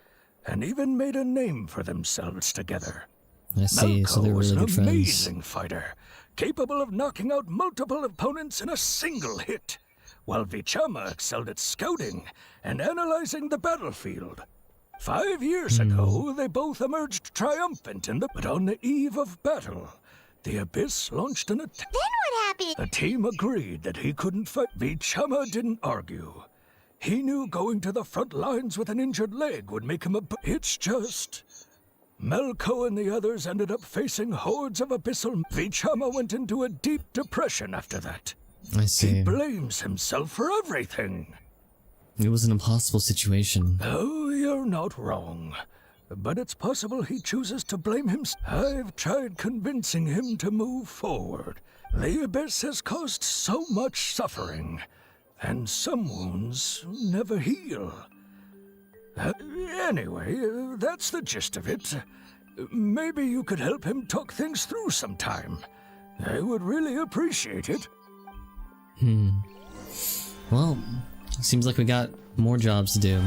and even made a name for themselves together. I see, so they're was really an good friends. amazing fighter, capable of knocking out multiple opponents in a single hit, while Vichama excelled at scouting and analyzing the battlefield. 5 years ago, they both emerged triumphant but on the eve of battle, the Abyss launched an attack. Then what happened? The team agreed that he couldn't fight. Vichama didn't argue. He knew going to the front lines with an injured leg would make him It's just... Malko and the others ended up facing hordes of abyssal... Vichama went into a deep depression after that. I see. He blames himself for everything. It was an impossible situation. Oh, you're not wrong. But it's possible he chooses to blame himself. I've tried convincing him to move forward. The Abyss has caused so much suffering, and some wounds never heal. Anyway, that's the gist of it. Maybe you could help him talk things through sometime. I would really appreciate it. Well, seems like we got more jobs to do.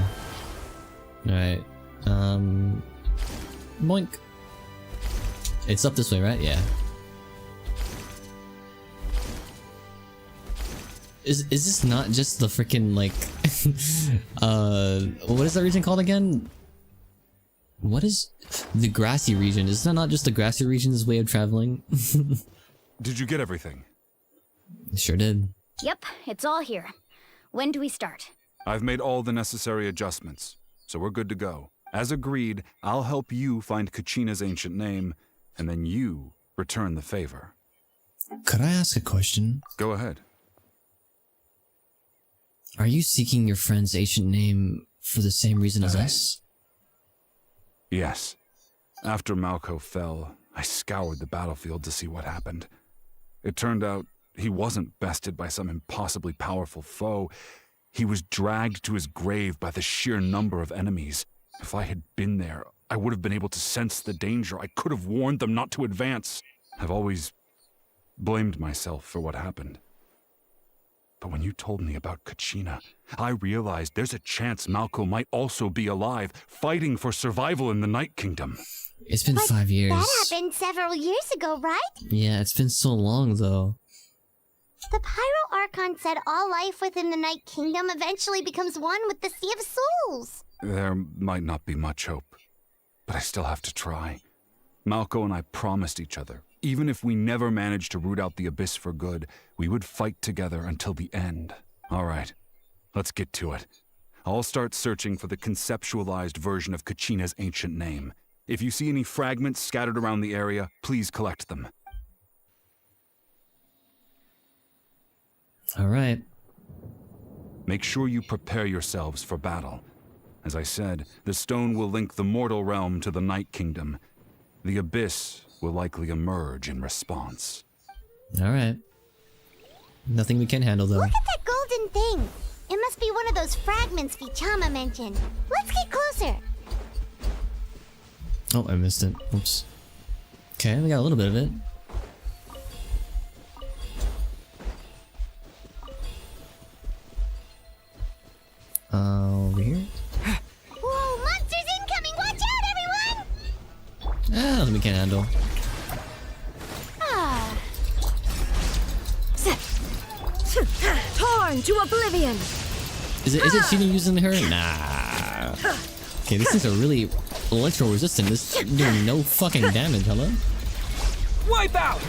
Alright. Boink. It's up this way, right? Yeah. Is this not just the freaking like what is that region called again? What is the grassy region? Is that not just the grassy region's way of traveling? Did you get everything? Sure did. Yep, it's all here. When do we start? I've made all the necessary adjustments, so we're good to go. As agreed, I'll help you find Kachina's ancient name, and then you return the favor. Could I ask a question? Go ahead. Are you seeking your friend's ancient name for the same reason as us? Yes. After Malko fell, I scoured the battlefield to see what happened. It turned out he wasn't bested by some impossibly powerful foe. He was dragged to his grave by the sheer number of enemies. If I had been there, I would have been able to sense the danger. I could have warned them not to advance. I've always blamed myself for what happened. But when you told me about Kachina, I realized there's a chance Malko might also be alive, fighting for survival in the Night Kingdom. It's been 5 years. That happened several years ago, right? Yeah, it's been so long though. The Pyro Archon said all life within the Night Kingdom eventually becomes one with the Sea of Souls. There might not be much hope, but I still have to try. Malko and I promised each other, even if we never managed to root out the Abyss for good, we would fight together until the end. All right, let's get to it. I'll start searching for the conceptualized version of Kachina's ancient name. If you see any fragments scattered around the area, please collect them. All right. Make sure you prepare yourselves for battle. As I said, the stone will link the mortal realm to the Night Kingdom. The Abyss will likely emerge in response. All right. Nothing we can handle though. Look at that golden thing. It must be one of those fragments Vichama mentioned. Let's get closer. Oh, I missed it. Oops. Okay, we got a little bit of it. Over here? Whoa, monsters incoming! Watch out, everyone! Ah, nothing we can't handle. Torn to oblivion! Is it cheating using her? Nah. Okay, these things are really electro-resistant. This is doing no fucking damage, hello? Wipe out!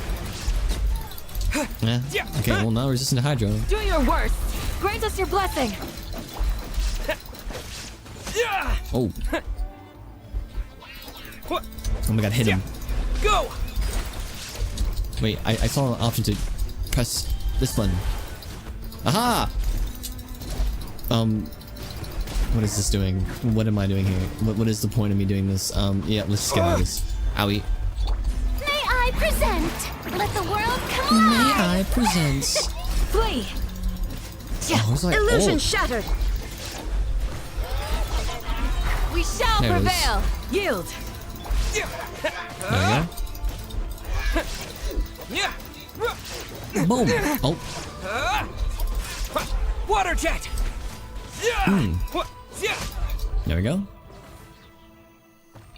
Yeah. Okay, well now resistant to Hydro. Do your worst. Grant us your blessing. Oh. Oh my god, hit him. Go! Wait, I saw an option to press this button. Aha! What is this doing? What am I doing here? What is the point of me doing this? Yeah, let's just get out of this. Owie. May I present? Let the world come alive! May I present? Flee! Like, Illusion oh. shattered! We shall There it is. prevail! Yield! There we go. Boom! Oh. Water jet! There we go.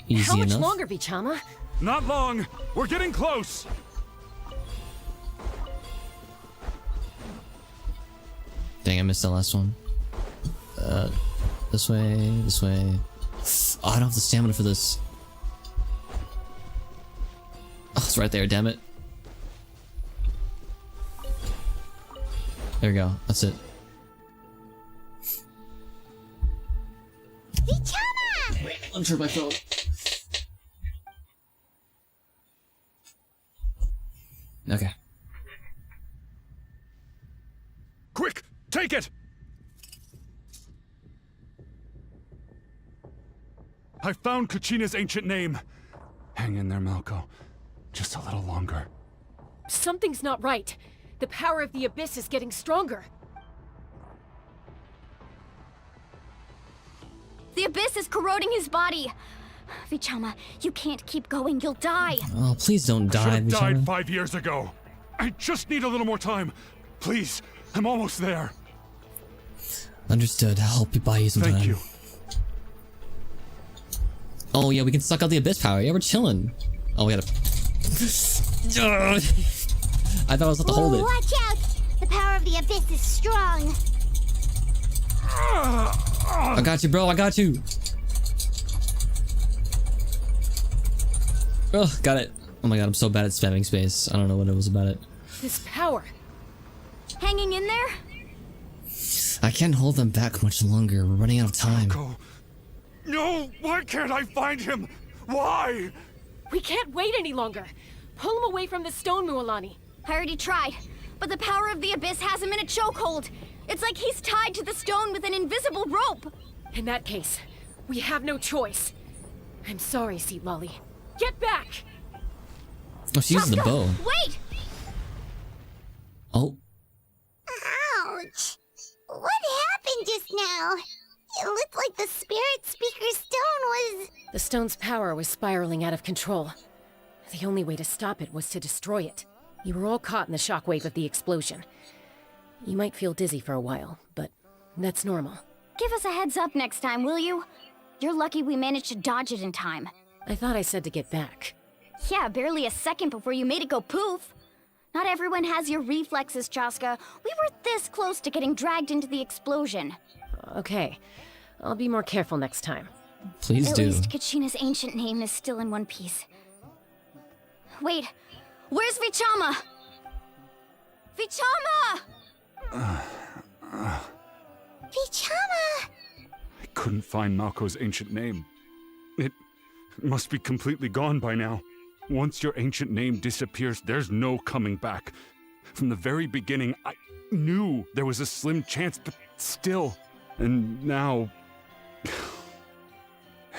Easy How much enough. longer, Vichama? Not long. We're getting close. Dang, I missed that last one. This way, this way. Oh, I don't have the stamina for this. Oh, it's right there, damn it. There we go, that's it. Vichama! Wait, unsure my phone. Okay. Quick, take it! I found Kachina's ancient name. Hang in there, Malco. Just a little longer. Something's not right. The power of the Abyss is getting stronger. The Abyss is corroding his body. Vichama, you can't keep going. You'll die. Oh, please don't I should die, have died Vichama. 5 years ago. I just need a little more time. Please, I'm almost there. Understood. I'll buy you some time. Thank you. Oh yeah, we can suck out the Abyss power. Yeah, we're chilling. Oh, we gotta... I thought I was about to hold it. Watch out! The power of the Abyss is strong. I got you, bro. I got you. Oh, got it. Oh my god, I'm so bad at spamming space. I don't know what it was about it. This power. Hanging in there? I can't hold them back much longer. We're running out of time. Malco. No! Why can't I find him? Why? We can't wait any longer. Pull him away from the stone, Mualani. I already tried, but the power of the Abyss has him in a chokehold. It's like he's tied to the stone with an invisible rope. In that case, we have no choice. I'm sorry, Seat Lolly. Get back! Oh, she uses the bow. Wait! Oh. Ouch! What happened just now? It looked like the Spirit Speaker stone was... The stone's power was spiraling out of control. The only way to stop it was to destroy it. You were all caught in the shockwave of the explosion. You might feel dizzy for a while, but that's normal. Give us a heads up next time, will you? You're lucky we managed to dodge it in time. I thought I said to get back. Yeah, barely a second before you made it go poof. Not everyone has your reflexes, Chaska. We were this close to getting dragged into the explosion. Okay, I'll be more careful next time. Please At do. least Kachina's ancient name is still in one piece. Wait, where's Vichama? Vichama! Vichama! I couldn't find Malco's ancient name. It must be completely gone by now. Once your ancient name disappears, there's no coming back. From the very beginning, I knew there was a slim chance, but still. And now...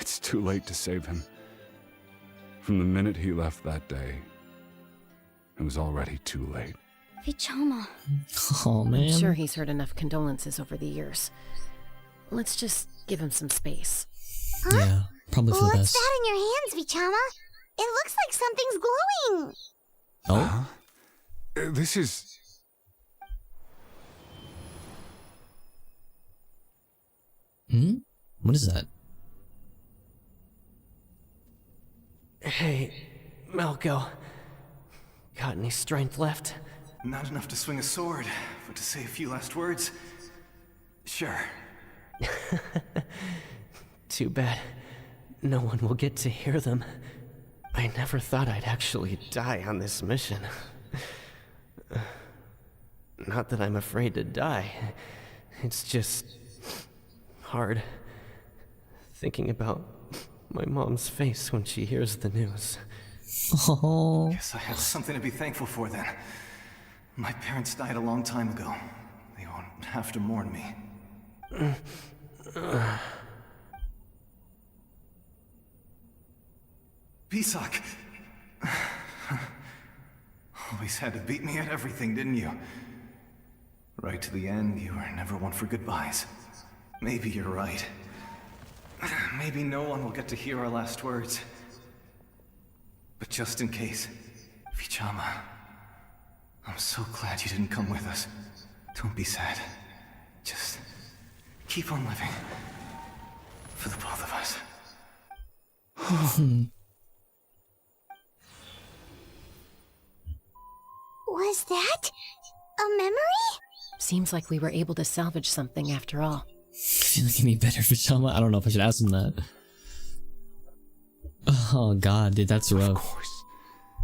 it's too late to save him. From the minute he left that day, it was already too late. Vichama. Oh, man. I'm sure he's heard enough condolences over the years. Let's just give him some space. Huh? Yeah, probably for the What's best. that in your hands, Vichama? It looks like something's glowing. Oh? This is... Hmm? What is that? Hey, Malco. Got any strength left? Not enough to swing a sword, but to say a few last words. Sure. Too bad. No one will get to hear them. I never thought I'd actually die on this mission. Not that I'm afraid to die. It's just... hard. Thinking about my mom's face when she hears the news. Oh. Guess I have something to be thankful for then. My parents died a long time ago. They won't have to mourn me. Pisak! Always had to beat me at everything, didn't you? Right to the end, you were never one for goodbyes. Maybe you're right. Maybe no one will get to hear our last words. But just in case, Vichama, I'm so glad you didn't come with us. Don't be sad. Just keep on living. For the both of us. Was that a memory? Seems like we were able to salvage something after all. I feel like any better for Shama? I don't know if I should ask him that. Oh god, dude, that's rough. Of course.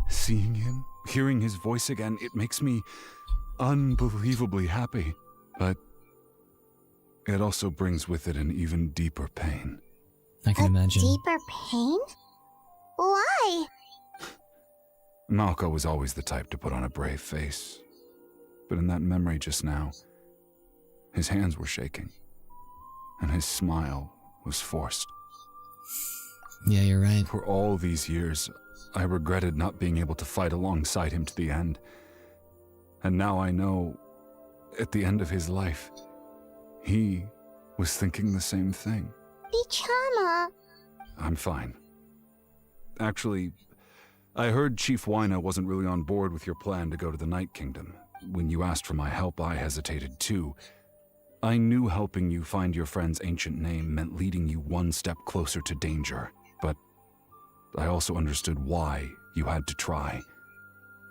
Seeing him, hearing his voice again, it makes me unbelievably happy. But it also brings with it an even deeper pain. I can imagine. Deeper pain? Why? Malco was always the type to put on a brave face. But in that memory just now, his hands were shaking. And his smile was forced. Yeah, you're right. For all these years, I regretted not being able to fight alongside him to the end. And now I know, at the end of his life, he was thinking the same thing. Vichama. I'm fine. Actually, I heard Chief Wyna wasn't really on board with your plan to go to the Night Kingdom. When you asked for my help, I hesitated too. I knew helping you find your friend's ancient name meant leading you one step closer to danger, but I also understood why you had to try.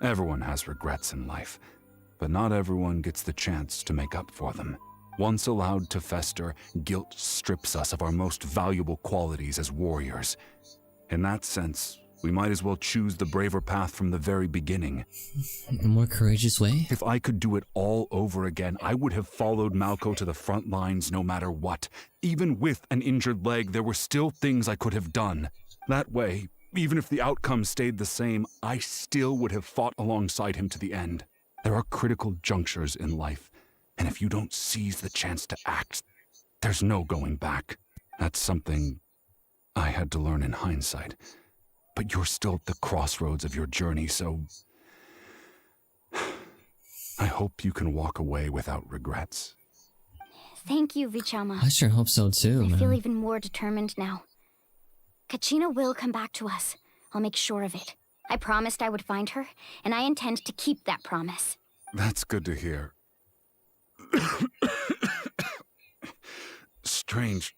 Everyone has regrets in life, but not everyone gets the chance to make up for them. Once allowed to fester, guilt strips us of our most valuable qualities as warriors. In that sense, we might as well choose the braver path from the very beginning. A more courageous way? If I could do it all over again, I would have followed Malco to the front lines no matter what. Even with an injured leg, there were still things I could have done. That way, even if the outcome stayed the same, I still would have fought alongside him to the end. There are critical junctures in life, and if you don't seize the chance to act, there's no going back. That's something I had to learn in hindsight. But you're still at the crossroads of your journey, so I hope you can walk away without regrets. Thank you, Vichama. I sure hope so too, I man. feel even more determined now. Kachina will come back to us. I'll make sure of it. I promised I would find her, and I intend to keep that promise. That's good to hear. Strange.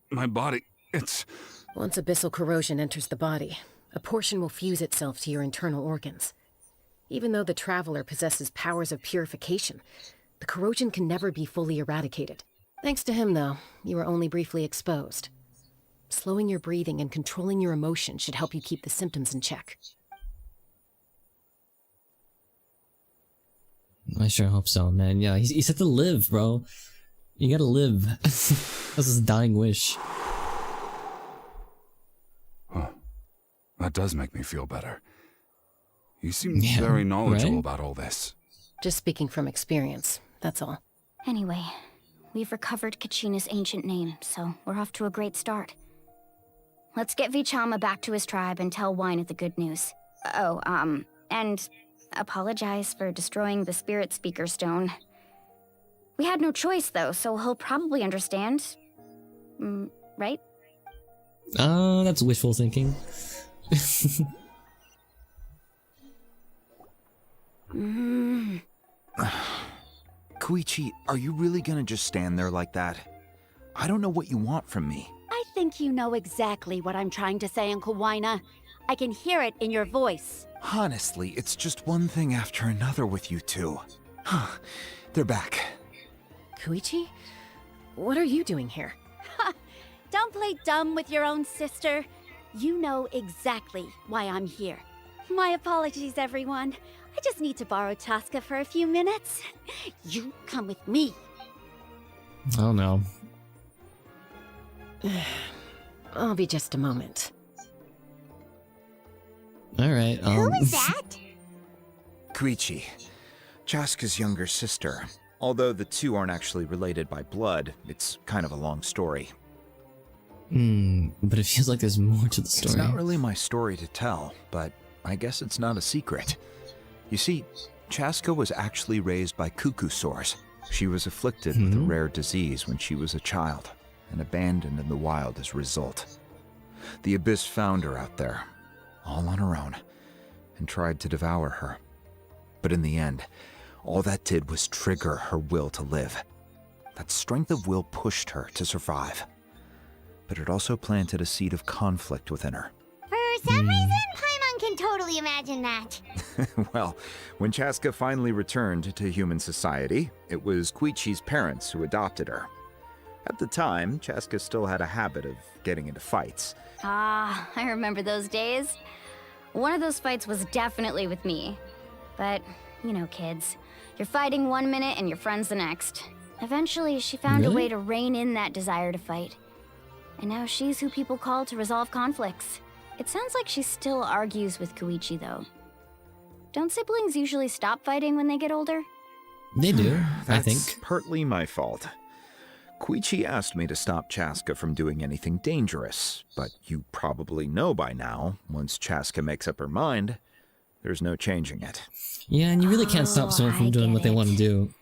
My body, it's... Once abyssal corrosion enters the body, a portion will fuse itself to your internal organs. Even though the Traveler possesses powers of purification, the corrosion can never be fully eradicated. Thanks to him, though, you were only briefly exposed. Slowing your breathing and controlling your emotions should help you keep the symptoms in check. I sure hope so, man. Yeah, he said to live, bro. You gotta live. That's his dying wish. That does make me feel better. You seem very knowledgeable about all this. Just speaking from experience, that's all. Anyway, we've recovered Kachina's ancient name, so we're off to a great start. Let's get Vichama back to his tribe and tell Wyna the good news. And apologize for destroying the Spirit Speaker Stone. We had no choice, though, so he'll probably understand. Right? That's wishful thinking. Koichi, are you really gonna just stand there like that? I don't know what you want from me. I think you know exactly what I'm trying to say, Uncle Wyna. I can hear it in your voice. Honestly, it's just one thing after another with you two. They're back. Koichi? What are you doing here? Don't play dumb with your own sister. You know exactly why I'm here. My apologies, everyone. I just need to borrow Tosca for a few minutes. You come with me. Oh no. I'll be just a moment. Alright, Who is that? Koichi, Chaska's younger sister. Although the two aren't actually related by blood, it's kind of a long story. But it feels like there's more to the story. It's not really my story to tell, but I guess it's not a secret. You see, Chaska was actually raised by cuckoo sores. She was afflicted with a rare disease when she was a child, and abandoned in the wild as a result. The Abyss found her out there, all on her own, and tried to devour her. But in the end, all that did was trigger her will to live. That strength of will pushed her to survive. But it also planted a seed of conflict within her. For some reason, Paimon can totally imagine that. Well, when Chaska finally returned to human society, it was Koichi's parents who adopted her. At the time, Chaska still had a habit of getting into fights. Ah, I remember those days. One of those fights was definitely with me. But, you know, kids. You're fighting one minute and your friend's the next. Eventually, she found a way to rein in that desire to fight. And now she's who people call to resolve conflicts. It sounds like she still argues with Koichi, though. Don't siblings usually stop fighting when they get older? They do, I think. That's partly my fault. Koichi asked me to stop Chaska from doing anything dangerous, but you probably know by now, once Chaska makes up her mind, there's no changing it. Yeah, and you really can't stop someone from doing what they want to do.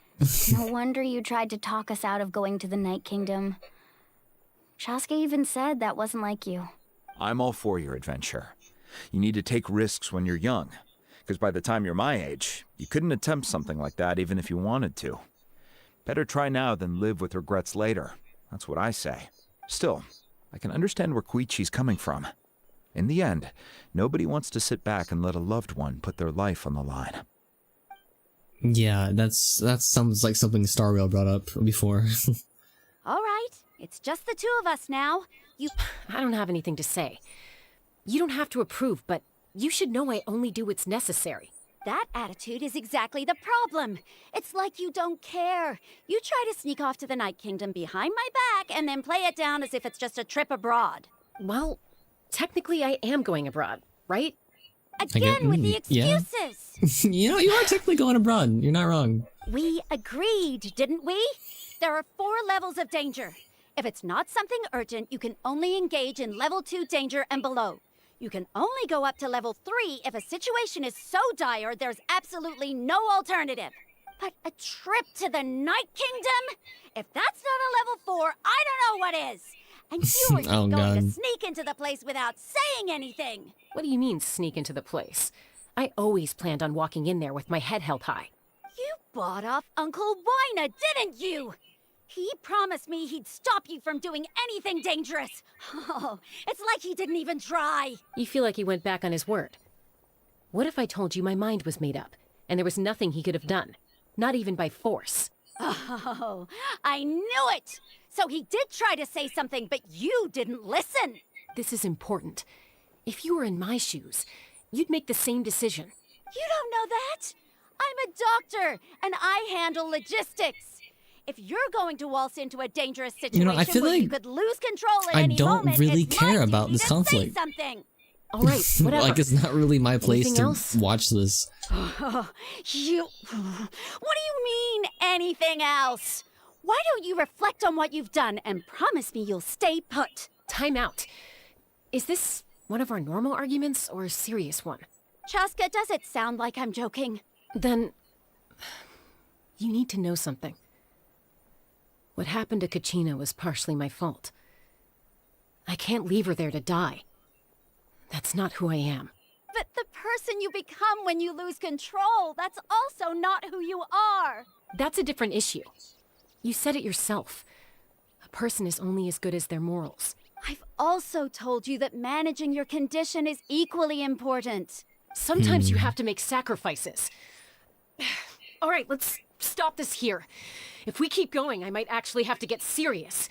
No wonder you tried to talk us out of going to the Night Kingdom. Chaska even said that wasn't like you. I'm all for your adventure. You need to take risks when you're young, because by the time you're my age, you couldn't attempt something like that even if you wanted to. Better try now than live with regrets later. That's what I say. Still, I can understand where Koichi's coming from. In the end, nobody wants to sit back and let a loved one put their life on the line. Yeah, that sounds like something Star Rail brought up before. All right, it's just the two of us now. I don't have anything to say. You don't have to approve, but you should know I only do what's necessary. That attitude is exactly the problem. It's like you don't care. You try to sneak off to the Night Kingdom behind my back and then play it down as if it's just a trip abroad. Well, technically I am going abroad, right? Again with the excuses. Yeah. You know, you are technically going abroad. You're not wrong. We agreed, didn't we? There are 4 levels of danger. If it's not something urgent, you can only engage in level 2 danger and below. You can only go up to level 3 if a situation is so dire there's absolutely no alternative. But a trip to the Night Kingdom? If that's not a level 4, I don't know what is. And you were just going to sneak into the place without saying anything. What do you mean, sneak into the place? I always planned on walking in there with my head held high. You bought off Uncle Wina, didn't you? He promised me he'd stop you from doing anything dangerous. Oh, it's like he didn't even try. You feel like he went back on his word. What if I told you my mind was made up, and there was nothing he could have done? Not even by force. Oh, I knew it! So he did try to say something, but you didn't listen. This is important. If you were in my shoes, you'd make the same decision. You don't know that? I'm a doctor, and I handle logistics. If you're going to waltz into a dangerous situation I feel where like you could lose control at any moment, I don't really it's my care about duty this to conflict. say something. All right, whatever. Like, it's not really my place Anything to else? watch this. What do you mean, anything else? Why don't you reflect on what you've done and promise me you'll stay put? Time out. Is this one of our normal arguments or a serious one? Chaska, does it sound like I'm joking? Then you need to know something. What happened to Kachina was partially my fault. I can't leave her there to die. That's not who I am. But the person you become when you lose control, that's also not who you are. That's a different issue. You said it yourself. A person is only as good as their morals. I've also told you that managing your condition is equally important. Sometimes you have to make sacrifices. All right, let's stop this here. If we keep going, I might actually have to get serious.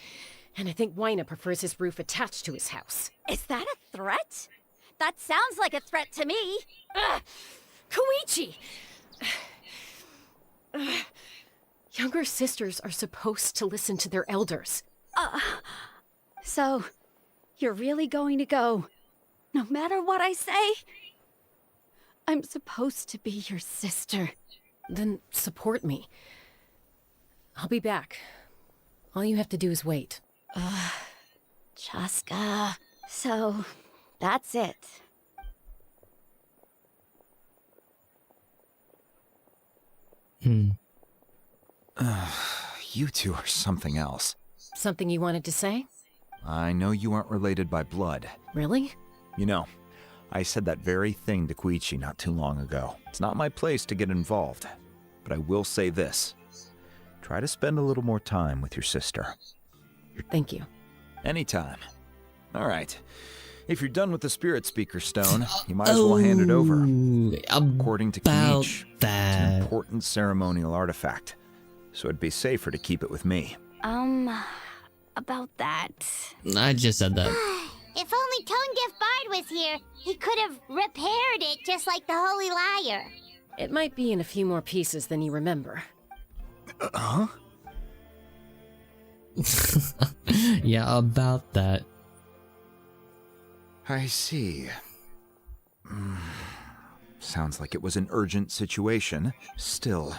And I think Wina prefers his roof attached to his house. Is that a threat? That sounds like a threat to me. Koichi! Younger sisters are supposed to listen to their elders. So, you're really going to go, no matter what I say? I'm supposed to be your sister. Then support me. I'll be back. All you have to do is wait. Chaska. So, that's it. You two are something else. Something you wanted to say? I know you aren't related by blood. Really? You know, I said that very thing to Koichi not too long ago. It's not my place to get involved, but I will say this. try to spend a little more time with your sister. Thank you. Anytime. Alright. If you're done with the Spirit Speaker Stone, you might as well hand it over. According to Kenichi, it's an important ceremonial artifact, so it'd be safer to keep it with me. About that. I just said that. If only Tone-Deaf Bard was here, he could have repaired it just like the Holy Liar. It might be in a few more pieces than you remember. Huh? Yeah, about that. I see. Sounds like it was an urgent situation. Still,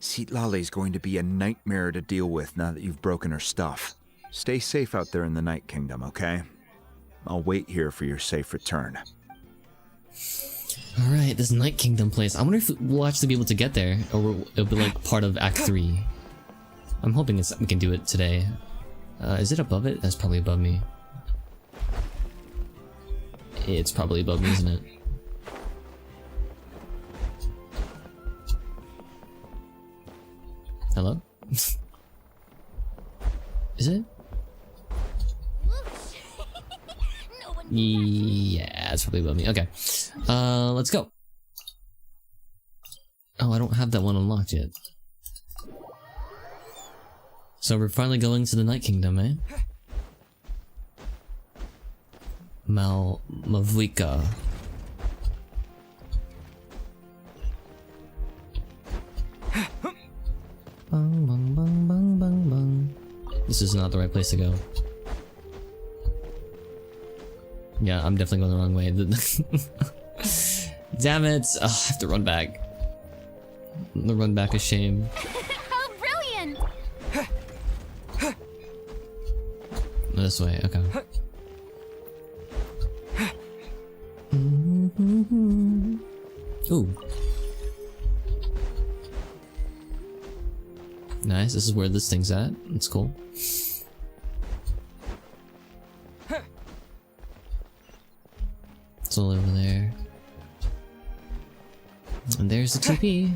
Citlali's going to be a nightmare to deal with now that you've broken her stuff. Stay safe out there in the Night Kingdom, okay? I'll wait here for your safe return. Alright, this Night Kingdom place. I wonder if we'll actually be able to get there, or it'll be like part of Act 3. I'm hoping we can do it today. Is it above it? That's probably above me. It's probably above me, isn't it? Hello? Is it? Yeah, it's probably above me. Okay. Let's go. Oh, I don't have that one unlocked yet. So we're finally going to the Night Kingdom, eh? Mavlika. Bang, bang, bang, bang, bang, bang. This is not the right place to go. Yeah, I'm definitely going the wrong way. Damn it! Oh, I have to run back. The run back is shame. How brilliant! This way, okay. Ooh. Nice, this is where this thing's at. It's cool. It's all over there. And there's the TP.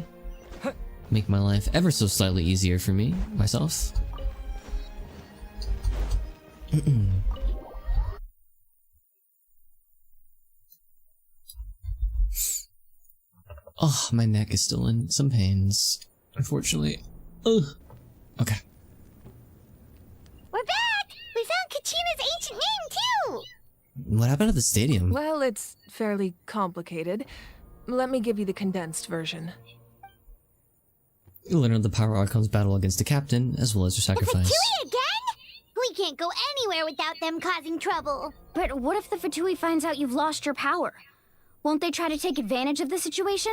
Make my life ever so slightly easier for me, myself. Oh, my neck is still in some pains, unfortunately. Ugh. Okay. We're back! We found Kachina's ancient name, too! What happened at the stadium? Well, it's fairly complicated. Let me give you the condensed version. You learn the Power Archon's battle against the captain, as well as your sacrifice. Fatui again? We can't go anywhere without them causing trouble. But what if the Fatui finds out you've lost your power? Won't they try to take advantage of the situation?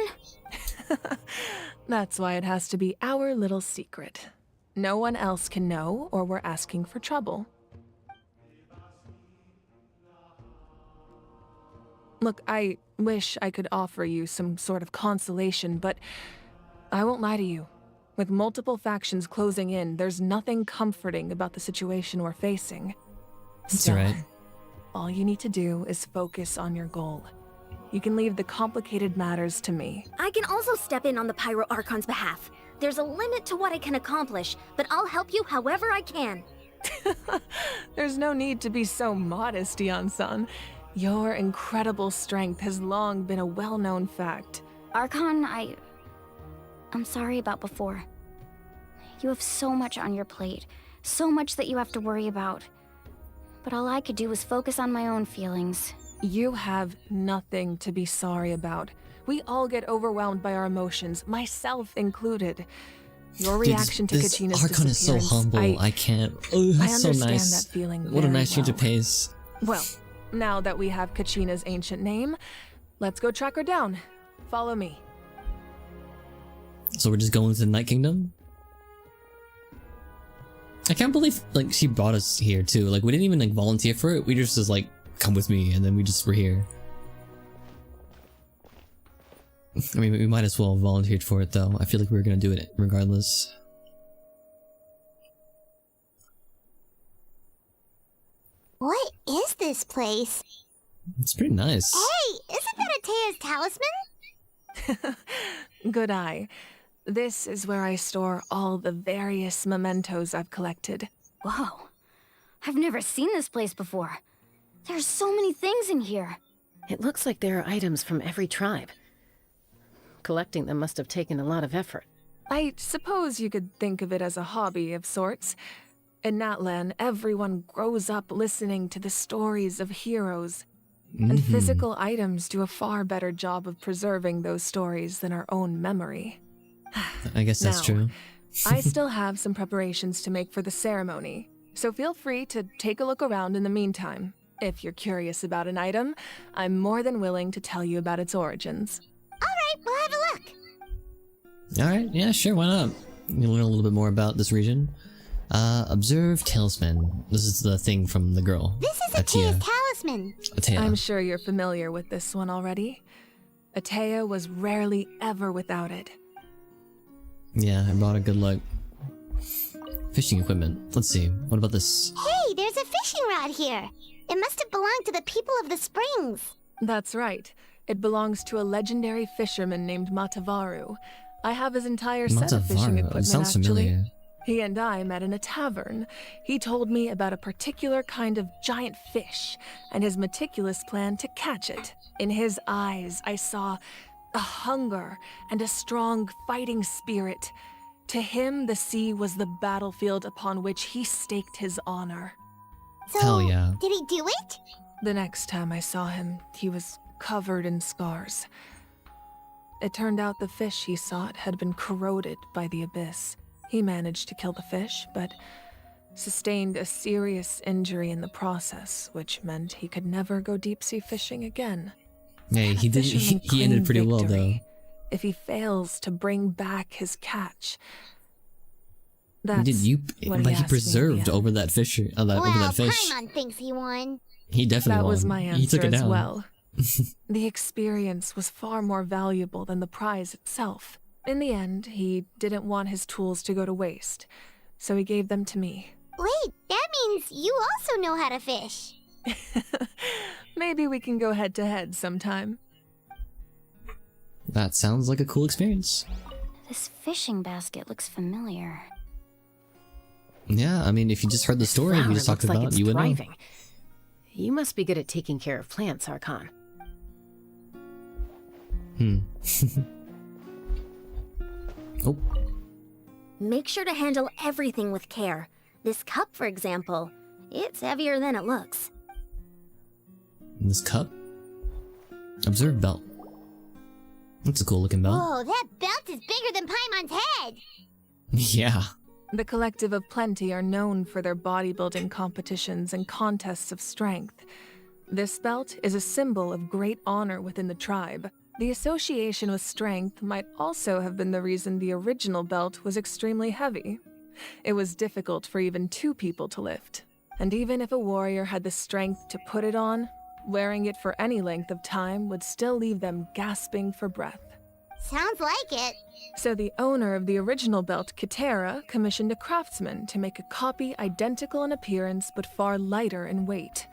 That's why it has to be our little secret. No one else can know, or we're asking for trouble. Look, I wish I could offer you some sort of consolation, but I won't lie to you. With multiple factions closing in, there's nothing comforting about the situation we're facing. That's right. All you need to do is focus on your goal. You can leave the complicated matters to me. I can also step in on the Pyro Archon's behalf. There's a limit to what I can accomplish, but I'll help you however I can. There's no need to be so modest, Yan-san. Your incredible strength has long been a well-known fact. Archon, I'm sorry about before. You have so much on your plate, so much that you have to worry about. But all I could do was focus on my own feelings. You have nothing to be sorry about. We all get overwhelmed by our emotions, myself included. Your reaction to Kachina's Archon is so humble. I can't. Oh, that's so nice. That feeling what a nice change well. of pace. Well, now that we have Kachina's ancient name, let's go track her down. Follow me. So we're just going to the Night Kingdom? I can't believe like she brought us here too. Like we didn't even like volunteer for it. We just was like, come with me, and then we just were here. I mean, we might as well have volunteered for it though. I feel like we were gonna do it regardless. What is this place? It's pretty nice. Hey, isn't that Atea's talisman? Good eye. This is where I store all the various mementos I've collected. Whoa. I've never seen this place before. There's so many things in here. It looks like there are items from every tribe. Collecting them must have taken a lot of effort. I suppose you could think of it as a hobby of sorts. In Natlan, everyone grows up listening to the stories of heroes. And physical items do a far better job of preserving those stories than our own memory. I guess that's true. I still have some preparations to make for the ceremony, so feel free to take a look around in the meantime. If you're curious about an item, I'm more than willing to tell you about its origins. Alright, we'll have a look. Alright, yeah, sure, why not? You learn a little bit more about this region. Observe talisman. This is the thing from the girl. This is Atea's talisman. Atea. I'm sure you're familiar with this one already. Atea was rarely ever without it. Yeah, I brought a good luck. Fishing equipment. Let's see. What about this? Hey, there's a fishing rod here. It must have belonged to the people of the springs. That's right. It belongs to a legendary fisherman named Matavaru. I have his entire set of fishing equipment, It sounds actually. familiar. He and I met in a tavern. He told me about a particular kind of giant fish and his meticulous plan to catch it. In his eyes, I saw a hunger and a strong fighting spirit. To him, the sea was the battlefield upon which he staked his honor. So, Hell yeah. did he do it? The next time I saw him, he was covered in scars. It turned out the fish he sought had been corroded by the abyss. He managed to kill the fish, but sustained a serious injury in the process, which meant he could never go deep-sea fishing again. Hey, he did. Fisherman He ended pretty claimed well though. victory if he fails to bring back his catch. That's Did you? what But he he asked me in preserved the end. over that fish. Over that fish. Paimon thinks he won. He definitely That won. was my He took answer it as down. well. The experience was far more valuable than the prize itself. In the end, he didn't want his tools to go to waste, so he gave them to me. Wait, that means you also know how to fish. Maybe we can go head-to-head sometime. That sounds like a cool experience. This fishing basket looks familiar. Yeah, I mean, if you just heard the story we Flower just talked looks like about, it's you would know. thriving. You must be good at taking care of plants, Archon. Oh. Make sure to handle everything with care. This cup, for example, it's heavier than it looks. This cup? Observe belt. That's a cool looking belt. Whoa, that belt is bigger than Paimon's head! Yeah. The Collective of Plenty are known for their bodybuilding competitions and contests of strength. This belt is a symbol of great honor within the tribe. The association with strength might also have been the reason the original belt was extremely heavy. It was difficult for even two people to lift. And even if a warrior had the strength to put it on, wearing it for any length of time would still leave them gasping for breath. Sounds like it. So the owner of the original belt, Kitera, commissioned a craftsman to make a copy identical in appearance but far lighter in weight.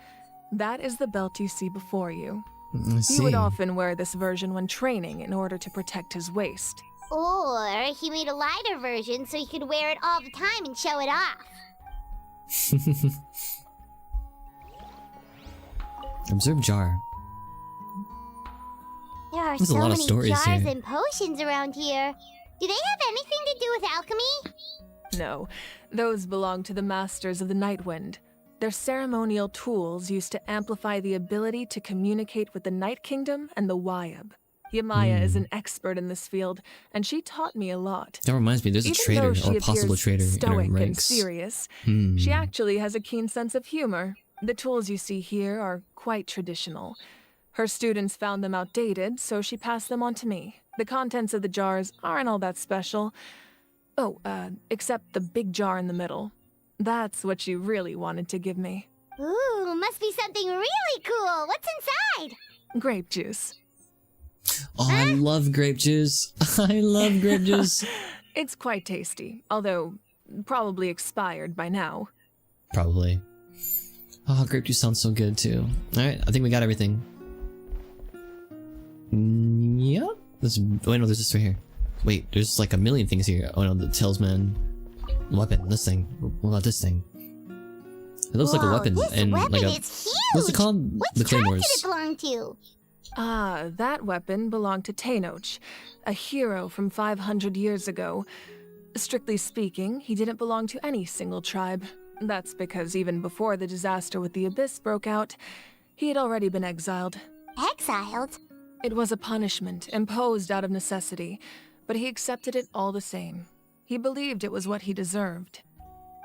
That is the belt you see before you. I see. He would often wear this version when training in order to protect his waist. Or he made a lighter version so he could wear it all the time and show it off. Observe jar. There are There's a so lot of many stories jars here. and potions around here. Do they have anything to do with alchemy? No, those belong to the Masters of the Nightwind. They're ceremonial tools used to amplify the ability to communicate with the Night Kingdom and the Wyab. Yamaya is an expert in this field, and she taught me a lot. That reminds me, there's a Even traitor, though she or possible appears traitor, in stoic our and ranks. serious, Hmm. she actually has a keen sense of humor. The tools you see here are quite traditional. Her students found them outdated, so she passed them on to me. The contents of the jars aren't all that special. Oh, except the big jar in the middle. That's what she really wanted to give me. Ooh, must be something really cool. What's inside? Grape juice. Oh, I love grape juice. I love grape juice. It's quite tasty, although probably expired by now. Probably. Oh, grape juice sounds so good too. Alright, I think we got everything. Yep. Wait, no, there's this right here. Wait, there's like a million things here. Oh no, the talisman. Weapon, this thing. What about this thing? It looks like a weapon and like a... Is huge. What's it called? Which The tribe claymores. did it belong to? Ah, that weapon belonged to Tenoch, a hero from 500 years ago. Strictly speaking, he didn't belong to any single tribe. That's because even before the disaster with the Abyss broke out, he had already been exiled. Exiled? It was a punishment imposed out of necessity, but he accepted it all the same. He believed it was what he deserved.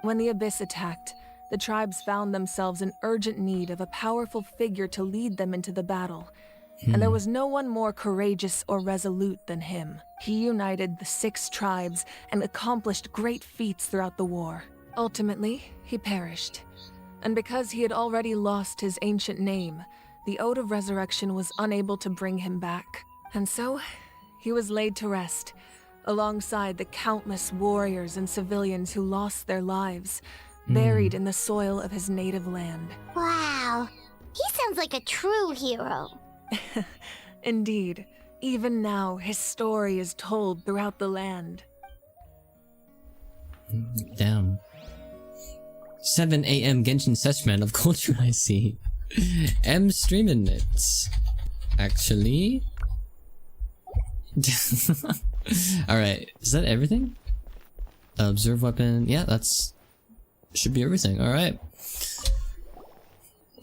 When the Abyss attacked, the tribes found themselves in urgent need of a powerful figure to lead them into the battle. And there was no one more courageous or resolute than him. He united the 6 tribes and accomplished great feats throughout the war. Ultimately, he perished. And because he had already lost his ancient name, the Ode of Resurrection was unable to bring him back. And so, he was laid to rest, alongside the countless warriors and civilians who lost their lives, buried in the soil of his native land. Wow. He sounds like a true hero. Indeed. Even now, his story is told throughout the land. Damn. 7 a.m. Genshin session of culture I see. M streaming it. Actually. Alright, is that everything? Observe weapon. Yeah, that's... should be everything. Alright.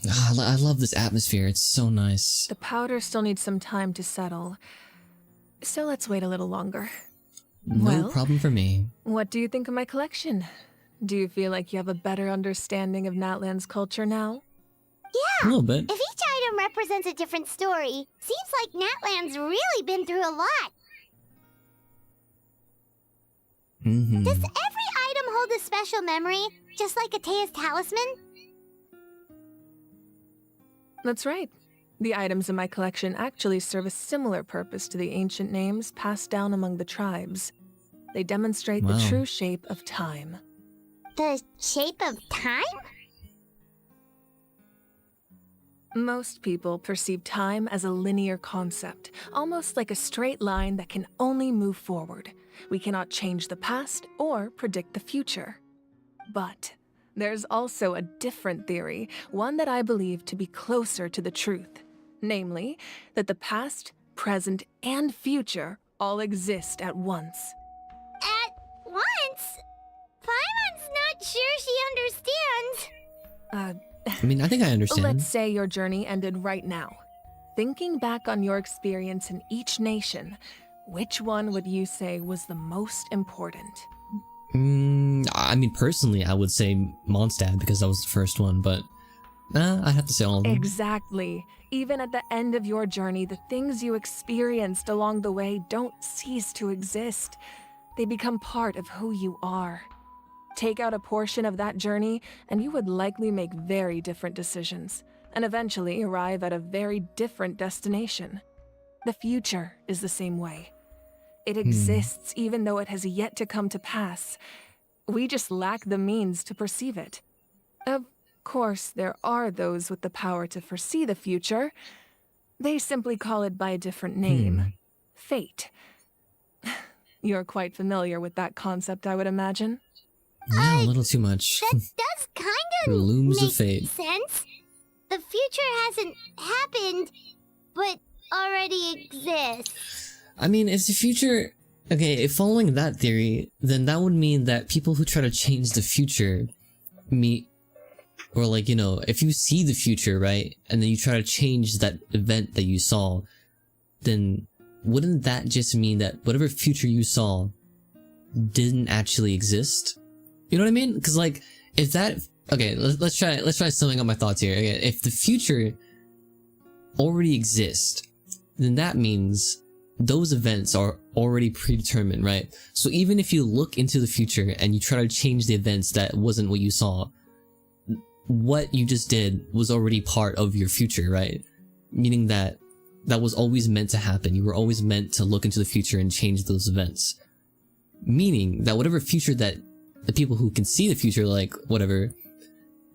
I love this atmosphere. It's so nice. The powder still needs some time to settle. So let's wait a little longer. No problem for me. What do you think of my collection? Do you feel like you have a better understanding of Natlan's culture now? Yeah! A little bit. If each item represents a different story, seems like Natlan's really been through a lot. Does every item hold a special memory, just like Atea's talisman? That's right. The items in my collection actually serve a similar purpose to the ancient names passed down among the tribes. They demonstrate the true shape of time. The shape of time? Most people perceive time as a linear concept, almost like a straight line that can only move forward. We cannot change the past or predict the future. But there's also a different theory, one that I believe to be closer to the truth. Namely, that the past, present, and future all exist at once. At once? Paimon's not sure she understands. I mean, I think I understand. Let's say your journey ended right now. Thinking back on your experience in each nation, which one would you say was the most important? I mean, personally, I would say Mondstadt because that was the first one, but I'd have to say all of them. Exactly. Even at the end of your journey, the things you experienced along the way don't cease to exist. They become part of who you are. Take out a portion of that journey, and you would likely make very different decisions, and eventually arrive at a very different destination. The future is the same way. It exists even though it has yet to come to pass. We just lack the means to perceive it. Of course, there are those with the power to foresee the future. They simply call it by a different name. Fate. You're quite familiar with that concept, I would imagine. Yeah, a little too much. That does kind of Looms make of fate. sense. The future hasn't happened, but already exists. I mean, if the future... Okay, if following that theory, then that would mean that people who try to change the future meet... Or like, you know, if you see the future, right? And then you try to change that event that you saw, then wouldn't that just mean that whatever future you saw didn't actually exist? You know what I mean? Because like, if that... Okay, let's try summing up my thoughts here. Okay, if the future already exists, then that means those events are already predetermined, right? So even if you look into the future and you try to change the events that wasn't what you saw, what you just did was already part of your future, right? Meaning that that was always meant to happen. You were always meant to look into the future and change those events. Meaning that whatever future that the people who can see the future, like whatever,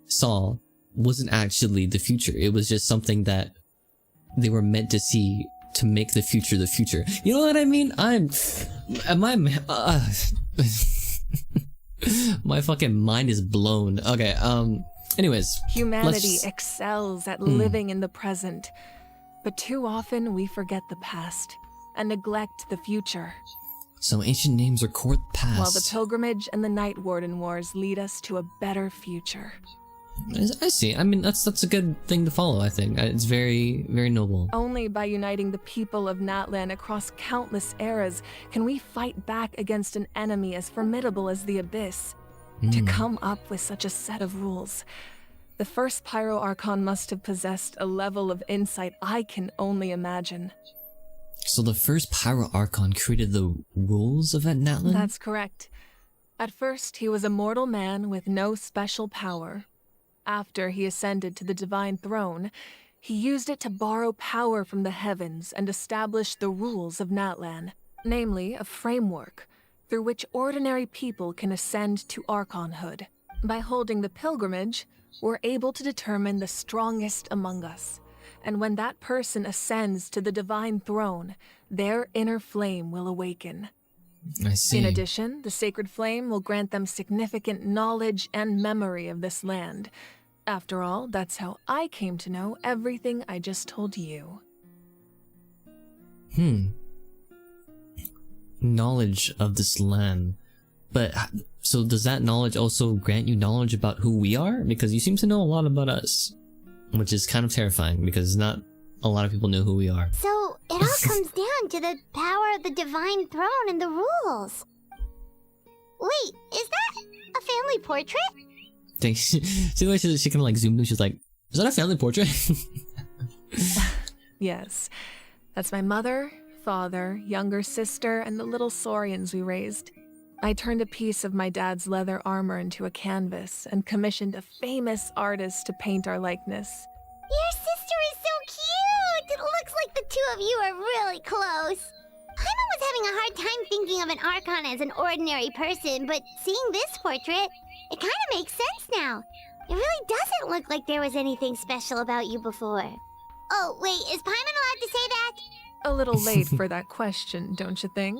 saw wasn't actually the future. It was just something that they were meant to see to make the future the future. You know what I mean? My fucking mind is blown. Okay, anyways. Humanity excels at living in the present, but too often we forget the past and neglect the future. So ancient names record the past. While the pilgrimage and the Night Warden Wars lead us to a better future. I see. I mean, that's a good thing to follow, I think. It's very, very noble. Only by uniting the people of Natlan across countless eras can we fight back against an enemy as formidable as the Abyss. To come up with such a set of rules, the first Pyro Archon must have possessed a level of insight I can only imagine. So the first Pyro Archon created the rules of Natlan? That's correct. At first, he was a mortal man with no special power. After he ascended to the Divine Throne, he used it to borrow power from the heavens and establish the rules of Natlan, namely a framework through which ordinary people can ascend to Archonhood. By holding the pilgrimage, we're able to determine the strongest among us, and when that person ascends to the Divine Throne, their inner flame will awaken. I see. In addition, the sacred flame will grant them significant knowledge and memory of this land. After all, that's how I came to know everything I just told you. Knowledge of this land. But, so does that knowledge also grant you knowledge about who we are? Because you seem to know a lot about us. Which is kind of terrifying, because not a lot of people know who we are. So, it all comes down to the power of the Divine Throne and the rules. Wait, is that a family portrait? See the way she kind of like zoomed in, she's like, is that a family portrait? Yes. That's my mother, father, younger sister, and the little saurians we raised. I turned a piece of my dad's leather armor into a canvas and commissioned a famous artist to paint our likeness. Your sister is so cute! It looks like the two of you are really close. Paimon was having a hard time thinking of an Archon as an ordinary person, but seeing this portrait, it kind of makes sense now. It really doesn't look like there was anything special about you before. Oh, wait, is Paimon allowed to say that? A little late for that question, don't you think?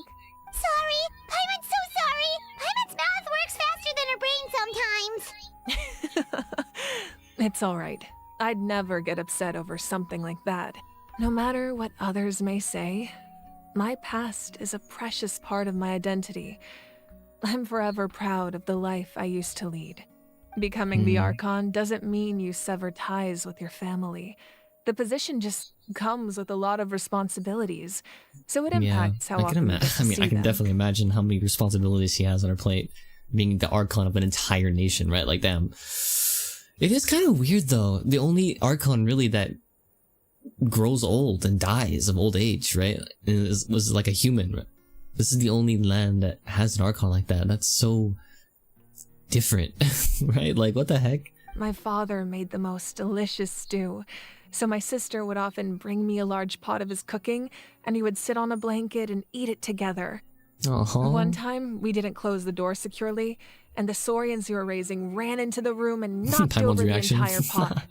Sorry! Paimon's so sorry! Paimon's mouth works faster than her brain sometimes! It's alright. I'd never get upset over something like that. No matter what others may say, my past is a precious part of my identity. I'm forever proud of the life I used to lead. Becoming the Archon doesn't mean you sever ties with your family. The position just comes with a lot of responsibilities, so it impacts how often you get to see I can them. definitely imagine how many responsibilities he has on her plate, being the Archon of an entire nation, right? Like, damn. It is kind of weird, though. The only Archon, really, that grows old and dies of old age, right? Was like a human, right? This is the only land that has an Archon like that. That's so different, right? Like, what the heck? My father made the most delicious stew, so my sister would often bring me a large pot of his cooking, and we would sit on a blanket and eat it together. One time, we didn't close the door securely, and the saurians we were raising ran into the room and knocked over the entire pot.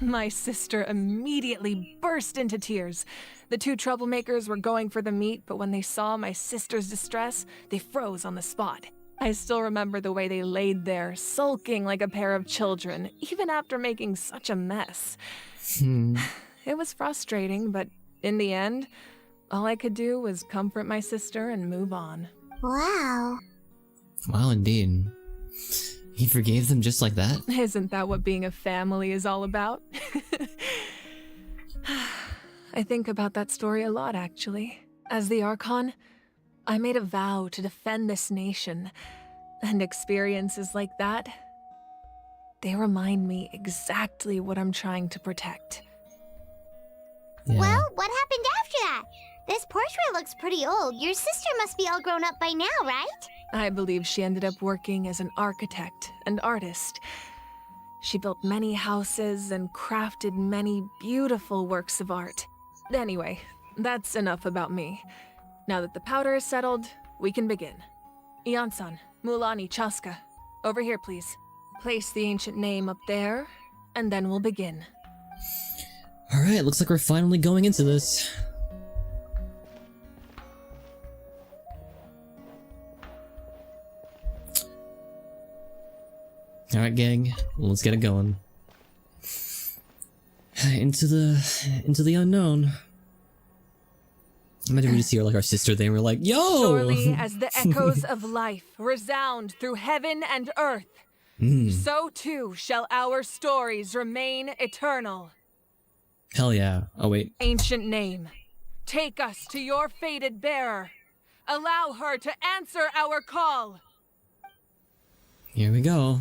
My sister immediately burst into tears. The two troublemakers were going for the meat, but when they saw my sister's distress, they froze on the spot. I still remember the way they laid there, sulking like a pair of children, even after making such a mess. It was frustrating, but in the end, all I could do was comfort my sister and move on. Wow. Wow, indeed. He forgave them just like that? Isn't that what being a family is all about? I think about that story a lot, actually. As the Archon, I made a vow to defend this nation, and experiences like that, they remind me exactly what I'm trying to protect. Yeah. Well, what happened after that? This portrait looks pretty old. Your sister must be all grown up by now, right? I believe she ended up working as an architect and artist. She built many houses and crafted many beautiful works of art. Anyway, that's enough about me. Now that the powder is settled, we can begin. Ian-san, Mulani, Chaska, over here please. Place the ancient name up there, and then we'll begin. Alright, looks like we're finally going into this. Alright, gang. Let's get it going. Into the unknown. Imagine we just hear like our sister there and we're like, yo! Surely as the echoes of life resound through heaven and earth, so too shall our stories remain eternal. Hell yeah. Oh wait. Ancient name, take us to your fated bearer. Allow her to answer our call. Here we go.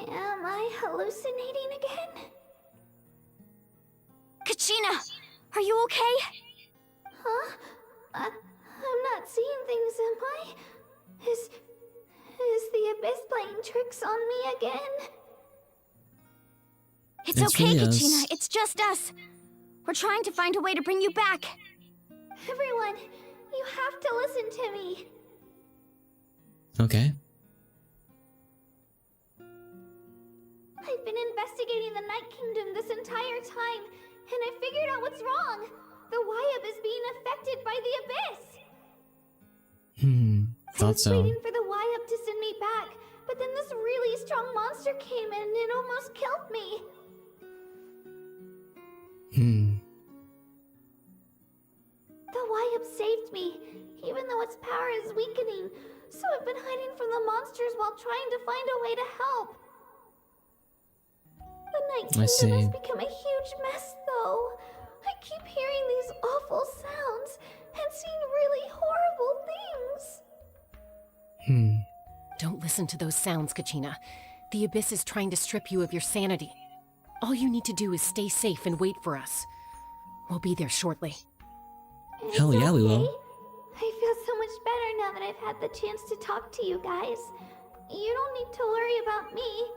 Am I hallucinating again? Kachina, are you okay? Huh? I'm not seeing things, am I? Is the Abyss playing tricks on me again? It's okay, Kachina. It's just us. We're trying to find a way to bring you back. Everyone, you have to listen to me. Okay. I've been investigating the Night Kingdom this entire time, and I figured out what's wrong. The Wyab is being affected by the Abyss. Thought so. I was waiting for the Wyab to send me back, but then this really strong monster came in and it almost killed me. The Wyab saved me, even though its power is weakening. So I've been hiding from the monsters while trying to find a way to help. The Night Kingdom has become a huge mess, though. I keep hearing these awful sounds and seeing really horrible things. Don't listen to those sounds, Kachina. The Abyss is trying to strip you of your sanity. All you need to do is stay safe and wait for us. We'll be there shortly. Hell yeah, we will. I feel so much better now that I've had the chance to talk to you guys. You don't need to worry about me.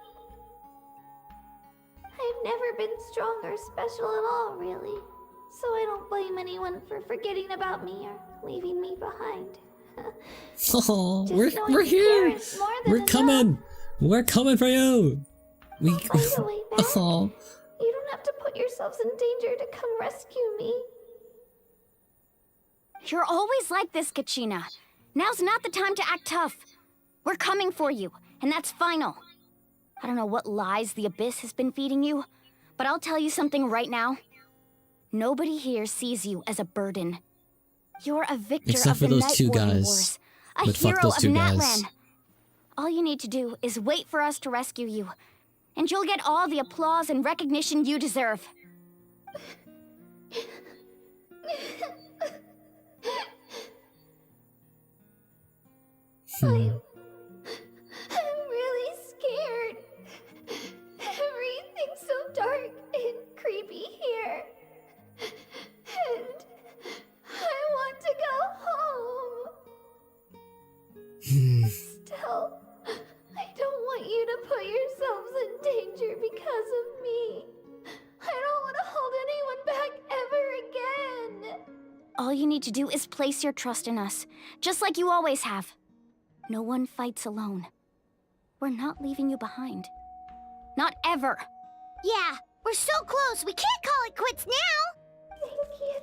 I've never been strong or special at all, really. So I don't blame anyone for forgetting about me or leaving me behind. Oh, we're here. We're coming. We're coming for you. Oh. You don't have to put yourselves in danger to come rescue me. You're always like this, Kachina. Now's not the time to act tough. We're coming for you, and that's final. I don't know what lies the Abyss has been feeding you, but I'll tell you something right now. Nobody here sees you as a burden. You're a victor Except of for the those two Night Warring guys. Wars, a But fuck hero those of two guys. Natlan. All you need to do is wait for us to rescue you, and you'll get all the applause and recognition you deserve. I'm really scared. Everything's so dark and creepy here. And I want to go home. Still, I don't want you to put yourselves in danger because of me. I don't want to hold anyone back ever again. All you need to do is place your trust in us, just like you always have. No one fights alone. We're not leaving you behind. Not ever. Yeah, we're so close. We can't call it quits now. Thank you.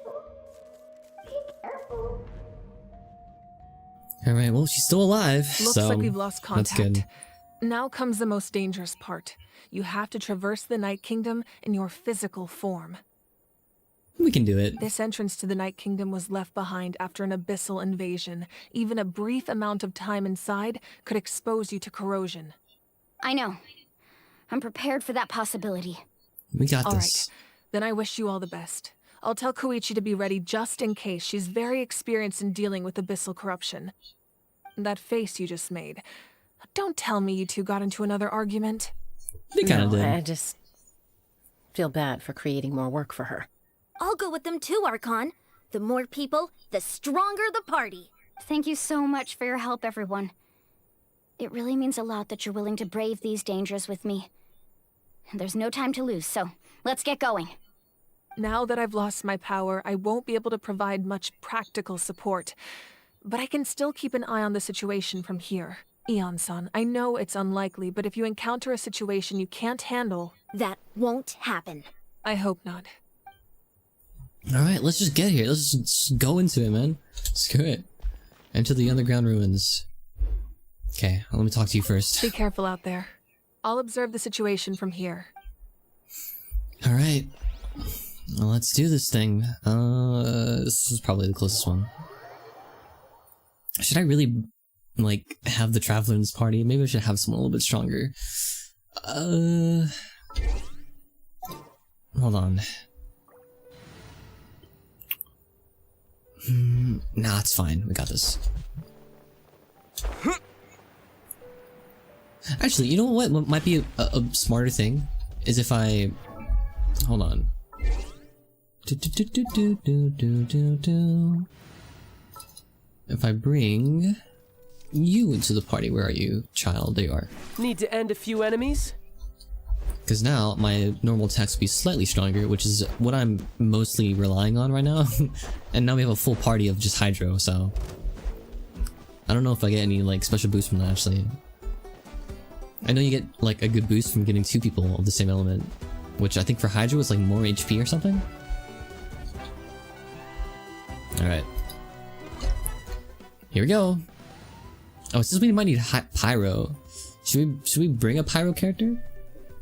Be careful. All right. Well, she's still alive. Looks so like we've lost contact. That's good. Now comes the most dangerous part. You have to traverse the Night Kingdom in your physical form. We can do it. This entrance to the Night Kingdom was left behind after an abyssal invasion. Even a brief amount of time inside could expose you to corrosion. I know. I'm prepared for that possibility. We got All this. right. Then I wish you all the best. I'll tell Koichi to be ready just in case. She's very experienced in dealing with abyssal corruption. That face you just made. Don't tell me you two got into another argument. They kind of did. I just feel bad for creating more work for her. I'll go with them too, Archon. The more people, the stronger the party. Thank you so much for your help, everyone. It really means a lot that you're willing to brave these dangers with me. And there's no time to lose, so let's get going. Now that I've lost my power, I won't be able to provide much practical support. But I can still keep an eye on the situation from here. Eon-san, I know it's unlikely, but if you encounter a situation you can't handle... That won't happen. I hope not. Alright, let's just get here. Let's just go into it, man. Screw it. Enter the underground ruins. Okay, let me talk to you first. Be careful out there. I'll observe the situation from here. Alright. Well, let's do this thing. This is probably the closest one. Should I really, like, have the Traveler in this party? Maybe I should have someone a little bit stronger. Hold on. Nah, it's fine. We got this. Actually, you know what might be a smarter thing? Is if I... Hold on. If I bring you into the party. Where are you, child? There you are. Need to end a few enemies? Because now my normal attacks will be slightly stronger, which is what I'm mostly relying on right now. And now we have a full party of just Hydro, so... I don't know if I get any, like, special boost from that, actually. I know you get, like, a good boost from getting 2 people of the same element, which I think for Hydro is, like, more HP or something? Alright. Here we go! Oh, since we might need Pyro, should we bring a Pyro character?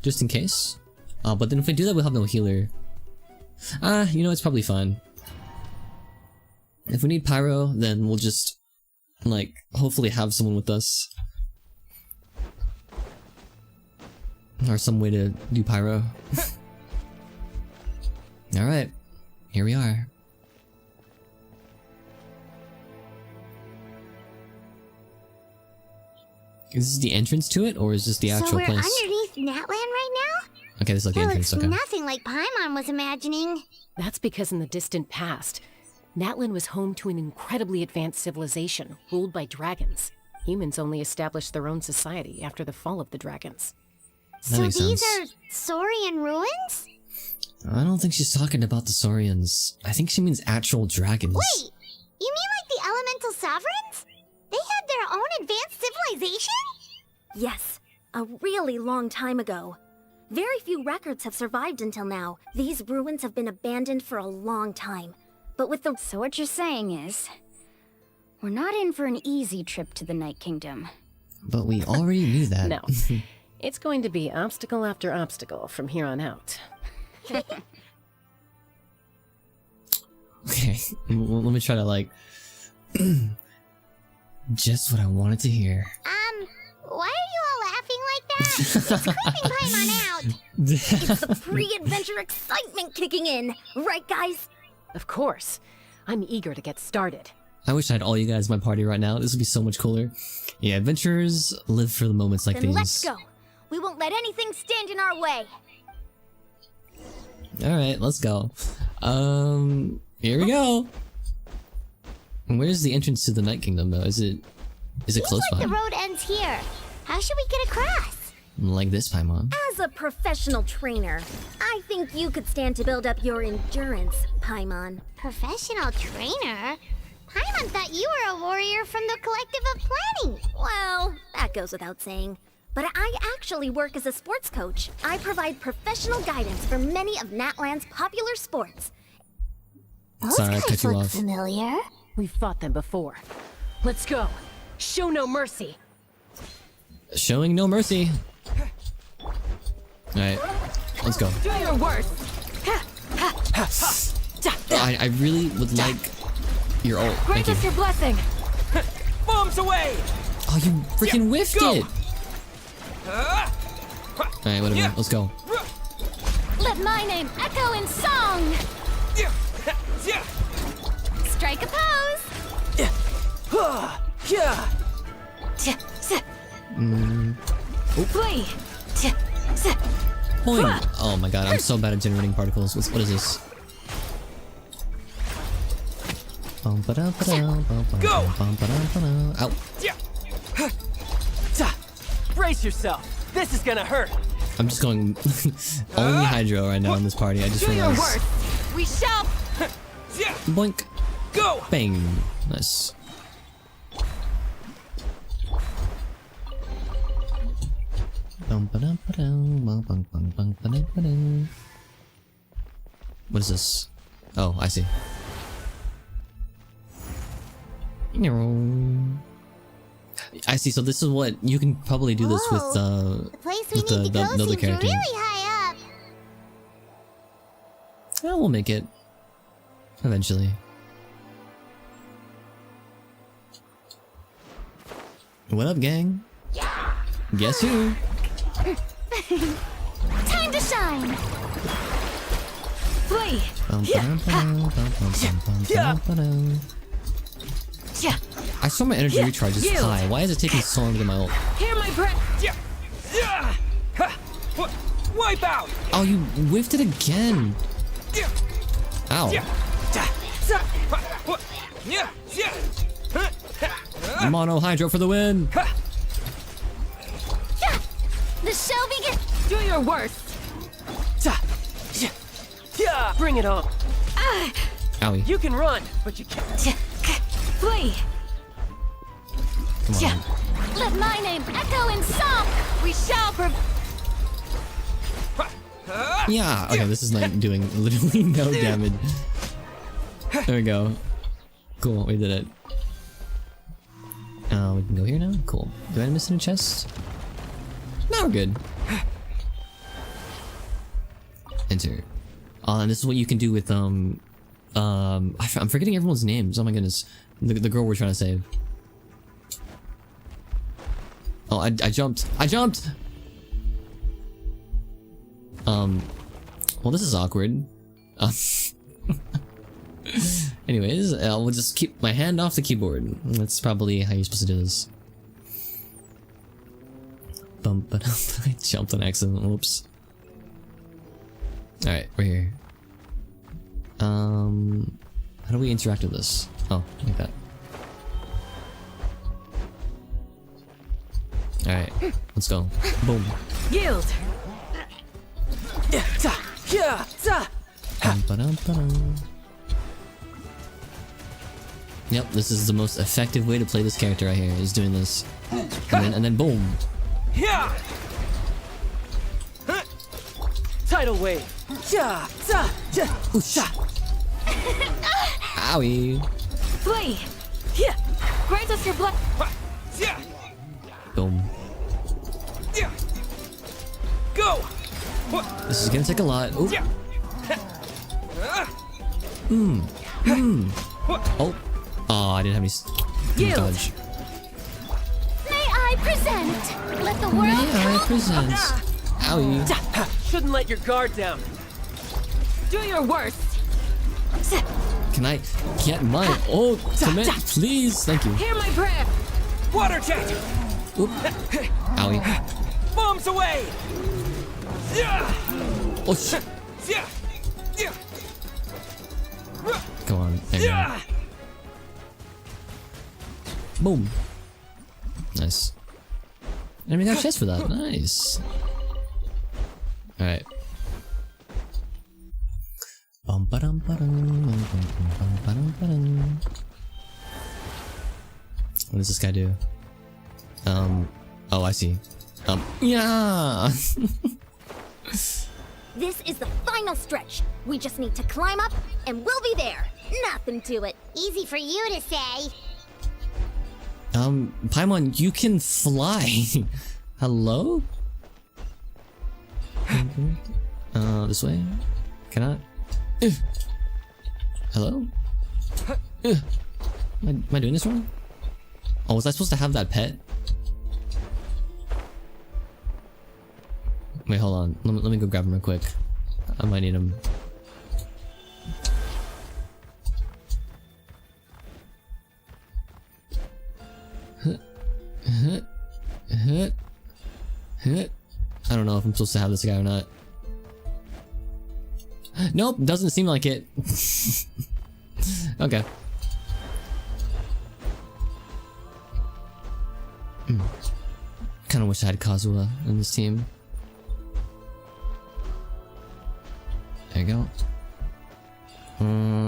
Just in case? But then if we do that, we'll have no healer. You know, it's probably fine. If we need Pyro, then we'll just, like, hopefully have someone with us. Or some way to do Pyro. Alright, here we are. Is this the entrance to it, or is this the actual place? So we're underneath Natland right now? Okay, this is like the entrance, okay. Nothing like Paimon was imagining. That's because in the distant past, Natlan was home to an incredibly advanced civilization ruled by dragons. Humans only established their own society after the fall of the dragons. So these are Saurian ruins? I don't think she's talking about the Saurians. I think she means actual dragons. Wait, you mean like the elemental sovereigns? They had their own advanced civilization? Yes, a really long time ago. Very few records have survived until now. These ruins have been abandoned for a long time. But with the... So what you're saying is... we're not in for an easy trip to the Night Kingdom. But we already knew that. No. It's going to be obstacle after obstacle from here on out. Okay, well, let me try to, like... just what I wanted to hear. Why are you all laughing like that? It's creeping Paimon out. It's the pre-adventure excitement kicking in, right guys? Of course. I'm eager to get started. I wish I had all you guys in my party right now. This would be so much cooler. Yeah, adventurers live for the moments like Then these. let's go. We won't let anything stand in our way. Alright, let's go. Here we go. Where's the entrance to the Night Kingdom though? Is it close by? Seems like the road ends here. How should we get across? Like this, Paimon. As a professional trainer, I think you could stand to build up your endurance, Paimon. Professional trainer? Paimon thought you were a warrior from the Collective of Planning. Well, that goes without saying. But I actually work as a sports coach. I provide professional guidance for many of Natland's popular sports. Sorry, I cut you off. Familiar? We've fought them before. Let's go. Show no mercy. Showing no mercy. Alright, let's go. Do your worst. I really would like your ult. Thank Grant you. us your blessing. Bombs away! Oh, you freaking whiffed go. it! Alright, whatever. Let's go. Let my name echo in song! Strike a pose! Flee! Point! Oh my god, I'm so bad at generating particles. What is this? Go! Ow. Brace yourself. This is gonna hurt. I'm just going only Hydro right now in this party. I just Do your realized. worst. We shall. Boink. Go! Bang. Nice. What is this? Oh, I see. I see. So this is what you can probably do this with the place we with need to go the other seems character. really high up. Yeah, we'll make it eventually. What up, gang? Guess who? Time to shine! Flee! I saw my energy recharge is Yield. high. Why is it taking so long to get my ult? Hear my breath! Wipe out! Oh, you whiffed it again. Ow. Mono Hydro for the win. The show begins! Do your worst! Bring it on! Owie. You can run, but you can't. Flee! Come on. Let my name echo in song! We shall Yeah. Okay, this is not doing literally no damage. There we go. Cool, we did it. We can go here now? Cool. Do I miss any chests? No, we're good. Enter. And this is what you can do with, I'm forgetting everyone's names. Oh my goodness. The girl we're trying to save. Oh, I jumped. I jumped! Well, this is awkward. Anyways, we'll just keep my hand off the keyboard. That's probably how you're supposed to do this. But I jumped on accident. Whoops. Alright, we're here. How do we interact with this? Oh, like that. Alright, let's go. Boom. Yield! Yep, this is the most effective way to play this character right here, is doing this. And then boom. Tidal wave! Owie. Flee! Grant us your blood! Boom. Go! This is gonna take a lot. Oop. Oh. Oh, I didn't have any dodge. May I present? Let the world May I present? Owie. Shouldn't let your guard down. Do your worst! Can I get my ultimate, please? Thank you. Hear my prayer! Water jet! Oop. Owie. Bombs away! Oh shit. Come on. There you go. Boom. Nice. And we got a chest for that. Nice. Alright. What does this guy do? Oh, I see. Yeah! This is the final stretch. We just need to climb up, and we'll be there. Nothing to it. Easy for you to say. Paimon, you can fly. Hello? This way? Can I? Hello? Am I doing this wrong? Oh, was I supposed to have that pet? Wait, hold on. Let me go grab him real quick. I might need him. I don't know if I'm supposed to have this guy or not. Nope, doesn't seem like it. Okay. Kinda wish I had Kazuha in this team. There you go.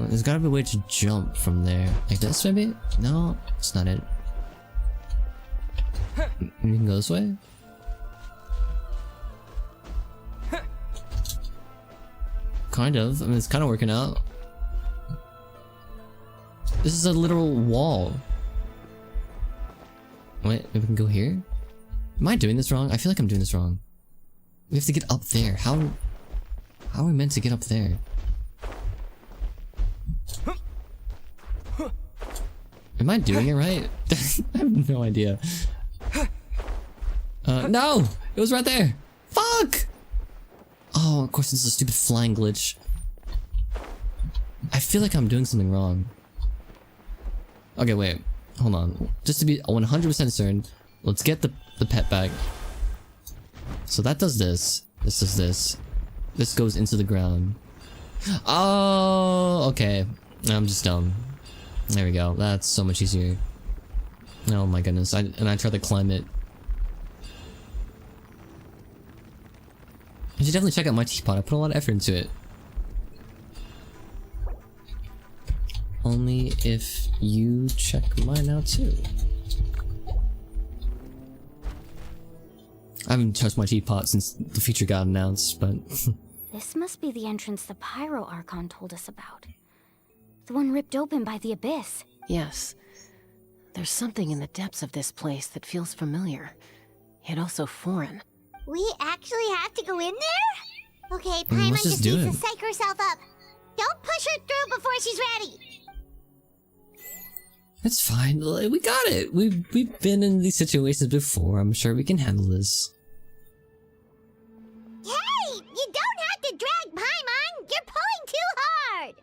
There's gotta be a way to jump from there. Like this, maybe? No, it's not it. You can go this way? Kind of. I mean, it's kind of working out. This is a literal wall. Wait, we can go here? Am I doing this wrong? I feel like I'm doing this wrong. We have to get up there. How are we meant to get up there? Am I doing it right? I have no idea. No! It was right there! Fuck! Oh, of course this is a stupid flying glitch. I feel like I'm doing something wrong. Okay, wait. Hold on. Just to be 100% certain, let's get the pet bag. So that does this. This does this. This goes into the ground. Oh, okay. I'm just dumb. There we go. That's so much easier. Oh my goodness. I tried to climb it. You should definitely check out my teapot. I put a lot of effort into it. Only if you check mine out too. I haven't touched my teapot since the feature got announced, but... This must be the entrance the Pyro Archon told us about. The one ripped open by the Abyss. Yes. There's something in the depths of this place that feels familiar, yet also foreign. We actually have to go in there? Okay, Paimon let's just just do needs it. to psych herself up. Don't push her through before she's ready. It's fine. We got it. We've been in these situations before. I'm sure we can handle this. Hey! You don't have to drag Paimon! You're pulling too hard!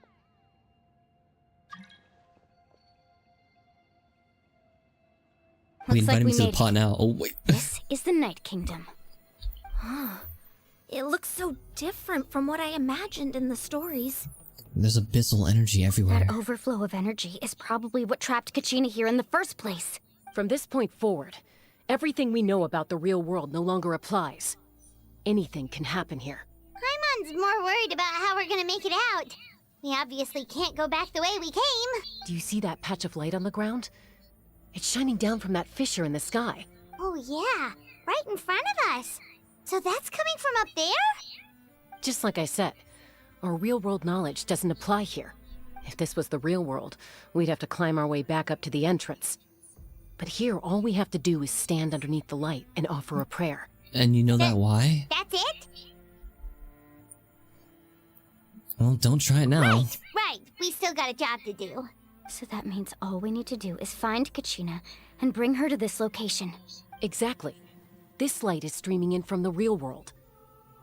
We Looks like invited we me to the made pot it. now. Oh wait. This is the Night Kingdom. It looks so different from what I imagined in the stories. There's abyssal energy everywhere. That overflow of energy is probably what trapped Kachina here in the first place. From this point forward, everything we know about the real world no longer applies. Anything can happen here. Paimon's more worried about how we're gonna make it out. We obviously can't go back the way we came. Do you see that patch of light on the ground? It's shining down from that fissure in the sky. Oh yeah, right in front of us. So that's coming from up there? Just like I said, our real-world knowledge doesn't apply here. If this was the real world, we'd have to climb our way back up to the entrance. But here, all we have to do is stand underneath the light and offer a prayer. And you know that why? That's it? Well, don't try it now. Right. We still got a job to do. So that means all we need to do is find Kachina and bring her to this location. Exactly. This light is streaming in from the real world.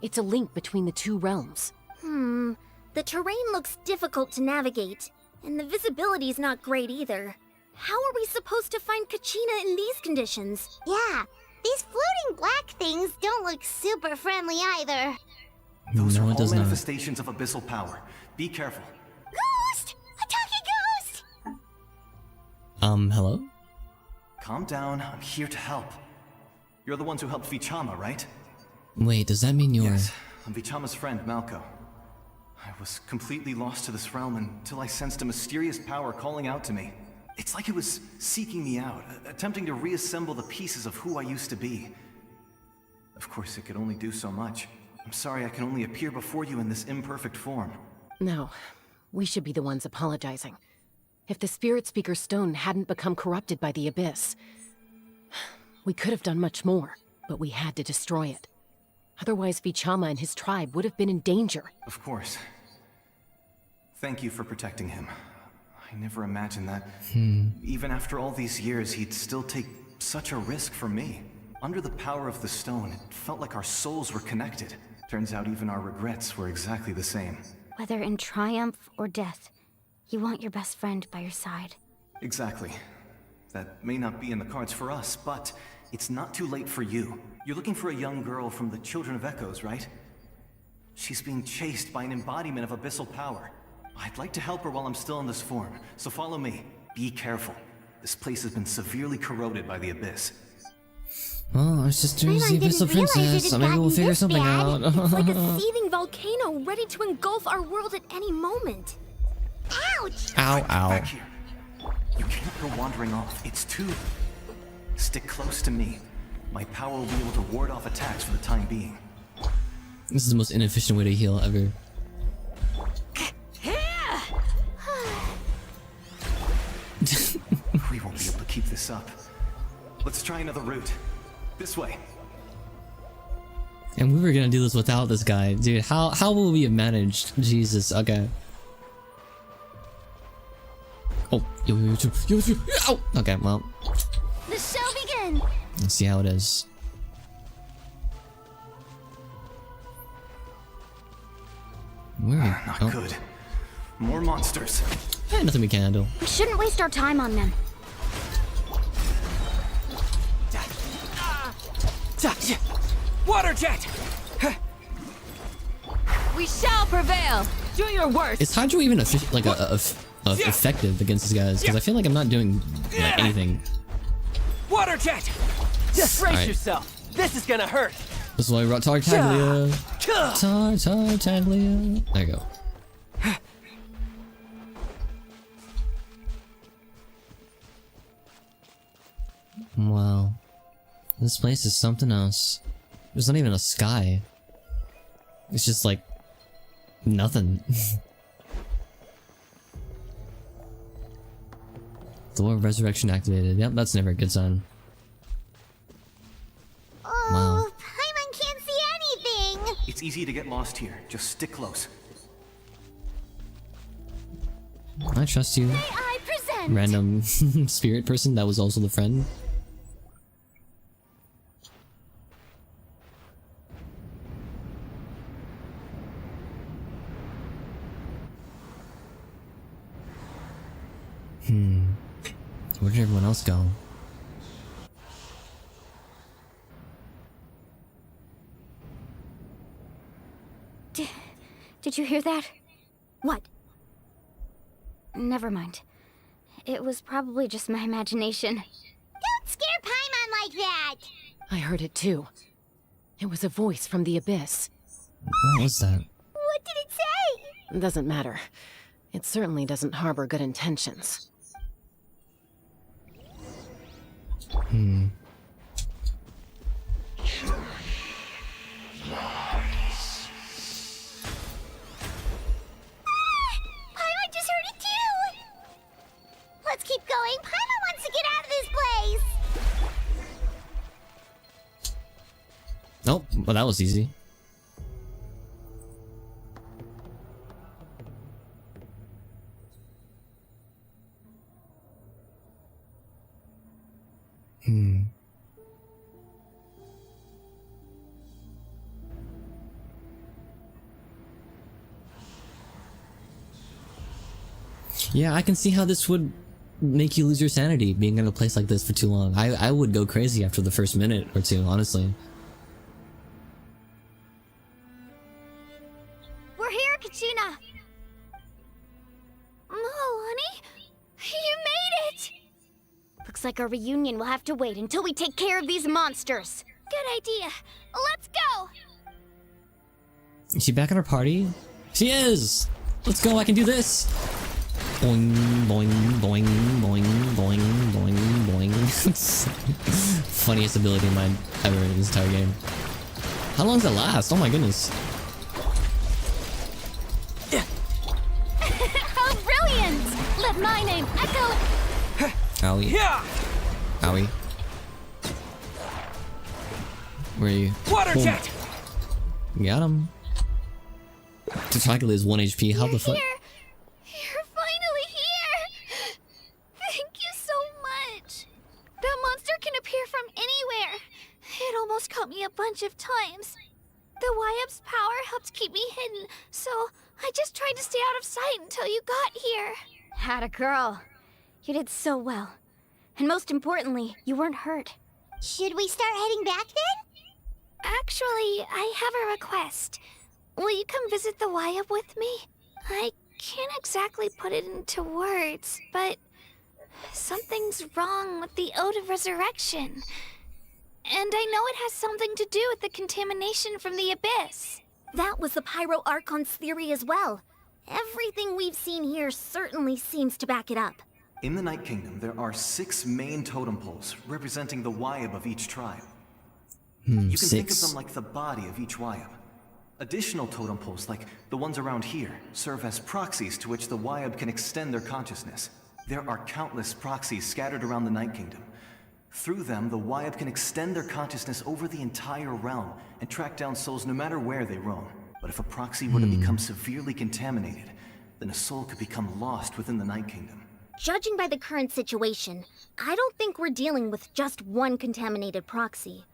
It's a link between the two realms. The terrain looks difficult to navigate, and the visibility's not great either. How are we supposed to find Kachina in these conditions? Yeah, these floating black things don't look super friendly either. Those No, are it all does not. manifestations of abyssal power. Be careful. Ghost! A talking ghost! Hello? Calm down, I'm here to help. You're the ones who helped Vichama, right? Wait, does that mean you're... Yes, I'm Vichama's friend, Malco. I was completely lost to this realm until I sensed a mysterious power calling out to me. It's like it was seeking me out, attempting to reassemble the pieces of who I used to be. Of course, it could only do so much. I'm sorry I can only appear before you in this imperfect form. No, we should be the ones apologizing. If the Spirit Speaker Stone hadn't become corrupted by the Abyss, we could have done much more, but we had to destroy it. Otherwise, Vichama and his tribe would have been in danger. Of course. Thank you for protecting him. I never imagined that, even after all these years, he'd still take such a risk for me. Under the power of the stone, it felt like our souls were connected. Turns out even our regrets were exactly the same. Whether in triumph or death, you want your best friend by your side. Exactly. That may not be in the cards for us, but it's not too late for you. You're looking for a young girl from the Children of Echoes, right? She's being chased by an embodiment of abyssal power. I'd like to help her while I'm still in this form, so follow me. Be careful. This place has been severely corroded by the Abyss. Oh, our sister's Paimon the didn't Abyssal realize it Princess. had Maybe we'll gotten figure this something bad. out. It's like a seething volcano ready to engulf our world at any moment. Ouch! Ow, ow. Back here. You can't go wandering off. It's too... Stick close to me. My power will be able to ward off attacks for the time being. This is the most inefficient way to heal ever. try another route. This way. And we were gonna do this without this guy. Dude, how will we have managed? Jesus, okay. Oh, yo, ow! Okay, well. The show begins! Let's see how it is. Where are we? Not good. More monsters. Nothing we can handle. We shouldn't waste our time on them. Water jet! We shall prevail! Do your worst! Is Hydro even effective against these guys? Because I feel like I'm not doing like anything. Water jet! Just brace Alright. yourself. This is gonna hurt. This is why we brought Tartaglia. Tartaglia. There you go. Wow. This place is something else. There's not even a sky. It's just like nothing. Door of Resurrection activated. Yep, that's never a good sign. Oh, Paimon can't see anything! It's easy to get lost here. Just stick close. I trust you. I present! Random spirit person that was also the friend. Where did everyone else go? Did you hear that? What? Never mind. It was probably just my imagination. Don't scare Paimon like that! I heard it too. It was a voice from the abyss. What was that? What did it say? Doesn't matter. It certainly doesn't harbor good intentions. Paimon just heard it too! Let's keep going. Paimon wants to get out of this place! Oh, well that was easy. Yeah, I can see how this would make you lose your sanity, being in a place like this for too long. I would go crazy after the first minute or two, honestly. We're here, Kachina! Oh, honey? You made it! Looks like our reunion will have to wait until we take care of these monsters. Good idea. Let's go! Is she back at our party? She is! Let's go, I can do this! Boing, boing, boing, boing, boing, boing, boing. Funniest ability of mine ever in this entire game. How long does it last? Oh my goodness. How brilliant! Let my name echo! Owie. Owie. Where are you? Water Boom. jet! Got him. Tartaglia is 1 HP. How the fuck? You're finally here! Thank you so much! That monster can appear from anywhere. It almost caught me a bunch of times. The Wyab's power helped keep me hidden, so I just tried to stay out of sight until you got here. Had a girl. You did so well. And most importantly, you weren't hurt. Should we start heading back then? Actually, I have a request. Will you come visit the Wyab with me? I can't exactly put it into words, but something's wrong with the Ode of Resurrection. And I know it has something to do with the contamination from the Abyss. That was the Pyro Archon's theory as well. Everything we've seen here certainly seems to back it up. In the Night Kingdom, there are 6 main totem poles representing the Wyab of each tribe. You can think of them like the body of each Wyab. Additional totem poles, like the ones around here, serve as proxies to which the Wyab can extend their consciousness. There are countless proxies scattered around the Night Kingdom. Through them, the Wyab can extend their consciousness over the entire realm and track down souls no matter where they roam. But if a proxy were to become severely contaminated, then a soul could become lost within the Night Kingdom. Judging by the current situation, I don't think we're dealing with just one contaminated proxy.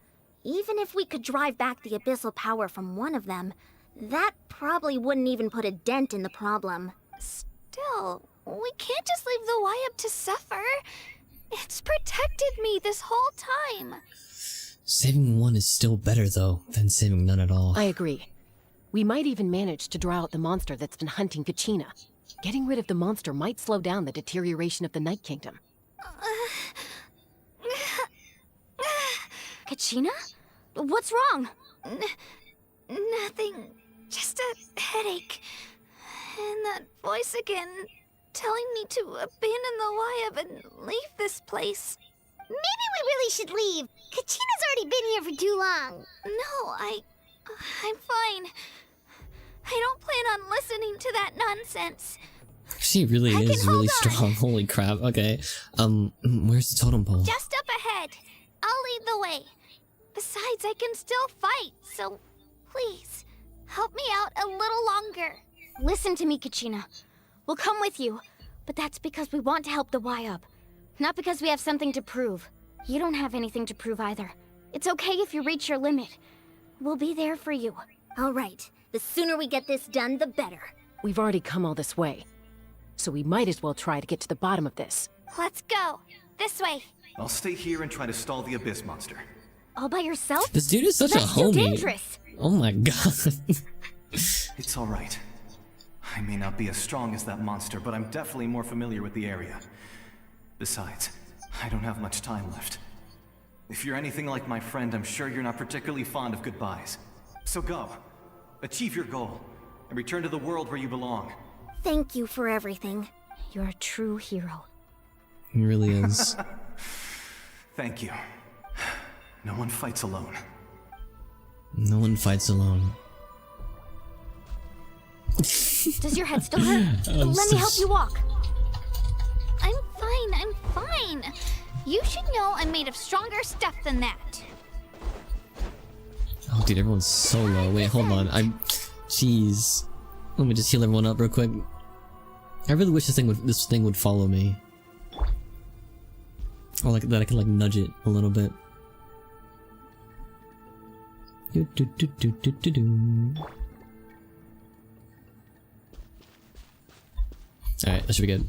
Even if we could drive back the abyssal power from one of them, that probably wouldn't even put a dent in the problem. Still, we can't just leave the Wyab to suffer. It's protected me this whole time. Saving one is still better, though, than saving none at all. I agree. We might even manage to draw out the monster that's been hunting Kachina. Getting rid of the monster might slow down the deterioration of the Night Kingdom. Kachina? What's wrong? Nothing. Just a headache. And that voice again, telling me to abandon the Wyab and leave this place. Maybe we really should leave. Kachina's already been here for too long. No, I'm fine. I don't plan on listening to that nonsense. She really is really strong. Holy crap. Okay. Where's the totem pole? Just up ahead. I'll lead the way. Besides, I can still fight, so please, help me out a little longer. Listen to me, Kachina. We'll come with you, but that's because we want to help the Wyab, not because we have something to prove. You don't have anything to prove either. It's okay if you reach your limit. We'll be there for you. All right. The sooner we get this done, the better. We've already come all this way, so we might as well try to get to the bottom of this. Let's go. This way. I'll stay here and try to stall the Abyss monster. All by yourself? This dude is such a That's too homie. dangerous. Oh my god. It's all right. I may not be as strong as that monster, but I'm definitely more familiar with the area. Besides, I don't have much time left. If you're anything like my friend, I'm sure you're not particularly fond of goodbyes. So go. Achieve your goal, and return to the world where you belong. Thank you for everything. You're a true hero. He really is. Thank you. No one fights alone. No one fights alone. Does your head still hurt? Let me help you walk. I'm fine. You should know I'm made of stronger stuff than that. Oh, dude, everyone's so low. Wait, hold on. Jeez. Let me just heal everyone up real quick. I really wish this thing would follow me. Or like that I can like nudge it a little bit. Alright, that should be good.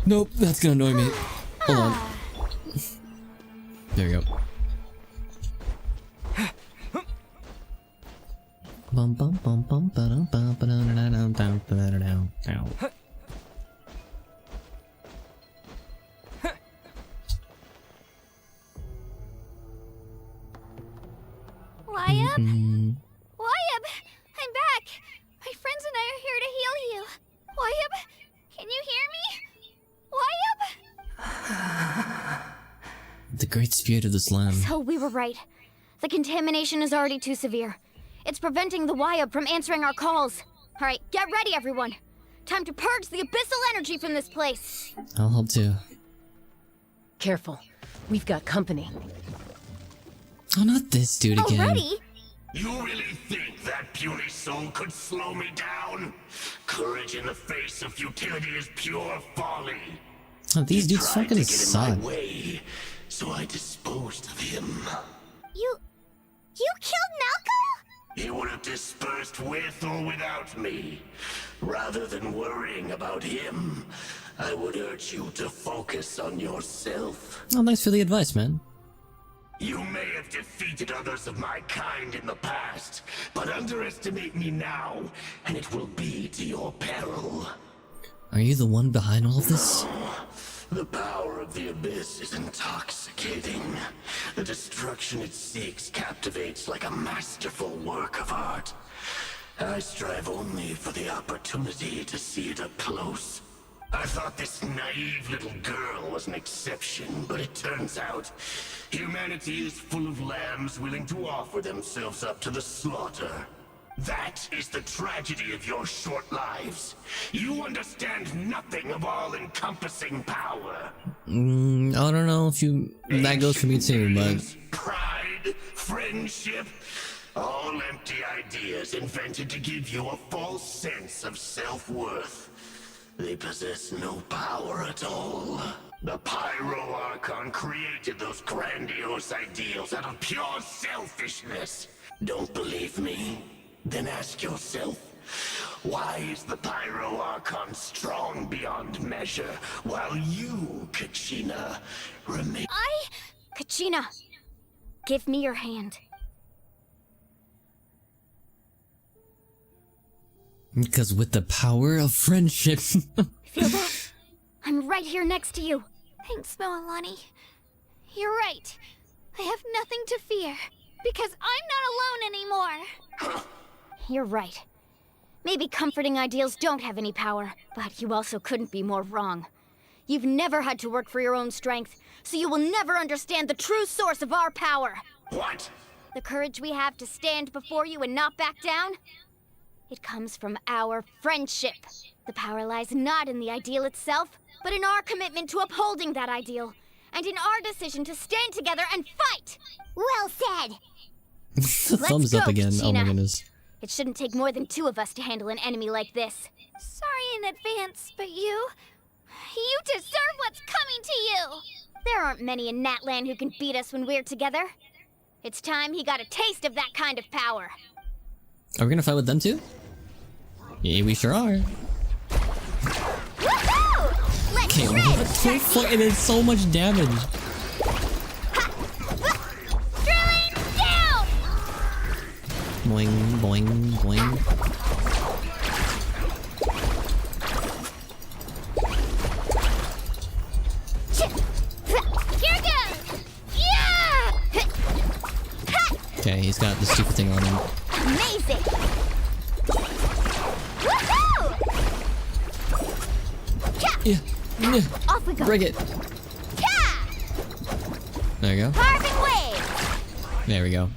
Nope, that's gonna annoy me. Hold on. There we go. Bum bum bum bum ba dum bum ba dum dum dum dum ba dum dum. Wyab? Wyab! I'm back! My friends and I are here to heal you. Wyab, can you hear me? Wyab? The great spirit of this land. So we were right. The contamination is already too severe. It's preventing the Wyab from answering our calls. Alright, get ready everyone. Time to purge the abyssal energy from this place. I'll help too. Careful. We've got company. Oh, not this dude again. Already? You really think that puny soul could slow me down? Courage in the face of futility is pure folly. Oh, these dudes Tried fucking to get suck. in my way, so I disposed of him. You killed Malco? He would have dispersed with or without me. Rather than worrying about him, I would urge you to focus on yourself. Oh, thanks for the advice, man. You may have defeated others of my kind in the past, but underestimate me now, and it will be to your peril. Are you the one behind all of this? The power of the Abyss is intoxicating. The destruction it seeks captivates like a masterful work of art. I strive only for the opportunity to see it up close. I thought this naive little girl was an exception, but it turns out humanity is full of lambs willing to offer themselves up to the slaughter. That is the tragedy of your short lives. You understand nothing of all-encompassing power. I don't know if you... That goes for me too, but... Pride, friendship, all empty ideas invented to give you a false sense of self-worth. They possess no power at all. The Pyro Archon created those grandiose ideals out of pure selfishness. Don't believe me? Then ask yourself, why is the Pyro Archon strong beyond measure, while you, Kachina, remain— Kachina, give me your hand. Because with the power of friendship... Feel that? I'm right here next to you. Thanks, Moalani. You're right. I have nothing to fear, because I'm not alone anymore. You're right. Maybe comforting ideals don't have any power, but you also couldn't be more wrong. You've never had to work for your own strength, so you will never understand the true source of our power. What? The courage we have to stand before you and not back down? It comes from our friendship. The power lies not in the ideal itself, but in our commitment to upholding that ideal, and in our decision to stand together and fight! Well said! Thumbs up again. Kachina. Oh my goodness. It shouldn't take more than 2 of us to handle an enemy like this. Sorry in advance, but you deserve what's coming to you! There aren't many in Natlan who can beat us when we're together. It's time he got a taste of that kind of power. Are we gonna fight with them too? Yeah, we sure are. Okay, what the fuck? It is so much damage. Boing, boing, boing. Here goes! Yeah! Okay, he's got the stupid thing on him. Amazing! Woohoo! Yeah. Off we go. Break it. There you go. Carving wave! There we go.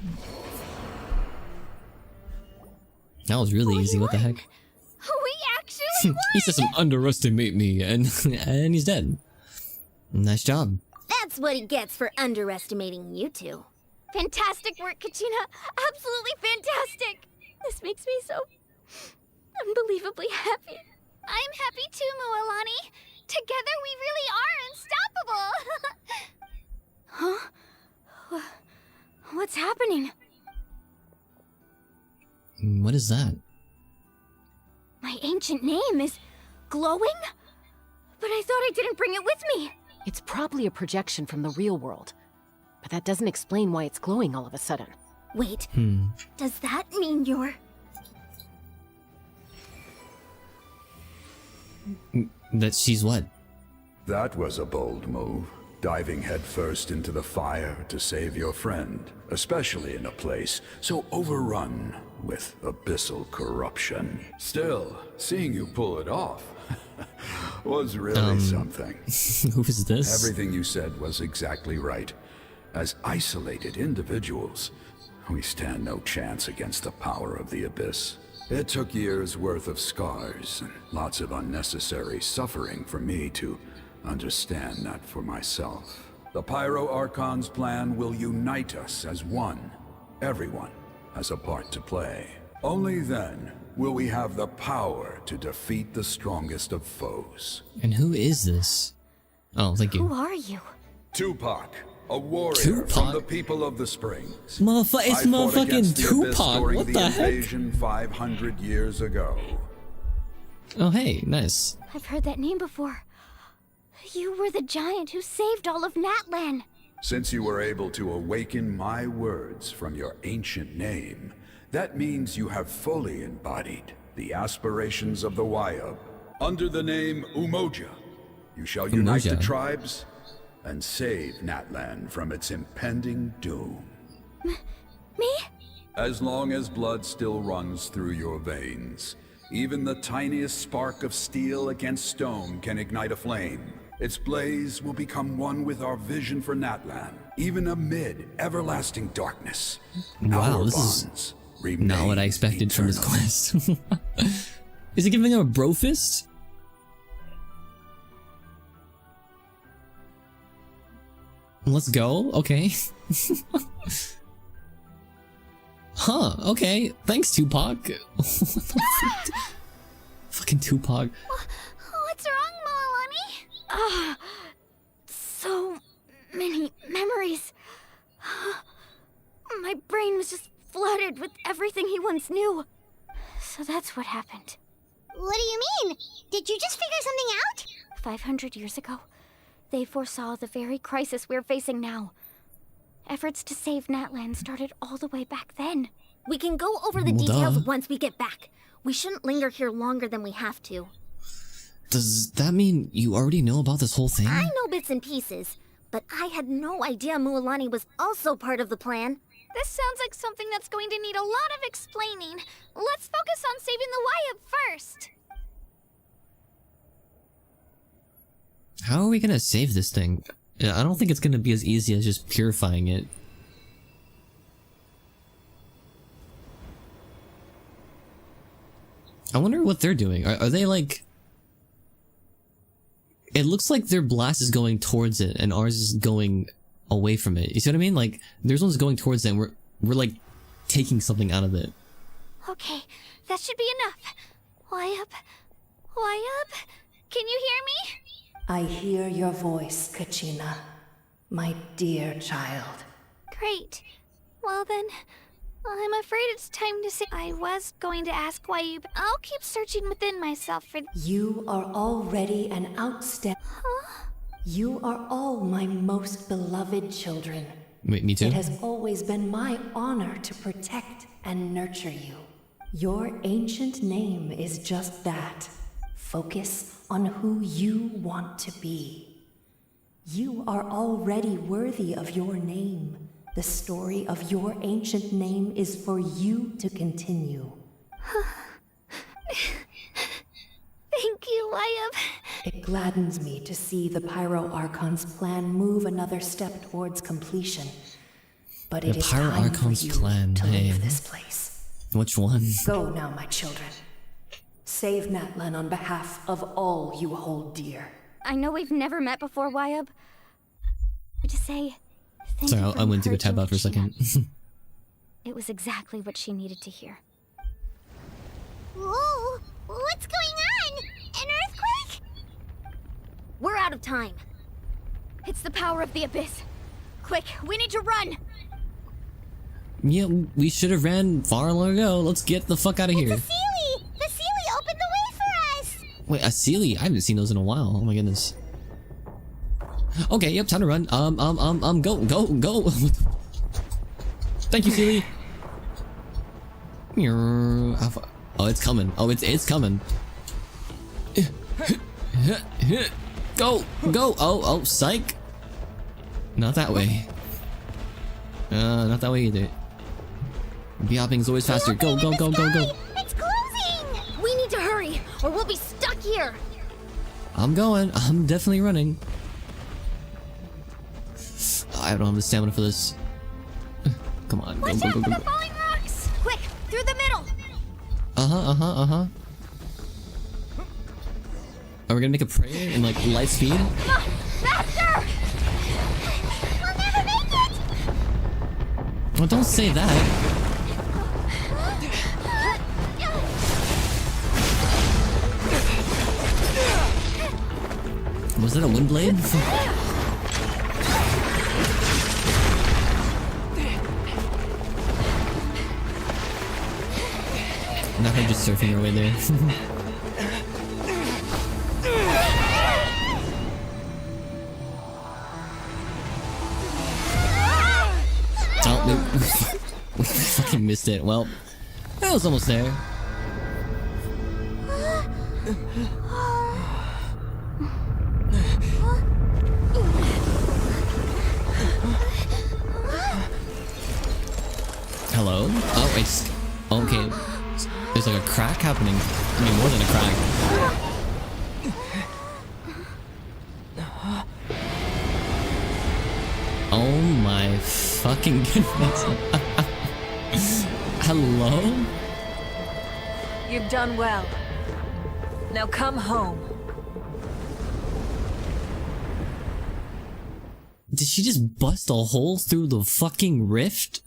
That was really easy. What the heck? We actually won! He says, underestimate me, and and he's dead. Nice job. That's what he gets for underestimating you two. Fantastic work, Kachina. Absolutely fantastic. This makes me so unbelievably happy. I'm happy too, Moalani. Together we really are unstoppable. Huh? What's happening? What is that? My ancient name is glowing? But I thought I didn't bring it with me. It's probably a projection from the real world. But that doesn't explain why it's glowing all of a sudden. Wait, does that mean you're... That she's what? That was a bold move. Diving headfirst into the fire to save your friend, especially in a place so overrun with abyssal corruption. Still, seeing you pull it off was really something. Who is this? Everything you said was exactly right. As isolated individuals, we stand no chance against the power of the Abyss. It took years' worth of scars and lots of unnecessary suffering for me to understand that for myself. The Pyro Archon's plan will unite us as one. Everyone has a part to play. Only then will we have the power to defeat the strongest of foes. And who is this? Oh, thank you. Who are you? Tupac, a warrior from the people of the Springs. It's I fought motherfucking against the Abyss Tupac. during What the the heck? invasion 500 years ago. Oh, hey, nice. I've heard that name before. You were the giant who saved all of Natlan. Since you were able to awaken my words from your ancient name, that means you have fully embodied the aspirations of the Wayub. Under the name Umoja, you shall unite the Umoja. tribes and save Natlan from its impending doom. Me? As long as blood still runs through your veins, even the tiniest spark of steel against stone can ignite a flame. Its blaze will become one with our vision for Natlan, even amid everlasting darkness. Wow, Our this bonds Not what I expected from this quest. Is it giving him a bro fist? Let's go. Okay. Huh. Okay. Thanks, Tupac. Fucking Tupac. What's wrong, Moalani? Ah, so many memories. My brain was just flooded with everything he once knew. So that's what happened. What do you mean? Did you just figure something out? 500 years ago, they foresaw the very crisis we're facing now. Efforts to save Natlan started all the way back then. We can go over the details once we get back. We shouldn't linger here longer than we have to. Does that mean you already know about this whole thing? I know bits and pieces, but I had no idea Mualani was also part of the plan. This sounds like something that's going to need a lot of explaining. Let's focus on saving the Wyatt first. How are we gonna save this thing? I don't think it's gonna be as easy as just purifying it. I wonder what they're doing. Are they like... It looks like their blast is going towards it and ours is going away from it. You see what I mean? Like, theirs one's going towards it and we're like taking something out of it. Okay, that should be enough. Wyatt? Can you hear me? I hear your voice, Kachina. My dear child. Great. Well then, I'm afraid it's time to say I was going to ask why you... I'll keep searching within myself for... You are already an outstanding... Huh? You are all my most beloved children. Wait, me too? It has always been my honor to protect and nurture you. Your ancient name is just that. Focus on who you want to be. You are already worthy of your name. The story of your ancient name is for you to continue. Thank you, Wyatt. It gladdens me to see the Pyro Archon's plan move another step towards completion. But it is Pyro time Archon's for you plan, to hey. leave this place. Which one? Go now, my children. Save Natlan on behalf of all you hold dear. I know we've never met before, Wyatt. To say thank Sorry, you for I went to go tab out for a second. It was exactly what she needed to hear. Whoa! What's going on? An earthquake? We're out of time. It's the power of the Abyss. Quick, we need to run! Yeah, we should have ran far long ago. Let's get the fuck out of here. It's a Sealy! The Sealy opened the way for us! Wait, a Sealy? I haven't seen those in a while. Oh my goodness. Okay, yep, time to run. Go. Thank you, Sealy. Oh, it's coming. Oh, it's coming. Go. Oh, psych. Not that way. Not that way either. Biopping's always faster. Go. It's closing! We need to hurry, or we'll be stuck here! I'm going. I'm definitely running. I don't have the stamina for this. Come on. Watch out for the falling rocks! Quick, through the middle! Uh-huh. Are we gonna make a prayer in like light speed? Come on, faster! We'll never make it! Well, don't say that. Was that a wind blade? Not her just surfing her way there. Oh, we fucking missed it. Well, that was almost there. Hello? Oh, it's... Okay. There's like a crack happening. I mean, more than a crack. Oh my fucking goodness. Hello? You've done well. Now come home. Did she just bust a hole through the fucking rift?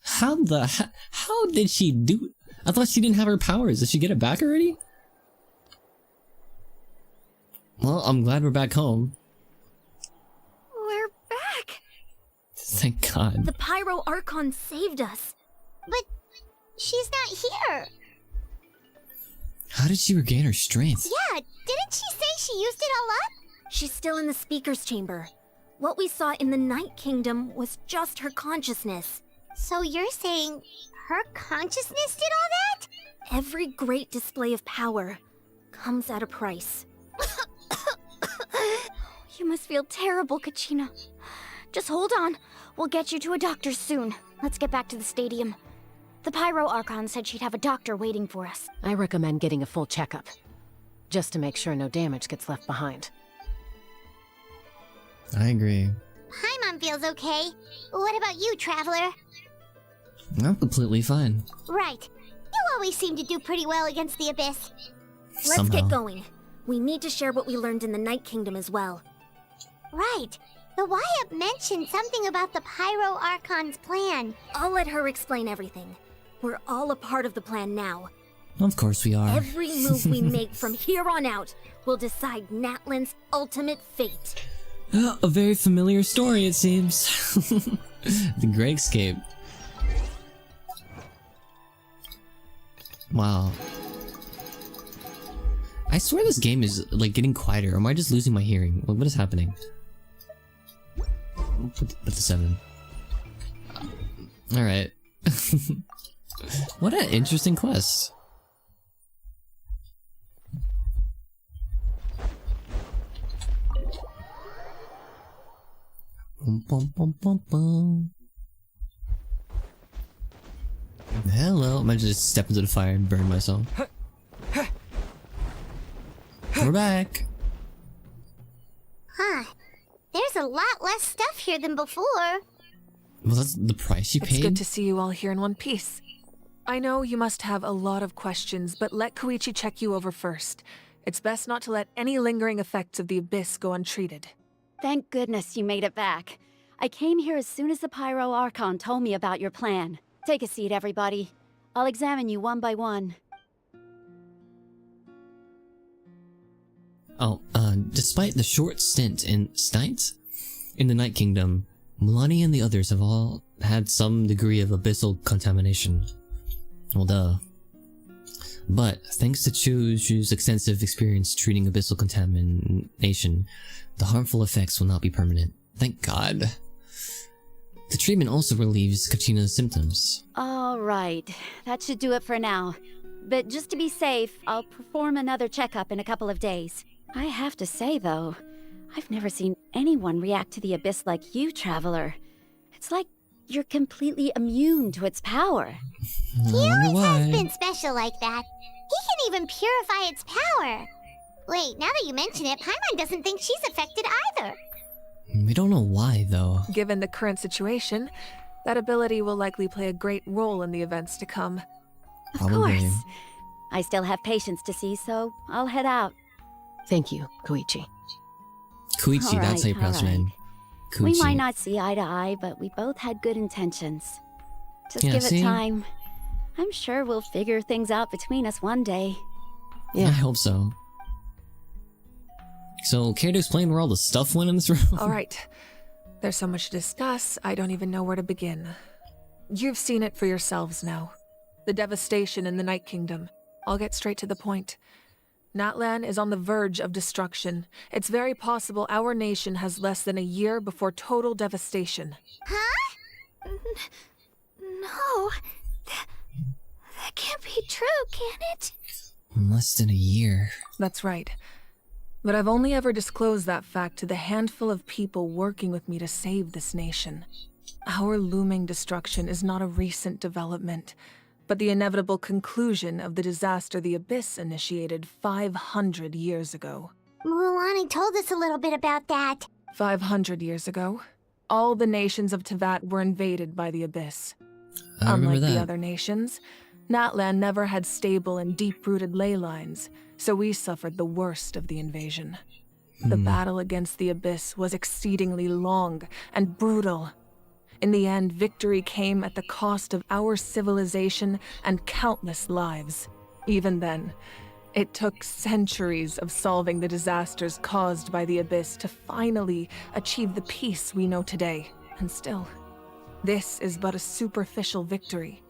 How did she do? I thought she didn't have her powers. Did she get it back already? Well, I'm glad we're back home. We're back. Thank God. The Pyro Archon saved us. But she's not here. How did she regain her strength? Yeah, didn't she say she used it all up? She's still in the speaker's chamber. What we saw in the Night Kingdom was just her consciousness. So you're saying her consciousness did all that? Every great display of power comes at a price. You must feel terrible, Kachina. Just hold on. We'll get you to a doctor soon. Let's get back to the stadium. The Pyro Archon said she'd have a doctor waiting for us. I recommend getting a full checkup, just to make sure no damage gets left behind. I agree. Paimon feels okay. What about you, Traveler? I'm completely fine. Right. You always seem to do pretty well against the Abyss. Let's get going. We need to share what we learned in the Night Kingdom as well. Right. The Wyatt mentioned something about the Pyro Archon's plan. I'll let her explain everything. We're all a part of the plan now. Of course we are. Every move we make from here on out will decide Natlan's ultimate fate. A very familiar story, it seems. The Great Escape. Wow. I swear this game is like getting quieter. Or am I just losing my hearing? What is happening? Put the 7. Alright. What an interesting quest. Bum, bum, bum, bum, bum. Hello. I might just step into the fire and burn myself. We're back. Huh. There's a lot less stuff here than before. Well, that's the price you paid? It's good to see you all here in one piece. I know you must have a lot of questions, but let Koichi check you over first. It's best not to let any lingering effects of the Abyss go untreated. Thank goodness you made it back. I came here as soon as the Pyro Archon told me about your plan. Take a seat, everybody. I'll examine you one by one. Oh, despite the short stint in the Night Kingdom, Milani and the others have all had some degree of abyssal contamination. Well, duh. But, thanks to Chu's extensive experience treating abyssal contamination, the harmful effects will not be permanent. Thank God. The treatment also relieves Kachina's symptoms. All right, that should do it for now. But just to be safe, I'll perform another checkup in a couple of days. I have to say, though, I've never seen anyone react to the Abyss like you, Traveler. It's like you're completely immune to its power. He always has been special like that. He can even purify its power. Wait, now that you mention it, Paimon doesn't think she's affected either. We don't know why, though. Given the current situation, that ability will likely play a great role in the events to come. Of course. I still have patients to see, so I'll head out. Thank you, Koichi. Koichi, that's how you pronounce your name. Koichi. We might not see eye to eye, but we both had good intentions. Just Yeah, give see? it time. I'm sure we'll figure things out between us one day. I hope so. So, care to explain where all the stuff went in this room? All right. There's so much to discuss, I don't even know where to begin. You've seen it for yourselves now. The devastation in the Night Kingdom. I'll get straight to the point. Natlan is on the verge of destruction. It's very possible our nation has less than a year before total devastation. Huh? No. That can't be true, can it? Less than a year. That's right. But I've only ever disclosed that fact to the handful of people working with me to save this nation. Our looming destruction is not a recent development, but the inevitable conclusion of the disaster the Abyss initiated 500 years ago. Mulani told us a little bit about that. 500 years ago, all the nations of Teyvat were invaded by the Abyss. I remember Unlike the that. other nations, Natlan never had stable and deep-rooted ley lines, so we suffered the worst of the invasion. The battle against the Abyss was exceedingly long and brutal. In the end, victory came at the cost of our civilization and countless lives. Even then, it took centuries of solving the disasters caused by the Abyss to finally achieve the peace we know today. And still, this is but a superficial victory.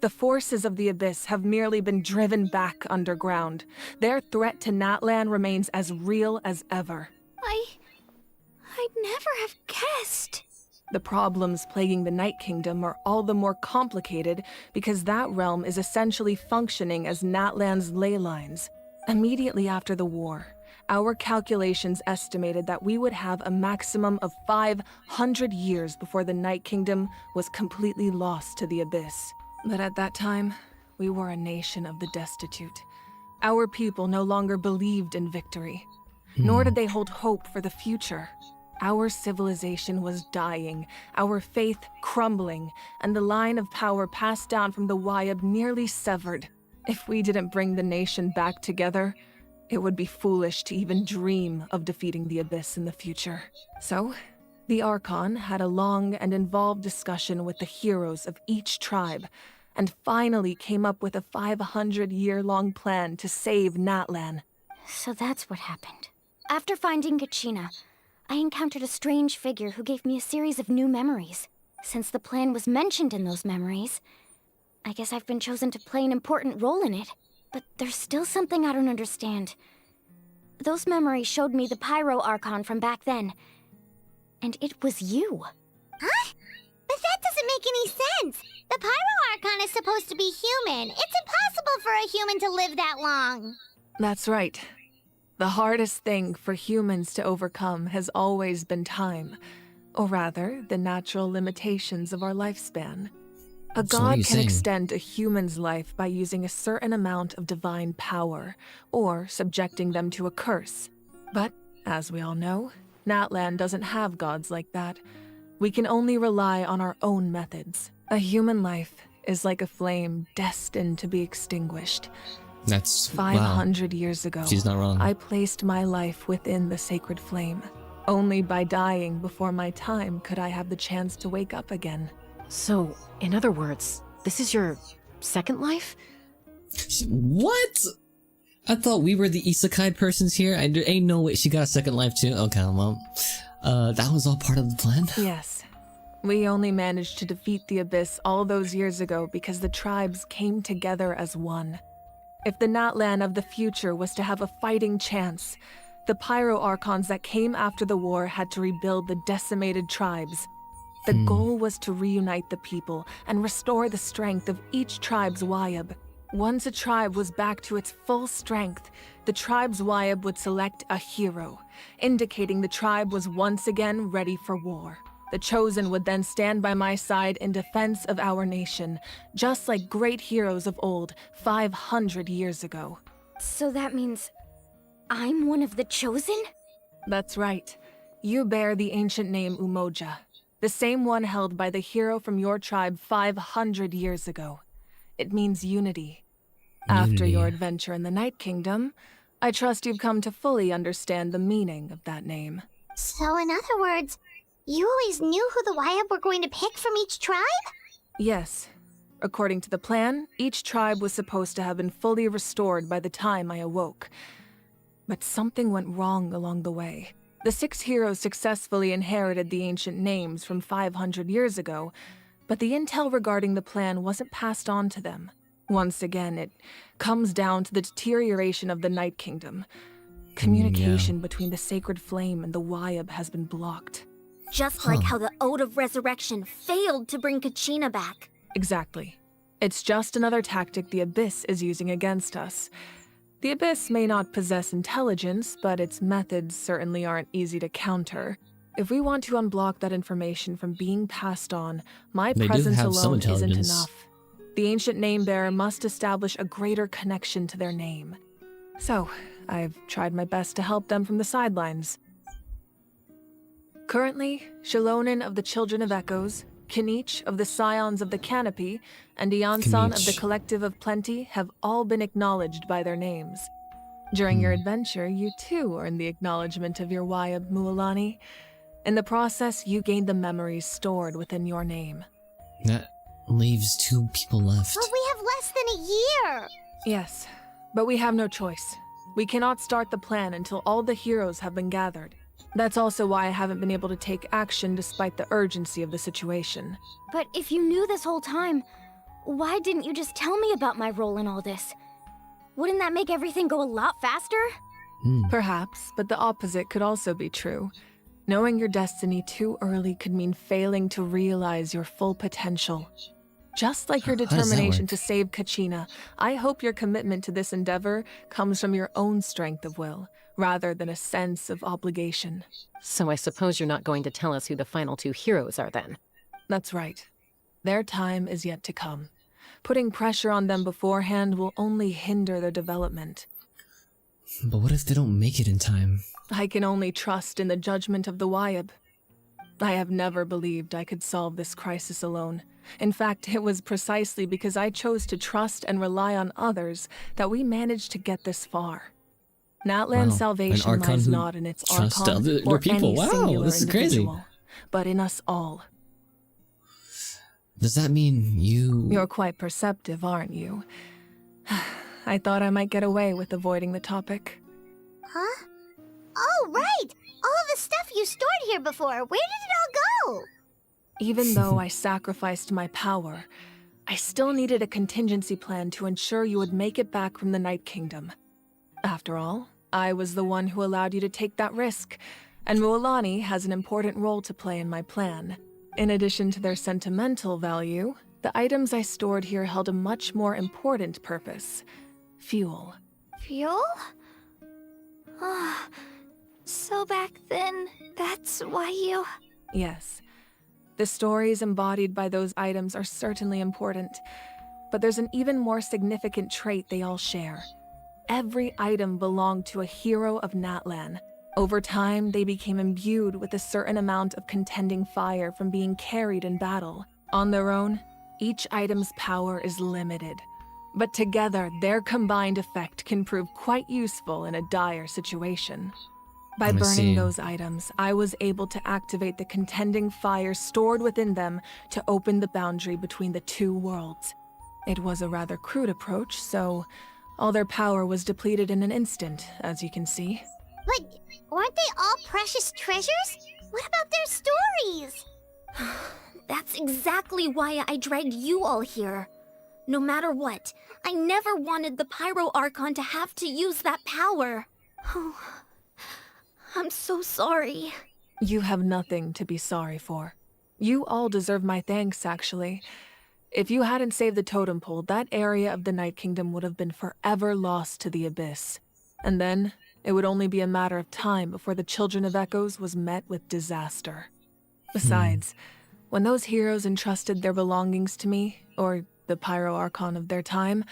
The forces of the Abyss have merely been driven back underground. Their threat to Natlan remains as real as ever. I'd never have guessed. The problems plaguing the Night Kingdom are all the more complicated because that realm is essentially functioning as Natlan's ley lines. Immediately after the war, our calculations estimated that we would have a maximum of 500 years before the Night Kingdom was completely lost to the Abyss. But at that time, we were a nation of the destitute. Our people no longer believed in victory, nor did they hold hope for the future. Our civilization was dying, our faith crumbling, and the line of power passed down from the Wyab nearly severed. If we didn't bring the nation back together, it would be foolish to even dream of defeating the Abyss in the future. So, the Archon had a long and involved discussion with the heroes of each tribe, and finally came up with a 500-year-long plan to save Natlan. So that's what happened. After finding Kachina, I encountered a strange figure who gave me a series of new memories. Since the plan was mentioned in those memories, I guess I've been chosen to play an important role in it. But there's still something I don't understand. Those memories showed me the Pyro Archon from back then. And it was you. Huh? But that doesn't make any sense. The Pyro Archon is supposed to be human. It's impossible for a human to live that long. That's right. The hardest thing for humans to overcome has always been time, or rather, the natural limitations of our lifespan. A So what are god you can saying? extend a human's life by using a certain amount of divine power, or subjecting them to a curse. But, as we all know, Natlan doesn't have gods like that. We can only rely on our own methods. A human life is like a flame destined to be extinguished. That's 500 years ago, She's not wrong. I placed my life within the sacred flame. Only by dying before my time could I have the chance to wake up again. So, in other words, this is your second life? What? I thought we were the isekai persons here. There ain't no way she got a second life too. Okay, well, that was all part of the plan. Yes. We only managed to defeat the Abyss all those years ago because the tribes came together as one. If the Natlan of the future was to have a fighting chance, the Pyro Archons that came after the war had to rebuild the decimated tribes. The goal was to reunite the people and restore the strength of each tribe's Wyab. Once a tribe was back to its full strength, the tribe's Wyab would select a hero, indicating the tribe was once again ready for war. The Chosen would then stand by my side in defense of our nation, just like great heroes of old 500 years ago. So that means I'm one of the Chosen? That's right. You bear the ancient name Umoja, the same one held by the hero from your tribe 500 years ago. It means unity. After your adventure in the Night Kingdom, I trust you've come to fully understand the meaning of that name. So in other words, you always knew who the Wyab were going to pick from each tribe? Yes. According to the plan, each tribe was supposed to have been fully restored by the time I awoke. But something went wrong along the way. The 6 heroes successfully inherited the ancient names from 500 years ago, but the intel regarding the plan wasn't passed on to them. Once again, it comes down to the deterioration of the Night Kingdom. Communication between the Sacred Flame and the Wyab has been blocked. Just like how the Ode of Resurrection failed to bring Kachina back. Exactly. It's just another tactic the Abyss is using against us. The Abyss may not possess intelligence, but its methods certainly aren't easy to counter. If we want to unblock that information from being passed on, my presence alone isn't enough. The ancient name-bearer must establish a greater connection to their name. So, I've tried my best to help them from the sidelines. Currently, Shalonin of the Children of Echoes, Kinich of the Scions of the Canopy and Iansan of the Kinich. Collective of Plenty have all been acknowledged by their names. During your adventure, you too earned the acknowledgement of your Wayab Mualani. In the process, you gained the memories stored within your name. That leaves 2 people left. But we have less than a year! Yes, but we have no choice. We cannot start the plan until all the heroes have been gathered. That's also why I haven't been able to take action despite the urgency of the situation. But if you knew this whole time, why didn't you just tell me about my role in all this? Wouldn't that make everything go a lot faster? Perhaps, but the opposite could also be true. Knowing your destiny too early could mean failing to realize your full potential. Just like your How does that determination work? to save Kachina, I hope your commitment to this endeavor comes from your own strength of will, rather than a sense of obligation. So I suppose you're not going to tell us who the final 2 heroes are then? That's right. Their time is yet to come. Putting pressure on them beforehand will only hinder their development. But what if they don't make it in time? I can only trust in the judgment of the Wayab. I have never believed I could solve this crisis alone. In fact, it was precisely because I chose to trust and rely on others that we managed to get this far. Natlan's Wow, salvation an Archon lies who not in its trusts Archon other or people. any Wow, singular this is crazy. individual, but in us all. Does that mean you... You're quite perceptive, aren't you? I thought I might get away with avoiding the topic. Huh? Oh, right! All of the stuff you stored here before, where did it all go? Even though I sacrificed my power, I still needed a contingency plan to ensure you would make it back from the Night Kingdom. After all, I was the one who allowed you to take that risk, and Mualani has an important role to play in my plan. In addition to their sentimental value, the items I stored here held a much more important purpose: fuel. Fuel? Ah, so back then, that's why you... Yes. The stories embodied by those items are certainly important, but there's an even more significant trait they all share. Every item belonged to a hero of Natlan. Over time, they became imbued with a certain amount of contending fire from being carried in battle. On their own, each item's power is limited, but together, their combined effect can prove quite useful in a dire situation. By I burning see. those items, I was able to activate the contending fire stored within them to open the boundary between the 2 worlds. It was a rather crude approach, so all their power was depleted in an instant, as you can see. But weren't they all precious treasures? What about their stories? That's exactly why I dragged you all here. No matter what, I never wanted the Pyro Archon to have to use that power. Oh, I'm so sorry. You have nothing to be sorry for. You all deserve my thanks, actually. If you hadn't saved the totem pole, that area of the Night Kingdom would have been forever lost to the Abyss. And then, it would only be a matter of time before the Children of Echoes was met with disaster. Besides, when those heroes entrusted their belongings to me, or the Pyro Archon of their time,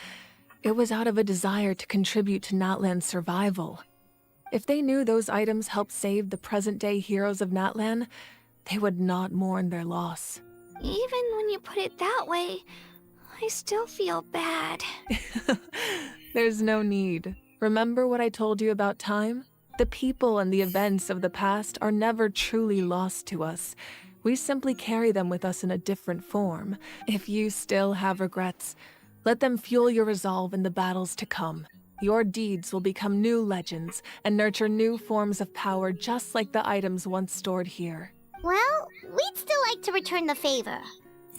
it was out of a desire to contribute to Natlan's survival. If they knew those items helped save the present-day heroes of Natlan, they would not mourn their loss. Even when you put it that way, I still feel bad. There's no need. Remember what I told you about time? The people and the events of the past are never truly lost to us. We simply carry them with us in a different form. If you still have regrets, let them fuel your resolve in the battles to come. Your deeds will become new legends and nurture new forms of power just like the items once stored here. Well, we'd still like to return the favor.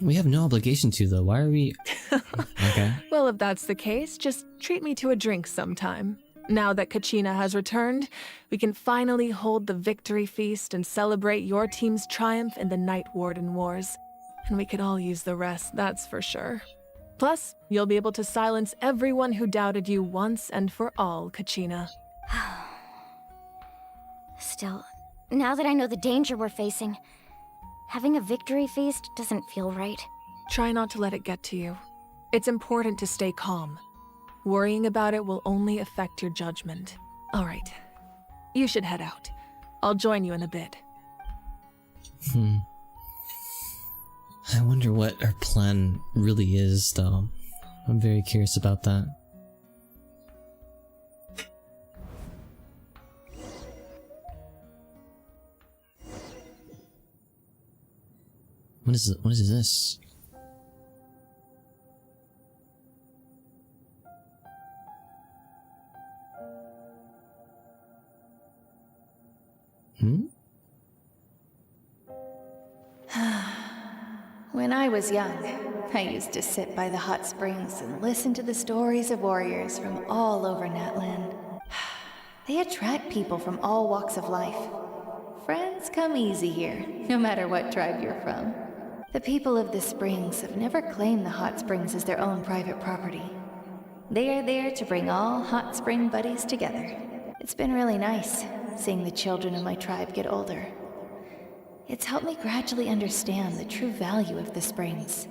We have no obligation to, though. Why are we... Okay. Well, if that's the case, just treat me to a drink sometime. Now that Kachina has returned, we can finally hold the victory feast and celebrate your team's triumph in the Night Warden Wars. And we could all use the rest, that's for sure. Plus, you'll be able to silence everyone who doubted you once and for all, Kachina. Still, now that I know the danger we're facing, having a victory feast doesn't feel right. Try not to let it get to you. It's important to stay calm. Worrying about it will only affect your judgment. All right. You should head out. I'll join you in a bit. I wonder what her plan really is, though. I'm very curious about that. What is it? What is this? Hmm? When I was young, I used to sit by the hot springs and listen to the stories of warriors from all over Natlan. They attract people from all walks of life. Friends come easy here, no matter what tribe you're from. The people of the springs have never claimed the hot springs as their own private property. They are there to bring all hot spring buddies together. It's been really nice, seeing the children of my tribe get older. It's helped me gradually understand the true value of the springs.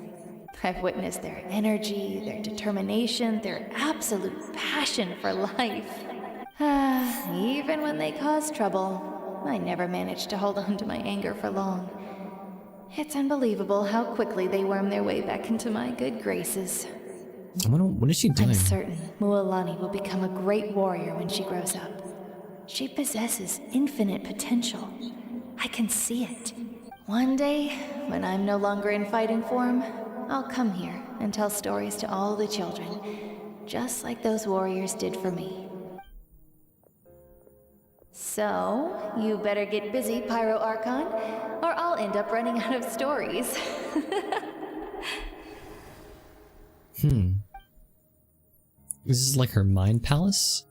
I've witnessed their energy, their determination, their absolute passion for life. Even when they cause trouble, I never managed to hold on to my anger for long. It's unbelievable how quickly they worm their way back into my good graces. What is she doing? I'm certain Mualani will become a great warrior when she grows up. She possesses infinite potential. I can see it. One day, when I'm no longer in fighting form, I'll come here and tell stories to all the children, just like those warriors did for me. So, you better get busy, Pyro Archon, or I'll end up running out of stories. This is like her mind palace?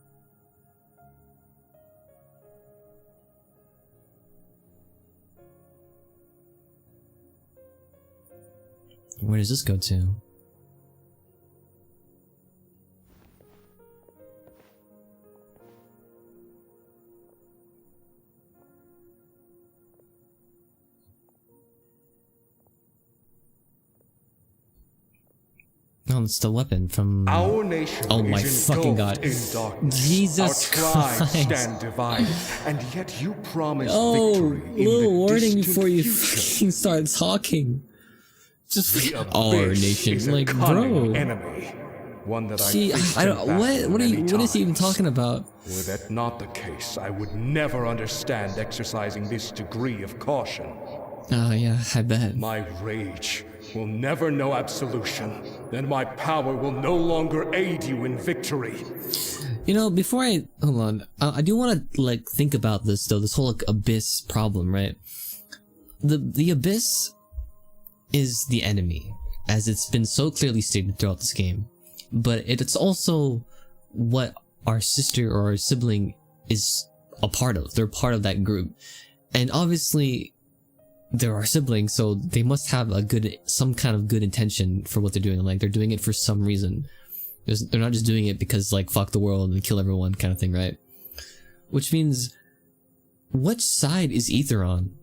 Where does this go to? Oh, it's the weapon from... Our nation oh my is fucking god. In darkness. Jesus Our tribes Christ. stand divided, and yet you promise Oh, victory in little the warning distant before you future. fucking start talking. Just The our Abyss nation, is a like, cunning bro. enemy, one that See, I faced I in don't. battle What many is he even times. talking about? Were that not the case, I would never understand exercising this degree of caution. Oh yeah, I bet. My rage will never know absolution, and my power will no longer aid you in victory. You know, before I hold on, I do want to like think about this though. This whole like abyss problem, right? The abyss is the enemy, as it's been so clearly stated throughout this game. But it's also what our sister or our sibling is a part of. They're part of that group, and obviously they're our siblings, so they must have some kind of good intention for what they're doing. Like they're doing it for some reason. They're not just doing it because like fuck the world and kill everyone kind of thing, right? Which means, which side is Ether on?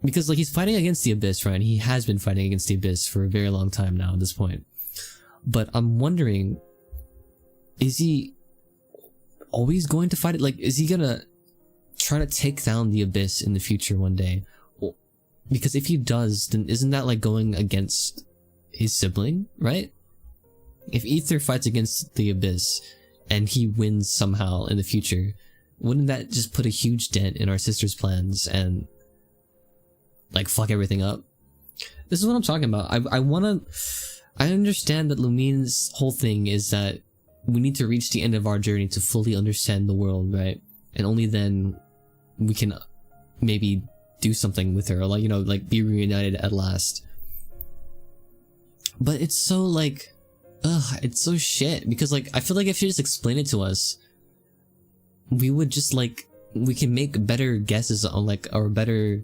Because like he's fighting against the Abyss, right? He has been fighting against the Abyss for a very long time now at this point. But I'm wondering, is he always going to fight it? Like, is he gonna try to take down the Abyss in the future one day? Because if he does, then isn't that like going against his sibling, right? If Ether fights against the Abyss and he wins somehow in the future, wouldn't that just put a huge dent in our sister's plans and like fuck everything up? This is what I'm talking about. I understand that Lumine's whole thing is that we need to reach the end of our journey to fully understand the world, right? And only then we can maybe do something with her, like, you know, like be reunited at last. But it's so like, it's so shit, because like I feel like if she just explained it to us, we would just like, we can make better guesses on like, or better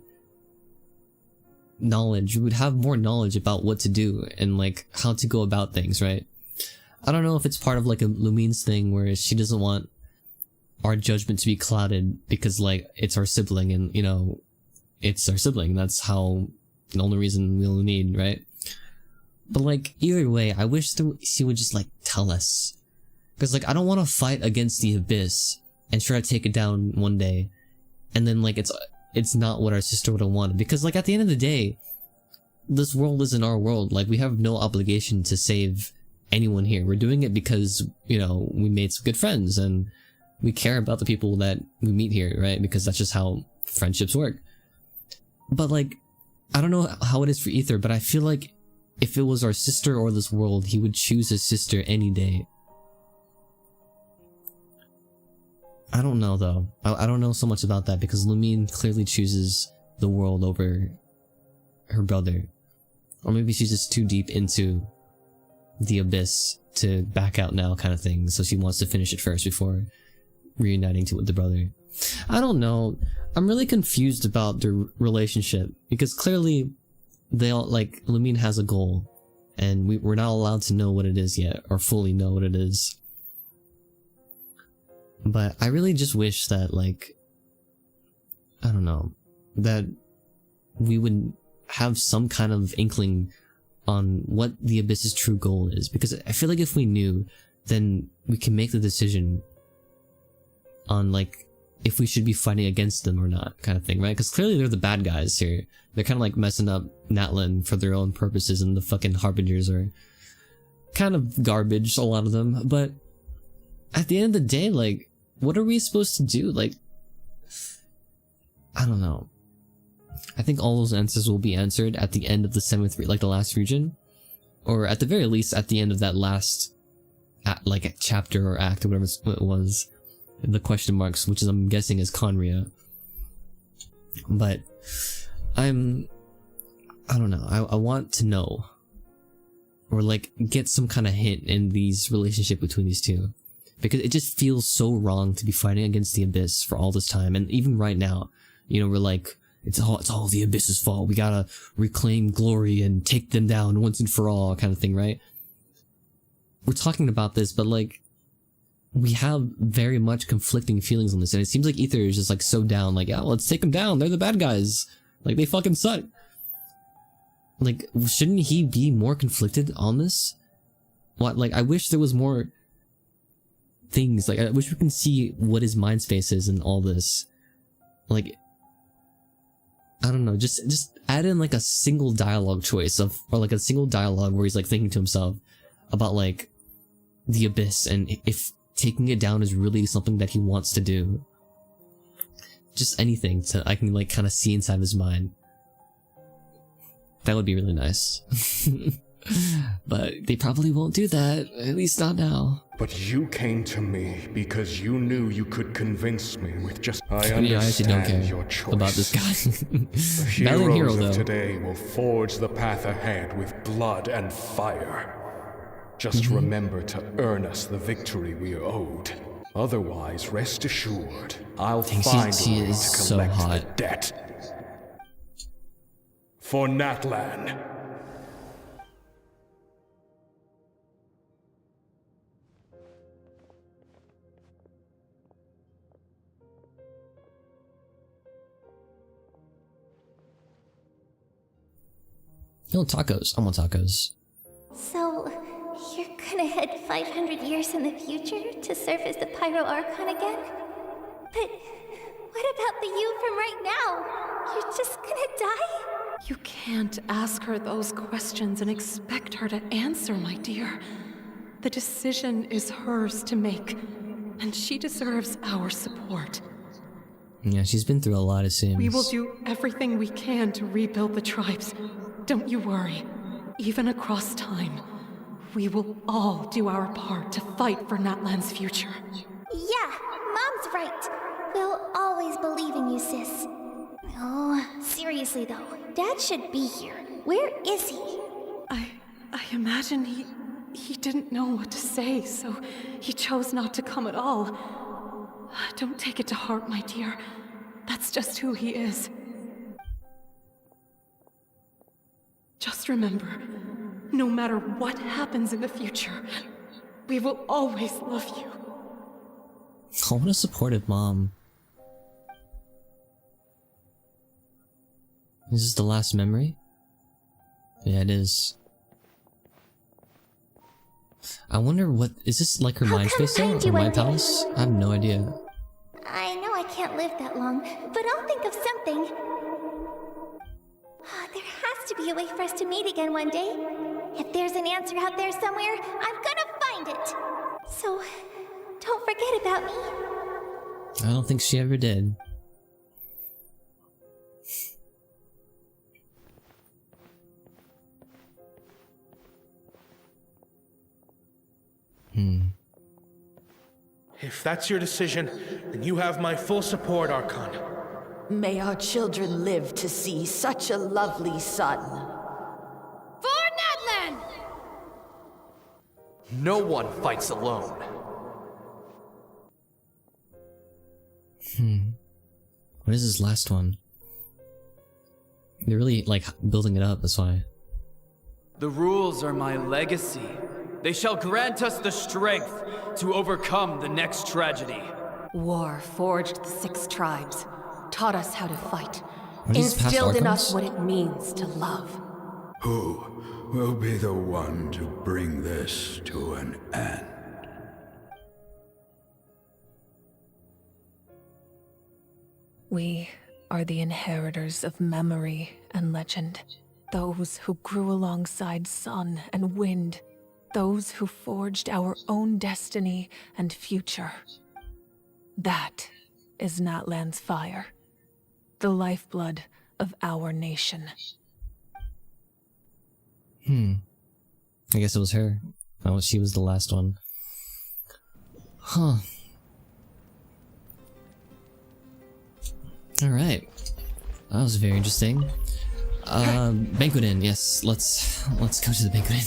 knowledge. We would have more knowledge about what to do and like how to go about things, right? I don't know if it's part of like a Lumine's thing where she doesn't want our judgment to be clouded because like it's our sibling and, you know, it's our sibling. That's how, the only reason we'll need, right? But like, either way, I wish she would just like tell us. Because like, I don't want to fight against the Abyss and try to take it down one day. And then like, it's not what our sister would have wanted. Because like, at the end of the day, this world isn't our world. Like, we have no obligation to save anyone here. We're doing it because, you know, we made some good friends and we care about the people that we meet here, right? Because that's just how friendships work. But like, I don't know how it is for Ether, but I feel like if it was our sister or this world, he would choose his sister any day. I don't know though. I don't know so much about that because Lumine clearly chooses the world over her brother. Or maybe she's just too deep into the abyss to back out now kind of thing, so she wants to finish it first before reuniting with the brother. I don't know. I'm really confused about their relationship because clearly they all, like, Lumine has a goal and we're not allowed to know what it is yet or fully know what it is. But I really just wish that, like, I don't know, that we would have some kind of inkling on what the Abyss's true goal is, because I feel like if we knew, then we can make the decision on, like, if we should be fighting against them or not, kind of thing, right? Because clearly they're the bad guys here. They're kind of like messing up Natlan for their own purposes, and the fucking Harbingers are kind of garbage, a lot of them. But at the end of the day, like, what are we supposed to do? Like, I don't know. I think all those answers will be answered at the end of the 7th, like the last region, or at the very least at the end of that last, like, chapter or act or whatever it was, the question marks, which is, I'm guessing, is Conria. But I don't know. I want to know, or like get some kind of hint in these relationship between these two, because it just feels so wrong to be fighting against the Abyss for all this time, and even right now, you know, we're like, it's all the Abyss's fault. We gotta reclaim glory and take them down once and for all, kind of thing, right? We're talking about this, but like, we have very much conflicting feelings on this, and it seems like Ether is just like so down, like, yeah, let's take them down. They're the bad guys. Like, they fucking suck. Like, shouldn't he be more conflicted on this? What, like, I wish there was more things. Like, I wish we can see what his mind space is in all this. Like, I don't know, just add in like a single dialogue choice of, or like a single dialogue where he's like thinking to himself about like the Abyss and if taking it down is really something that he wants to do. Just anything I can like kind of see inside his mind. That would be really nice. But they probably won't do that, at least not now. But you came to me because you knew you could convince me with just... I actually don't understand care your choice. about this guy. The Valiant hero, heroes though. of today will forge the path ahead with blood and fire. Just remember to earn us the victory we are owed. Otherwise, rest assured, I'll find a way to collect the debt. For Natlan. You want tacos? I want tacos. So, you're gonna head 500 years in the future to serve as the Pyro Archon again? But what about the you from right now? You're just gonna die? You can't ask her those questions and expect her to answer, my dear. The decision is hers to make, and she deserves our support. Yeah, she's been through a lot, it seems. We will do everything we can to rebuild the tribes. Don't you worry. Even across time, we will all do our part to fight for Natlan's future. Yeah, Mom's right. We'll always believe in you, sis. Oh, seriously though, Dad should be here. Where is he? I imagine he didn't know what to say, so he chose not to come at all. Don't take it to heart, my dear. That's just who he is. Just remember, no matter what happens in the future, we will always love you. Oh, what a supportive mom. Is this the last memory? Yeah, it is. I wonder what... Is this like her mind space though? Or my palace? I have no idea. I know I can't live that long, but I'll think of something. There has to be a way for us to meet again one day. If there's an answer out there somewhere, I'm gonna find it. So, don't forget about me. I don't think she ever did. If that's your decision, then you have my full support, Archon. May our children live to see such a lovely son. For Natlan! No one fights alone. What is this last one? They're really, like, building it up, that's why. The rules are my legacy. They shall grant us the strength to overcome the next tragedy. War forged the 6 tribes, taught us how to fight, Are these past instilled in Archons? us what it means to love. Who will be the one to bring this to an end? We are the inheritors of memory and legend. Those who grew alongside sun and wind. Those who forged our own destiny and future. That is Natlan's fire. The lifeblood of our nation. I guess it was her. Oh, she was the last one. Huh. Alright. That was very interesting. Banquet Inn, yes. Let's go to the Banquet Inn.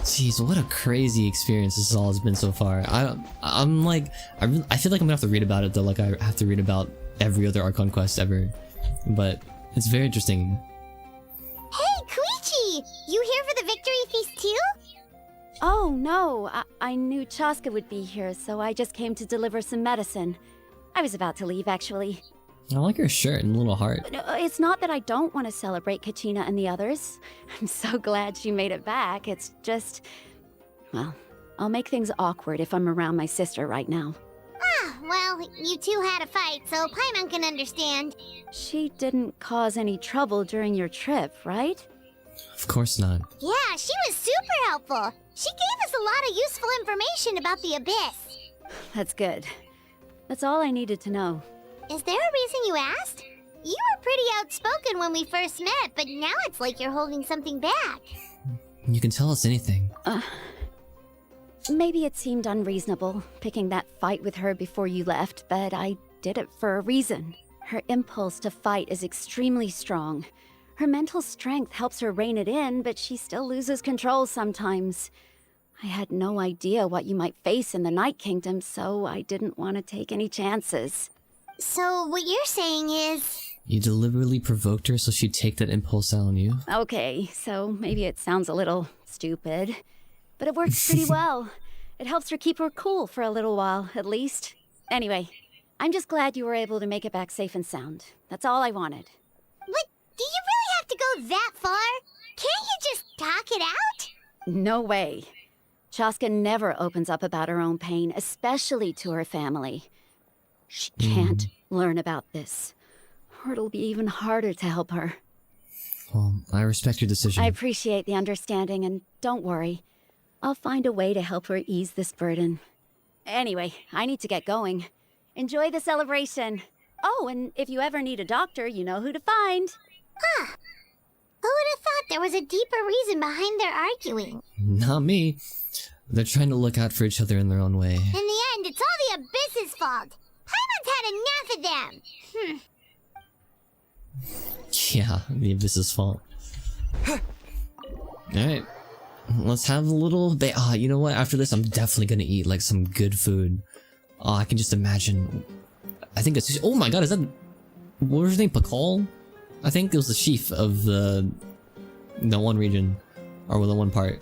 Jeez, what a crazy experience this all has been so far. I feel like I'm gonna have to read about it though, like I have to read about every other Archon quest ever. But it's very interesting. Hey, Koichi! You here for the victory feast too? Oh, no. I knew Chaska would be here, so I just came to deliver some medicine. I was about to leave, actually. I like her shirt and little heart. No, it's not that I don't want to celebrate Kachina and the others. I'm so glad she made it back. It's just... well, I'll make things awkward if I'm around my sister right now. Ah, well, you two had a fight, so Paimon can understand. She didn't cause any trouble during your trip, right? Of course not. Yeah, she was super helpful. She gave us a lot of useful information about the Abyss. That's good. That's all I needed to know. Is there a reason you asked? You were pretty outspoken when we first met, but now it's like you're holding something back. You can tell us anything. Maybe it seemed unreasonable, picking that fight with her before you left, but I did it for a reason. Her impulse to fight is extremely strong. Her mental strength helps her rein it in, but she still loses control sometimes. I had no idea what you might face in the Night Kingdom, so I didn't want to take any chances. So what you're saying is... You deliberately provoked her so she'd take that impulse out on you? Okay, so maybe it sounds a little stupid, but it works pretty well. It helps her keep her cool for a little while, at least. Anyway, I'm just glad you were able to make it back safe and sound. That's all I wanted. But do you really have to go that far? Can't you just talk it out? No way. Chaska never opens up about her own pain, especially to her family. She can't learn about this, or it'll be even harder to help her. Well, I respect your decision. I appreciate the understanding, and don't worry. I'll find a way to help her ease this burden. Anyway, I need to get going. Enjoy the celebration. Oh, and if you ever need a doctor, you know who to find. Huh. Who would have thought there was a deeper reason behind their arguing? Not me. They're trying to look out for each other in their own way. In the end, it's all the Abyss's fault. Paimon's had enough of them. Yeah, the Abyss's fault. Alright. Let's have a little you know what? After this, I'm definitely gonna eat, like, some good food. Oh, I can just imagine. I think it's... oh my god, is that... what was his name? Pakal? I think it was the chief of the one region. Or the one part.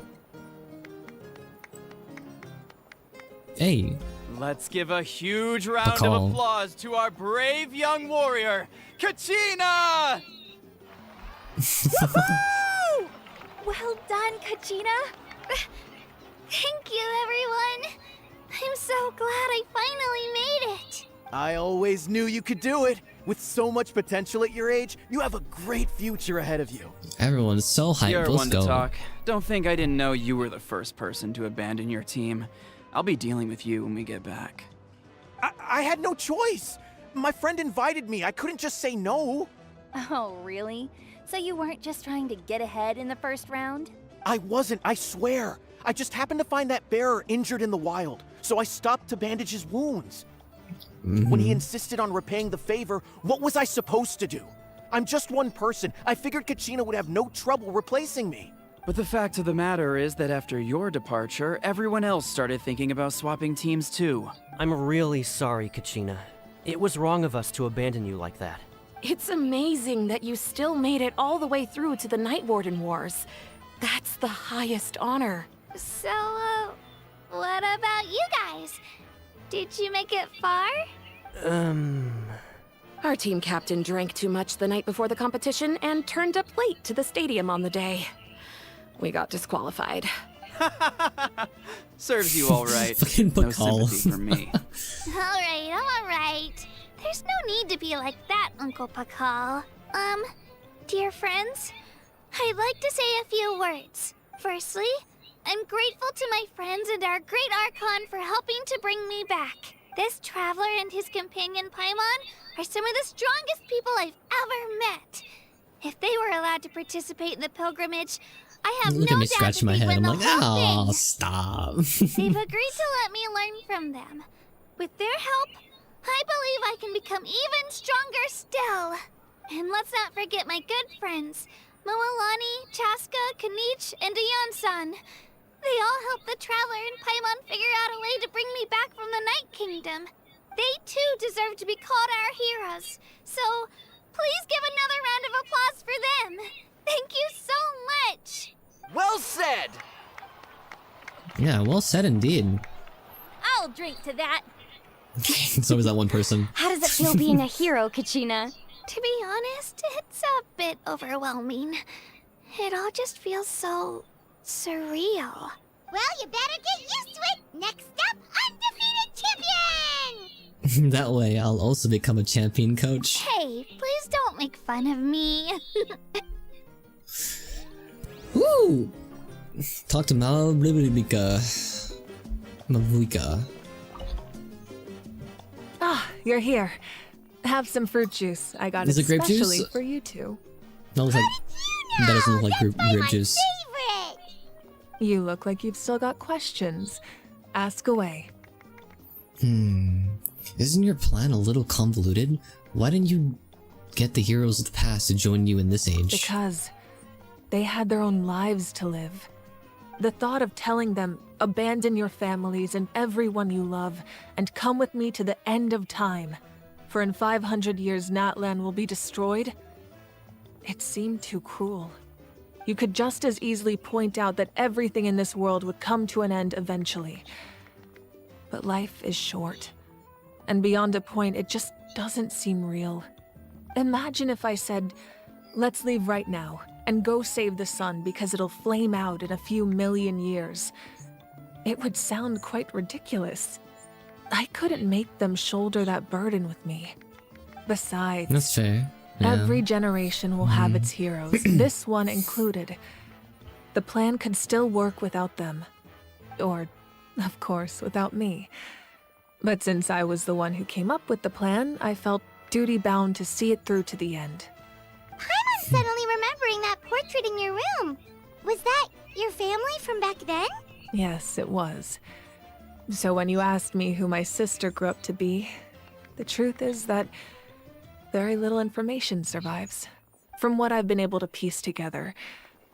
Hey. Let's give a huge round of applause to our brave young warrior, Kachina! Woohoo! Well done, Kachina. Thank you, everyone. I'm so glad I finally made it. I always always knew you could do it. With so much potential at your age, you have a great future ahead of you. Everyone's so hyped. You're Let's one go. to talk. Don't think I didn't know you were the first person to abandon your team. I'll be dealing with you when we get back. I had no choice. My friend invited me. I couldn't just say no. Oh, really? So you weren't just trying to get ahead in the first round? I wasn't, I swear. I just happened to find that bearer injured in the wild, so I stopped to bandage his wounds. When he insisted on repaying the favor, what was I supposed to do? I'm just one person. I figured Kachina would have no trouble replacing me. But the fact of the matter is that after your departure, everyone else started thinking about swapping teams too. I'm really sorry, Kachina. It was wrong of us to abandon you like that. It's amazing that you still made it all the way through to the Night Warden Wars. That's the highest honor. So, what about you guys? Did you make it far? Our team captain drank too much the night before the competition and turned up late to the stadium on the day. We got disqualified. Serves you all right. Fucking No Bacall. sympathy from me. Alright. There's no need to be like that, Uncle Pakal. Dear friends, I'd like to say a few words. Firstly, I'm grateful to my friends and our great Archon for helping to bring me back. This traveler and his companion Paimon are some of the strongest people I've ever met. If they were allowed to participate in the pilgrimage, I have Look no at me doubt scratching my they'd head. win I'm the like, whole oh, thing. stop. They've agreed to let me learn from them. With their help, I believe I can become even stronger still. And let's not forget my good friends, Moalani, Chaska, Kanich, and Ayan-san. They all helped the Traveler and Paimon figure out a way to bring me back from the Night Kingdom. They too deserve to be called our heroes. So, please give another round of applause for them. Thank you so much. Well said! Yeah, well said indeed. I'll drink to that. It's always that one person. How does it feel being a hero, Kachina? To be honest, it's a bit overwhelming. It all just feels so surreal. Well, you better get used to it. Next up, undefeated champion! That way, I'll also become a champion coach. Hey, please don't make fun of me. Woo! Talk to Mavuika. Ah, you're here. Have some fruit juice. I got Is it it grape especially juice? for you two. That looks like that doesn't look like grape juice. You look like you've still got questions. Ask away. Isn't your plan a little convoluted? Why didn't you get the heroes of the past to join you in this age? Because they had their own lives to live. The thought of telling them, abandon your families and everyone you love, and come with me to the end of time, for in 500 years Natlan will be destroyed, it seemed too cruel. You could just as easily point out that everything in this world would come to an end eventually. But life is short, and beyond a point, it just doesn't seem real. Imagine if I said, let's leave right now, and go save the sun because it'll flame out in a few million years. It would sound quite ridiculous. I couldn't make them shoulder that burden with me. Besides, That's fair. Yeah. every generation will have its heroes, this one included. The plan could still work without them. Or, of course, without me. But since I was the one who came up with the plan, I felt duty-bound to see it through to the end. I'm suddenly remembering that portrait in your room. Was that your family from back then? Yes, it was. So when you asked me who my sister grew up to be, the truth is that very little information survives. From what I've been able to piece together,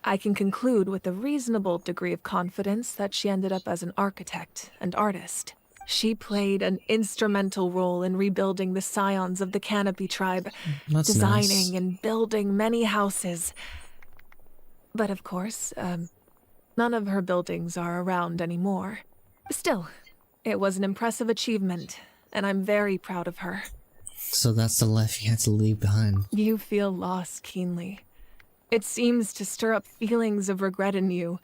I can conclude with a reasonable degree of confidence that she ended up as an architect and artist. She played an instrumental role in rebuilding the scions of the Canopy tribe, That's designing nice. and building many houses. But of course, none of her buildings are around anymore. Still, it was an impressive achievement, and I'm very proud of her. So that's the life you had to leave behind. You feel loss keenly. It seems to stir up feelings of regret in you.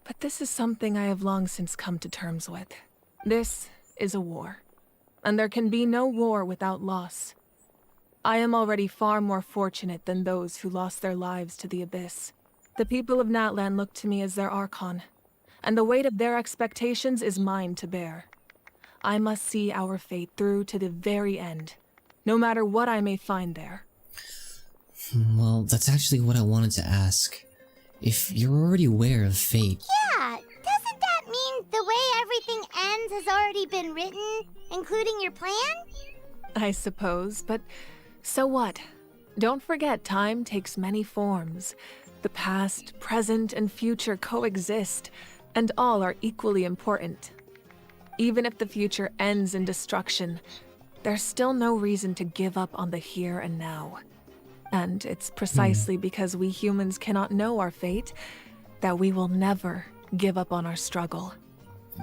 But this is something I have long since come to terms with. This is a war. and there can be no war without loss. I am already far more fortunate than those who lost their lives to the Abyss. The people of Natlan look to me as their Archon, and the weight of their expectations is mine to bear. I must see our fate through to the very end, no matter what I may find there. Well, that's actually what I wanted to ask. If you're already aware of fate... Yeah, doesn't that mean the way everything ends has already been written, including your plan? I suppose, but so what? Don't forget, time takes many forms. The past, present, and future coexist, and all are equally important. Even if the future ends in destruction, there's still no reason to give up on the here and now. And it's precisely because we humans cannot know our fate that we will never give up on our struggle.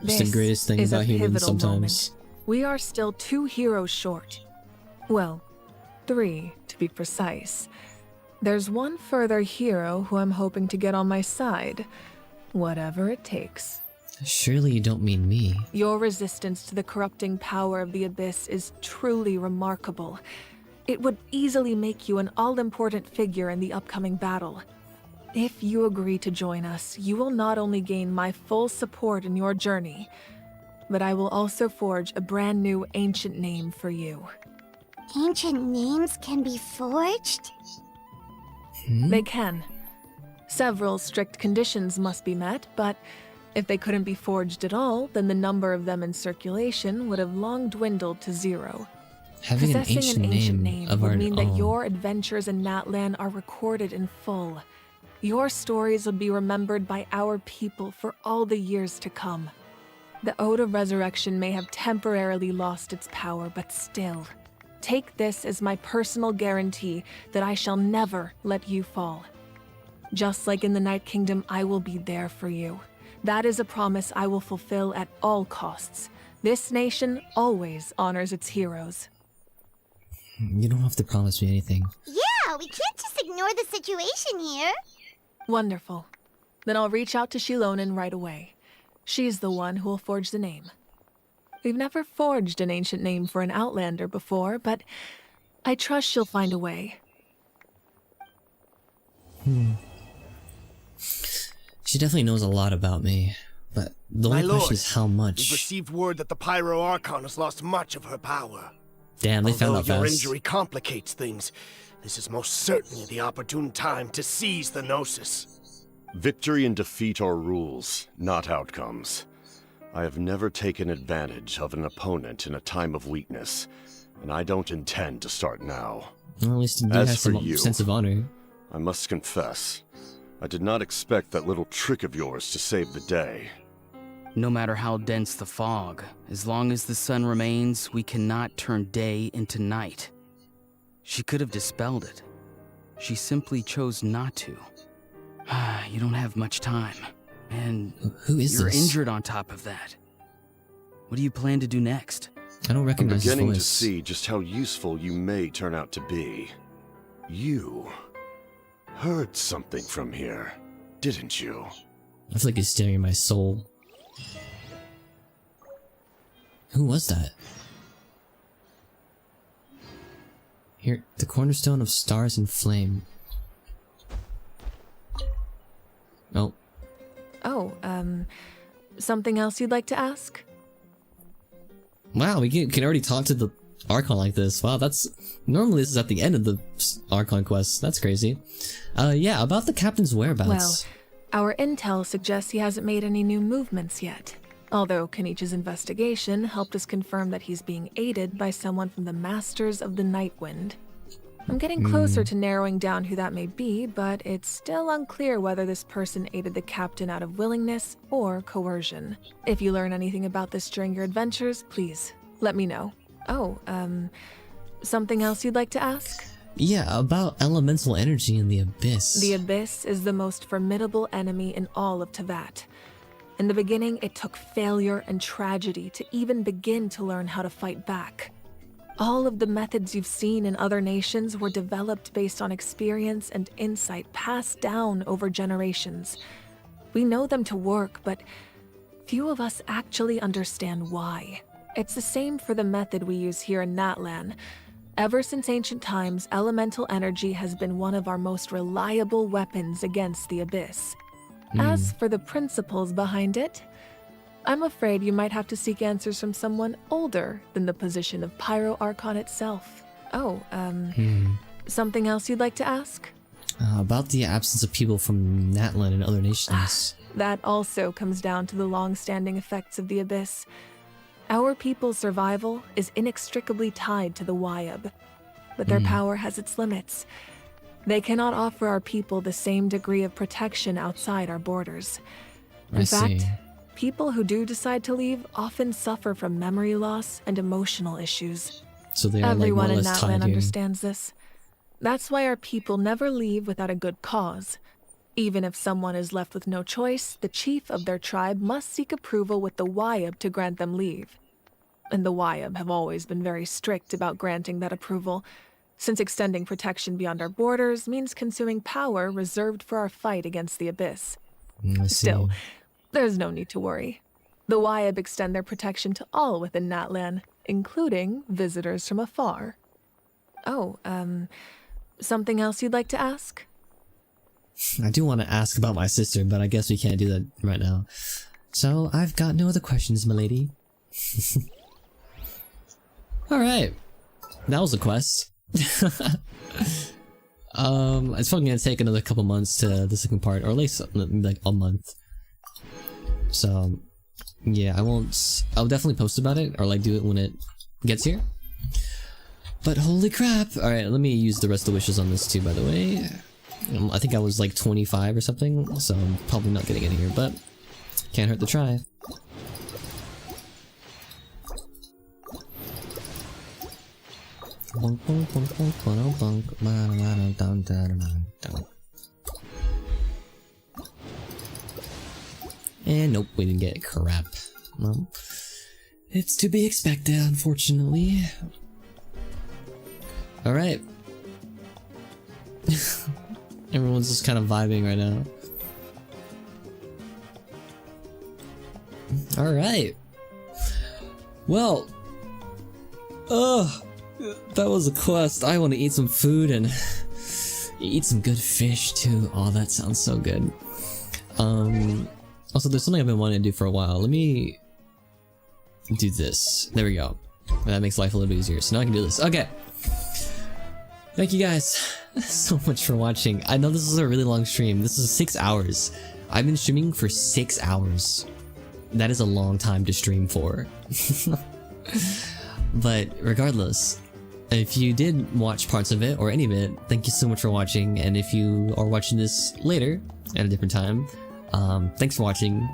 It's the greatest thing about humans sometimes. We are still 2 heroes short. Well, 3 to be precise. There's one further hero who I'm hoping to get on my side, whatever it takes. Surely you don't mean me. Your resistance to the corrupting power of the Abyss is truly remarkable. It would easily make you an all-important figure in the upcoming battle. If you agree to join us, you will not only gain my full support in your journey, but I will also forge a brand new ancient name for you. Ancient names can be forged? They can. Several strict conditions must be met, but if they couldn't be forged at all, then the number of them in circulation would have long dwindled to 0. Having an Possessing ancient name of would our mean that own. your adventures in Natlan are recorded in full. Your stories would be remembered by our people for all the years to come. The Ode of Resurrection may have temporarily lost its power, but still, take this as my personal guarantee that I shall never let you fall. Just like in the Night Kingdom, I will be there for you. That is a promise I will fulfill at all costs. This nation always honors its heroes. You don't have to promise me anything. Yeah, we can't just ignore the situation here. Wonderful. Then I'll reach out to Shilonen right away. She's the one who will forge the name. We've never forged an ancient name for an Outlander before, but I trust she'll find a way. She definitely knows a lot about me, but the only question is how We've much. received word that the Pyro Archon has lost much of her power. Damn, they found out Although your fast. injury complicates things, this is most certainly the opportune time to seize the Gnosis. Victory and defeat are rules, not outcomes. I have never taken advantage of an opponent in a time of weakness, and I don't intend to start now. Well, at least you As have for some you, sense of honor. I must confess, I did not expect that little trick of yours to save the day. No matter how dense the fog, as long as the sun remains, we cannot turn day into night. She could have dispelled it. She simply chose not to. You don't have much time. And who is you're this? injured on top of that. What do you plan to do next? I don't I'm recognize his beginning to voice. see just how useful you may turn out to be. You heard something from here, didn't you? I feel like he's staring at my soul. Who was that? Here, the cornerstone of stars and flame. Oh, Oh, something else you'd like to ask? wow, we can already talk to the Archon like this. Wow, that's... Normally this is at the end of the Archon quest. That's crazy. Yeah, about the captain's whereabouts. Well, our intel suggests he hasn't made any new movements yet. Although Kenichi's investigation helped us confirm that he's being aided by someone from the Masters of the Nightwind. I'm getting closer to narrowing down who that may be, but it's still unclear whether this person aided the captain out of willingness or coercion. If you learn anything about this during your adventures, please let me know. Oh, something else you'd like to ask? Yeah, about elemental energy in the Abyss. The Abyss is the most formidable enemy in all of Teyvat. In the beginning, it took failure and tragedy to even begin to learn how to fight back. All of the methods you've seen in other nations were developed based on experience and insight passed down over generations. We know them to work, but few of us actually understand why. It's the same for the method we use here in Natlan. Ever since ancient times, elemental energy has been one of our most reliable weapons against the Abyss. As for the principles behind it, I'm afraid you might have to seek answers from someone older than the position of Pyro Archon itself. Oh, something else you'd like to ask? About the absence of people from Natlan and other nations. That also comes down to the long-standing effects of the Abyss. Our people's survival is inextricably tied to the Wyab, but their power has its limits. They cannot offer our people the same degree of protection outside our borders. In fact, people who do decide to leave often suffer from memory loss and emotional issues. So they are Everyone like in more or less Natlan tied here. understands this. That's why our people never leave without a good cause. Even if someone is left with no choice, the chief of their tribe must seek approval with the Wyab to grant them leave. And the Wyab have always been very strict about granting that approval, since extending protection beyond our borders means consuming power reserved for our fight against the Abyss. Still, there's no need to worry. The Wyab extend their protection to all within Natlan, including visitors from afar. Oh, something else you'd like to ask? I do want to ask about my sister, but I guess we can't do that right now. So, I've got no other questions, milady. Alright. That was a quest. It's probably gonna take another couple months to the second part, or at least like a month. So, yeah, I'll definitely post about it, or like do it when it gets here. But holy crap! Alright, let me use the rest of the wishes on this too, by the way. I think I was like 25 or something, so I'm probably not getting it here, but can't hurt to try. And nope, we didn't get crap. Well, it's to be expected, unfortunately. Alright. Everyone's just kind of vibing right now. Alright. Well. That was a quest. I want to eat some food and eat some good fish too. Oh, that sounds so good. Also, there's something I've been wanting to do for a while. Let me do this. There we go. That makes life a little bit easier. So now I can do this. Okay. Thank you guys so much for watching. I know this is a really long stream. This is 6 hours. I've been streaming for 6 hours. That is a long time to stream for. But regardless, if you did watch parts of it or any of it, thank you so much for watching. And if you are watching this later at a different time, thanks for watching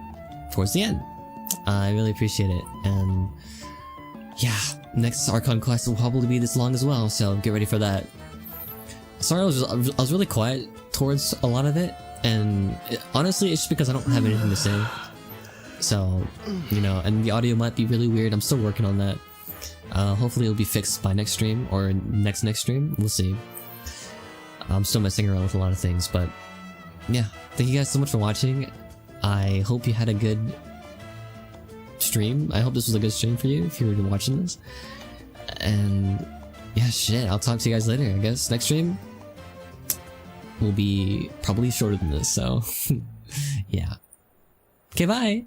towards the end. I really appreciate it. And yeah, next Archon quest will probably be this long as well, so get ready for that. Sorry, I was really quiet towards a lot of it, and honestly, it's just because I don't have anything to say. So, you know, and the audio might be really weird. I'm still working on that. Hopefully it'll be fixed by next stream or next stream. We'll see. I'm still messing around with a lot of things, but yeah. Thank you guys so much for watching. I hope you had a good stream. I hope this was a good stream for you if you were watching this. And yeah, shit, I'll talk to you guys later, I guess. Next stream will be probably shorter than this, so yeah. Okay, bye!